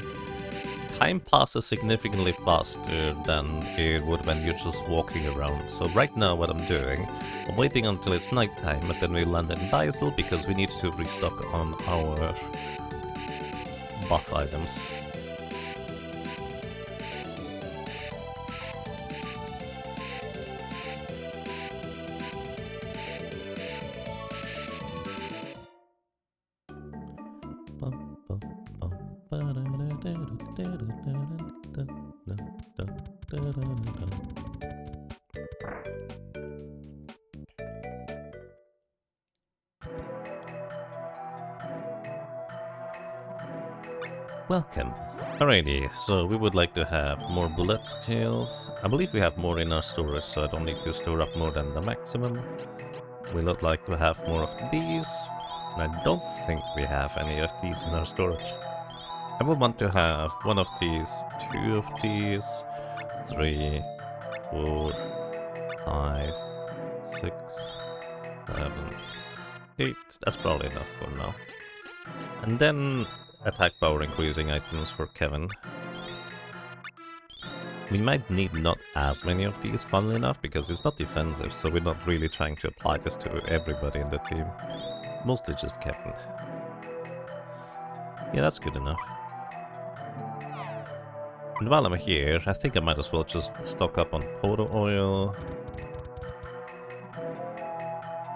time passes significantly faster than it would when you're just walking around. So right now what I'm doing, I'm waiting until it's nighttime and then we land in Beisel because we need to restock on our buff items. Welcome. Alrighty, so we would like to have more bullet scales. I believe we have more in our storage, so I don't need to store up more than the maximum. We would like to have more of these, and I don't think we have any of these in our storage. I would want to have one of these, 2 of these, 3, 4, 5, 6, 7, 8. That's probably enough for now. And then attack power increasing items for Kevin. We might need not as many of these, funnily enough, because it's not defensive, so we're not really trying to apply this to everybody in the team. Mostly just Kevin. Yeah, that's good enough. And while I'm here, I think I might as well just stock up on Poto oil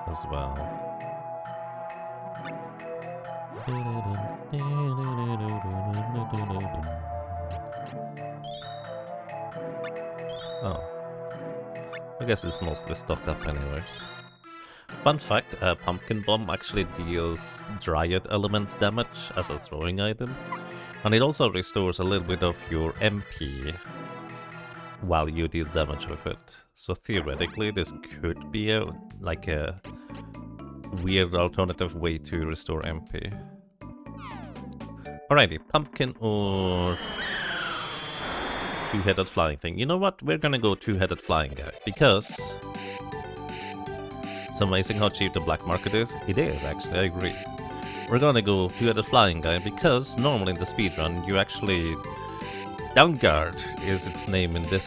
as well. Oh. I guess it's mostly stocked up anyways. Fun fact, Pumpkin Bomb actually deals Dryad element damage as a throwing item. And it also restores a little bit of your MP while you deal damage with it. So theoretically this could be like a weird alternative way to restore MP. Alrighty, pumpkin or two-headed flying thing. You know what? We're gonna go two-headed flying guy because it's amazing how cheap the black market is. It is actually, I agree. We're gonna go two-headed flying guy because normally in the speedrun you actually Downguard is its name in this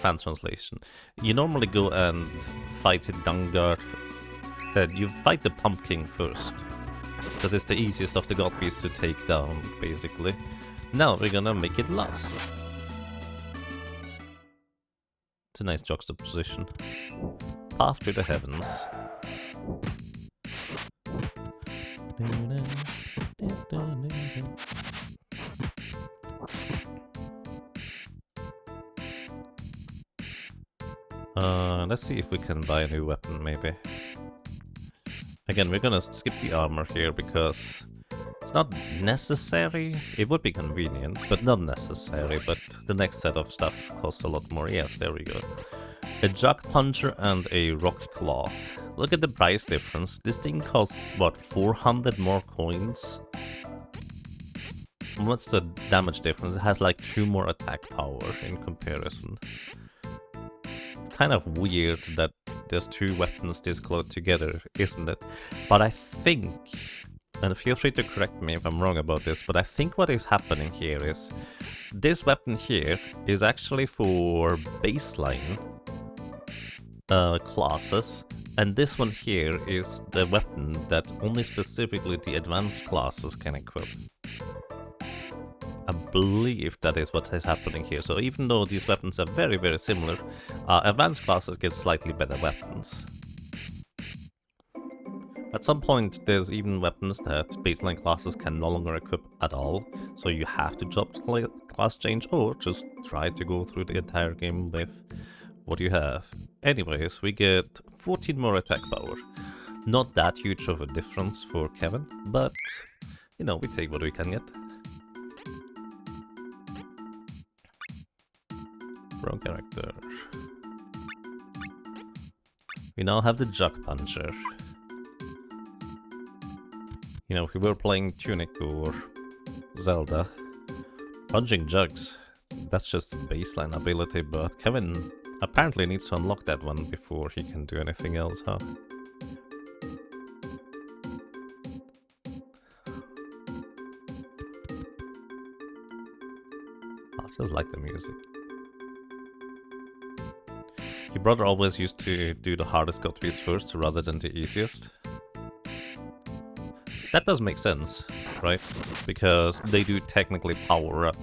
fan translation. You normally go and fight the Downguard. You fight the pumpkin first, because it's the easiest of the god beasts to take down, basically. Now we're gonna make it last. It's a nice juxtaposition. Path to the heavens. Let's see if we can buy a new weapon, maybe. Again, we're gonna skip the armor here because it's not necessary. It would be convenient, but not necessary. But the next set of stuff costs a lot more. Yes, there we go. A jug puncher and a rock claw. Look at the price difference. This thing costs, what, 400 more coins? What's the damage difference? It has like 2 more attack power in comparison. Kind of weird that there's 2 weapons this close together, isn't it? But I think, and feel free to correct me if I'm wrong about this, but I think what is happening here is this weapon here is actually for baseline classes, and this one here is the weapon that only specifically the advanced classes can equip. I believe that is what is happening here. So even though these weapons are very, very similar, advanced classes get slightly better weapons. At some point, there's even weapons that baseline classes can no longer equip at all. So you have to drop class change or just try to go through the entire game with what you have. Anyways, we get 14 more attack power. Not that huge of a difference for Kevin, but, you know, we take what we can get. Wrong character. We now have the jug puncher. You know, if we were playing Tunic or Zelda, punching jugs, that's just a baseline ability, but Kevin apparently needs to unlock that one before he can do anything else, huh? I just like the music. Your brother always used to do the hardest god beast first rather than the easiest. That does make sense, right? Because they do technically power up.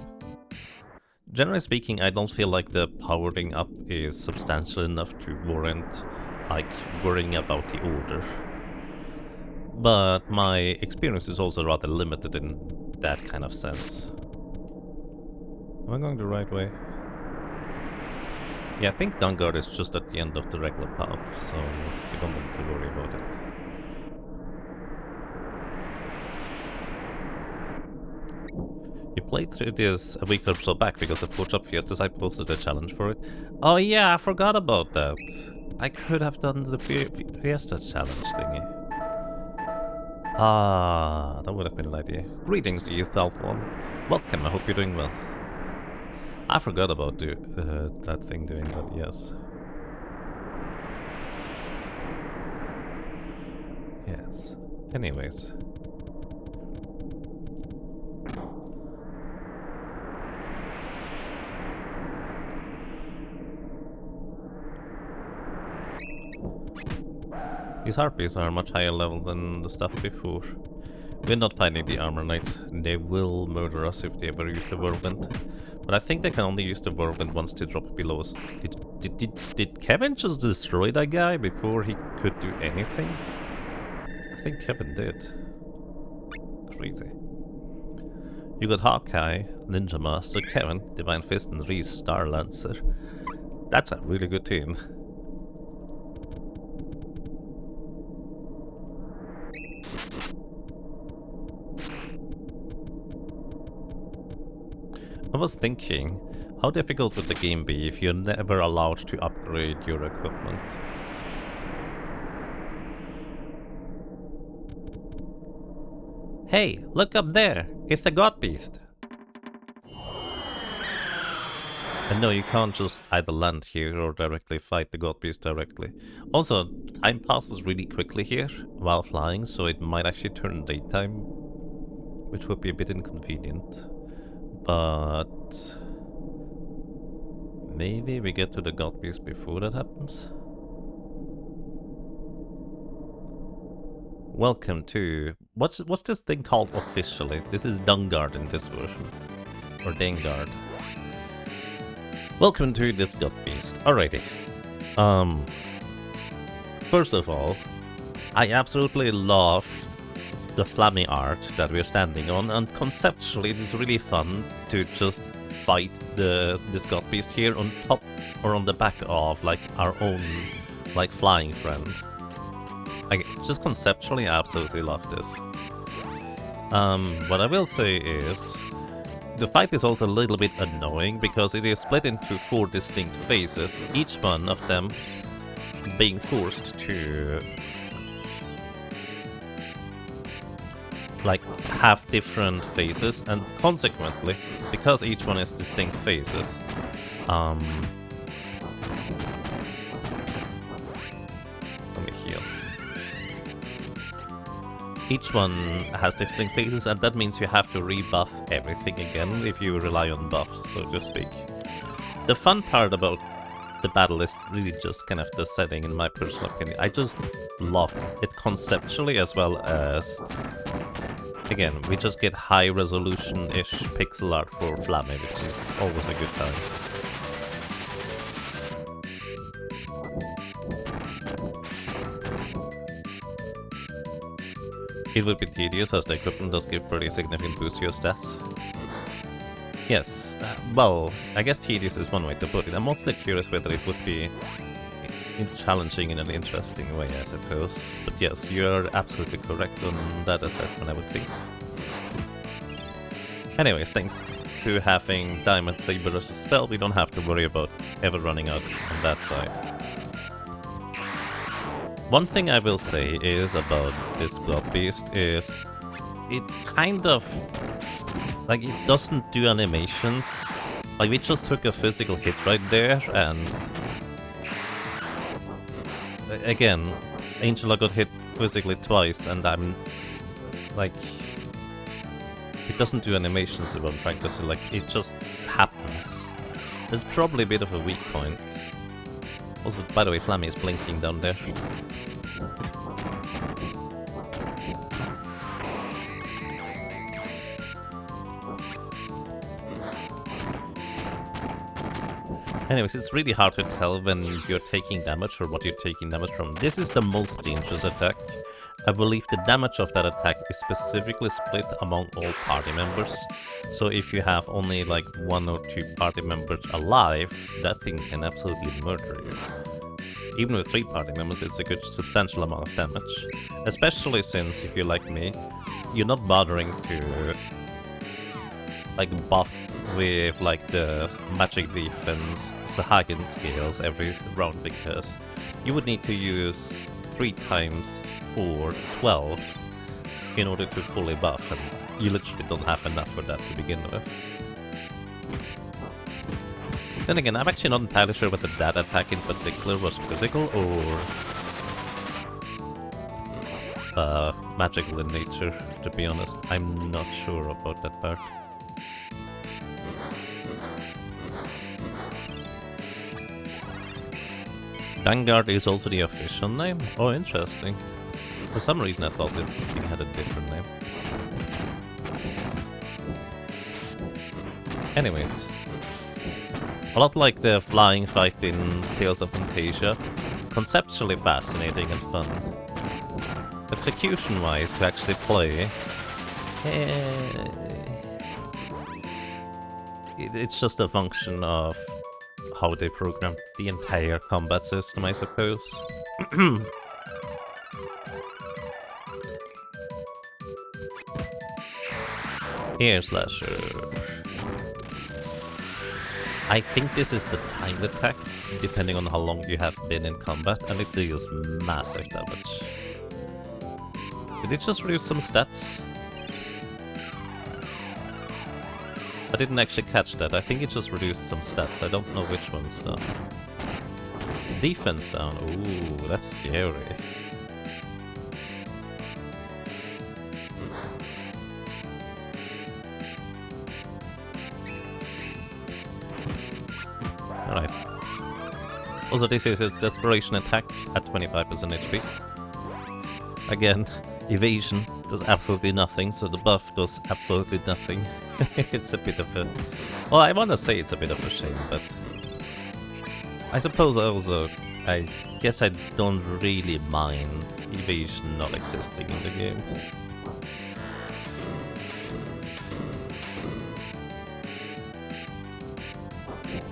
Generally speaking, I don't feel like the powering up is substantial enough to warrant, like, worrying about the order. But my experience is also rather limited in that kind of sense. Am I going the right way? Yeah, I think Downguard is just at the end of the regular path, so you don't have to worry about it. You played through this a week or so back because of Forge Up Fiestas. I posted a challenge for it. Oh yeah, I forgot about that. I could have done the Fiesta challenge thingy. Ah, that would have been an idea. Greetings to you, Thalphon. Welcome, I hope you're doing well. I forgot about that thing doing that, yes. Yes. Anyways. These harpies are much higher level than the stuff before. We're not finding the armor knights. They will murder us if they ever use the whirlwind. But I think they can only use the whirlwind once they drop below us. Did Kevin just destroy that guy before he could do anything? I think Kevin did. Crazy. You got Hawkeye, Ninja Master, Kevin, Divine Fist, and Reese, Star Lancer. That's a really good team. I was thinking, how difficult would the game be if you're never allowed to upgrade your equipment? Hey, look up there! It's the God Beast! And no, you can't just either land here or directly fight the God Beast directly. Also, time passes really quickly here while flying, so it might actually turn daytime, which would be a bit inconvenient. But maybe we get to the God Beast before that happens? Welcome to... What's this thing called officially? This is Dungard in this version. Or Dengard. Welcome to this God Beast. Alrighty. First of all, I absolutely love the flammy art that we're standing on, and conceptually it is really fun to just fight this God Beast here on top or on the back of like our own like flying friend. Just conceptually I absolutely love this. What I will say is the fight is also a little bit annoying because it is split into 4 distinct phases, each one of them being forced to like have different phases, and consequently, because each one is distinct phases, let me heal. Each one has distinct phases, and that means you have to rebuff everything again if you rely on buffs, so to speak. The fun part about the battle is really just kind of the setting, in my personal opinion. I just love it conceptually, as well as, again, we just get high resolution-ish pixel art for Flammy, which is always a good time. It would be tedious as the equipment does give pretty significant boost to your stats. Yes, well, I guess tedious is one way to put it. I'm mostly curious whether it would be challenging in an interesting way, I suppose. But yes, you're absolutely correct on that assessment, I would think. Anyways, thanks to having Diamond Saber as a spell, we don't have to worry about ever running out on that side. One thing I will say is about this Blood Beast is it kind of, like, it doesn't do animations. Like, we just took a physical hit right there, and again, Angela got hit physically twice, and I'm like, it doesn't do animations, is what I'm trying to say. Like, it just happens. There's probably a bit of a weak point. Also, by the way, Flammy is blinking down there. Anyways, it's really hard to tell when you're taking damage or what you're taking damage from. This is the most dangerous attack. I believe the damage of that attack is specifically split among all party members. So if you have only like 1 or 2 party members alive, that thing can absolutely murder you. Even with 3 party members, it's a good substantial amount of damage. Especially since, if you're like me, you're not bothering to like buff with like the magic defense Sahagan scales every round, because you would need to use 3 times 4, 12 in order to fully buff, and you literally don't have enough for that to begin with. Then again, I'm actually not entirely sure whether that attack in particular was physical or magical in nature, to be honest. I'm not sure about that part. Vanguard is also the official name? Oh, interesting. For some reason I thought this thing had a different name. Anyways. A lot like the flying fight in Tales of Fantasia. Conceptually fascinating and fun. Execution-wise, to actually play... it's just a function of how they programmed the entire combat system, I suppose. Air Slasher. I think this is the timed attack, depending on how long you have been in combat, and it deals massive damage. Did it just reduce some stats? I didn't actually catch that. I think it just reduced some stats. I don't know which one's down. Defense down. Ooh, that's scary. Alright. Also, this is its Desperation attack at 25% HP. Again, evasion does absolutely nothing, so the buff does absolutely nothing. It's a bit of a... Well, I want to say it's a bit of a shame, but... I suppose I guess I don't really mind evasion not existing in the game.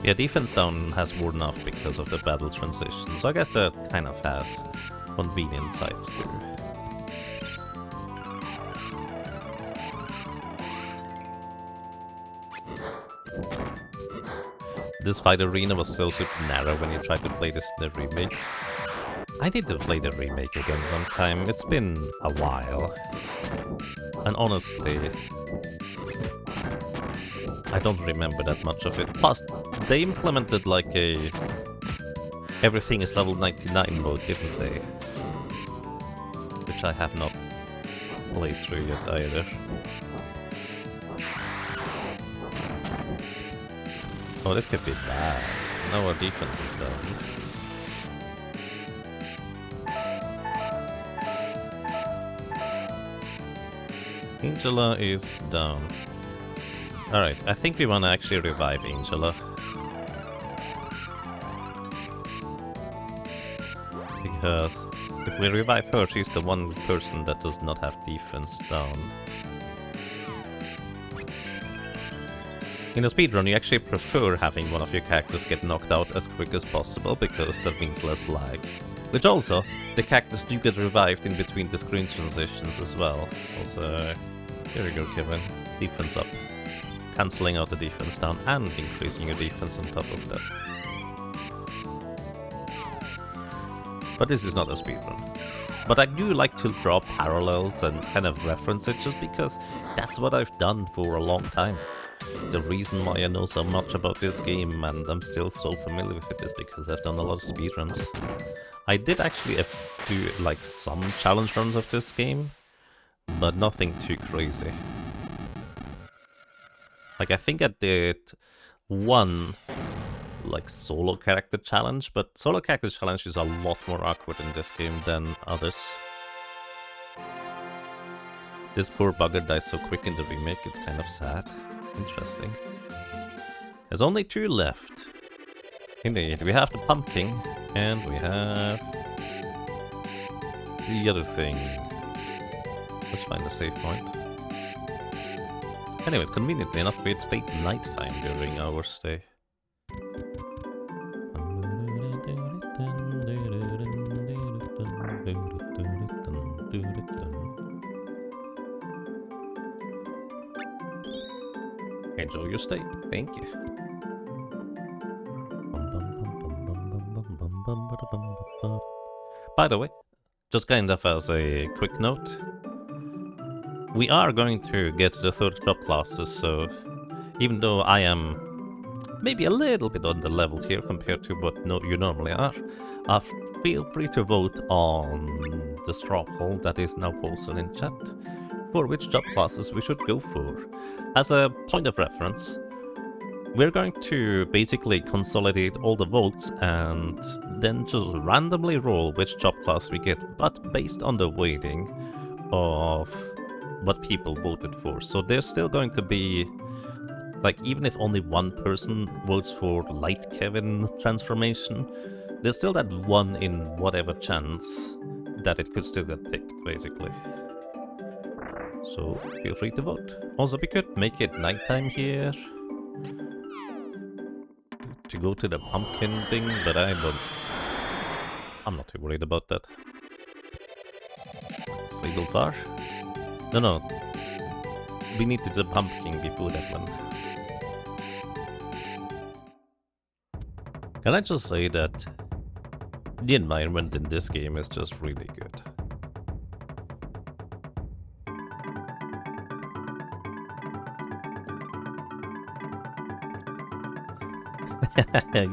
Yeah, defense down has worn off because of the battle transition, so I guess that kind of has convenient sides too. This fight arena was so super narrow when you tried to play this in the remake. I need to play the remake again sometime. It's been a while. And honestly, I don't remember that much of it. Plus, they implemented like a everything is level 99 mode, didn't they? Which I have not played through yet either. Oh, this could be bad. Now our defense is down. Angela is down. Alright, I think we want to actually revive Angela. Because if we revive her, she's the one person that does not have defense down. In a speedrun, you actually prefer having one of your characters get knocked out as quick as possible, because that means less lag. Which also, the characters do get revived in between the screen transitions as well. Also, here we go, Kevin. Defense up. Cancelling out the defense down and increasing your defense on top of that. But this is not a speedrun. But I do like to draw parallels and kind of reference it, just because that's what I've done for a long time. The reason why I know so much about this game and I'm still so familiar with it is because I've done a lot of speedruns. I did actually do like some challenge runs of this game, but nothing too crazy. Like I think I did one like solo character challenge, but solo character challenge is a lot more awkward in this game than others. This poor bugger dies so quick in the remake, it's kind of sad. Interesting. There's only 2 left. Indeed, we have the pumpkin, and we have the other thing. Let's find a save point. Anyways, conveniently enough, we had stayed nighttime during our stay. Enjoy your stay. Thank you. By the way, just kind of as a quick note, we are going to get the 3rd job classes, so even though I am maybe a little bit under-leveled here compared to what you normally are, feel free to vote on the straw poll that is now posted in chat for which job classes we should go for. As a point of reference, we're going to basically consolidate all the votes and then just randomly roll which job class we get, but based on the weighting of what people voted for. So there's still going to be, like, even if only one person votes for Light Kevin transformation, there's still that 1 in whatever chance that it could still get picked, basically. So feel free to vote. Also, we could make it nighttime here to go to the pumpkin thing, but I'm not too worried about that. Sable far? No. We need to do the pumpkin before that one. Can I just say that the environment in this game is just really good.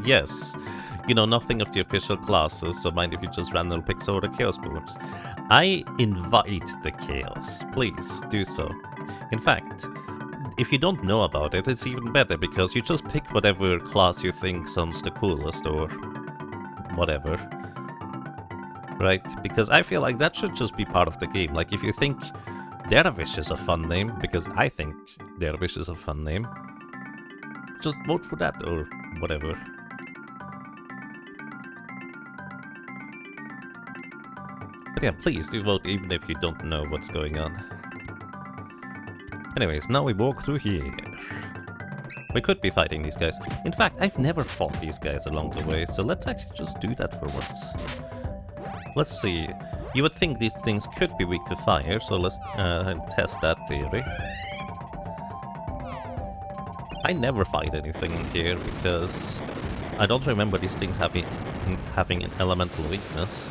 Yes. You know nothing of the official classes, so mind if you just randomly pick some of the chaos moves. I invite the chaos. Please do so. In fact, if you don't know about it, it's even better because you just pick whatever class you think sounds the coolest or whatever. Right? Because I feel like that should just be part of the game. Like if you think Dervish is a fun name, because I think Dervish is a fun name, just vote for that or whatever. But yeah, please do vote even if you don't know what's going on. Anyways, now we walk through here. We could be fighting these guys. In fact, I've never fought these guys along the way, so let's actually just do that for once. Let's see. You would think these things could be weak to fire, so let's test that theory. I never fight anything in here because I don't remember these things having an elemental weakness.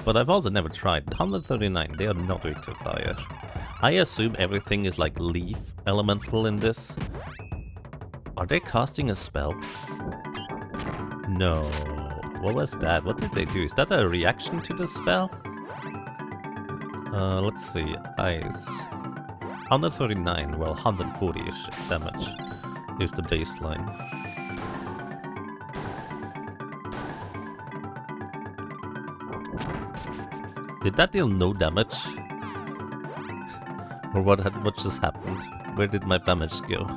But I've also never tried. 139, they are not weak to fire. I assume everything is like leaf elemental in this. Are they casting a spell? No. What was that? What did they do? Is that a reaction to the spell? Let's see. Ice. 139, well, 140-ish damage is the baseline. Did that deal no damage? Or what just happened? Where did my damage go?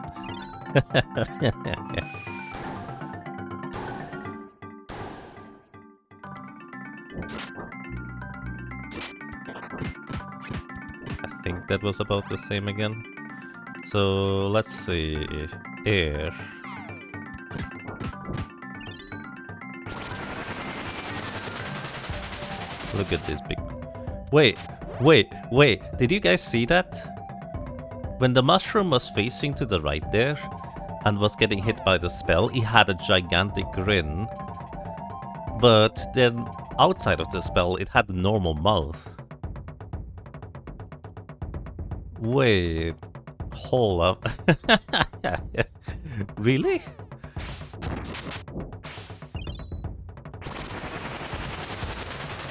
I think that was about the same again. So let's see. Air. Look at this big... Wait. Did you guys see that? When the mushroom was facing to the right there and was getting hit by the spell, he had a gigantic grin. But then outside of the spell, it had a normal mouth. Wait. Hold up. Really?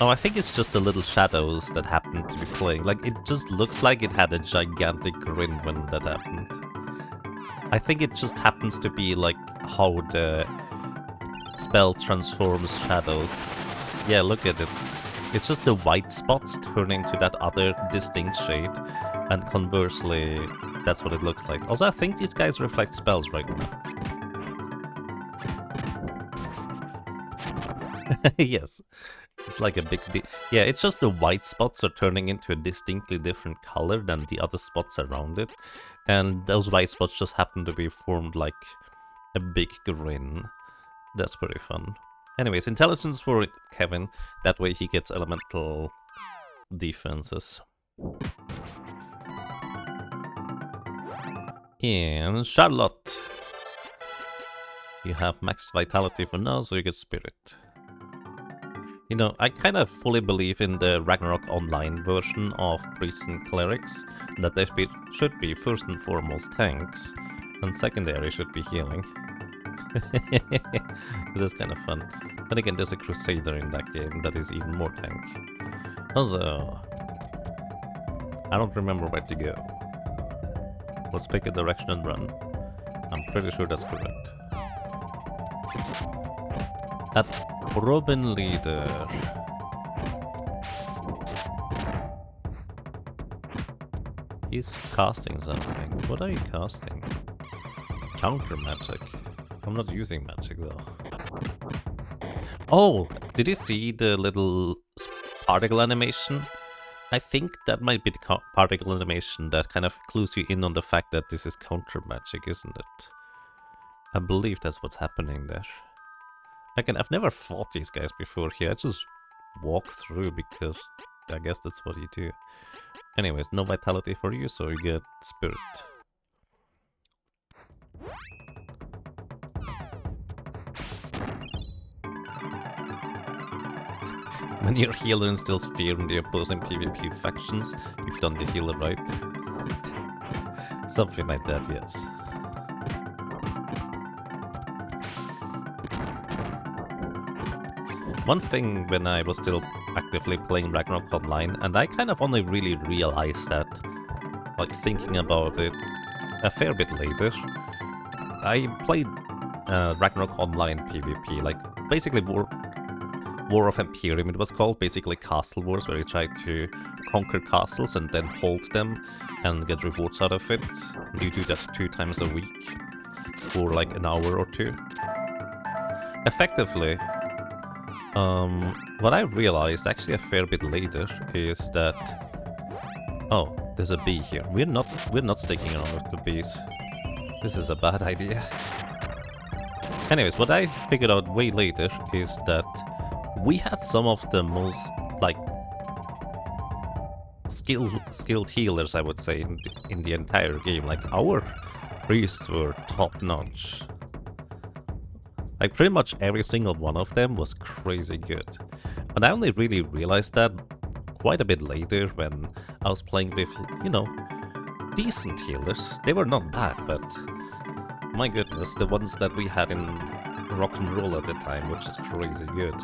Oh, I think it's just the little shadows that happened to be playing. Like, it just looks like it had a gigantic grin when that happened. I think it just happens to be like how the spell transforms shadows. Yeah, look at it. It's just the white spots turning to that other distinct shade. And conversely, that's what it looks like. Also, I think these guys reflect spells right now. Yes. It's like a big... yeah, it's just the white spots are turning into a distinctly different color than the other spots around it. And those white spots just happen to be formed like a big grin. That's pretty fun. Anyways, intelligence for Kevin. That way he gets elemental defenses. And Charlotte. You have max vitality for now, so you get spirit. You know, I kind of fully believe in the Ragnarok Online version of priests and clerics, that they should be first and foremost tanks, and secondary should be healing. That's kind of fun. Then again, there's a crusader in that game that is even more tank. Also, I don't remember where to go. Let's pick a direction and run. I'm pretty sure that's correct. At Robin Leader. He's casting something. What are you casting? Counter magic. I'm not using magic though. Oh, did you see the little particle animation? I think that might be the particle animation that kind of clues you in on the fact that this is counter magic, isn't it? I believe that's what's happening there. Again, I've never fought these guys before here. I just walk through because I guess that's what you do. Anyways, no vitality for you, so you get spirit. When your healer instills fear in the opposing PvP factions, you've done the healer right. Something like that, yes. One thing when I was still actively playing Ragnarok Online, and I kind of only really realized that, like thinking about it a fair bit later, I played Ragnarok Online PvP, like basically War of Imperium it was called, basically Castle Wars, where you try to conquer castles and then hold them and get rewards out of it. And you do that 2 times a week for like an hour or 2. Effectively, what I realized actually a fair bit later is that, oh, there's a bee here. We're not sticking around with the bees. This is a bad idea. Anyways, what I figured out way later is that we had some of the most, like, skilled healers, I would say, in the entire game. Like, our priests were top-notch. Like, pretty much every single one of them was crazy good. And I only really realized that quite a bit later when I was playing with, you know, decent healers. They were not bad, but my goodness, the ones that we had in Rock and Roll at the time, which is crazy good.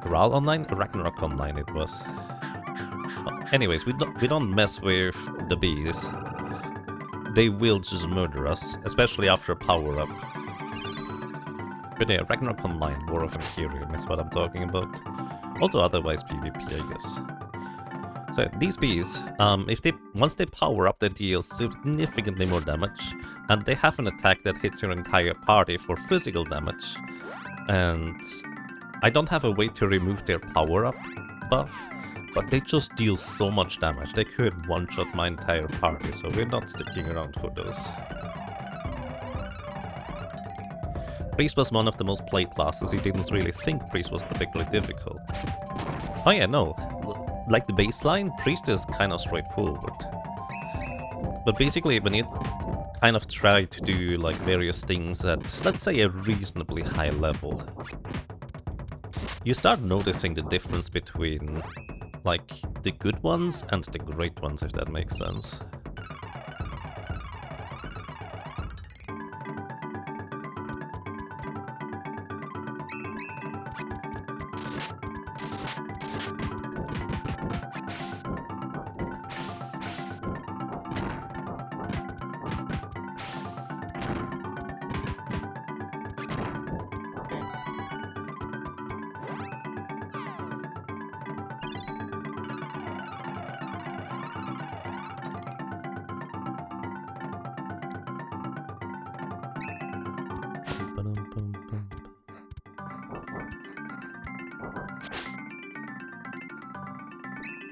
Graal Online? Ragnarok Online it was. Anyways, we don't mess with the bees. They will just murder us, especially after a power-up. But yeah, Ragnarok Online, War of Imperium is what I'm talking about. Also otherwise PvP, I guess. So these bees, once they power up, they deal significantly more damage, and they have an attack that hits your entire party for physical damage. And I don't have a way to remove their power-up buff, but they just deal so much damage. They could one-shot my entire party, so we're not sticking around for those. Priest was one of the most played classes. You didn't really think Priest was particularly difficult. Oh yeah, no. Like the baseline, Priest is kind of straightforward. But basically, when you kind of try to do like various things at, let's say, a reasonably high level, you start noticing the difference between like the good ones and the great ones, if that makes sense.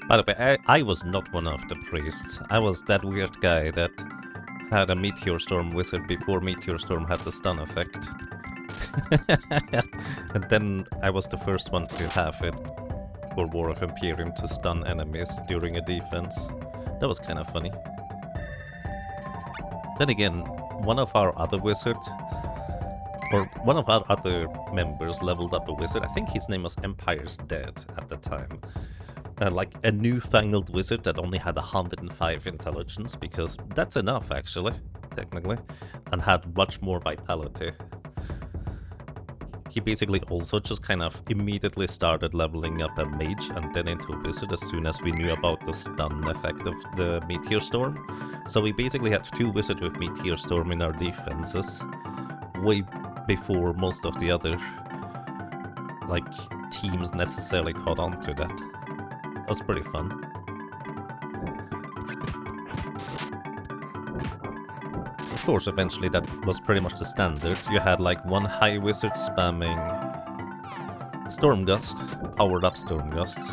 By the way, I was not one of the priests. I was that weird guy that had a Meteor Storm wizard before Meteor Storm had the stun effect. And then I was the first one to have it for War of Imperium to stun enemies during a defense. That was kind of funny. Then again, one of our other wizards, or one of our other members leveled up a wizard. I think his name was Empire's Dead at the time. Like a newfangled wizard that only had 105 intelligence, because that's enough actually, technically, and had much more vitality. He basically also just kind of immediately started leveling up a mage and then into a wizard as soon as we knew about the stun effect of the Meteor Storm. So we basically had 2 wizards with Meteor Storm in our defenses, way before most of the other like teams necessarily caught on to that. That was pretty fun. Of course, eventually that was pretty much the standard. You had like one high wizard spamming Stormgust, powered up Stormgusts.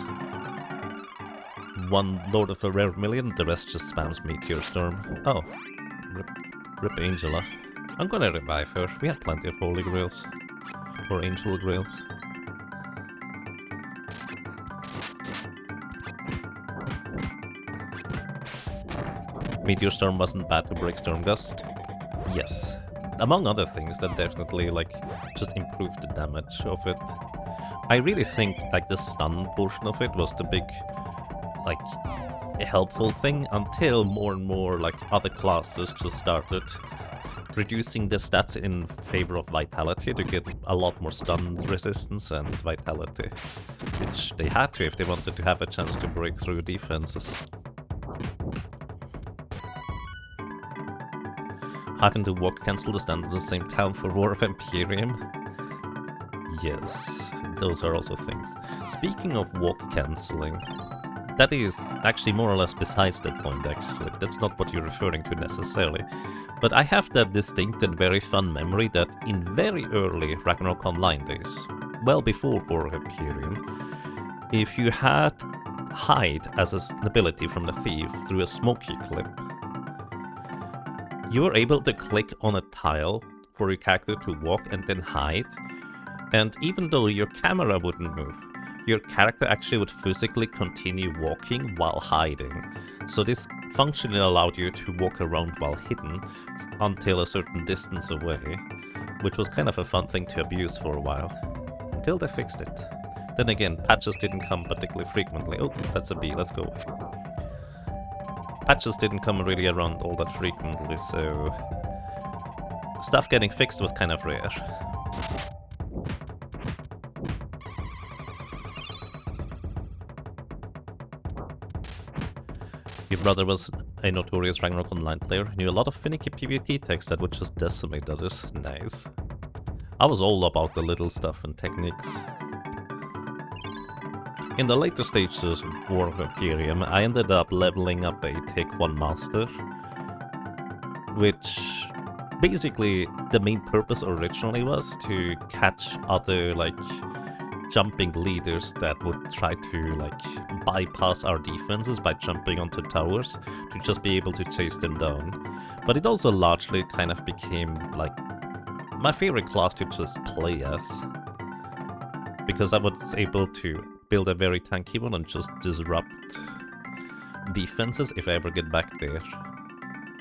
One Lord of a Rare Million, the rest just spams Meteor Storm. Oh, rip Angela. I'm gonna revive her. We have plenty of Holy Grails. Or Angel Grails. Meteor Storm wasn't bad to break Stormgust. Yes. Among other things, that definitely, like, just improved the damage of it. I really think, like, the stun portion of it was the big, like, helpful thing until more and more, like, other classes just started reducing the stats in favor of vitality to get a lot more stun resistance and vitality, which they had to if they wanted to have a chance to break through defenses. Having to walk cancel the stand at the same time for War of Empyreum? Yes, those are also things. Speaking of walk cancelling, that is actually more or less besides the point, actually. That's not what you're referring to necessarily. But I have that distinct and very fun memory that in very early Ragnarok Online days, well before War of Empyreum, if you had hide as an ability from the thief through a smoky clip, you were able to click on a tile for your character to walk and then hide, and even though your camera wouldn't move, your character actually would physically continue walking while hiding. So this functionally allowed you to walk around while hidden until a certain distance away, which was kind of a fun thing to abuse for a while, until they fixed it. Then again, patches didn't come particularly frequently. Oh, that's a bee, let's go away. Patches didn't come really around all that frequently, so stuff getting fixed was kind of rare. Your brother was a notorious Ragnarok Online player, knew a lot of finicky PvP text that would just decimate others. Nice. I was all about the little stuff and techniques. In the later stages of War of Empyreum, I ended up leveling up a Take 1 Master, which basically the main purpose originally was to catch other, like, jumping leaders that would try to, like, bypass our defenses by jumping onto towers to just be able to chase them down. But it also largely kind of became, like, my favorite class to just play as, because I was able to build a very tanky one and just disrupt defenses if I ever get back there.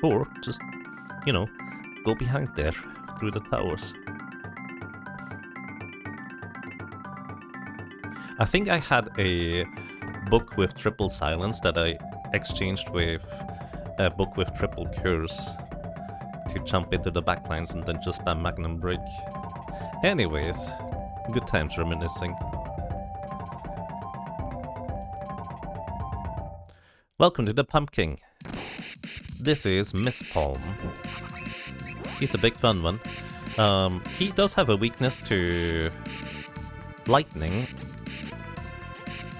Or just, you know, go behind there through the towers. I think I had a book with triple silence that I exchanged with a book with triple curse to jump into the backlines and then just spam Magnum Break. Anyways, good times reminiscing. Welcome to the Pumpkin. This is Miss Palm. He's a big fun one. He does have a weakness to lightning,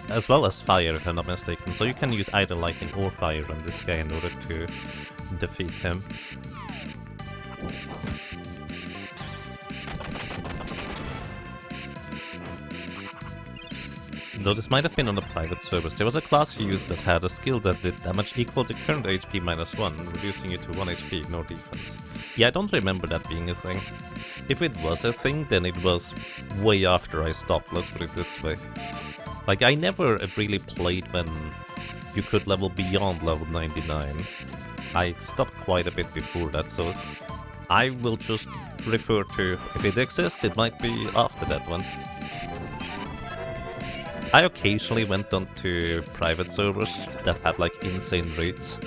as well as fire if I'm not mistaken, so you can use either lightning or fire on this guy in order to defeat him. Though this might have been on the private servers, there was a class he used that had a skill that did damage equal to current HP -1, reducing it to 1 HP, no defense. Yeah, I don't remember that being a thing. If it was a thing, then it was way after I stopped, let's put it this way. Like, I never really played when you could level beyond level 99. I stopped quite a bit before that, so I will just refer to, if it exists, it might be after that one. I occasionally went on to private servers that had like insane rates,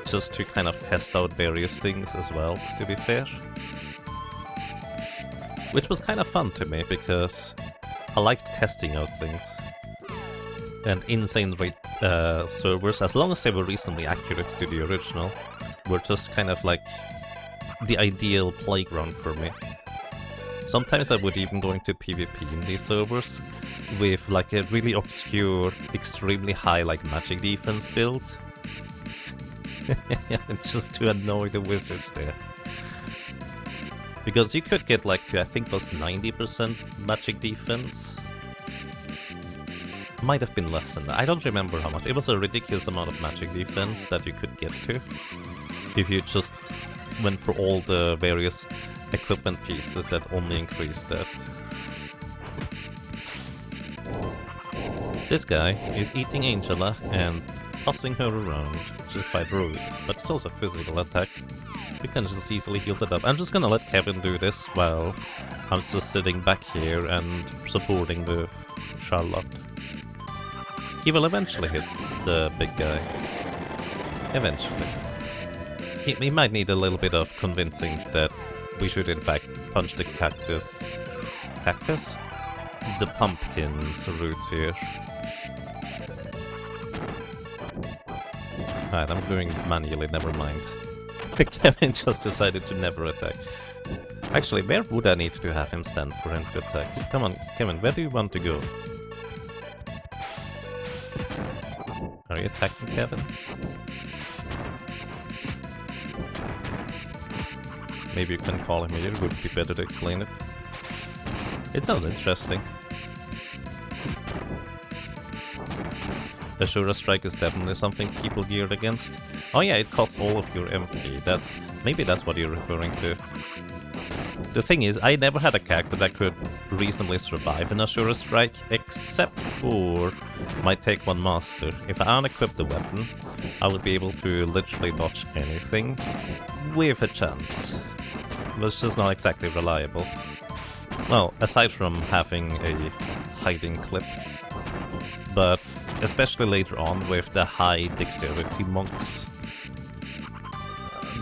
just to kind of test out various things as well, to be fair. Which was kind of fun to me, because I liked testing out things. And insane rate servers, as long as they were reasonably accurate to the original, were just kind of like the ideal playground for me. Sometimes I would even go into PvP in these servers with like a really obscure, extremely high like magic defense build. Just to annoy the wizards there. Because you could get like to, I think it was 90% magic defense. Might have been less than that. I don't remember how much. It was a ridiculous amount of magic defense that you could get to if you just went for all the various equipment pieces that only increased that. This guy is eating Angela and tossing her around, which is quite rude, but it's also a physical attack. We can just easily heal that up. I'm just gonna let Kevin do this while I'm just sitting back here and supporting with Charlotte. He will eventually hit the big guy. Eventually. He might need a little bit of convincing that we should in fact punch the cactus... Cactus? The pumpkin's roots here. Alright, I'm doing it manually, never mind. Kevin just decided to never attack. Actually, where would I need to have him stand for him to attack? Come on, Kevin, where do you want to go? Are you attacking Kevin? Maybe you can call him here, would be better to explain it. It sounds interesting. Ashura Strike is definitely something people geared against. Oh yeah, it costs all of your MP. Maybe that's what you're referring to. The thing is, I never had a character that could reasonably survive in Ashura Strike, except for my Take 1 Master. If I unequip the weapon, I would be able to literally dodge anything with a chance. It was just not exactly reliable. Well, aside from having a hiding clip. But especially later on with the high dexterity monks,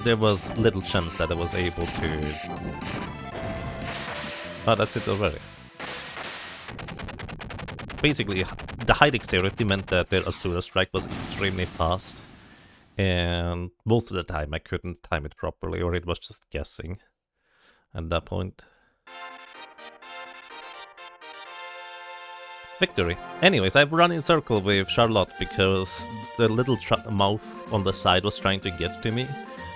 there was little chance that I was able to... Oh, that's it already. Basically, the high dexterity meant that their Asura Strike was extremely fast, and most of the time I couldn't time it properly, or it was just guessing at that point. Victory. Anyways, I've run in circle with Charlotte because the little mouth on the side was trying to get to me.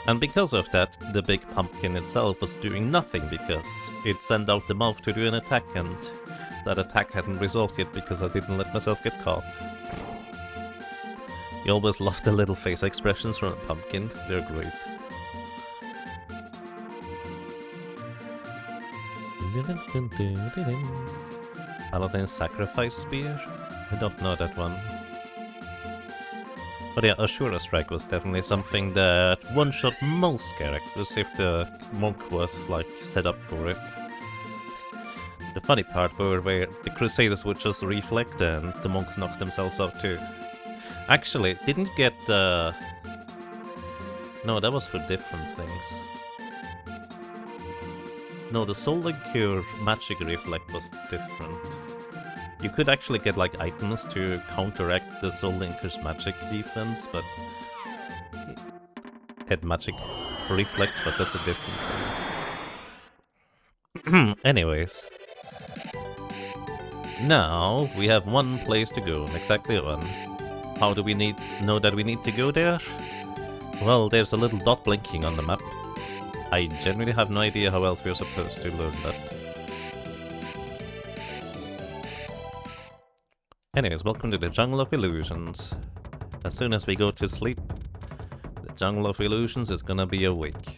And because of that, the big pumpkin itself was doing nothing because it sent out the mouth to do an attack, and that attack hadn't resolved yet because I didn't let myself get caught. You always love the little face expressions from a pumpkin, they're great. Paladin's Sacrifice Spear? I don't know that one. But yeah, Ashura Strike was definitely something that one-shot most characters if the monk was like set up for it. The funny part were where the Crusaders would just reflect and the monks knocked themselves out too. Actually, didn't get the... No, that was for different things. No, the Soul and Cure magic reflect was different. You could actually get like items to counteract the Soul Linker's magic defense, but had magic reflex, but that's a different thing. Anyways. Now we have one place to go, exactly one. How do we know that we need to go there? Well, there's a little dot blinking on the map. I genuinely have no idea how else we're supposed to learn that. Anyways, welcome to the Jungle of Illusions. As soon as we go to sleep, the Jungle of Illusions is gonna be awake.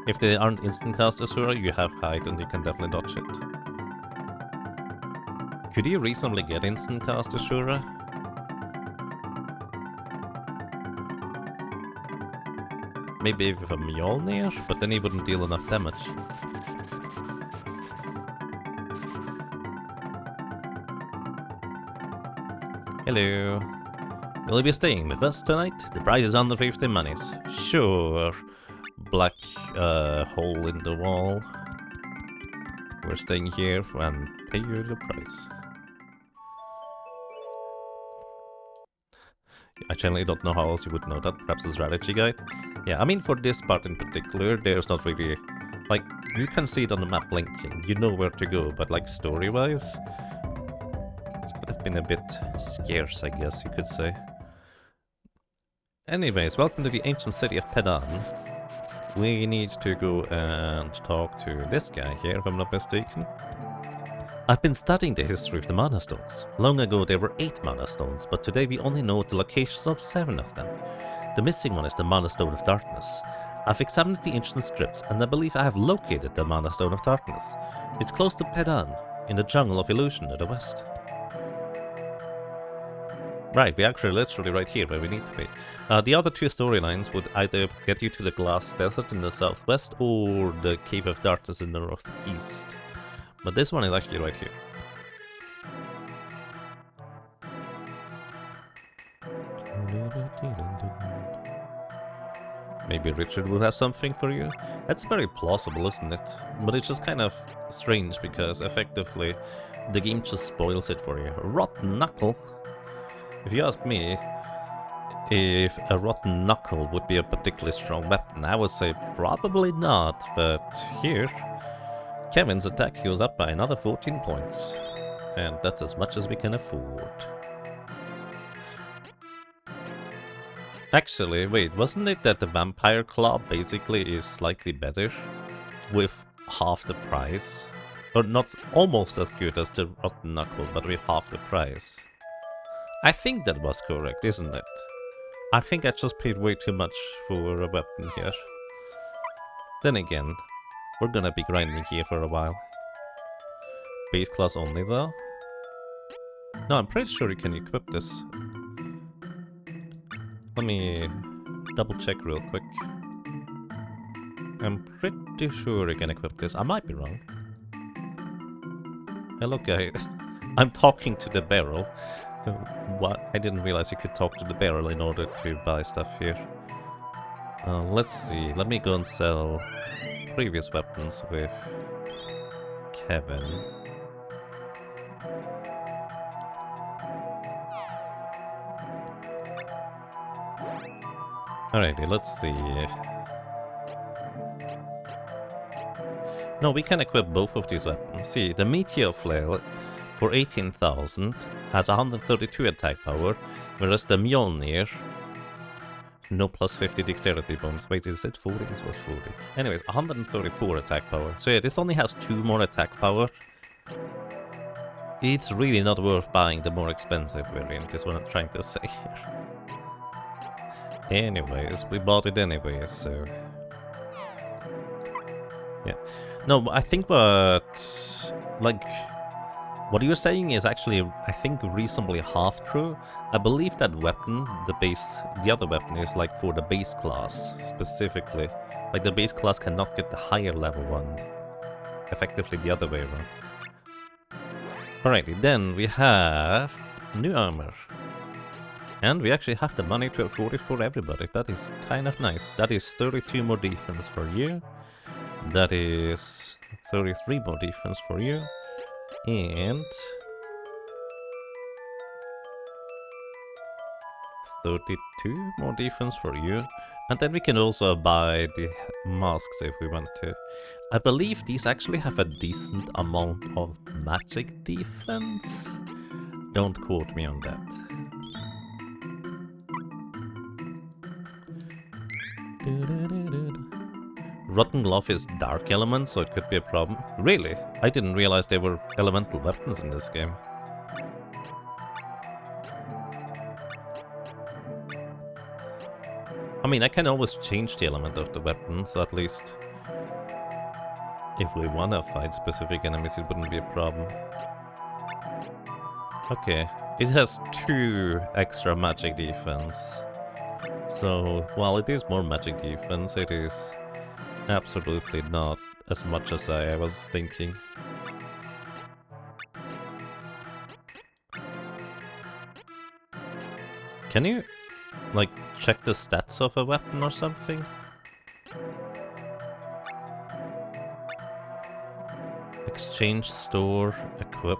If they aren't instant cast Asura, you have hide and you can definitely dodge it. Could you reasonably get instant cast Asura? Maybe with a Mjolnir, but then he wouldn't deal enough damage. Hello. Will you be staying with us tonight? The price is under 50 monies. Sure. Black hole in the wall. We're staying here and pay you the price. I generally don't know how else you would know that. Perhaps a strategy guide? Yeah, I mean for this part in particular, there's not really... Like, you can see it on the map blinking. You know where to go, but like story-wise... It's could have been a bit scarce, I guess you could say. Anyways, welcome to the ancient city of Pedan. We need to go and talk to this guy here, if I'm not mistaken. I've been studying the history of the Mana Stones. Long ago there were 8 Mana Stones, but today we only know the locations of 7 of them. The missing one is the Mana Stone of Darkness. I've examined the ancient scripts and I believe I have located the Mana Stone of Darkness. It's close to Pedan, in the Jungle of Illusion to the west. Right, we're actually literally right here where we need to be. The other 2 storylines would either get you to the Glass Desert in the southwest or the Cave of Darkness in the northeast. But this one is actually right here. Maybe Richard will have something for you. That's very plausible, isn't it? But it's just kind of strange because effectively the game just spoils it for you. Rotten Knuckle. If you ask me if a Rotten Knuckle would be a particularly strong weapon, I would say probably not, but here Kevin's attack heals up by another 14 points. And that's as much as we can afford. Actually, wait, wasn't it that the Vampire Claw basically is slightly better with half the price? Or not almost as good as the Rotten Knuckle, but with half the price? I think that was correct, isn't it? I think I just paid way too much for a weapon here. Then again, we're gonna be grinding here for a while. Base class only though? No, I'm pretty sure you can equip this. Let me double check real quick. I'm pretty sure you can equip this. I might be wrong. Hello guys. I'm talking to the barrel. What? I didn't realize you could talk to the barrel in order to buy stuff here. Let's see. Let me go and sell previous weapons with Kevin. Alrighty, let's see. No, we can equip both of these weapons. See, the Meteor Flail for 18,000 has 132 attack power, whereas the Mjolnir, no plus 50 dexterity bonus. Wait, is it 40? It was 40. Anyways, 134 attack power. So yeah, this only has 2 more attack power. It's really not worth buying the more expensive variant, is what I'm trying to say here. Anyways, we bought it anyways, so... yeah. No, I think what... like... what you're saying is actually, I think, reasonably half true. I believe that weapon, the other weapon is like for the base class, specifically. Like the base class cannot get the higher level one. Effectively the other way around. Alrighty, then we have new armor. And we actually have the money to afford it for everybody. That is kind of nice. That is 32 more defense for you. That is 33 more defense for you. And 32 more defense for you. And then we can also buy the masks if we want to. I believe these actually have a decent amount of magic defense. Don't quote me on that. Rotten Glove is dark element, so it could be a problem. Really? I didn't realize there were elemental weapons in this game. I mean, I can always change the element of the weapon, so at least if we wanna fight specific enemies, it wouldn't be a problem. Okay, it has 2 extra magic defense. So, while it is more magic defense, it is absolutely not as much as I was thinking. Can you, like, check the stats of a weapon or something? Exchange, store, equip.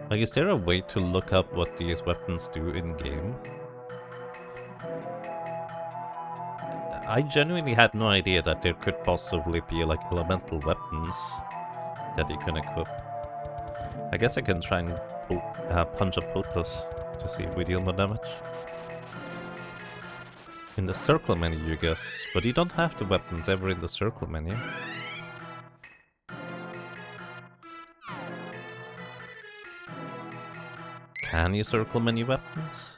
Like, is there a way to look up what these weapons do in-game? I genuinely had no idea that there could possibly be, like, elemental weapons that you can equip. I guess I can try and punch a Potos to see if we deal more damage. In the circle menu, you guess, but you don't have the weapons ever in the circle menu. Can you circle menu weapons?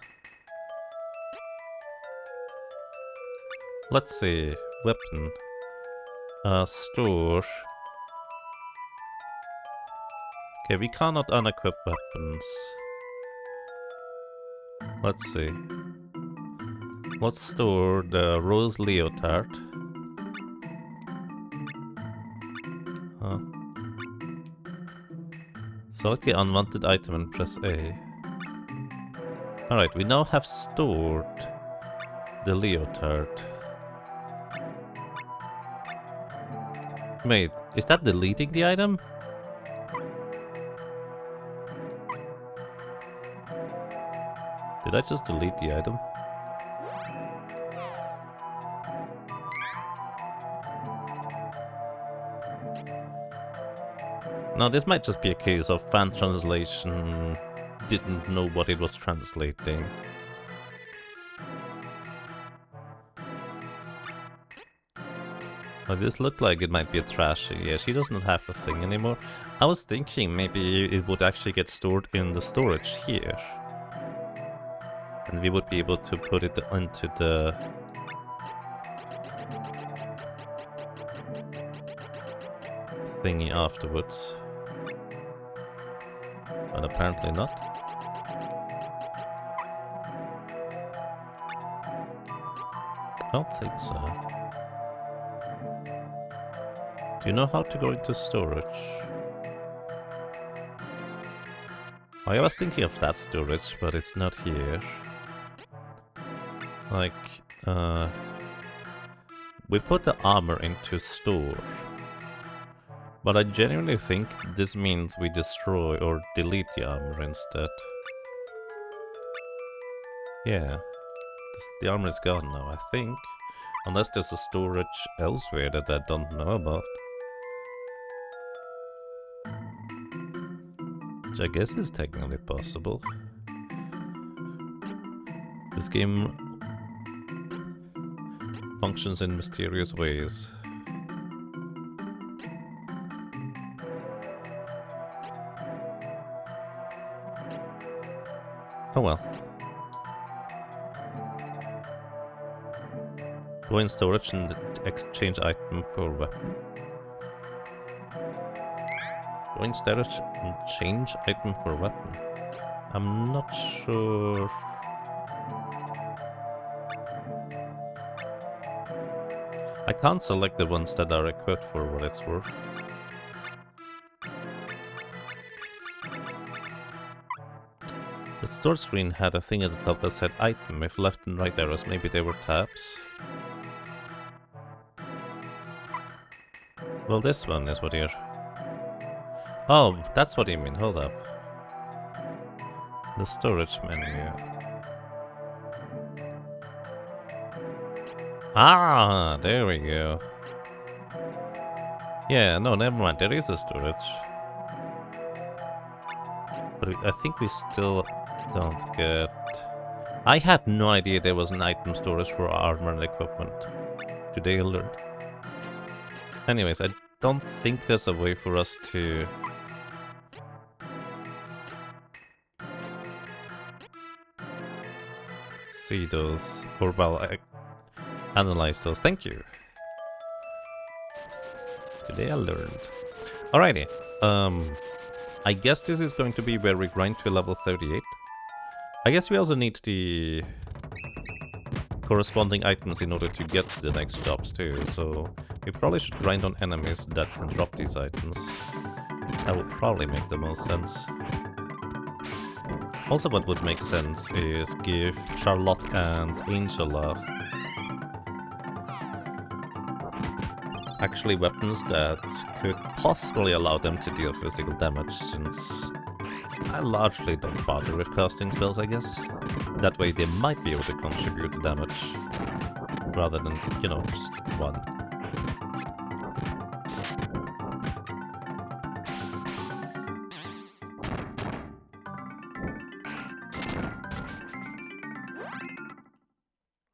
Let's see. Weapon. Store. Okay, we cannot unequip weapons. Let's see. Let's store the Rose Leotard. Select the unwanted item and press A. Alright, we now have stored The leotard. Wait, is that deleting the item? Did I just delete the item? Now this might just be a case of fan translation didn't know what it was translating. Well, this looked like it might be a trashy. Yeah, she doesn't have the thing anymore. I was thinking maybe it would actually get stored in the storage here. And we would be able to put it into the... thingy afterwards. But apparently not. I don't think so. Do you know how to go into storage? I was thinking of that storage, but it's not here. Like, we put the armor into store. But I genuinely think this means we destroy or delete the armor instead. Yeah. The armor is gone now, I think. Unless there's a storage elsewhere that I don't know about. Which I guess is technically possible. This game functions in mysterious ways. Oh well. Go in storage and exchange item for weapon. Go in storage and change item for weapon. I'm not sure. I can't select the ones that are equipped for what it's worth. The store screen had a thing at the top that said item. If left and right arrows, maybe they were tabs. Well, this one is what you're... Oh, that's what you mean. Hold up. The storage menu. Ah, there we go. Yeah, no, never mind. There is a storage. But I think we still don't get... I had no idea there was an item storage for armor and equipment. Today I learned. Anyways, I don't think there's a way for us to... see those, or well, analyze those. Thank you. Today I learned. Alrighty. I guess this is going to be where we grind to level 38. I guess we also need the corresponding items in order to get to the next jobs too, so we probably should grind on enemies that can drop these items. That would probably make the most sense. Also what would make sense is give Charlotte and Angela actually weapons that could possibly allow them to deal physical damage, since I largely don't bother with casting spells, I guess. That way they might be able to contribute to damage, rather than, you know, just one.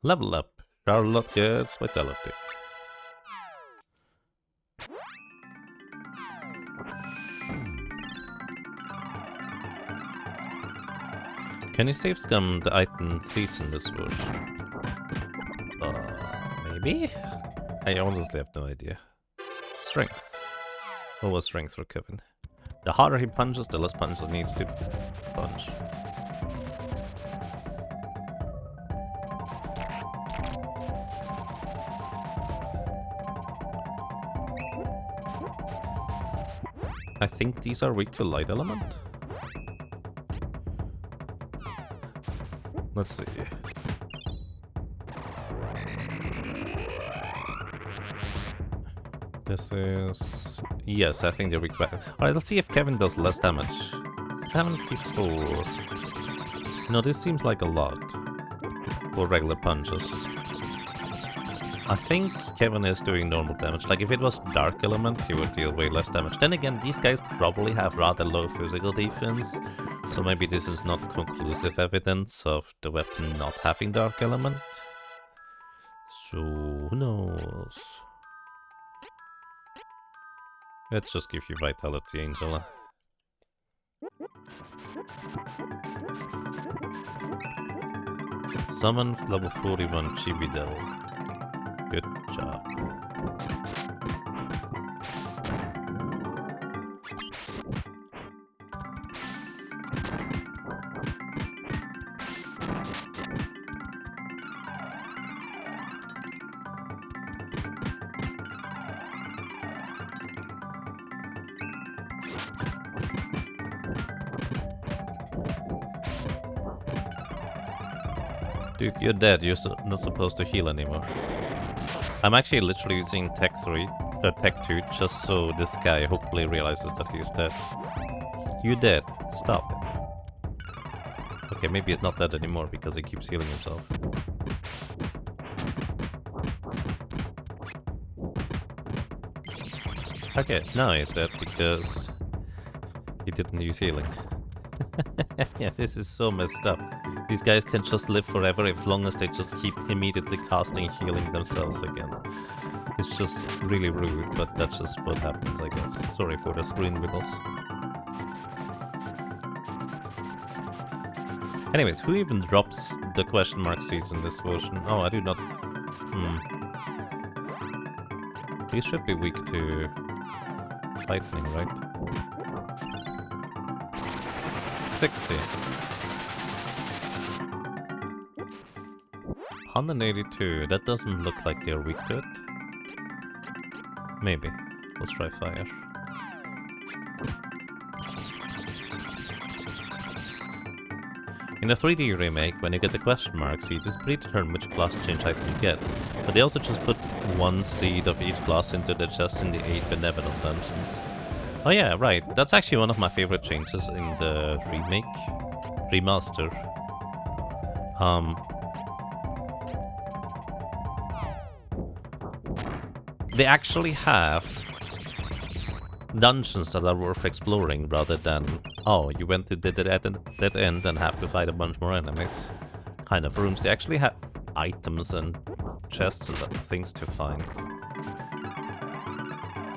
Level up. Charlotte gets vitality. Can you save scum the item seats in this version? Maybe? I honestly have no idea. Strength. What was strength for Kevin? The harder he punches, the less punches he needs to punch. I think these are weak to light element. Let's see. This is... Yes, I think they're weak to... Alright, let's see if Kevin does less damage. 74. No, this seems like a lot. For regular punches. I think Kevin is doing normal damage. Like, if it was Dark Element, he would deal way less damage. Then again, these guys probably have rather low physical defense. So maybe this is not conclusive evidence of the weapon not having Dark Element. So, who knows? Let's just give you Vitality, Angela. Summon level 41 Chibi Devil. Good job. Dude, you're dead. You're not supposed to heal anymore. I'm actually literally using Tech 2 just so this guy hopefully realizes that he's dead. You're dead. Stop it. Okay, maybe he's not dead anymore because he keeps healing himself. Okay, now he's dead because he didn't use healing. Yeah, this is so messed up. These guys can just live forever as long as they just keep immediately casting healing themselves again. It's just really rude, but that's just what happens, I guess. Sorry for the screen wiggles. Anyways, who even drops the question mark seeds in this version? Oh, I do not... These should be weak to lightning, right? 60. 182. That doesn't look like they're weak to it. Maybe. Let's try fire. In the 3D remake, when you get the question mark seed, it's predetermined which class change item you get. But they also just put one seed of each class into the chest in the 8 Benevolent Dungeons. Oh yeah, right. That's actually one of my favorite changes in the remake. Remaster. They actually have dungeons that are worth exploring rather than, oh, you went to that end and have to fight a bunch more enemies kind of rooms. They actually have items and chests and things to find.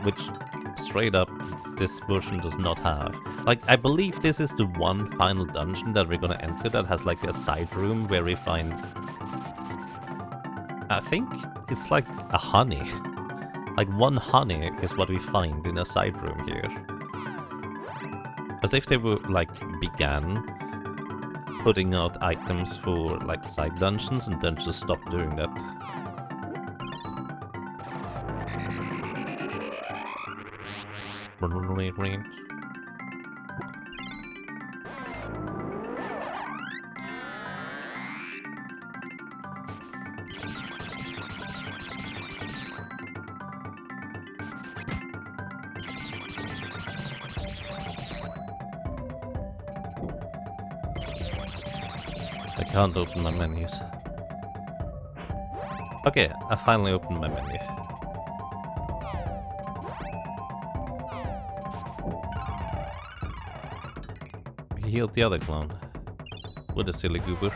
Which, straight up, this version does not have. Like, I believe this is the one final dungeon that we're gonna enter that has like a side room where we find... I think it's like a honey. Like, one honey is what we find in a side room here. As if they were, like, began putting out items for, like, side dungeons and then just stopped doing that. I can't open my menus. Okay, I finally opened my menu. We healed the other clone. What a silly goober.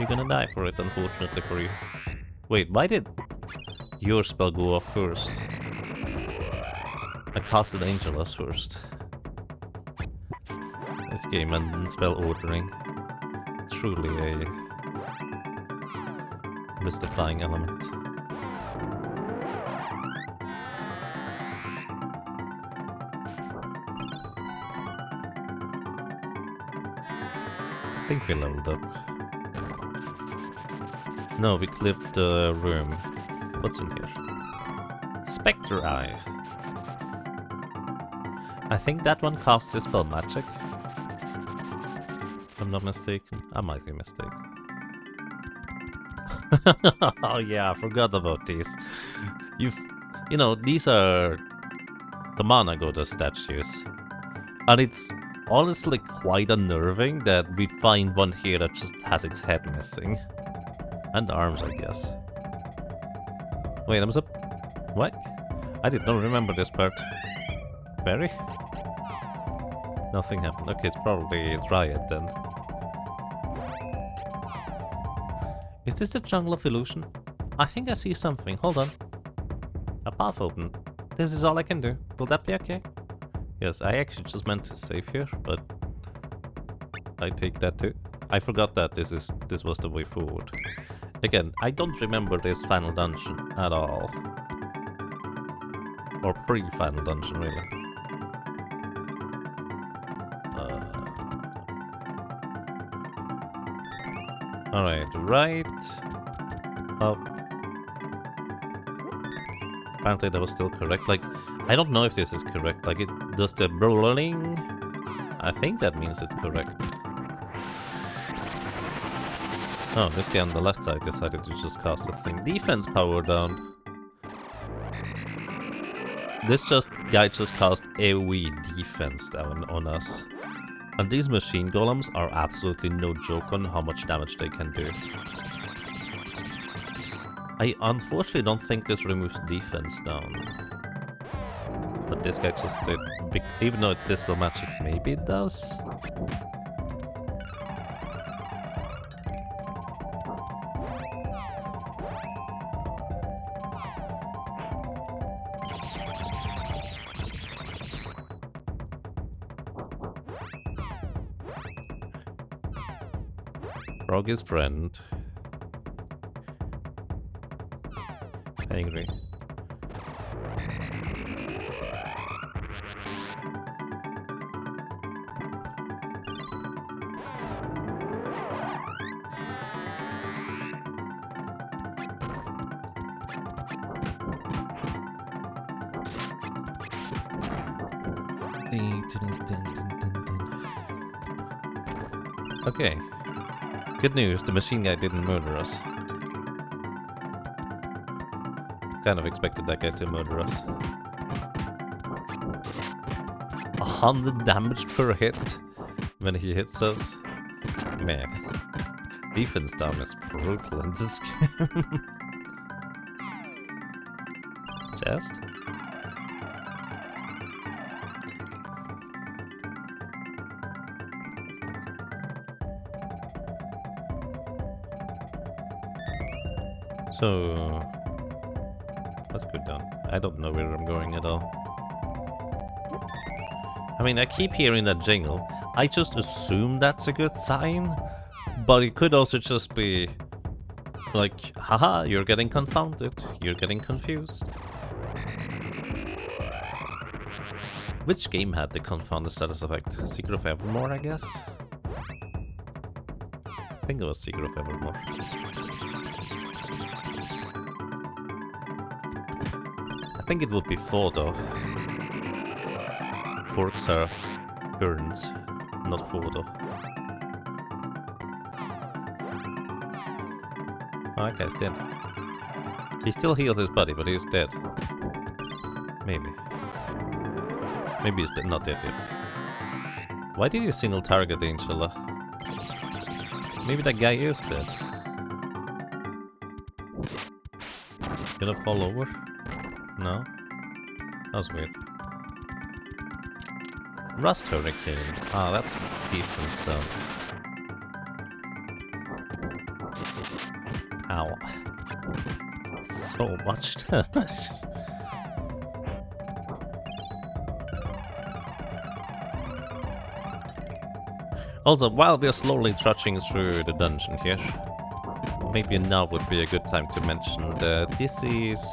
You're gonna die for it, unfortunately for you. Wait, why did your spell go off first? I casted Angela's first. This game and spell ordering. Truly a mystifying element. I think we leveled up. No, we clipped the room. What's in here? Spectre Eye. I think that one casts Dispel Magic. If I'm not mistaken. I might be mistaken. Oh yeah, I forgot about these. You know, these are the Mana Goddess statues. And it's honestly quite unnerving that we'd find one here that just has its head missing. And arms, I guess. Wait, I'm what? I did not remember this part. Very? Nothing happened. Okay, it's probably a Dryad then. Is this the Jungle of Illusion? I think I see something. Hold on. A path open. This is all I can do. Will that be okay? Yes, I actually just meant to save here, but I take that too. I forgot that this was the way forward. Again, I don't remember this final dungeon at all. Or pre-final dungeon, really. Alright, right, up. Apparently that was still correct. Like, I don't know if this is correct. Like, it does the bling. I think that means it's correct. Oh, this guy on the left side decided to just cast a thing. Defense power down. This guy just cast AoE defense down on us. And these machine golems are absolutely no joke on how much damage they can do. I unfortunately don't think this removes defense down. But this guy just did, even though it's Dispel Magic, maybe it does? Froggy's friend. Angry. Okay. Good news, the machine guy didn't murder us. Kind of expected that guy to murder us. 100 damage per hit when he hits us. Man, defense down is brutal in this game. Chest? So, let's go down. I don't know where I'm going at all. I mean, I keep hearing that jingle. I just assume that's a good sign. But it could also just be like, haha, you're getting confounded. You're getting confused. Which game had the confounded status effect? Secret of Evermore, I guess? I think it was Secret of Evermore. I think it would be 4 though. Forks are burns, not 4 though. Oh, that guy's dead. He still healed his body, but he's dead. Maybe. Maybe he's not dead yet. Why did you single target Angela? Maybe that guy is dead. Gonna fall over? No? That was weird. Rust Hurricane. Ah, that's defense stuff. Ow. So much damage. Also, while we are slowly trudging through the dungeon here, maybe now would be a good time to mention that this is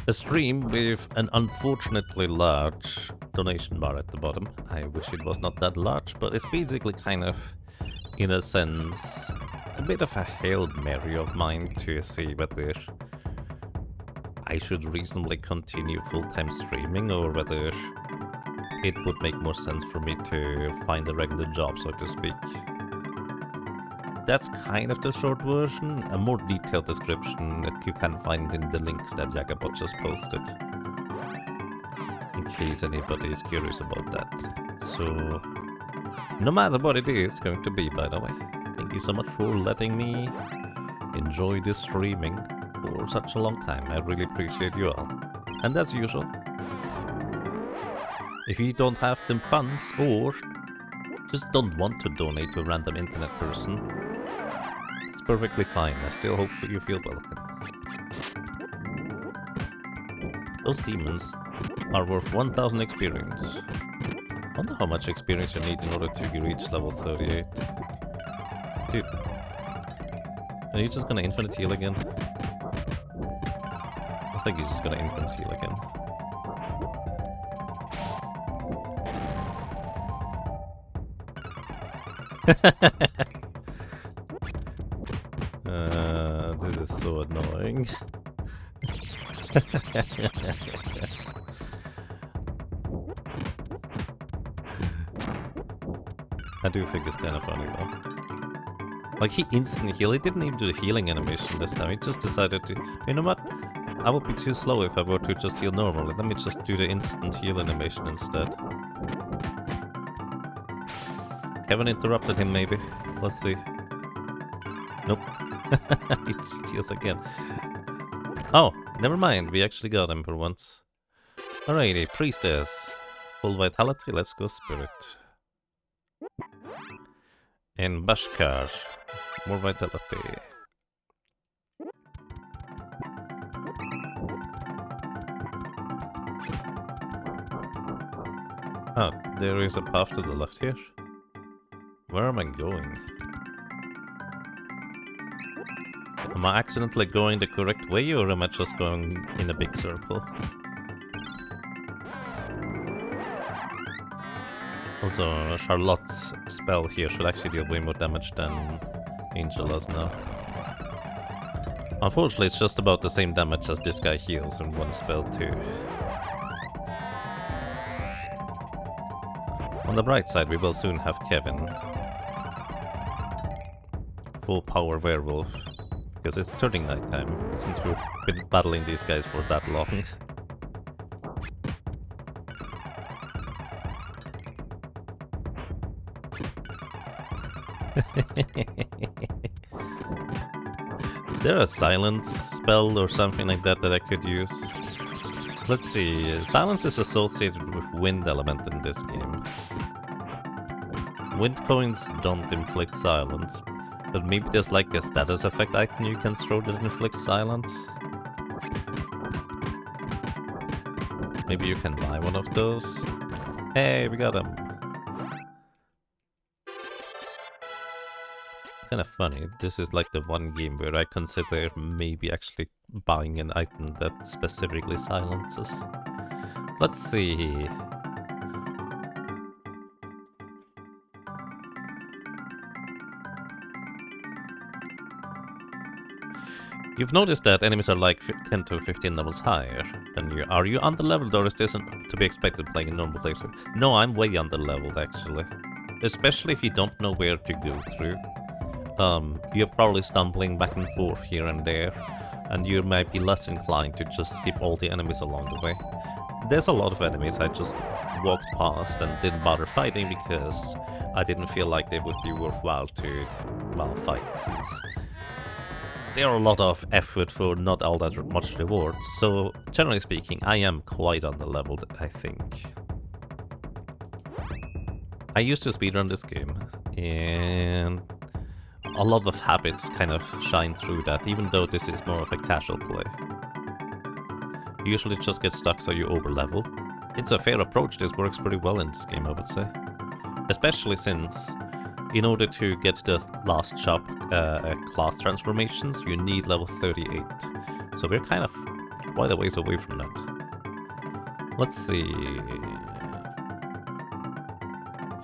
a stream with an unfortunately large donation bar at the bottom. I wish it was not that large, but it's basically kind of, in a sense, a bit of a Hail Mary of mine to see whether I should reasonably continue full-time streaming or whether it would make more sense for me to find a regular job, so to speak. that's kind of the short version. A more detailed description that you can find in the links that Jagabot just posted. In case anybody is curious about that. So, no matter what it is going to be, by the way. Thank you so much for letting me enjoy this streaming for such a long time. I really appreciate you all. And as usual, if you don't have the funds or just don't want to donate to a random internet person, it's perfectly fine. I still hope you feel welcome. Those demons are worth 1000 experience. I wonder how much experience you need in order to reach level 38. Dude, are you just gonna infinite heal again? I think he's just gonna infinite heal again. This is so annoying. I do think it's kind of funny though. Like he instant heal, he didn't even do the healing animation this time, he just decided to, you know what? I would be too slow if I were to just heal normally, let me just do the instant heal animation instead. Kevin interrupted him maybe, let's see. Nope. He just heals again. Oh, never mind, we actually got him for once. Alrighty, priestess. Full vitality, let's go spirit. And Bashkar, more vitality. Ah, there is a path to the left here. Where am I going? Am I accidentally going the correct way, or am I just going in a big circle? Also, Charlotte's spell here should actually deal way more damage than Angela's now. Unfortunately, it's just about the same damage as this guy heals in one spell too. On the bright side, we will soon have Kevin. Full power werewolf. Because it's turning nighttime, since we've been battling these guys for that long. Is there a silence spell or something like that that I could use? Let's see, silence is associated with wind element in this game. Wind coins don't inflict silence, but maybe there's like a status effect item you can throw that inflicts silence. Maybe you can buy one of those. Hey, we got him! Kind of funny. This is like the one game where I consider maybe actually buying an item that specifically silences. Let's see. You've noticed that enemies are like 10 to 15 levels higher than you. Are you underleveled, or is this to be expected playing a normal playthrough? No, I'm way underleveled actually. Especially if you don't know where to go through. You're probably stumbling back and forth here and there, and you might be less inclined to just skip all the enemies along the way. There's a lot of enemies I just walked past and didn't bother fighting because I didn't feel like they would be worthwhile to, well, fight, since there are a lot of effort for not all that much reward. So, generally speaking, I am quite underleveled, I think. I used to speedrun this game, and a lot of habits kind of shine through that, even though this is more of a casual play. You usually just get stuck so you overlevel. It's a fair approach, this works pretty well in this game, I would say. Especially since, in order to get the last shop class transformations, you need level 38. So we're kind of quite a ways away from that. Let's see...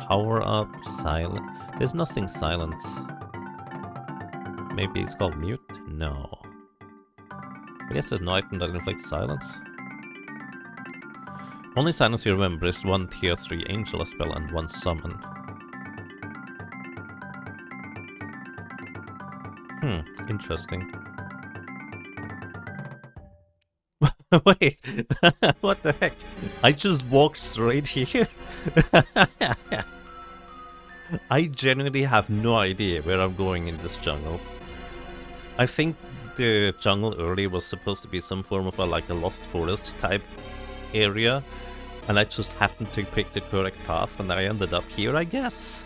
Power up, silent... There's nothing silent. Maybe it's called mute? No. I guess there's no item that inflicts silence. Only silence you remember is one tier 3 Angela spell and one summon. Interesting. Wait, what the heck? I just walked straight here? I genuinely have no idea where I'm going in this jungle. I think the jungle earlier was supposed to be some form of a lost forest type area, and I just happened to pick the correct path and I ended up here, I guess.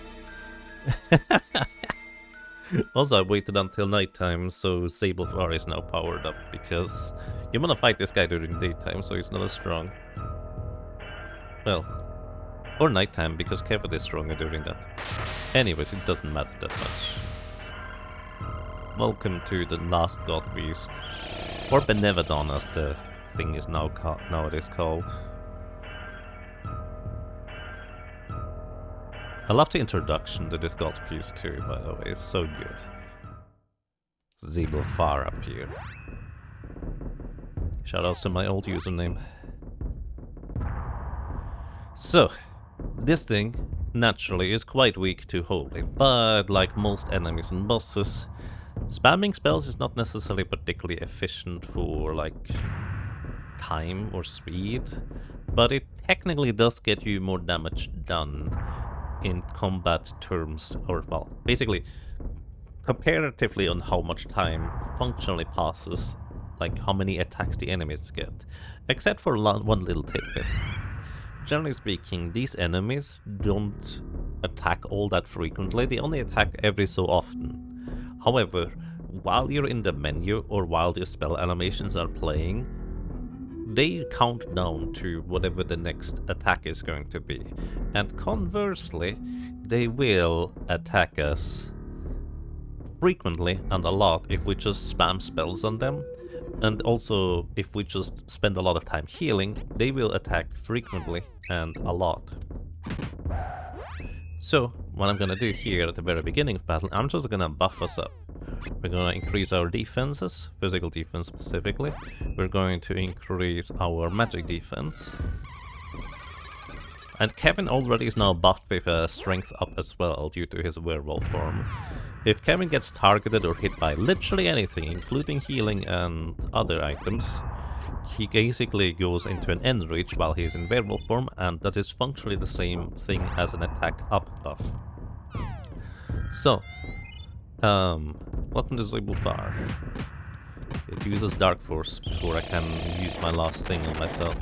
Also, I waited until nighttime, so Sablefar is now powered up, because you wanna fight this guy during daytime, so he's not as strong. Well, or nighttime, because Kevin is stronger during that. Anyways, it doesn't matter that much. Welcome to the last god beast, or Benevedon as the thing is nowadays called. I love the introduction to this god piece too, by the way, it's so good. Zebelfar up here. Shoutouts to my old username. So, this thing, naturally, is quite weak to Holy, but like most enemies and bosses, spamming spells is not necessarily particularly efficient for, like, time or speed, but it technically does get you more damage done in combat terms, or, well, basically, comparatively on how much time functionally passes, like how many attacks the enemies get, except for one little tidbit. Generally speaking, these enemies don't attack all that frequently, they only attack every so often. However, while you're in the menu or while the spell animations are playing, they count down to whatever the next attack is going to be. And conversely, they will attack us frequently and a lot if we just spam spells on them. And also, if we just spend a lot of time healing, they will attack frequently and a lot. So, what I'm gonna do here at the very beginning of battle, I'm just gonna buff us up. We're gonna increase our defenses, physical defense specifically. We're going to increase our magic defense. And Kevin already is now buffed with strength up as well due to his werewolf form. If Kevin gets targeted or hit by literally anything, including healing and other items, he basically goes into an end reach while he's in werewolf form, and that is functionally the same thing as an attack up buff. So, welcome to Zebelfar. It uses Dark Force before I can use my last thing on myself.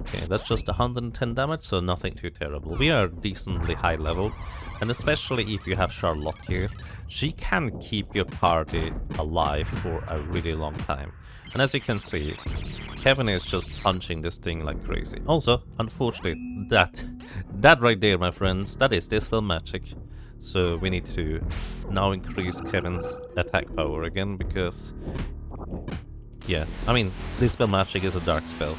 Okay, that's just 110 damage, so nothing too terrible. We are decently high level, and especially if you have Charlotte here, she can keep your party alive for a really long time. And as you can see, Kevin is just punching this thing like crazy. Also, unfortunately, that right there, my friends, that is Dispel Magic. So we need to now increase Kevin's attack power again, because, yeah, I mean, Dispel Magic is a dark spell.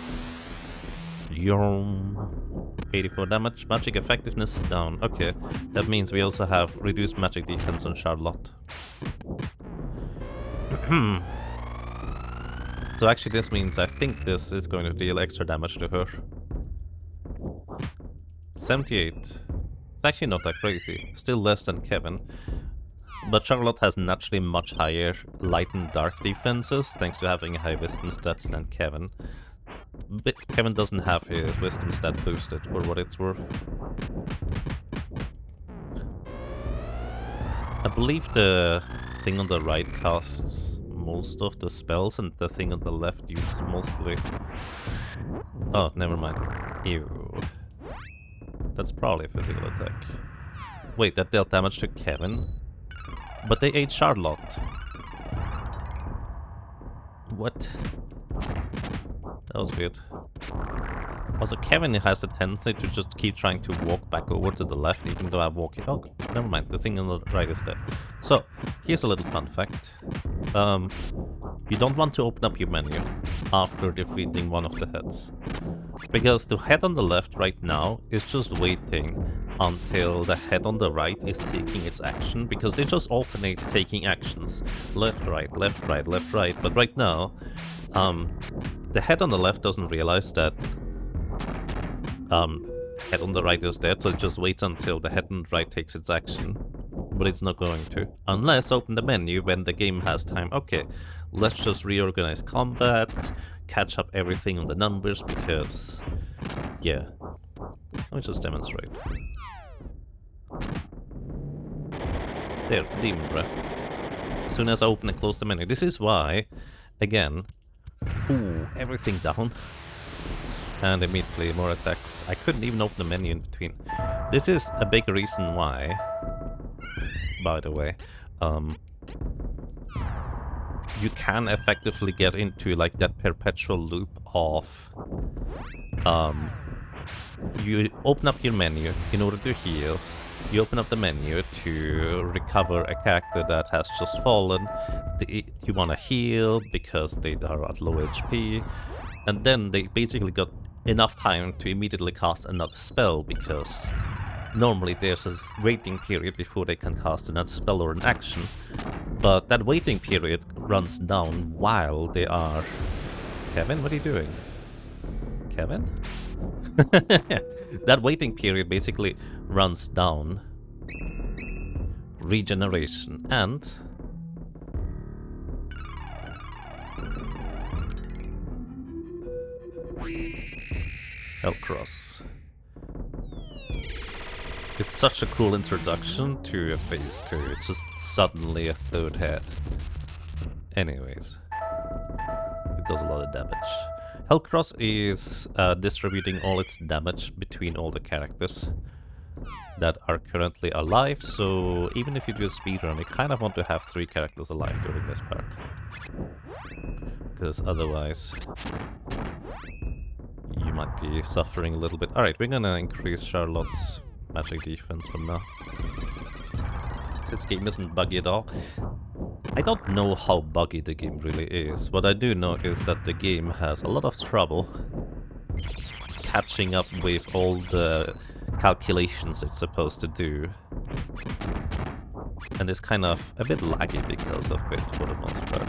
84 damage, magic effectiveness down. Okay, that means we also have reduced magic defense on Charlotte. So actually this means I think this is going to deal extra damage to her. 78. It's actually not that crazy. Still less than Kevin. But Charlotte has naturally much higher light and dark defenses, thanks to having a high wisdom stat than Kevin. But Kevin doesn't have his wisdom stat boosted, for what it's worth. I believe the thing on the right casts most of the spells, and the thing on the left uses mostly... Oh, never mind. Ew. That's probably a physical attack. Wait, that dealt damage to Kevin? But they ate Charlotte. What? That was weird. Also, Kevin has the tendency to just keep trying to walk back over to the left, even though I'm walking... Oh, never mind, the thing on the right is dead. So, here's a little fun fact. You don't want to open up your menu after defeating one of the heads. Because the head on the left right now is just waiting until the head on the right is taking its action, because they just alternate taking actions. Left, right, left, right, left, right. But right now, the head on the left doesn't realize that head on the right is dead, so it just waits until the head on the right takes its action. but it's not going to. Unless open the menu when the game has time. Okay, let's just reorganize combat, catch up everything on the numbers, because... yeah. Let me just demonstrate. There, demon breath. As soon as I open and close the menu. This is why, again... ooh, everything down. And immediately more attacks. I couldn't even open the menu in between. This is a big reason why, by the way, you can effectively get into like that perpetual loop of you open up your menu in order to heal, you open up the menu to recover a character that has just fallen, you want to heal because they are at low HP, and then they basically got enough time to immediately cast another spell, because normally there's a waiting period before they can cast another spell or an action, but that waiting period runs down while they are... Kevin, what are you doing? Kevin? That waiting period basically runs down regeneration and... Hellcross. It's such a cool introduction to a phase 2, just suddenly a third head. Anyways, it does a lot of damage. Hellcross is distributing all its damage between all the characters that are currently alive, so even if you do a speedrun, you kind of want to have 3 characters alive during this part. Because otherwise... you might be suffering a little bit. Alright, we're gonna increase Charlotte's magic defense from now. This game isn't buggy at all. I don't know how buggy the game really is. What I do know is that the game has a lot of trouble catching up with all the calculations it's supposed to do. And it's kind of a bit laggy because of it for the most part.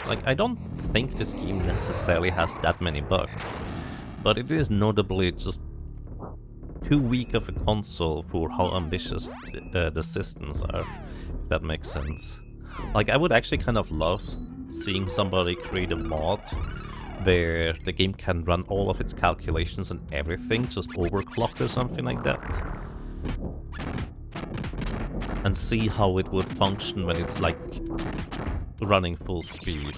Like, I don't think this game necessarily has that many bugs, but it is notably just too weak of a console for how ambitious the systems are, if that makes sense. Like, I would actually kind of love seeing somebody create a mod where the game can run all of its calculations and everything just overclocked or something like that. And see how it would function when it's like running full speed.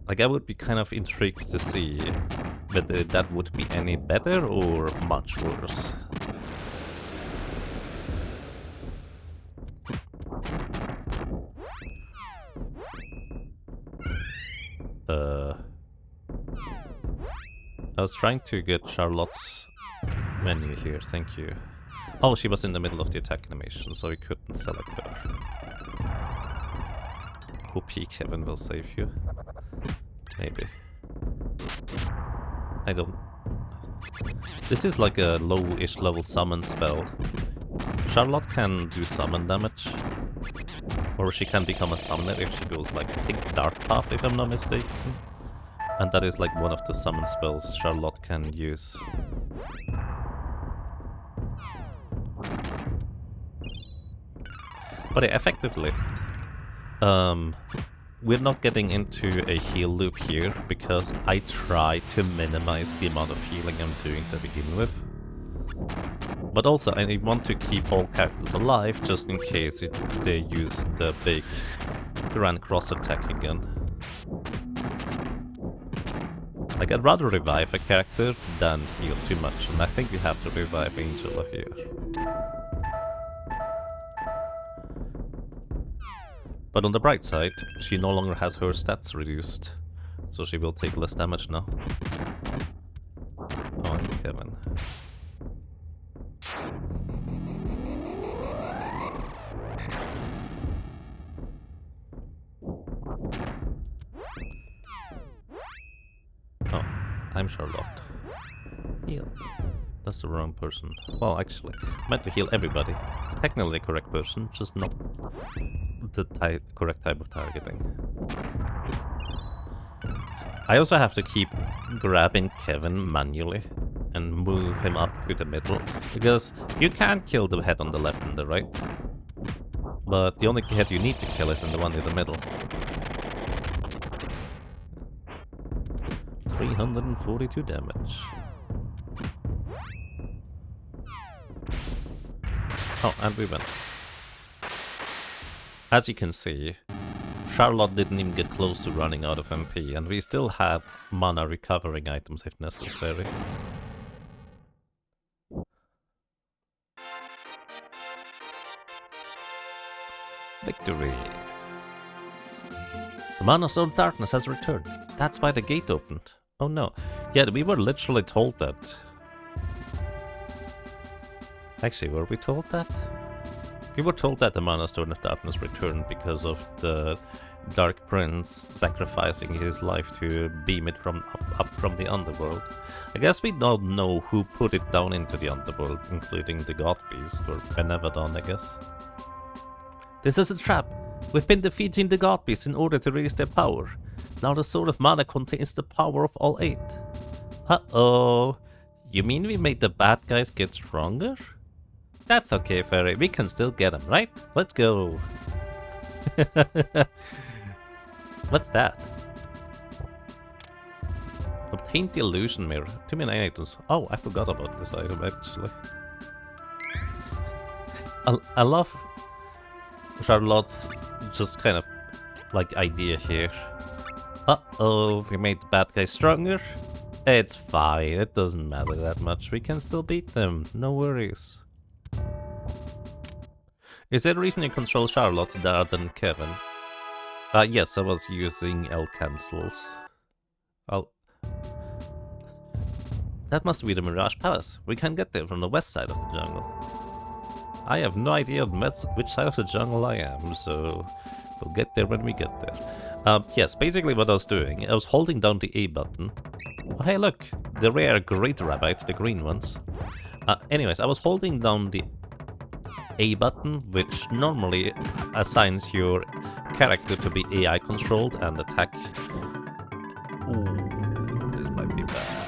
Like, I would be kind of intrigued to see whether that would be any better or much worse. I was trying to get Charlotte's menu here, thank you. Oh, she was in the middle of the attack animation, so we couldn't select her. Hope Kevin will save you. Maybe. I don't... This is like a low-ish level summon spell. Charlotte can do summon damage. Or she can become a summoner if she goes like, I think Dark Path if I'm not mistaken. And that is like one of the summon spells Charlotte can use. But yeah, effectively, we're not getting into a heal loop here because I try to minimize the amount of healing I'm doing to begin with. But also I want to keep all characters alive just in case they use the big Grand Cross attack again. Like, I'd rather revive a character than heal too much, and I think we have to revive Angela here. But on the bright side, she no longer has her stats reduced, so she will take less damage now. Oh, and Kevin. Oh, I'm Charlotte. Heal. That's the wrong person. Well, actually, I meant to heal everybody. It's technically the correct person, just not the correct type of targeting. I also have to keep grabbing Kevin manually and move him up to the middle, because you can kill the head on the left and the right, but the only head you need to kill is in the one in the middle. 342 damage. Oh, and we win. As you can see, Charlotte didn't even get close to running out of MP, and we still have mana recovering items if necessary. Victory! The Mana Stone Darkness has returned. That's why the gate opened. Oh no. Yeah, we were literally told that. Actually, were we told that? We were told that the Mana Stone of Darkness returned because of the Dark Prince sacrificing his life to beam it from up from the underworld. I guess we don't know who put it down into the underworld, including the God Beast, or Benevadon, I guess. This is a trap! We've been defeating the God Beasts in order to raise their power. Now the Sword of Mana contains the power of all 8. Uh-oh. You mean we made the bad guys get stronger? That's okay, Fairy. We can still get them, right? Let's go. What's that? Obtain the illusion mirror. Too many items. Oh, I forgot about this item actually. I love Charlotte's just kind of like idea here. Uh-oh, we made the bad guys stronger. It's fine, it doesn't matter that much. We can still beat them, no worries. Is there a reason you control Charlotte rather than Kevin? Yes, I was using L cancels. That must be the Mirage Palace. We can get there from the west side of the jungle. I have no idea which side of the jungle I am, so we'll get there when we get there. Yes, basically what I was doing, I was holding down the A button. Oh, hey look, the rare Great Rabbit, the green ones. Anyways, I was holding down the A button, which normally assigns your character to be AI controlled and attack. Ooh, this might be bad.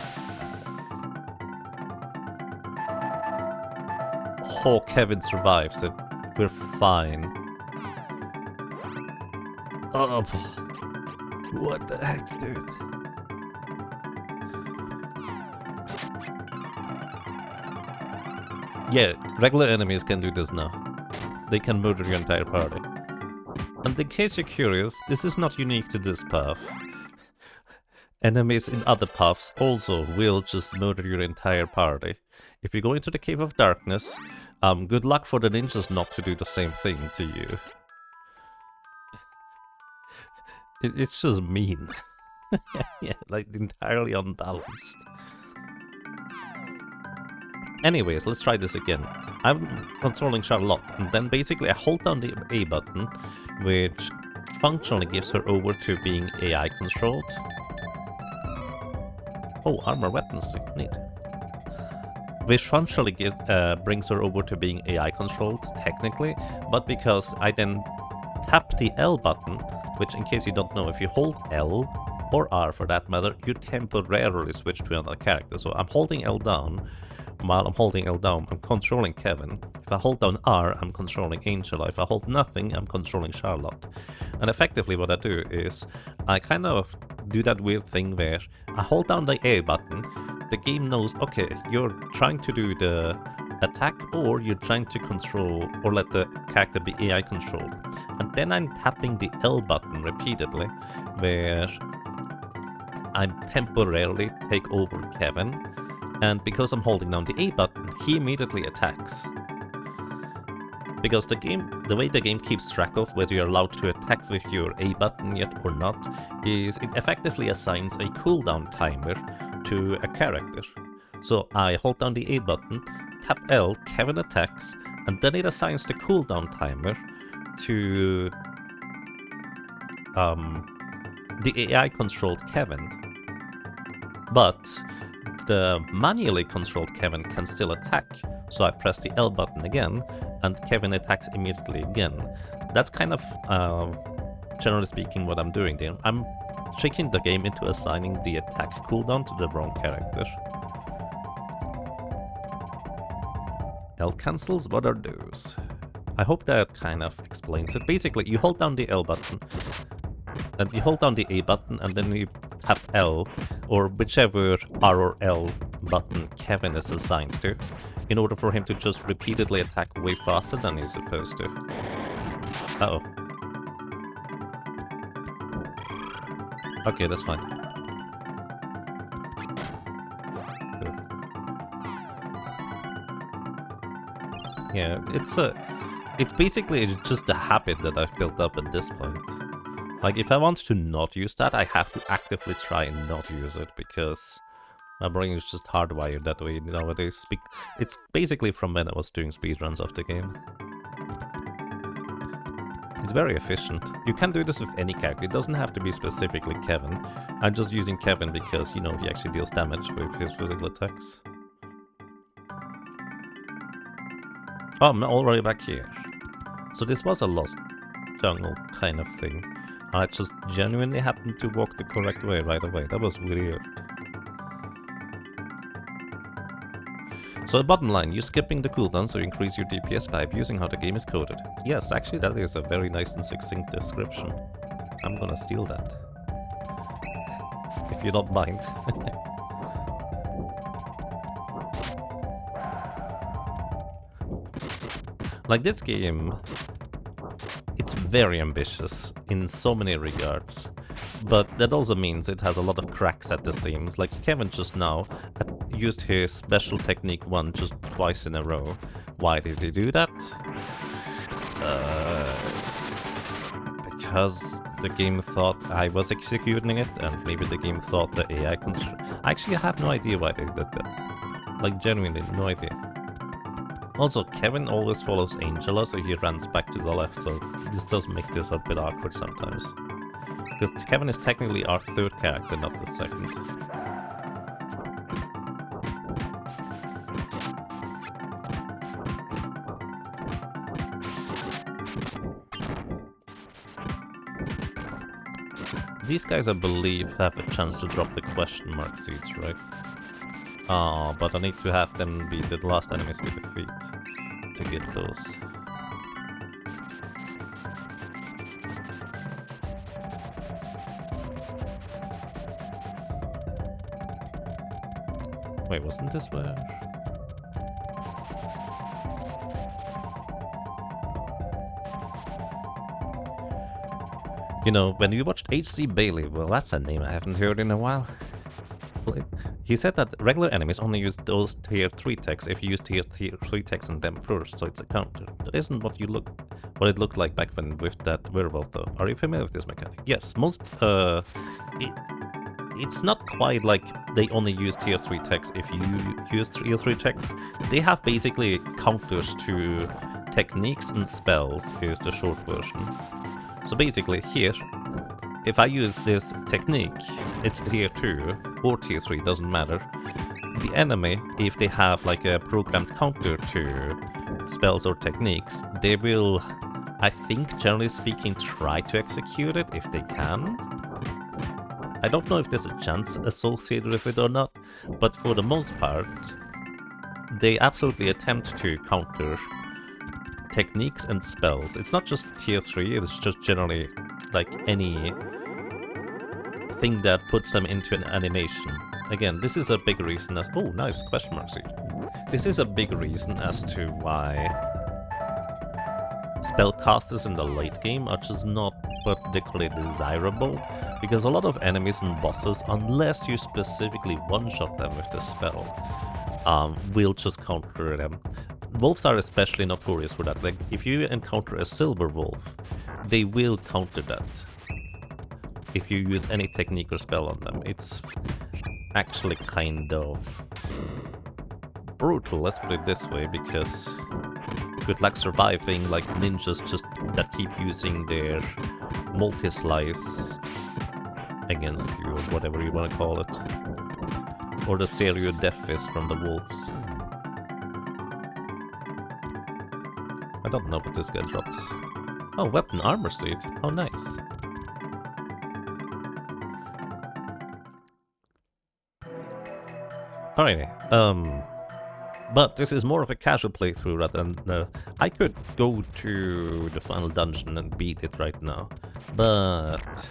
Oh, Kevin survives it. We're fine. Oh, what the heck, dude? Yeah, regular enemies can do this now. They can murder your entire party. And in case you're curious, this is not unique to this path. Enemies in other paths also will just murder your entire party. If you go into the Cave of Darkness, good luck for the ninjas not to do the same thing to you. It's just mean. Yeah, like entirely unbalanced. Anyways, let's try this again. I'm controlling Charlotte, and then basically I hold down the A button, which functionally gives her over to being AI controlled. Oh, armor weapons, neat. Which functionally brings her over to being AI controlled, technically, but because I then tap the L button, which in case you don't know, if you hold L, or R for that matter, you temporarily switch to another character. So I'm holding L down. While I'm holding L down, I'm controlling Kevin. If I hold down R, I'm controlling Angela. If I hold nothing, I'm controlling Charlotte. And effectively what I do is, I kind of do that weird thing where I hold down the A button, the game knows, okay, you're trying to do the attack, or you're trying to control, or let the character be AI controlled. And then I'm tapping the L button repeatedly, where I temporarily take over Kevin. And because I'm holding down the A button, he immediately attacks. Because the way the game keeps track of whether you're allowed to attack with your A button yet or not, is it effectively assigns a cooldown timer to a character. So I hold down the A button, tap L, Kevin attacks, and then it assigns the cooldown timer to the AI controlled Kevin. But the manually controlled Kevin can still attack, so I press the L button again, and Kevin attacks immediately again. That's kind of, generally speaking, what I'm doing there. I'm tricking the game into assigning the attack cooldown to the wrong character. L cancels, what are those? I hope that kind of explains it. Basically, you hold down the L button, and you hold down the A button, and then you tap L, or whichever R or L button Kevin is assigned to, in order for him to just repeatedly attack way faster than he's supposed to. Uh-oh. Okay, that's fine. Yeah, it's basically just a habit that I've built up at this point. Like, if I want to not use that, I have to actively try and not use it, because my brain is just hardwired that way nowadays. It's basically from when I was doing speedruns of the game. It's very efficient. You can do this with any character. It doesn't have to be specifically Kevin. I'm just using Kevin because, you know, he actually deals damage with his physical attacks. Oh, I'm already back here. So this was a lost jungle kind of thing. I just genuinely happened to walk the correct way right away. That was weird. So the bottom line, you're skipping the cooldown so you increase your DPS by abusing how the game is coded. Yes, actually that is a very nice and succinct description. I'm gonna steal that. If you don't mind. Like, this game, it's very ambitious in so many regards, but that also means it has a lot of cracks at the seams. Like, Kevin just now used his special technique 1 just twice in a row. Why did he do that? Because the game thought I was executing it, and maybe the game thought the AI Actually, I have no idea why they did that. Like, genuinely, no idea. Also, Kevin always follows Angela, so he runs back to the left, so this does make this a bit awkward sometimes. Because Kevin is technically our third character, not the second. These guys, I believe, have a chance to drop the question mark seeds, right? Ah, but I need to have them be the last enemies we defeat to get those. Wait, wasn't this where? You know, when you watched H.C. Bailey, well, that's a name I haven't heard in a while. He said that regular enemies only use those tier 3 techs if you use tier 3 techs on them first, so it's a counter. That isn't what it looked like back when with that werewolf, though. Are you familiar with this mechanic? Yes, it's not quite like they only use tier 3 techs if you use tier 3 techs. They have basically counters to techniques and spells, is the short version. So basically, here, if I use this technique, it's tier 2 or tier 3, doesn't matter. The enemy, if they have like a programmed counter to spells or techniques, they will, I think, generally speaking, try to execute it if they can. I don't know if there's a chance associated with it or not, but for the most part, they absolutely attempt to counter techniques and spells. It's not just tier 3, it's just generally like any thing that puts them into an animation. Again, this is a big reason as— oh, nice, question mark seed. This is a big reason as to why spellcasters in the late game are just not particularly desirable, because a lot of enemies and bosses, unless you specifically one-shot them with the spell, will just counter them. Wolves are especially notorious for that. Like, if you encounter a silver wolf, they will counter that if you use any technique or spell on them. It's actually kind of brutal, let's put it this way, because good luck surviving like ninjas just that keep using their multi-slice against you, or whatever you want to call it. Or the Serio Death Fist from the wolves. I don't know what this guy drops. Oh, weapon armor seed. How nice. Alrighty, But this is more of a casual playthrough rather than... I could go to the final dungeon and beat it right now, but...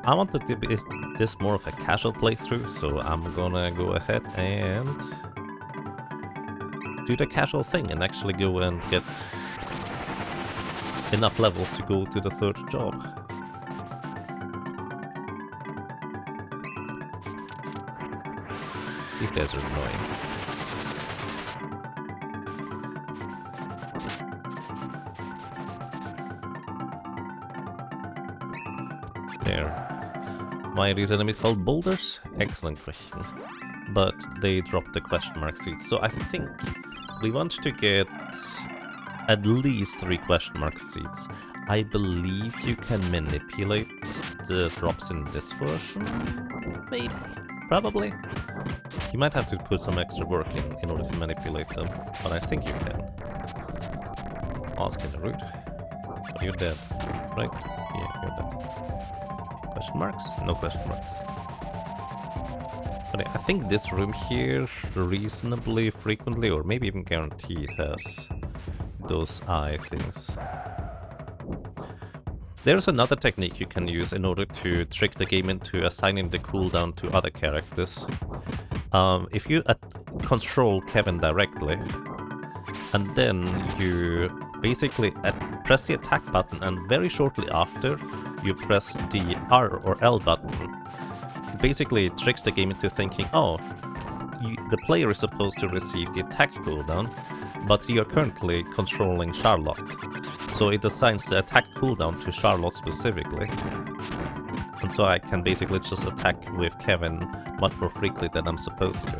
I wanted to be this more of a casual playthrough, so I'm gonna go ahead and do the casual thing and actually go and get enough levels to go to the third job. These guys are annoying. There. Why are these enemies called boulders? Excellent question. But they dropped the question mark seeds, so I think we want to get at least 3 question mark seeds. I believe you can manipulate the drops in this version? Maybe. Probably. You might have to put some extra work in order to manipulate them, but I think you can. Oh, that's kind of rude. But you're dead, right? Yeah, you're dead. Question marks? No question marks. But I think this room here reasonably frequently, or maybe even guaranteed, has those eye things. There's another technique you can use in order to trick the game into assigning the cooldown to other characters. If you control Kevin directly, and then you basically press the attack button, and very shortly after you press the R or L button, it basically tricks the game into thinking, oh, the player is supposed to receive the attack cooldown, but you're currently controlling Charlotte. So it assigns the attack cooldown to Charlotte specifically. And so I can basically just attack with Kevin much more frequently than I'm supposed to.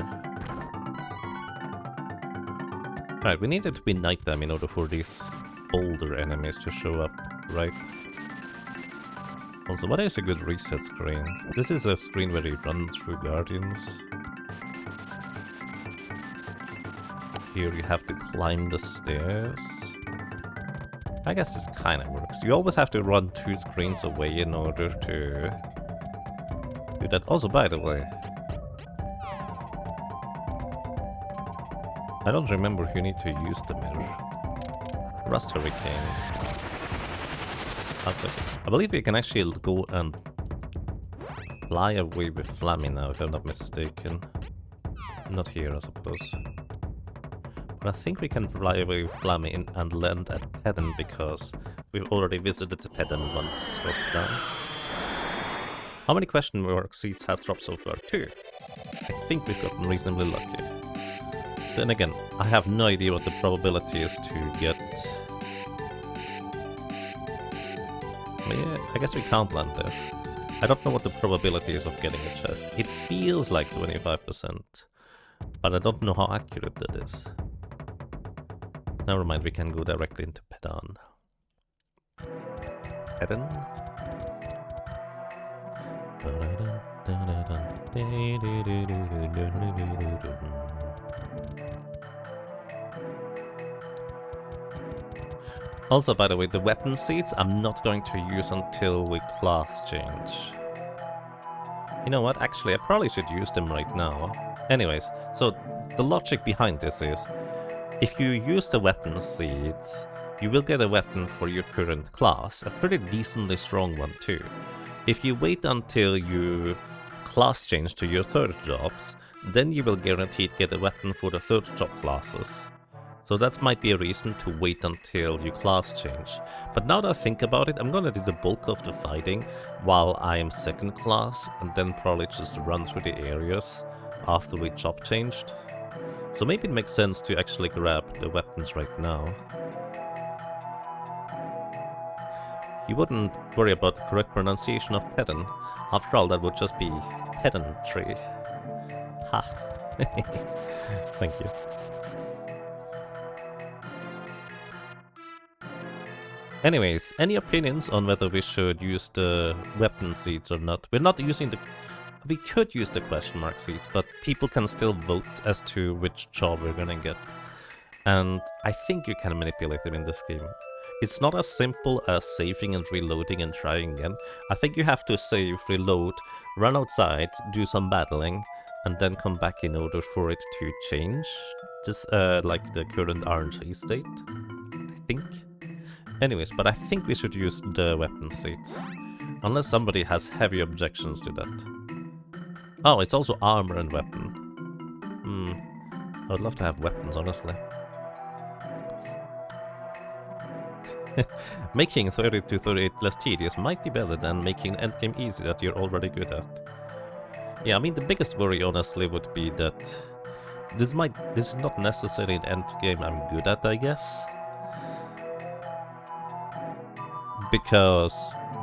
Right, we needed to ignite them in order for these boulder enemies to show up, right? Also, what is a good reset screen? This is a screen where you run through Guardians. Here you have to climb the stairs. I guess this kind of works. You always have to run 2 screens away in order to do that. Also, by the way, I don't remember if you need to use the mirror. Rust Hurricane. I believe you can actually go and fly away with Flammy now, if I'm not mistaken. Not here, I suppose. But I think we can fly away with Flammy and land at Pedden because we've already visited Pedden once right now. How many question mark seeds have dropped so far? 2. I think we've gotten reasonably lucky. Then again, I have no idea what the probability is to get... Yeah, I guess we can't land there. I don't know what the probability is of getting a chest. It feels like 25%, but I don't know how accurate that is. Never mind, we can go directly into Pedden. Pedden? Also, by the way, the weapon seeds I'm not going to use until we class change. You know what? Actually, I probably should use them right now. Anyways, so the logic behind this is, if you use the weapon seeds, you will get a weapon for your current class, a pretty decently strong one too. If you wait until you class change to your third jobs, then you will guaranteed get a weapon for the third job classes. So that might be a reason to wait until you class change. But now that I think about it, I'm gonna do the bulk of the fighting while I am second class, and then probably just run through the areas after we job changed. So maybe it makes sense to actually grab the weapons right now. You wouldn't worry about the correct pronunciation of Pedden. After all, that would just be pedantry. Ha! Thank you. Anyways, any opinions on whether we should use the weapon seeds or not? We're not using the... We could use the question mark seeds, but people can still vote as to which job we're gonna get. And I think you can manipulate them in this game. It's not as simple as saving and reloading and trying again. I think you have to save, reload, run outside, do some battling, and then come back in order for it to change this, like the current RNG state, I think. Anyways, but I think we should use the weapon seats, unless somebody has heavy objections to that. Oh, it's also armor and weapon. I would love to have weapons, honestly. Making 30 to 38 less tedious might be better than making the endgame easy that you're already good at. Yeah, I mean, the biggest worry, honestly, would be that this is not necessarily an endgame I'm good at, I guess. Because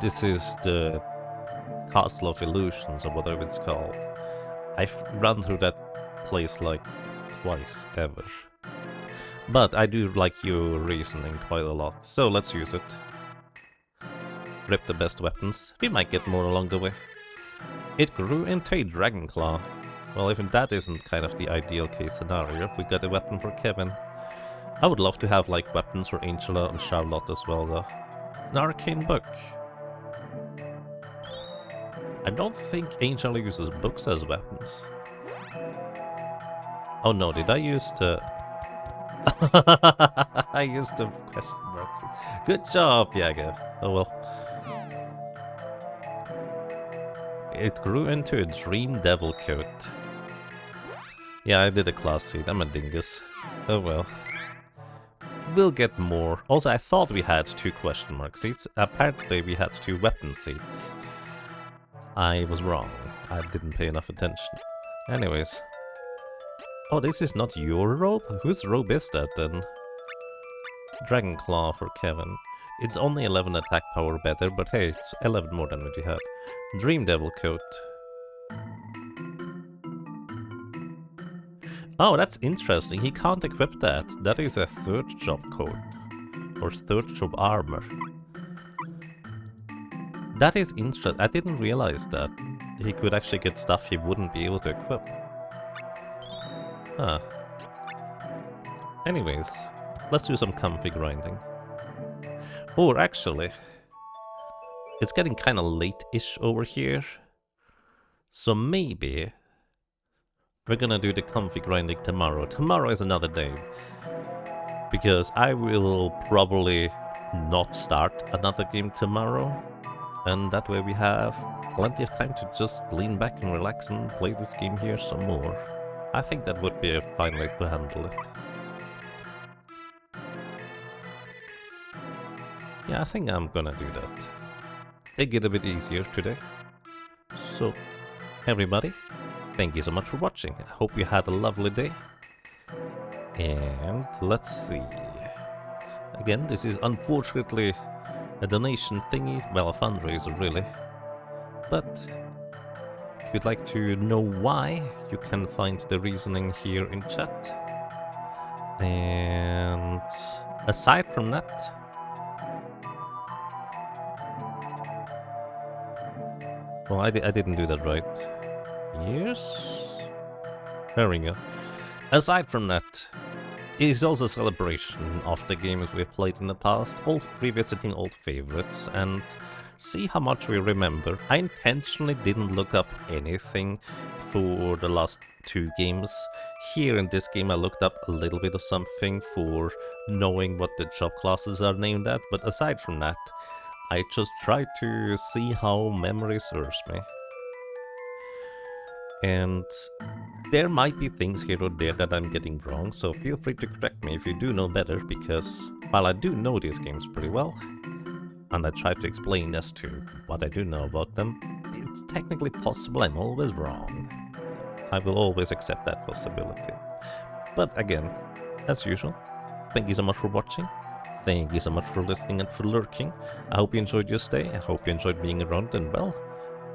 this is the Castle of Illusions, or whatever it's called. I've run through that place like twice ever. But I do like your reasoning quite a lot, so let's use it. Rip the best weapons. We might get more along the way. It grew into a dragon claw. Well, even that isn't kind of the ideal case scenario, we got a weapon for Kevin. I would love to have like weapons for Angela and Charlotte as well though. An arcane book. I don't think Angela uses books as weapons. Oh no, did I use the... I used the question marks. Good job, Jäger. Oh well. It grew into a dream devil coat. Yeah, I did a class seat. I'm a dingus. Oh well. We'll get more. Also, I thought we had 2 question mark seats. Apparently, we had 2 weapon seats. I was wrong. I didn't pay enough attention. Anyways. Oh, this is not your robe? Whose robe is that then? Dragon Claw for Kevin. It's only 11 attack power better, but hey, it's 11 more than what you had. Dream Devil Coat. Oh, that's interesting. He can't equip that. That is a 3rd job coat. Or 3rd job armor. That is interesting. I didn't realize that. He could actually get stuff he wouldn't be able to equip. Huh. Anyways, let's do some comfy grinding. Or actually, it's getting kind of late-ish over here. So maybe we're gonna do the comfy grinding tomorrow. Tomorrow is another day. Because I will probably not start another game tomorrow. And that way we have plenty of time to just lean back and relax and play this game here some more. I think that would be a fine way to handle it. Yeah, I think I'm gonna do that. Take it a bit easier today. So, everybody, thank you so much for watching. I hope you had a lovely day. And let's see. Again, this is unfortunately a donation thingy. Well, a fundraiser, really. But if you'd like to know why, you can find the reasoning here in chat. And aside from that, well, I didn't do that right. Yes? There we go. Aside from that, it is also a celebration of the games we've played in the past, revisiting old favorites, and see how much we remember. I intentionally didn't look up anything for the last 2 games. Here in this game I looked up a little bit of something for knowing what the job classes are named at, but aside from that, I just tried to see how memory serves me. And there might be things here or there that I'm getting wrong, so feel free to correct me if you do know better, because while I do know these games pretty well, and I try to explain as to what I do know about them, it's technically possible I'm always wrong. I will always accept that possibility. But again, as usual, thank you so much for watching. Thank you so much for listening and for lurking. I hope you enjoyed your stay. I hope you enjoyed being around, and well,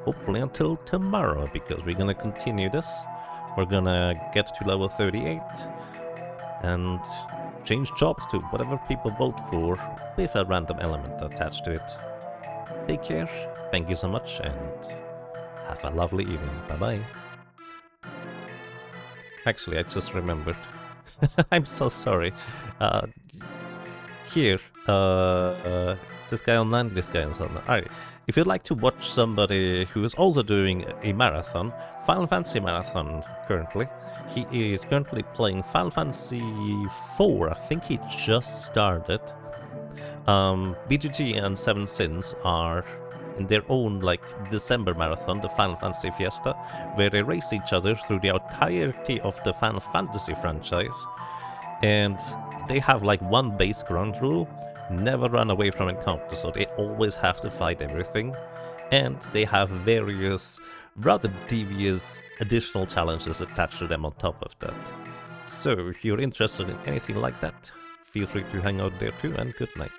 hopefully until tomorrow, because we're gonna continue this. We're gonna get to level 38 and change jobs to whatever people vote for with a random element attached to it. Take care, thank you so much, and have a lovely evening. Bye-bye. Actually, I just remembered. I'm so sorry. Here, this guy online, this guy online. Alright, if you'd like to watch somebody who is also doing a marathon, Final Fantasy marathon currently, he is currently playing Final Fantasy 4. I think he just started. BGG and Seven Sins are in their own like December marathon, the Final Fantasy Fiesta, where they race each other through the entirety of the Final Fantasy franchise. And they have like one base ground rule: never run away from encounters, so they always have to fight everything. And they have various rather devious additional challenges attached to them on top of that. So if you're interested in anything like that, feel free to hang out there too, and good night.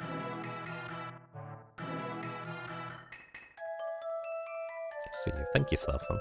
See you. Thank you, Stefan.